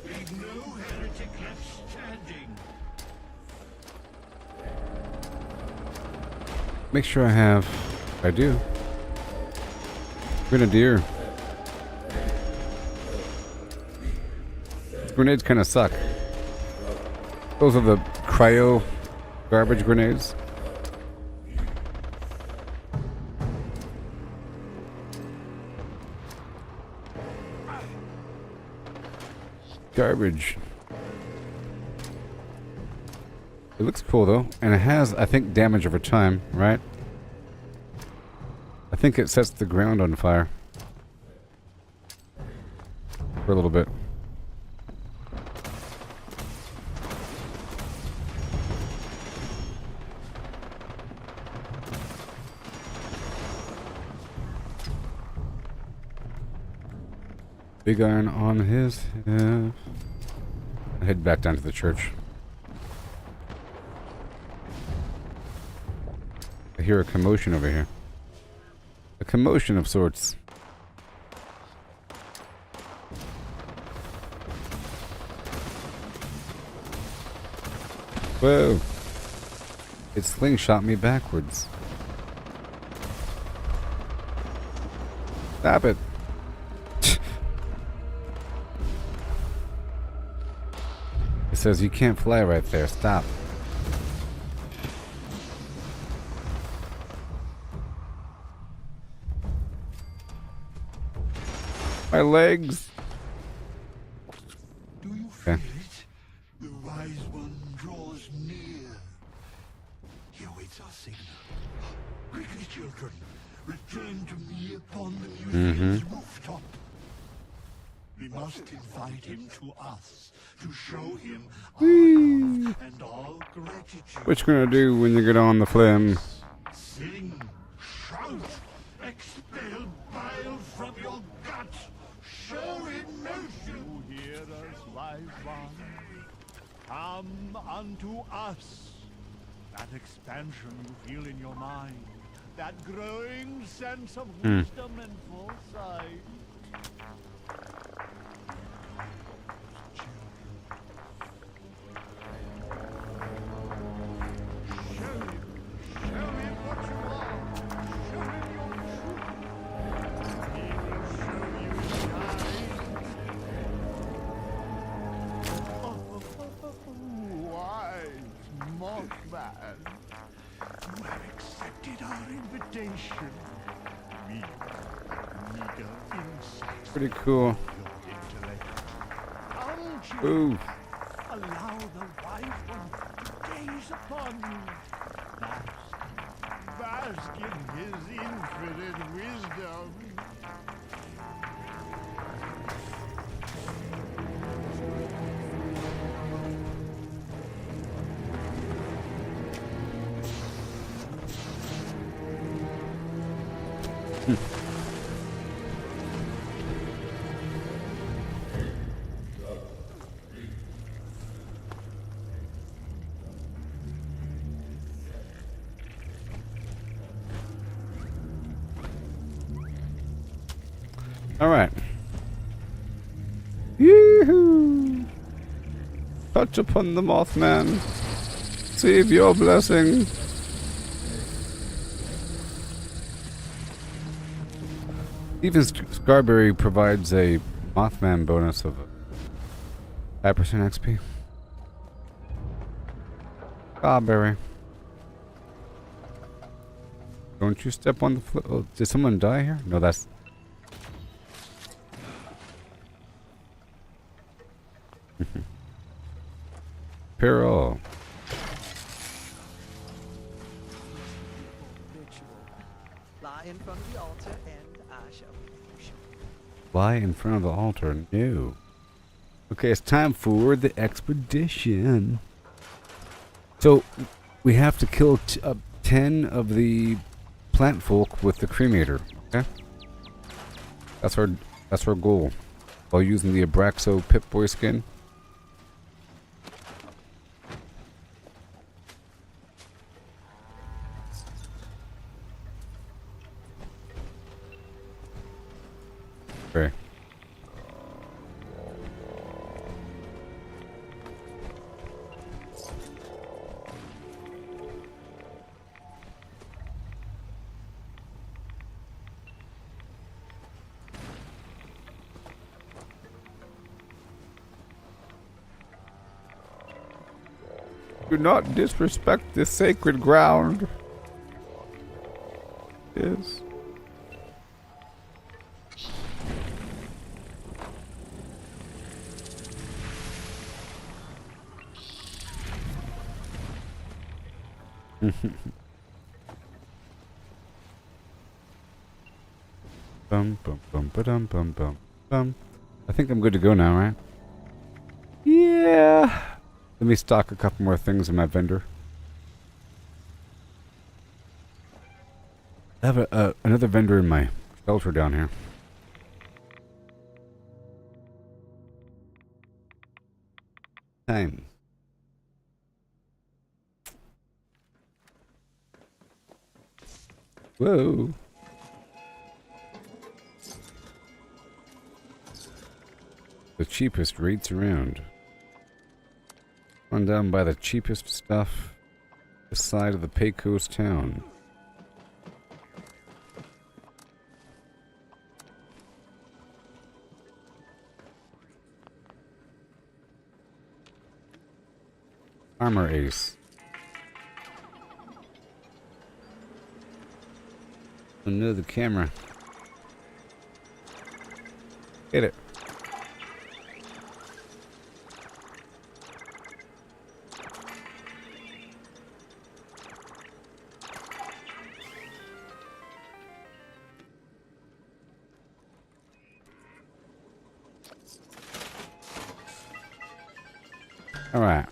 Leave no heretic left standing. Make sure I have. I do. Grenadier. Grenades kind of suck. Those are the cryo garbage grenades. Garbage. It looks cool though, and it has, I think, damage over time, right? I think it sets the ground on fire. For a little bit. Big iron on his head. I head back down to the church. I hear a commotion over here. A commotion of sorts. Whoa! It slingshot me backwards. Stop it! It says you can't fly right there. Stop. My legs. Do you feel it? The wise one draws near. He awaits our signal. Quickly, children, return to me upon the museum's rooftop. We must invite him to us to show him our love and our gratitude. What you gonna do when you get on the flim? Sing, shout, expel bile from your gut. Show emotion. You hear us, wise one? Come unto us. That expansion you feel in your mind, that growing sense of wisdom and foresight. Mothman. You have accepted our invitation. We meager insights Pretty cool. of your intellect. Come, Ooh. allow the wife to gaze upon you. Bask in his infinite wisdom. All right. Yoo-hoo! Touch upon the Mothman. Save your blessing. Even Scarberry provides a Mothman bonus of 5% XP. Scarberry. Don't you step on the floor. Oh, did someone die here? No, that's... Peril. Lie in front of the altar and I shall show. Lie in front of the altar. No. Okay, it's time for the expedition. So, we have to kill 10 of the plant folk with the cremator. Okay? That's our goal. While using the Abraxo Pip-Boy skin. Okay. Do not disrespect this sacred ground. Yes. Bum bum bum ba-dum bum bum bum. I think I'm good to go now, right? Yeah. Let me stock a couple more things in my vendor. I have another vendor in my shelter down here. Time. Whoa. The cheapest rates around. Run down by the cheapest stuff this side of the Pecos town. Armor Ace. Oh no, the camera. Hit it. Alright.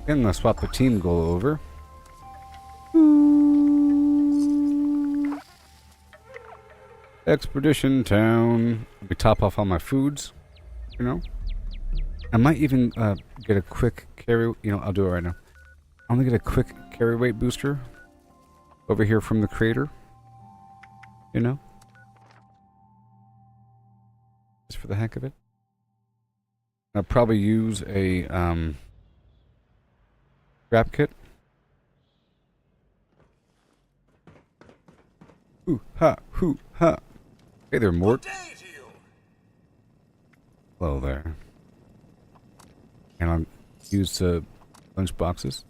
I'm gonna swap the team goal over. Expedition town. Let me top off all my foods. You know? I might even get a quick carry. You know, I'll do it right now. I'm gonna get a quick carry weight booster over here from the creator. You know? Just for the heck of it. I'll probably use a scrap kit. Hoo ha, hoo ha. Hey there, Mort. Hello there. And I'll use Lunch boxes.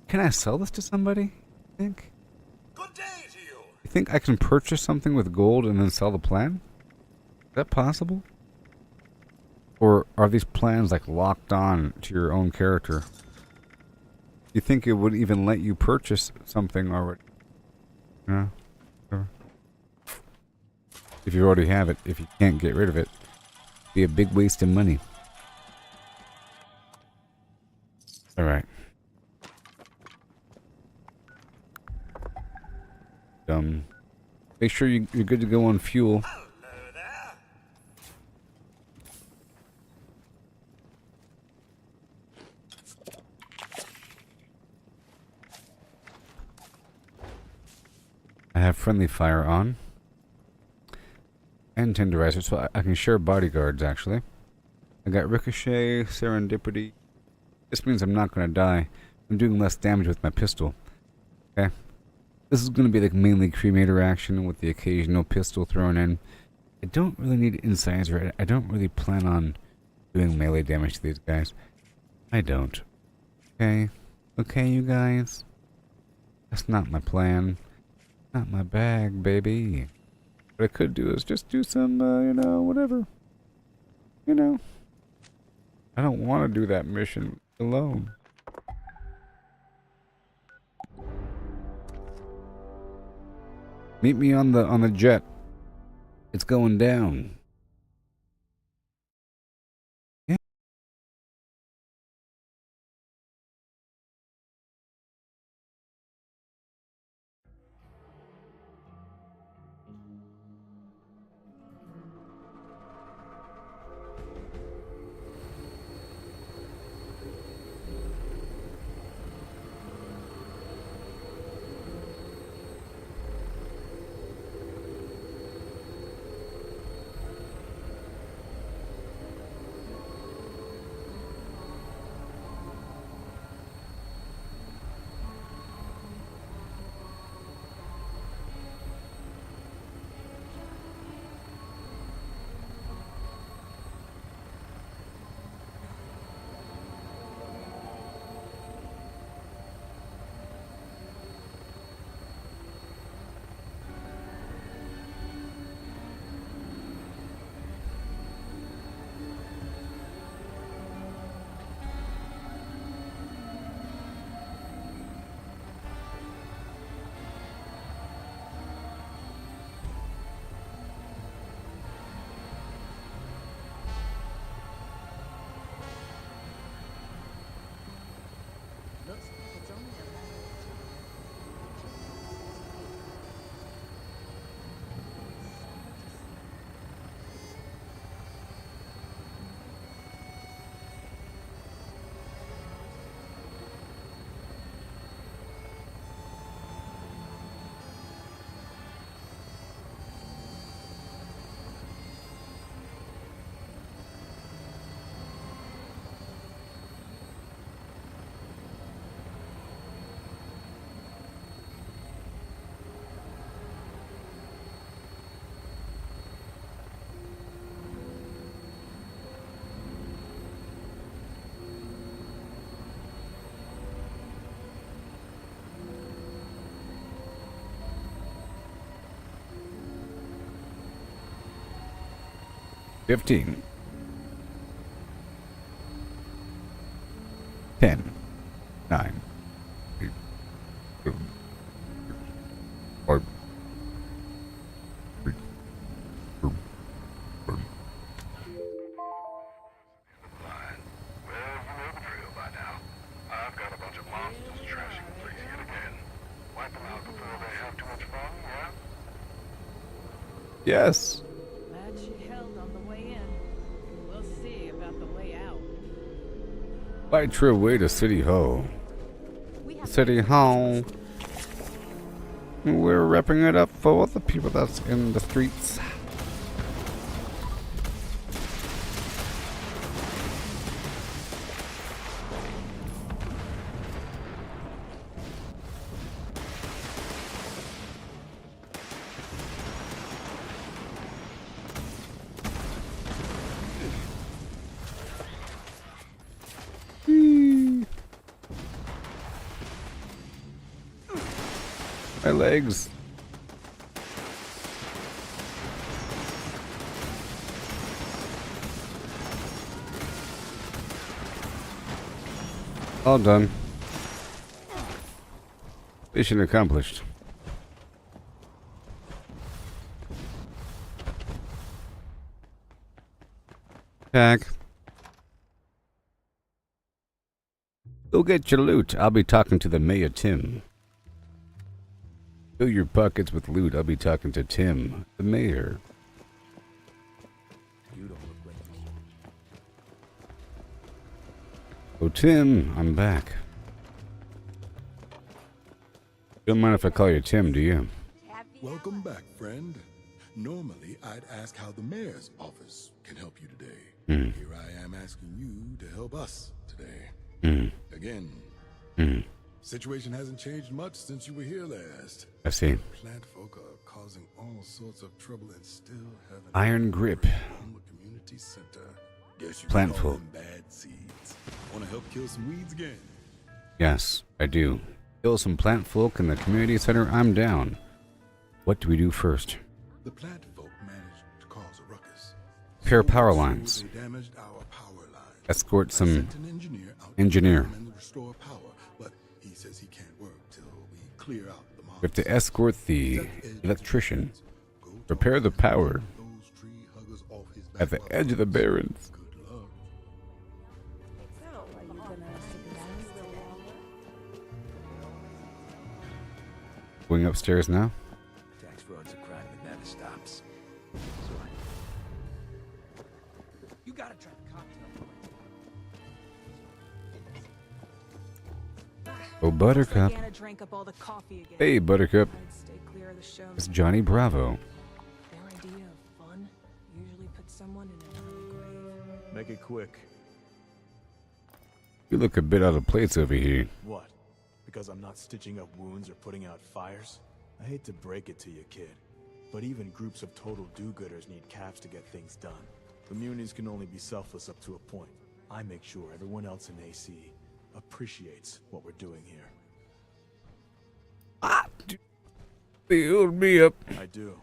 Can I sell this to somebody? I think. Good day to you. You think I can purchase something with gold and then sell the plan? Is that possible? Or are these plans like locked on to your own character? You think it would even let you purchase something already? No? Sure. If you already have it, if you can't get rid of it, it'd be a big waste of money. Alright. Make sure you're good to go on fuel. I have friendly fire on. And tenderizer, so I can share bodyguards, actually. I got ricochet, serendipity. This means I'm not going to die. I'm doing less damage with my pistol. Okay? This is going to be like mainly cremator action with the occasional pistol thrown in. I don't really need incisor. I don't really plan on doing melee damage to these guys. I don't. Okay? Okay, you guys? That's not my plan. Not my bag, baby. What I could do is just do some, you know, whatever. You know. I don't want to do that mission alone. Meet me on the jet. It's going down. Yeah. $15. 10. 9. 8. 7. 5. 3. 2. 1. Well, you know the drill by now. I've got a bunch of monsters trashing the place yet again. Wipe them out before they have too much fun, yeah? Yes. Glad she held on the way in. We'll see about the way out. Fight your way to City Hall. City Hall. We're wrapping it up for all the people that's in the streets. legs. All done. Mission accomplished. Tag. Go get your loot. I'll be talking to the Mayor Tim. Fill your pockets with loot. I'll be talking to Tim, the mayor. You don't look like me. Oh, Tim, I'm back. Don't mind if I call you Tim, do you? Welcome back, friend. Normally, I'd ask how the mayor's office can help you today. Here I am asking you to help us today. Again. Situation hasn't changed much since you were here last. I see. Plant folk are causing all sorts of trouble and still haven't. Iron grip. Community center. Guess you Plant call folk. them bad seeds. Want to help kill some weeds again? Yes, I do. Kill some plant folk in the community center. I'm down. What do we do first? The plant folk managed to cause a ruckus. Repair power lines. They damaged our power lines. Escort some Sent an engineer. and restore power, but he says he can't work till we clear out the We have to escort the electrician. Repair the power at the edge of the barrens. Going upstairs now? Tax fraud's a crime that never stops. You gotta try the cocktail. Oh, Buttercup. Anna drank up all the coffee again. Hey, Buttercup. I'd stay clear of the show. It's Johnny Bravo. Their idea of fun usually puts someone in an early grave. Make it quick. You look a bit out of place over here. What? Because I'm not stitching up wounds or putting out fires? I hate to break it to you, kid, but even groups of total do-gooders need caps to get things done. Communities can only be selfless up to a point. I make sure everyone else in AC appreciates what we're doing here. Build me up. I do.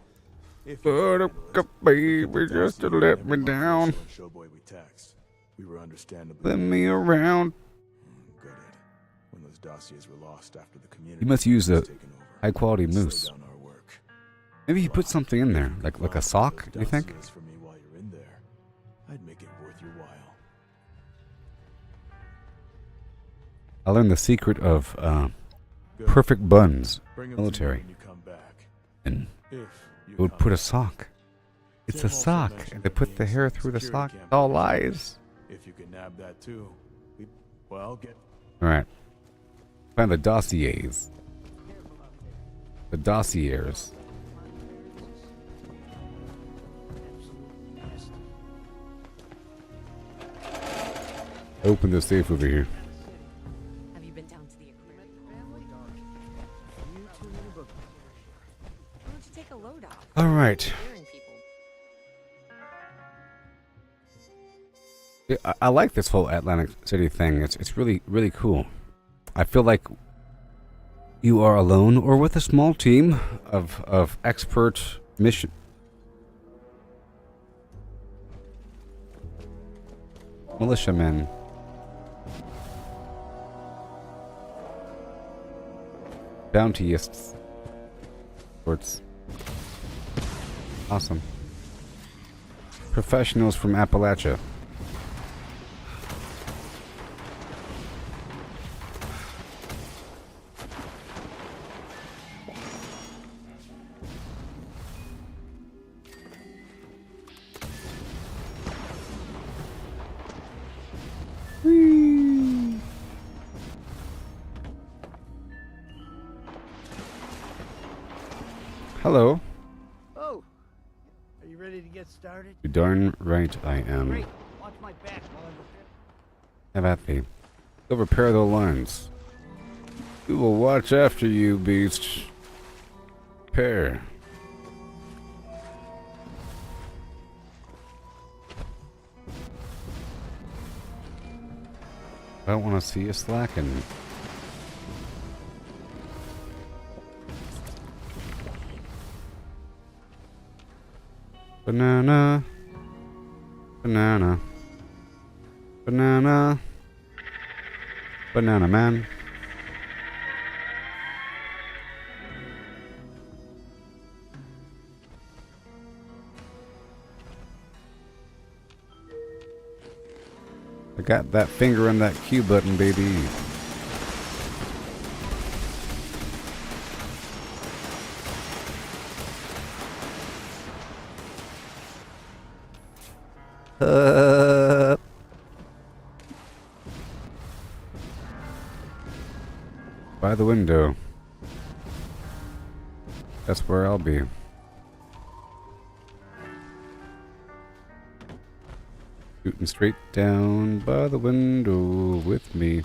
Buttercup, baby, just to let me down. Showboy we taxed. We were understandably. Let me around. Gutted when those dossiers were lost after the community. You must use a was taken over. high quality Slow moose. down our work. Maybe he put something in there, like a sock, do you think? Dossiers for me while you're in there. I'd make it worth your while. I learned the secret of perfect buns, Bring 'em to me military. when you come back. And If you it would come put a back. sock. It's Tim a also sock. mentioned And they that put the being hair some through the security sock. camp It's all operations. lies. If you can nab that too, get. Alright. Find the dossiers. The dossiers. Open the safe over here. Have you been down to the aquarium? Why don't you take a load off? Alright. I like this whole Atlantic City thing. It's really, really cool. I feel like you are alone or with a small team of expert mission. Militiamen. Bountyists. Sorts. Awesome. Professionals from Appalachia. Hello. Oh, are you ready to get started? You darn right I am. Great. Watch my back while I repair. Have at thee. Go repair the lines. We will watch after you, beast. Repair. I don't want to see you slacking. Banana. Banana. Banana. Banana man. I got that finger on that Q button, baby. By the window. That's where I'll be. Shooting straight down by the window with me.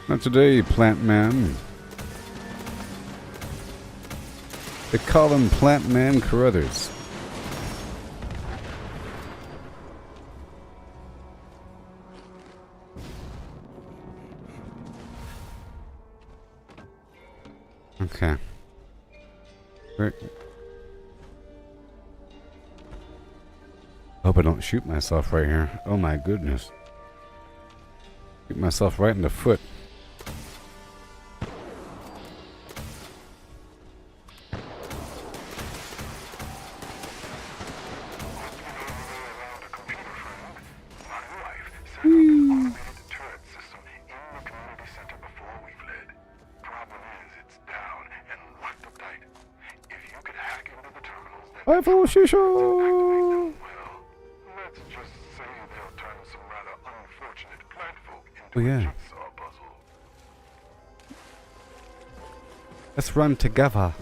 Not today, Plant Man. They call him Plant Man Carruthers. Okay. Right. Hope I don't shoot myself right here. Oh my goodness. Shoot myself right in the foot. iPhone Shisha! Oh yeah. Let's run together.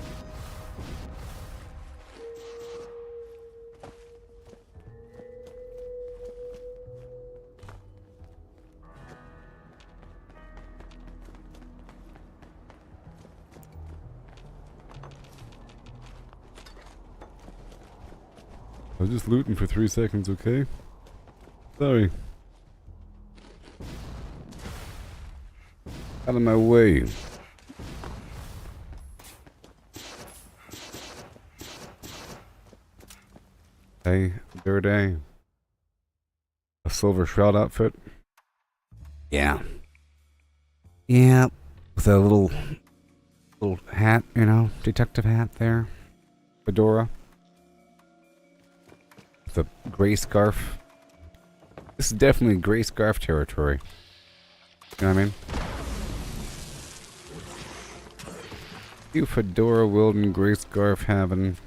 I was just looting for 3 seconds, okay? Sorry. Out of my way. Hey, dirty. A silver shroud outfit? Yeah. Yeah. With a little hat, you know, detective hat there. Fedora. The gray scarf. This is definitely gray scarf territory. You know what I mean? You fedora wielding gray scarf having.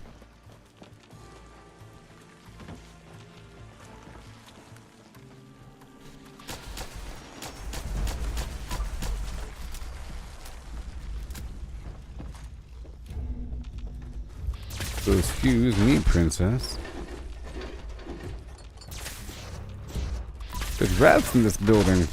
So excuse me, princess. There's rats in this building.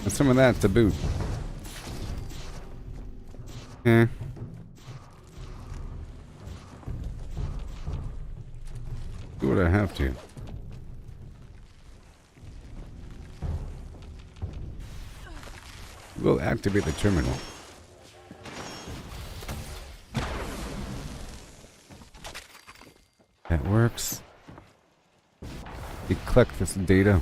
And some of that to boot. Eh. Do what I have to. We'll activate the terminal. That works. We collect this data.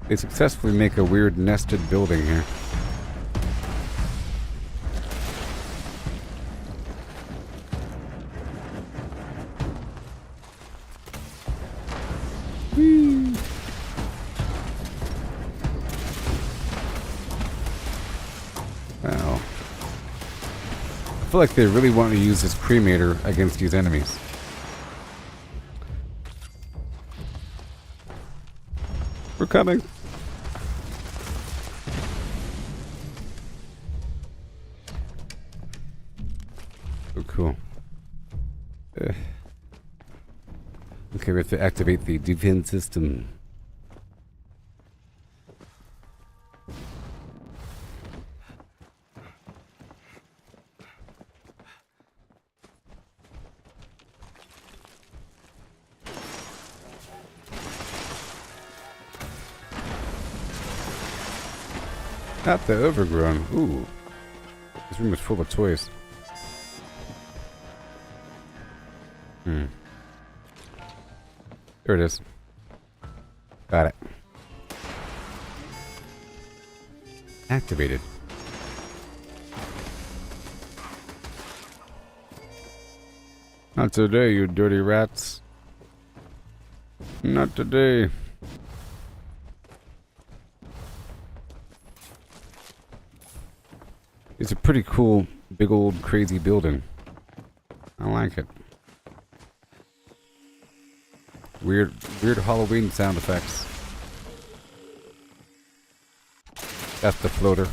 They successfully make a weird nested building here. Wow. I feel like they really want to use this cremator against these enemies. We're coming. Oh, cool. Okay, we have to activate the defense system. Not the overgrown. Ooh. This room is full of toys. There it is. Got it. Activated. Not today, you dirty rats. Not today. It's a pretty cool, big old crazy building. I like it. Weird Halloween sound effects. That's the floater.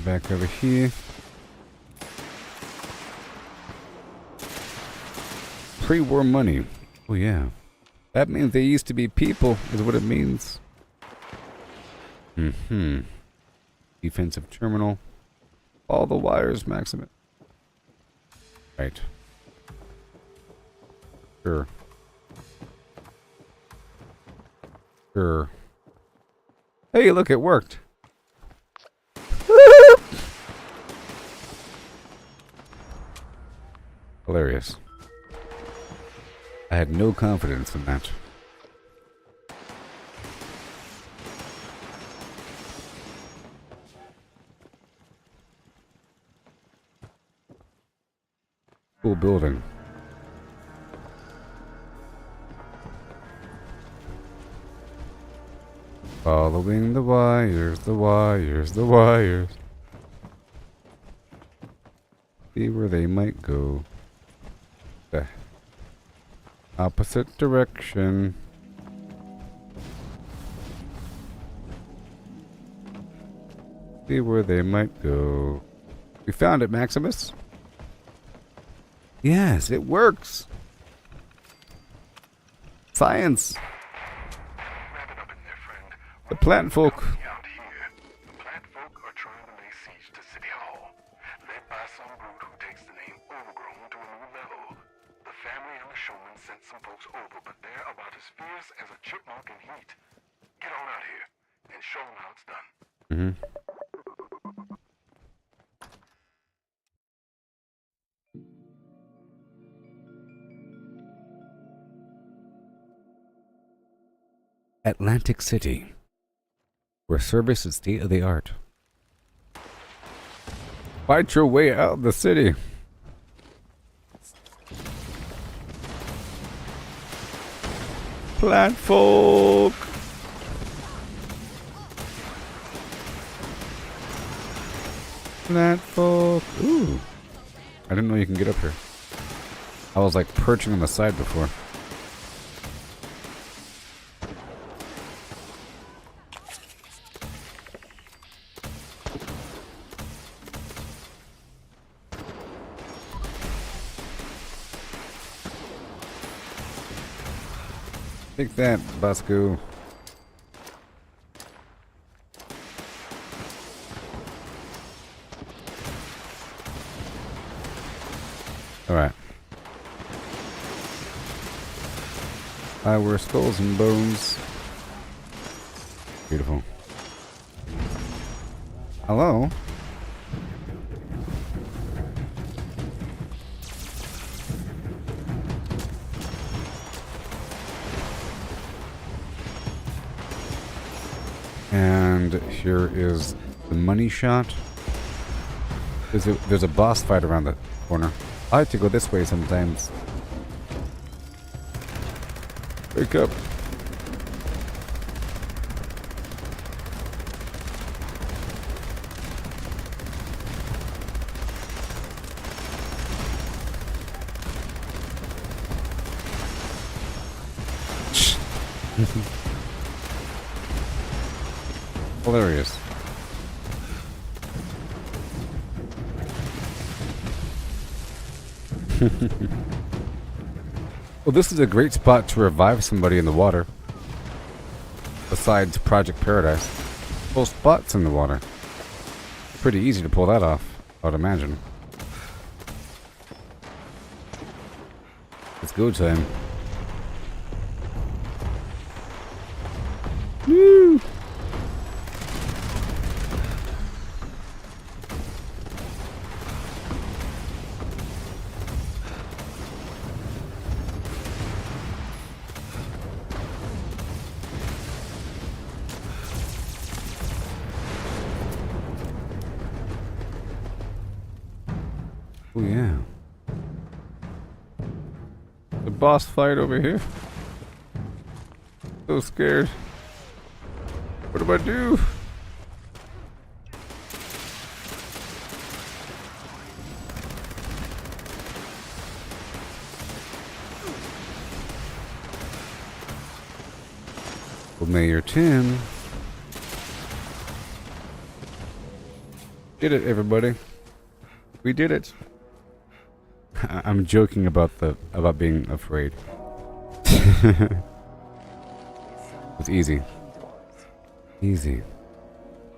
Back over here. Pre-war money. Oh yeah. That means they used to be people, is what it means. Defensive terminal. All the wires, Maximus. Right. Sure. Sure. Hey, look, it worked. Hilarious. I had no confidence in that. Cool building. Following the wires, the wires, the wires. See where they might go. The opposite direction. See where they might go. We found it, Maximus. Yes, it works. Science. The plant folk. The plant folk are trying to lay siege to City Hall, led by some brute who takes the name Overgrown to a new level. The family and the showman sent some folks over, but they're about as fierce as a chipmunk in heat. Get on out here and show them how it's done. Atlantic City, where service is state of the art. Fight your way out of the city. Plant folk. Plant folk. Ooh. I didn't know you can get up here. I was like perching on the side before. Take that, Busco. Alright. I wear skulls and bones. Beautiful. Hello? And here is the money shot. There's a boss fight around the corner. I like to go this way sometimes. Wake up. Hilarious. Well, this is a great spot to revive somebody in the water. Besides Project Paradise. Full spots in the water. Pretty easy to pull that off, I would imagine. It's go time. Woo! Oh yeah. The boss fight over here. So scared. What do I do? Well, Mayor Tim. Did it, everybody. We did it. I'm joking about being afraid. It's easy. Easy.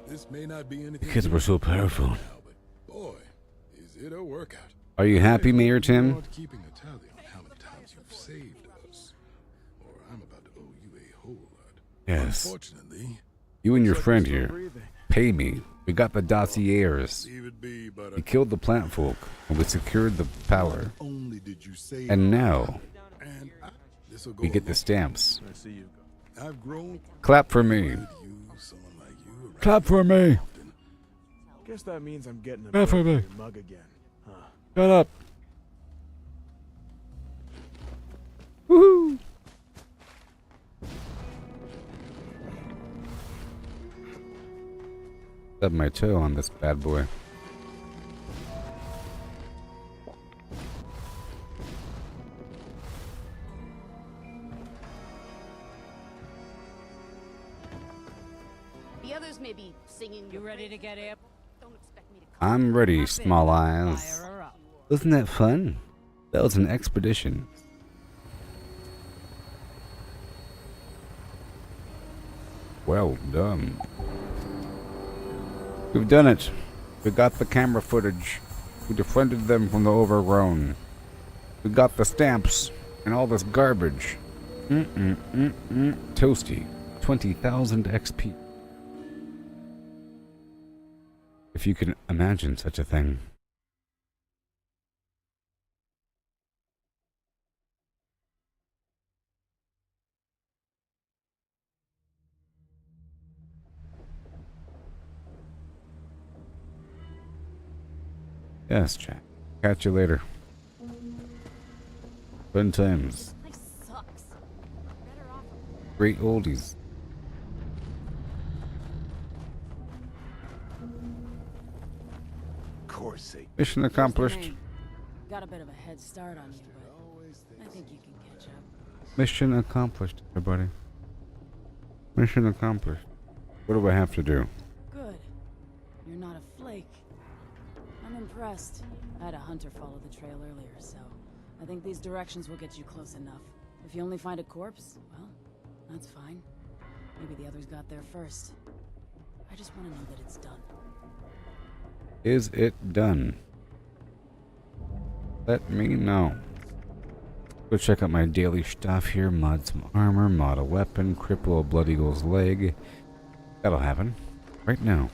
This may not be anything Because we're so powerful. now, but boy, is it a workout. Are you happy, Mayor Tim? Not keeping a tally on how many times you've saved us, or I'm about to owe you a whole lot. Yes. Unfortunately, You and your friend here. Pay me. We got the dossiers. We killed the plant folk, and we secured the power. only did you save And now, this'll go we a get the long stamps. I've grown. Clap for me. Clap for me. Guess that means I'm getting a Clap for me. broken mug again. Huh. Shut up. Woohoo. Stub my toe on this bad boy. The others may be singing. You ready to get up? Don't expect me to. I'm ready, Small Eyes. Wasn't that fun? That was an expedition. Well done. We've done it. We got the camera footage. We defriended them from the overgrown. We got the stamps and all this garbage. Toasty. 20,000 XP. If you can imagine such a thing. Yes, Jack. Catch you later. Fun times. Life sucks. Better off. Great oldies. Mission accomplished. Got a bit of a head start on you, but I think you can catch up. Mission accomplished, everybody. Mission accomplished. What do I have to do? Good. You're not a flake. I'm impressed. I had a hunter follow the trail earlier, so I think these directions will get you close enough. If you only find a corpse, well, that's fine. Maybe the others got there first. I just want to know that it's done. Is it done? Let me know. Go check out my daily stuff here. Mod some armor, mod a weapon, cripple a Blood Eagle's leg. That'll happen. Right now.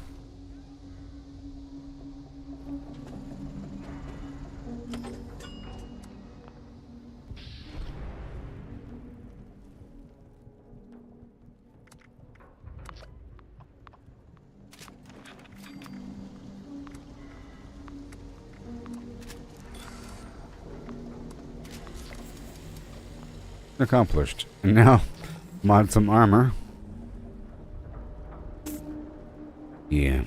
Accomplished. And now, mod some armor. Yeah.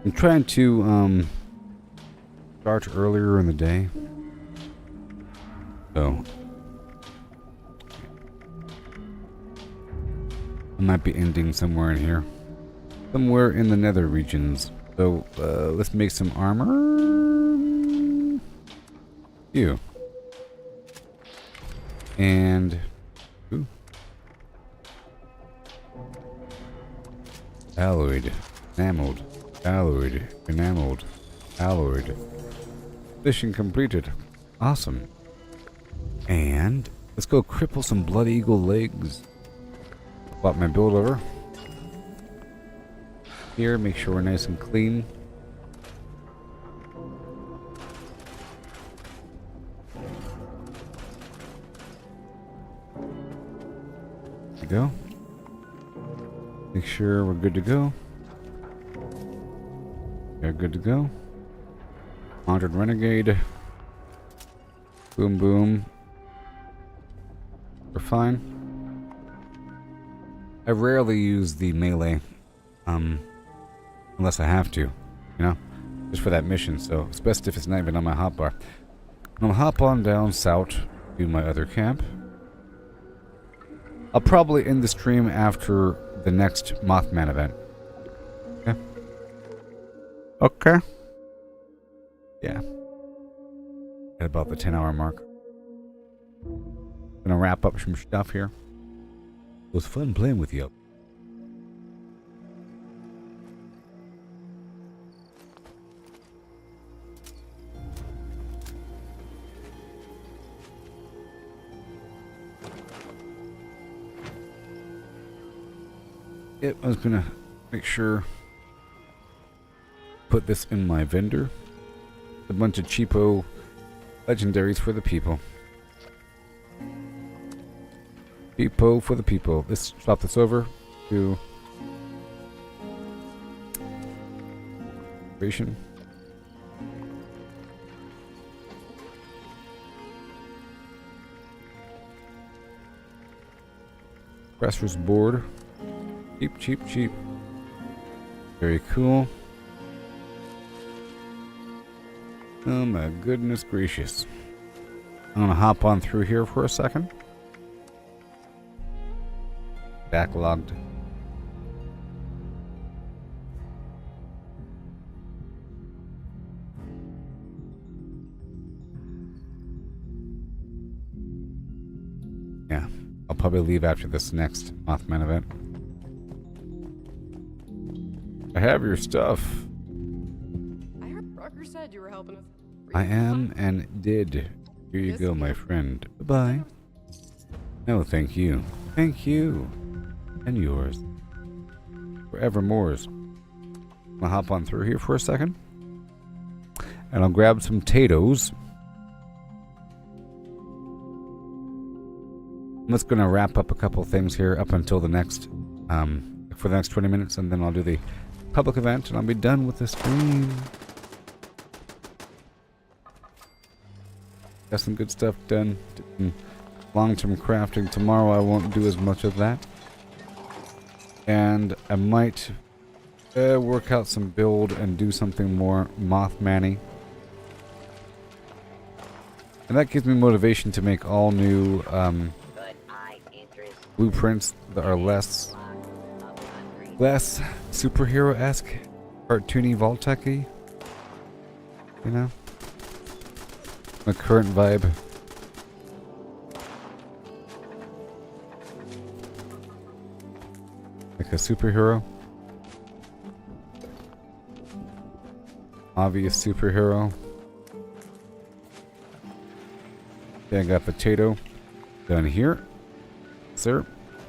I'm trying to, start earlier in the day. So. I might be ending somewhere in here. Somewhere in the nether regions. So, let's make some armor. You. And... Ooh. Alloyed. Enameled. Alloyed. Enameled. Alloyed. Mission completed. Awesome. And... let's go cripple some Blood Eagle legs. Swap my build over. Here, make sure we're nice and clean. There we go. Make sure we're good to go. We're good to go. Haunted Renegade. Boom, boom. We're fine. I rarely use the melee, unless I have to, you know, just for that mission. So it's best if it's not even on my hotbar. I'll hop on down south to my other camp. I'll probably end the stream after the next Mothman event. Okay. Okay. Yeah. At about the 10-hour mark. Gonna wrap up some stuff here. It was fun playing with you. Yep, I was gonna make sure put this in my vendor. A bunch of cheapo legendaries for the people. Cheapo for the people. Let's swap this over to creation. Presser's board. Cheap, cheap, cheap. Very cool. Oh my goodness gracious. I'm gonna hop on through here for a second. Backlogged. Yeah, I'll probably leave after this next Mothman event. I have your stuff. I heard Rucker said you were helping us. I am and did. Here you go, my friend. Bye-bye. No, thank you. Thank you. And yours. Forevermore's. I'll hop on through here for a second. And I'll grab some potatoes. I'm just going to wrap up a couple things here up until the next, for the next 20 minutes, and then I'll do the public event, and I'll be done with the stream. Got some good stuff done. Long-term crafting. Tomorrow I won't do as much of that. And I might work out some build and do something more Mothman-y. And that gives me motivation to make all new blueprints that are less superhero-esque, cartoony, Vault-Tech-y. You know? The current vibe. Like a superhero. Obvious superhero. Okay, I got potato done here. Sir,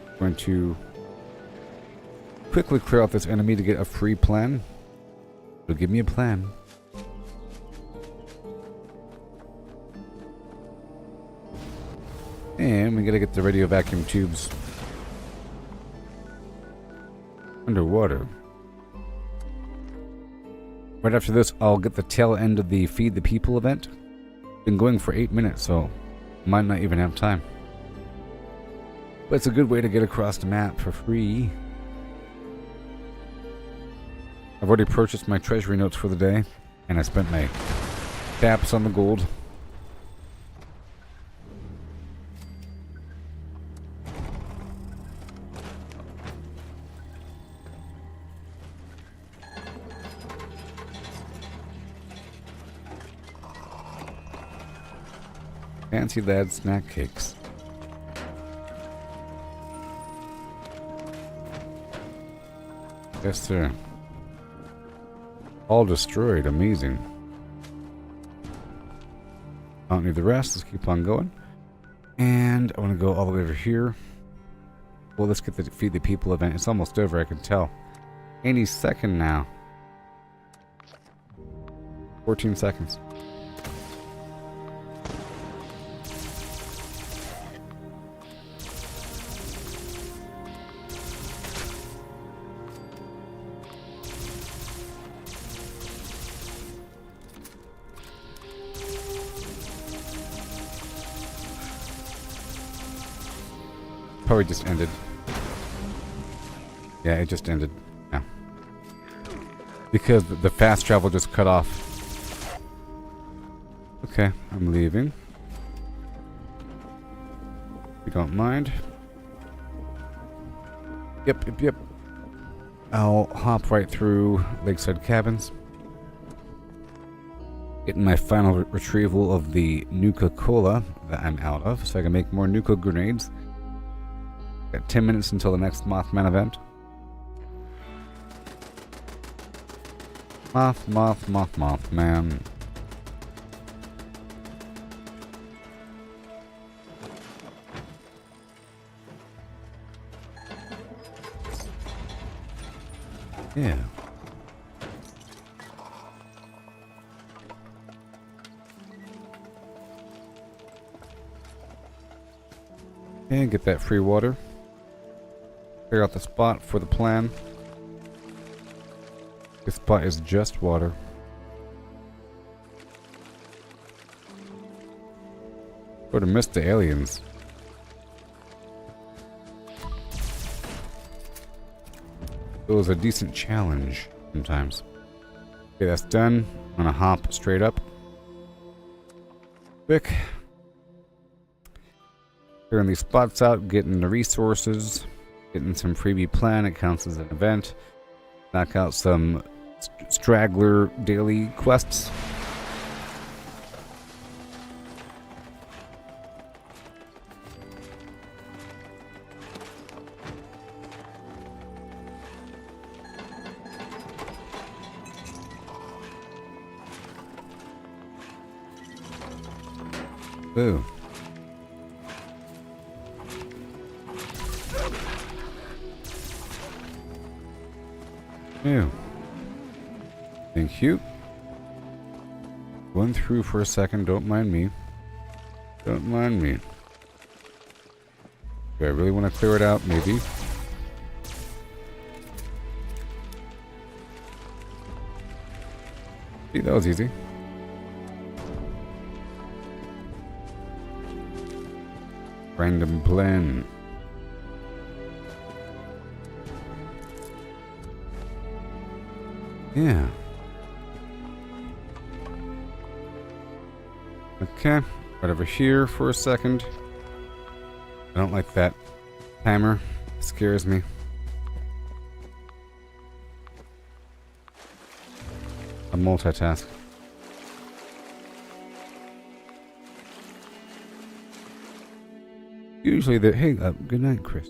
I'm going to quickly clear out this enemy to get a free plan. So give me a plan. And we gotta get the radio vacuum tubes underwater. Right after this, I'll get the tail end of the Feed the People event. Been going for 8 minutes, so might not even have time. But it's a good way to get across the map for free. I've already purchased my treasury notes for the day, and I spent my taps on the gold. Fancy lad snack cakes. Yes, sir. All destroyed. Amazing. I don't need the rest. Let's keep on going. And I want to go all the way over here. Well, let's get the Feed the People event. It's almost over, I can tell. Any second now. 14 seconds. Probably just ended. Yeah, it just ended. Yeah. Because the fast travel just cut off. Okay, I'm leaving. If you don't mind. Yep. I'll hop right through Lakeside Cabins. Getting my final retrieval of the Nuka-Cola that I'm out of, so I can make more Nuka grenades. Got 10 minutes until the next Mothman event. Mothman. Yeah. And get that free water. Figure out the spot for the plan. This spot is just water. Would have missed the aliens. It was a decent challenge sometimes. Okay, that's done. I'm gonna hop straight up. Quick. Clearing these spots out, getting the resources, getting some freebie plan. It counts as an event. Knock out some straggler daily quests. Ooh. Ew. Thank you. Went through for a second, don't mind me. Don't mind me. Do I really want to clear it out? Maybe. See, that was easy. Random plan. Yeah. Okay. Right over here for a second. I don't like that timer. It scares me. A multitask. Usually the hey, good night, Chris.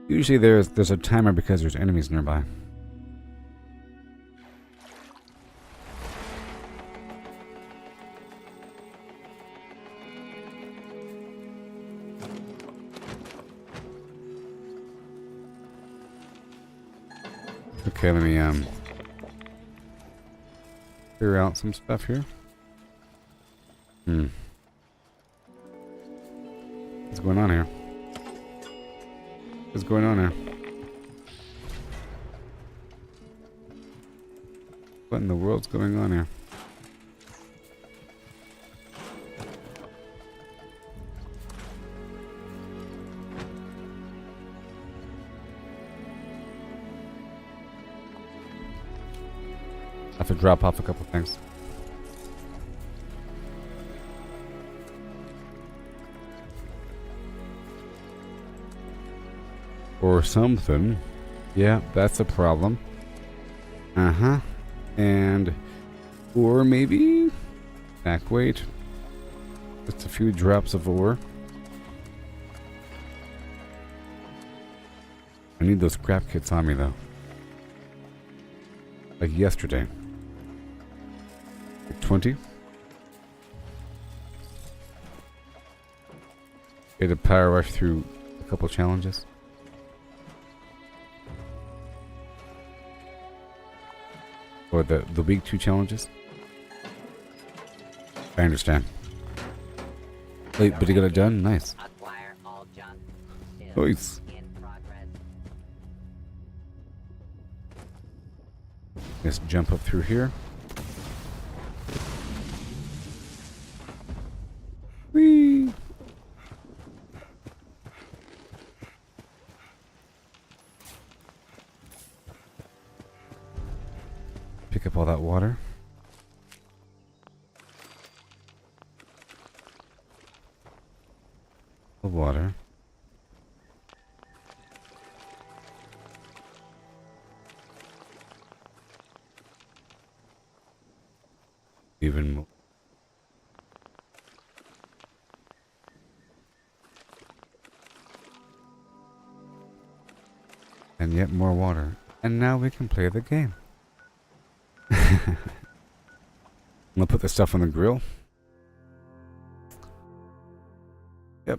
Usually there's a timer because there's enemies nearby. Okay, let me clear out some stuff here. What's going on here? What's going on here? What in the world's going on here? I have to drop off a couple things. Or something. Yeah, that's a problem. And or maybe back weight. Just a few drops of ore. I need those scrap kits on me, though. Like yesterday. Like 20. Get a power rush through a couple challenges. Or the week 2 challenges. I understand. Wait, but you got it done? Nice. Nice. Let's jump up through here. Whee! Pick up all that water. The water. Even more. And yet more water. And now we can play the game. I'm gonna put the stuff on the grill. Yep.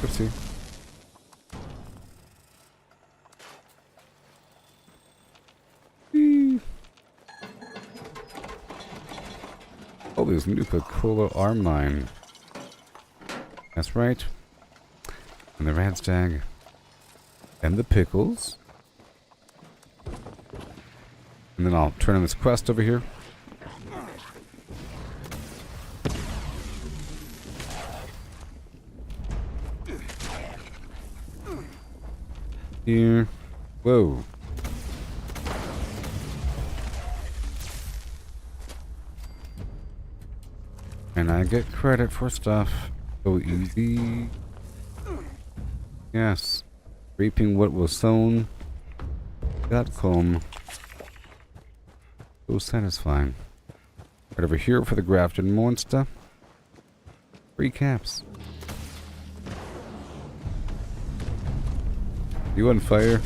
Oopsie. Oh, there's Nuka-Cola arm line. That's right. And the Radstag. And the pickles. And then I'll turn on this quest over here. Here. Whoa. And I get credit for stuff. So easy. Yes. Reaping what was sown. .com. So satisfying. Right over here for the grafted monster. Free caps. You on fire?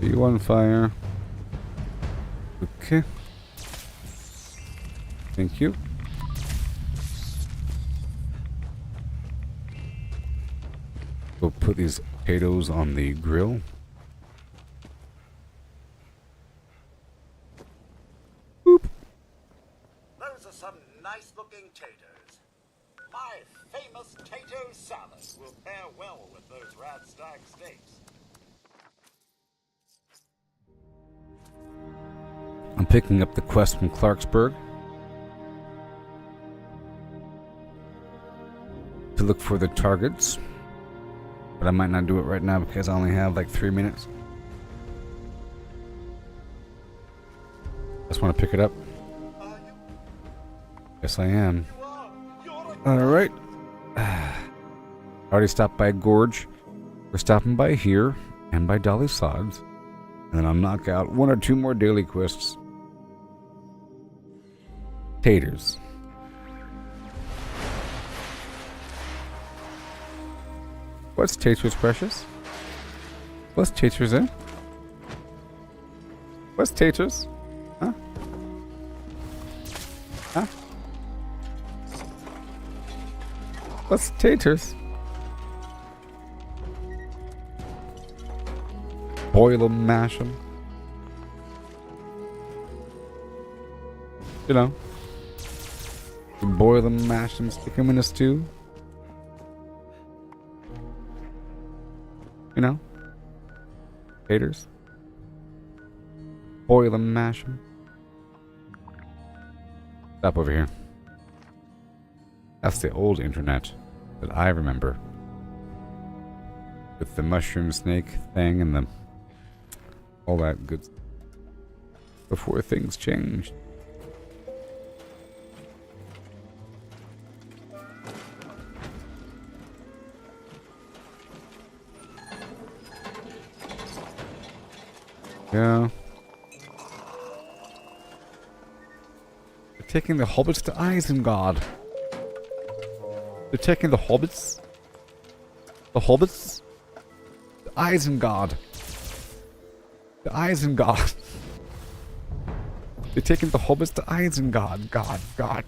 Are you on fire? Okay. Thank you. We'll put these potatoes on the grill. Boop. Those are some nice looking taters. My famous tater salad will pair well with those Radstag steaks. I'm picking up the quest from Clarksburg. To look for the targets. But I might not do it right now because I only have like 3 minutes. Just want to pick it up. Yes, I am. Alright. Already stopped by Gorge. We're stopping by here and by Dolly Sods. And then I'll knock out 1 or 2 more daily quests. Taters. What's Taters, Precious? What's Taters in? What's Taters? Huh? Huh? What's Taters? Boil them, mash them. You know. Boil them, mash them, stick them in a stew. You know? Taters. Boil them, mash them. Stop over here. That's the old internet that I remember. With the mushroom snake thing and the... all that good stuff. Before things changed. go. They're taking the hobbits to Isengard. They're taking the hobbits. The hobbits. To Isengard. To Isengard. They're taking the hobbits to Isengard. God.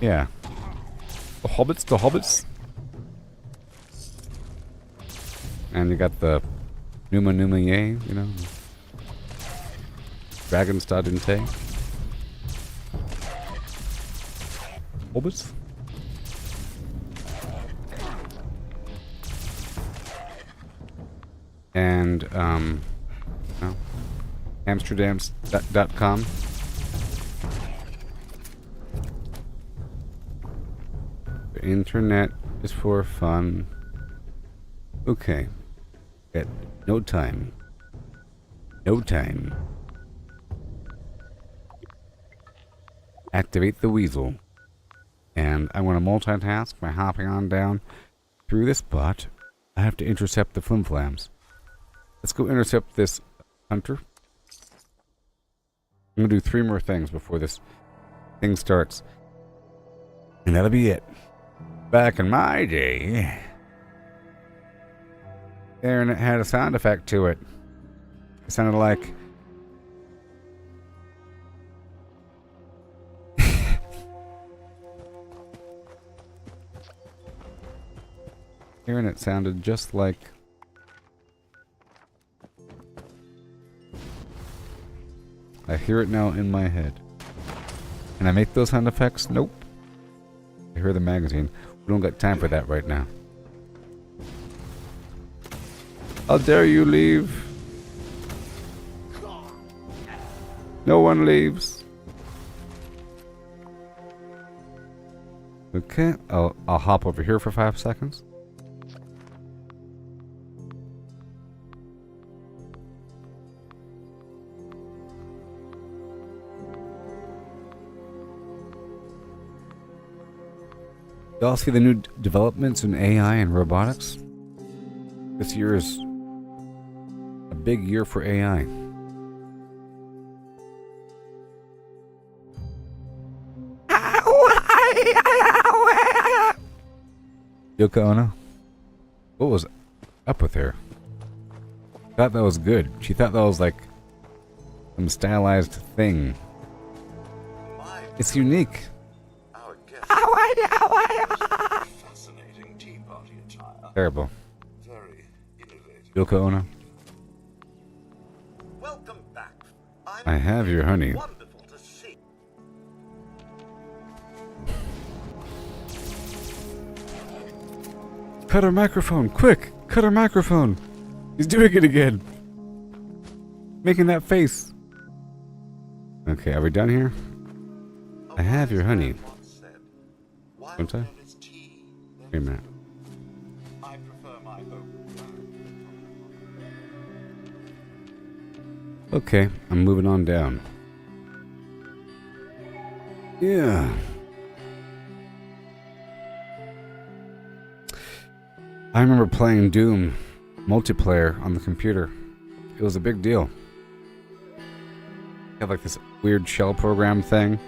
Yeah. The hobbits. And you got the Numa Yay, you know. Dragonstad Inte. Hobbits. And, no. Amsterdams.com. The internet is for fun. Okay. At no time. Activate the weasel. And I want to multitask by hopping on down through this, but I have to intercept the flimflams. Let's go intercept this hunter. I'm going to do 3 more things before this thing starts. And that'll be it. Back in my day, the internet had a sound effect to it. It sounded like... Hearing it sounded just like... I hear it now in my head. Can I make those sound effects? Nope. I hear the magazine. We don't got time for that right now. How dare you leave? No one leaves. Okay, I'll hop over here for 5 seconds. Y'all see the new developments in AI and robotics? This year is a big year for AI. Yoko Ono? What was up with her? Thought that was good. She thought that was like some stylized thing. It's unique. Fascinating tea party attire. Terrible. Very innovative. Yoko Ono? Welcome back. I have your honey. Wonderful to see. Cut her microphone, quick! Cut her microphone! He's doing it again! Making that face. Okay, are we done here? I have your honey. Don't I? Wait a minute. I prefer my own. Okay, I'm moving on down. Yeah. I remember playing Doom multiplayer on the computer. It was a big deal. Had like this weird shell program thing.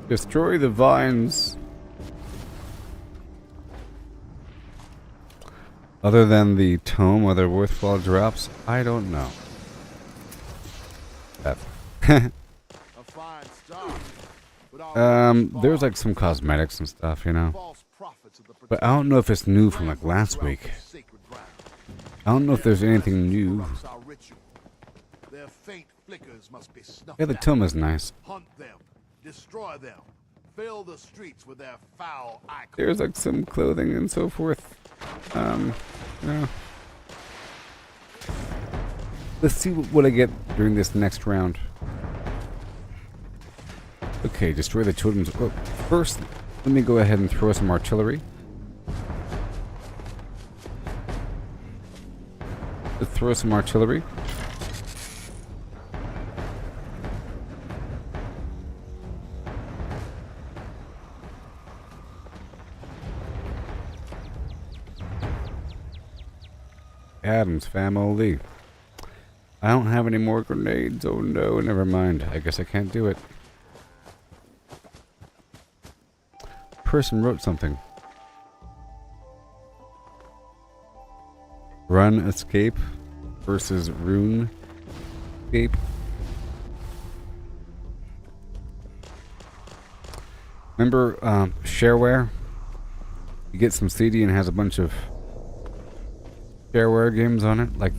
Destroy the vines. Other than the tome, are there worthwhile drops? I don't know. That. There's like some cosmetics and stuff, you know. But I don't know if it's new from like last week. I don't know if there's anything new. Yeah, the tome is nice. Hunt them, destroy them, fill the streets with their foul icons. There's like some clothing and so forth. Yeah. Let's see what I get during this next round. Okay, destroy the totems. Oh, first, let me go ahead and throw some artillery. Let's throw some artillery. Adams family. I don't have any more grenades. Oh no, never mind. I guess I can't do it. Person wrote something. Run escape versus rune escape. Remember shareware? You get some CD and it has a bunch of shareware games on it. Like,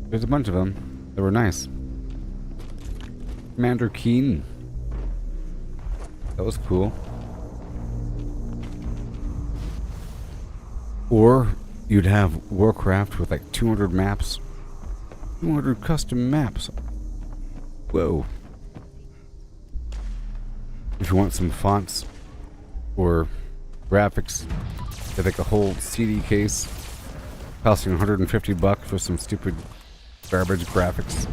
there's a bunch of them that were nice. Commander Keen. That was cool. Or you'd have Warcraft with like 200 maps. 200 custom maps. Whoa. If you want some fonts or graphics, they like a whole CD case costing $150 for some stupid garbage graphics.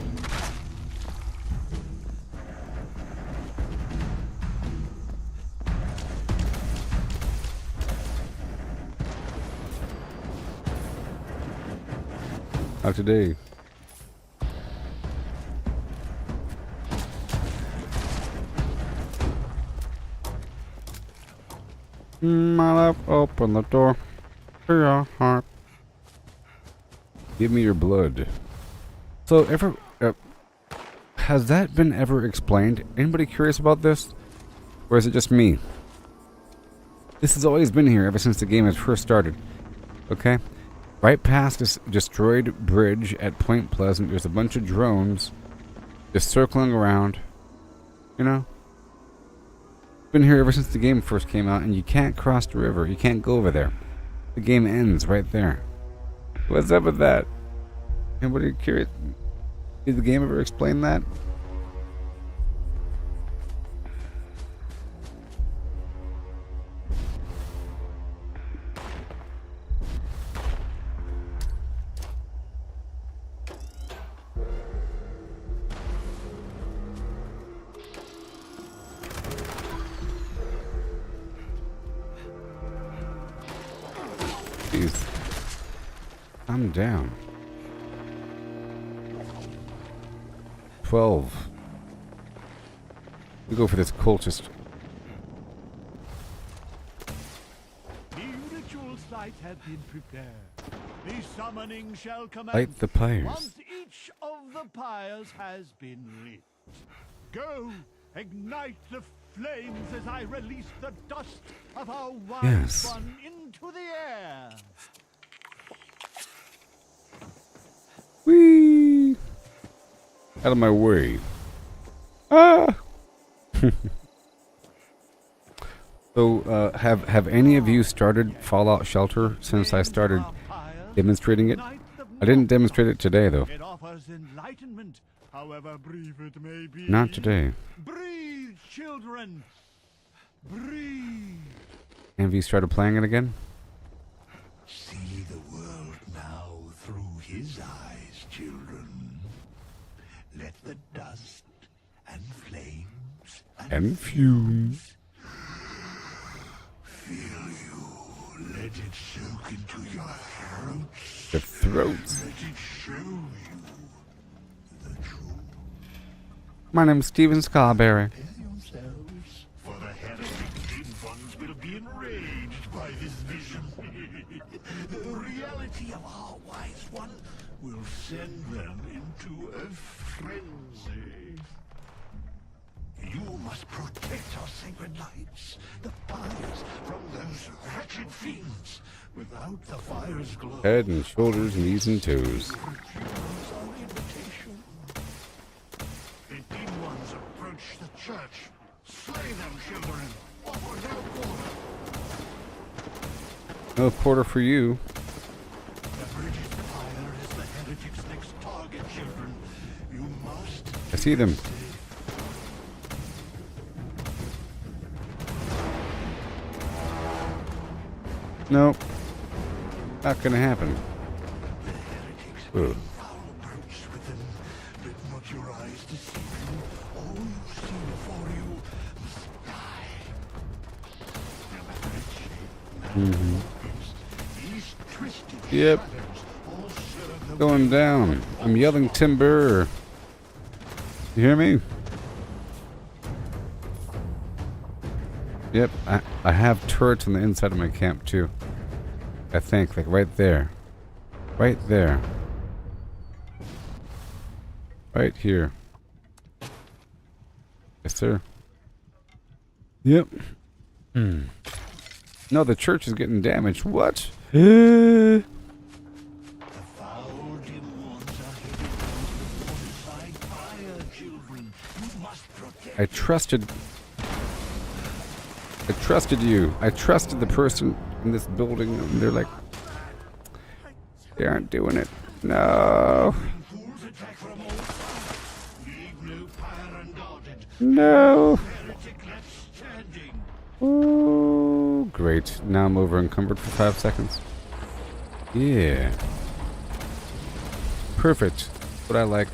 Not today. My love, open the door to your heart. Give me your blood. So, has that been ever explained? Anybody curious about this? Or is it just me? This has always been here ever since the game has first started. Okay? Right past this destroyed bridge at Point Pleasant, there's a bunch of drones just circling around. You know? Been here ever since the game first came out, and you can't cross the river. You can't go over there. The game ends right there. What's up with that? Anybody curious? Did the game ever explain that? Jeez. I'm down. 12. We go for this cultist. The ritual site has been prepared. The summoning shall commence Light the pyres. once each of the pyres has been lit. Go, ignite the flames as I release the dust of our wise one into the air. Whee! Out of my way. Ah! So, have any of you started Fallout Shelter since I started demonstrating it? I didn't demonstrate it today, though. It offers enlightenment, however brief it may be. Not today. Breathe, children. Breathe. Have you started playing it again? See the world now through his eyes, children. Let the dust and flames And fumes. feel you. Let it soak into your throats. The throats. Let it show you the truth. My name's Steven Scarberry. Prepare yourselves, for the heretic big ones will be enraged by this vision. The reality of our wise one will send them into a frenzy. You must protect our sacred lights, the pyres, from those wretched fiends. Without the fire's glow, Head and shoulders, knees and toes. refuse our invitation. The dim ones approach the church. Slay them, children. Offer no quarter. No quarter for you. The bridge's fire is the heretic's next target, children. You must I see them. Nope. Not gonna happen. Ooh. Mm-hmm. Yep. Going down. I'm yelling timber. You hear me? Yep, I have turrets on the inside of my camp too. I think, like right there. Right there. Right here. Yes, sir. Yep. No, the church is getting damaged. What? I trusted you. I trusted the person in this building, and they're like, they aren't doing it. No. No. Oh, great. Now I'm over encumbered for 5 seconds. Yeah. Perfect. What I like.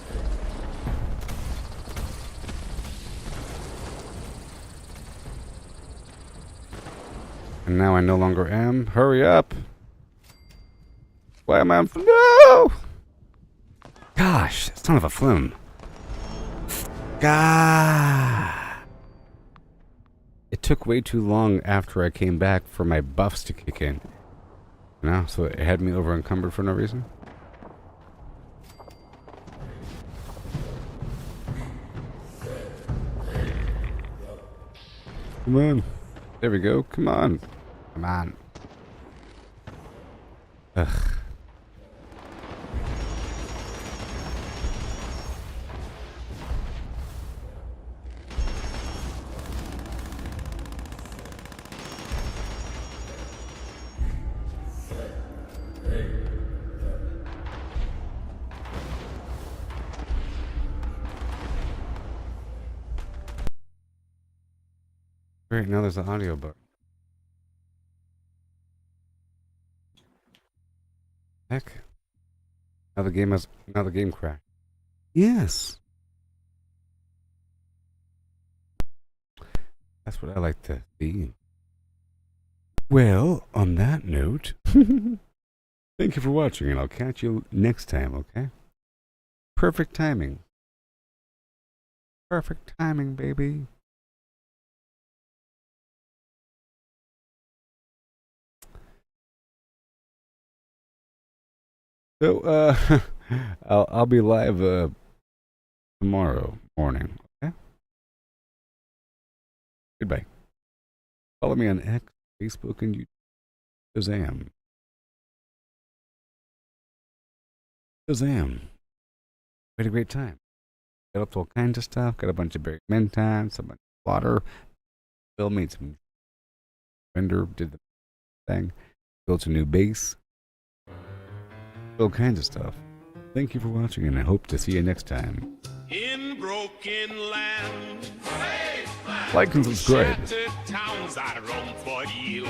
And now I no longer am. Hurry up. Why am I on... No! Gosh, son of a flume. God. It took way too long after I came back for my buffs to kick in. You know, so it had me over encumbered for no reason. Come on. There we go. Come on. Come on. Ugh. Great, now there's an audio book. Heck. Now the game crashed. Yes. That's what I like to see. Well, on that note, thank you for watching, and I'll catch you next time, okay? Perfect timing. Perfect timing, baby. So, I'll be live tomorrow morning. Okay. Goodbye. Follow me on X, Facebook, and YouTube. Shazam. Shazam. We had a great time. Got up to all kinds of stuff. Got a bunch of buried mentons, a bunch of water. Bill made some render, did the thing. Built a new base. All kinds of stuff. Thank you for watching, and I hope to see you next time. In broken land, Like and subscribe. shattered towns I roam for yield.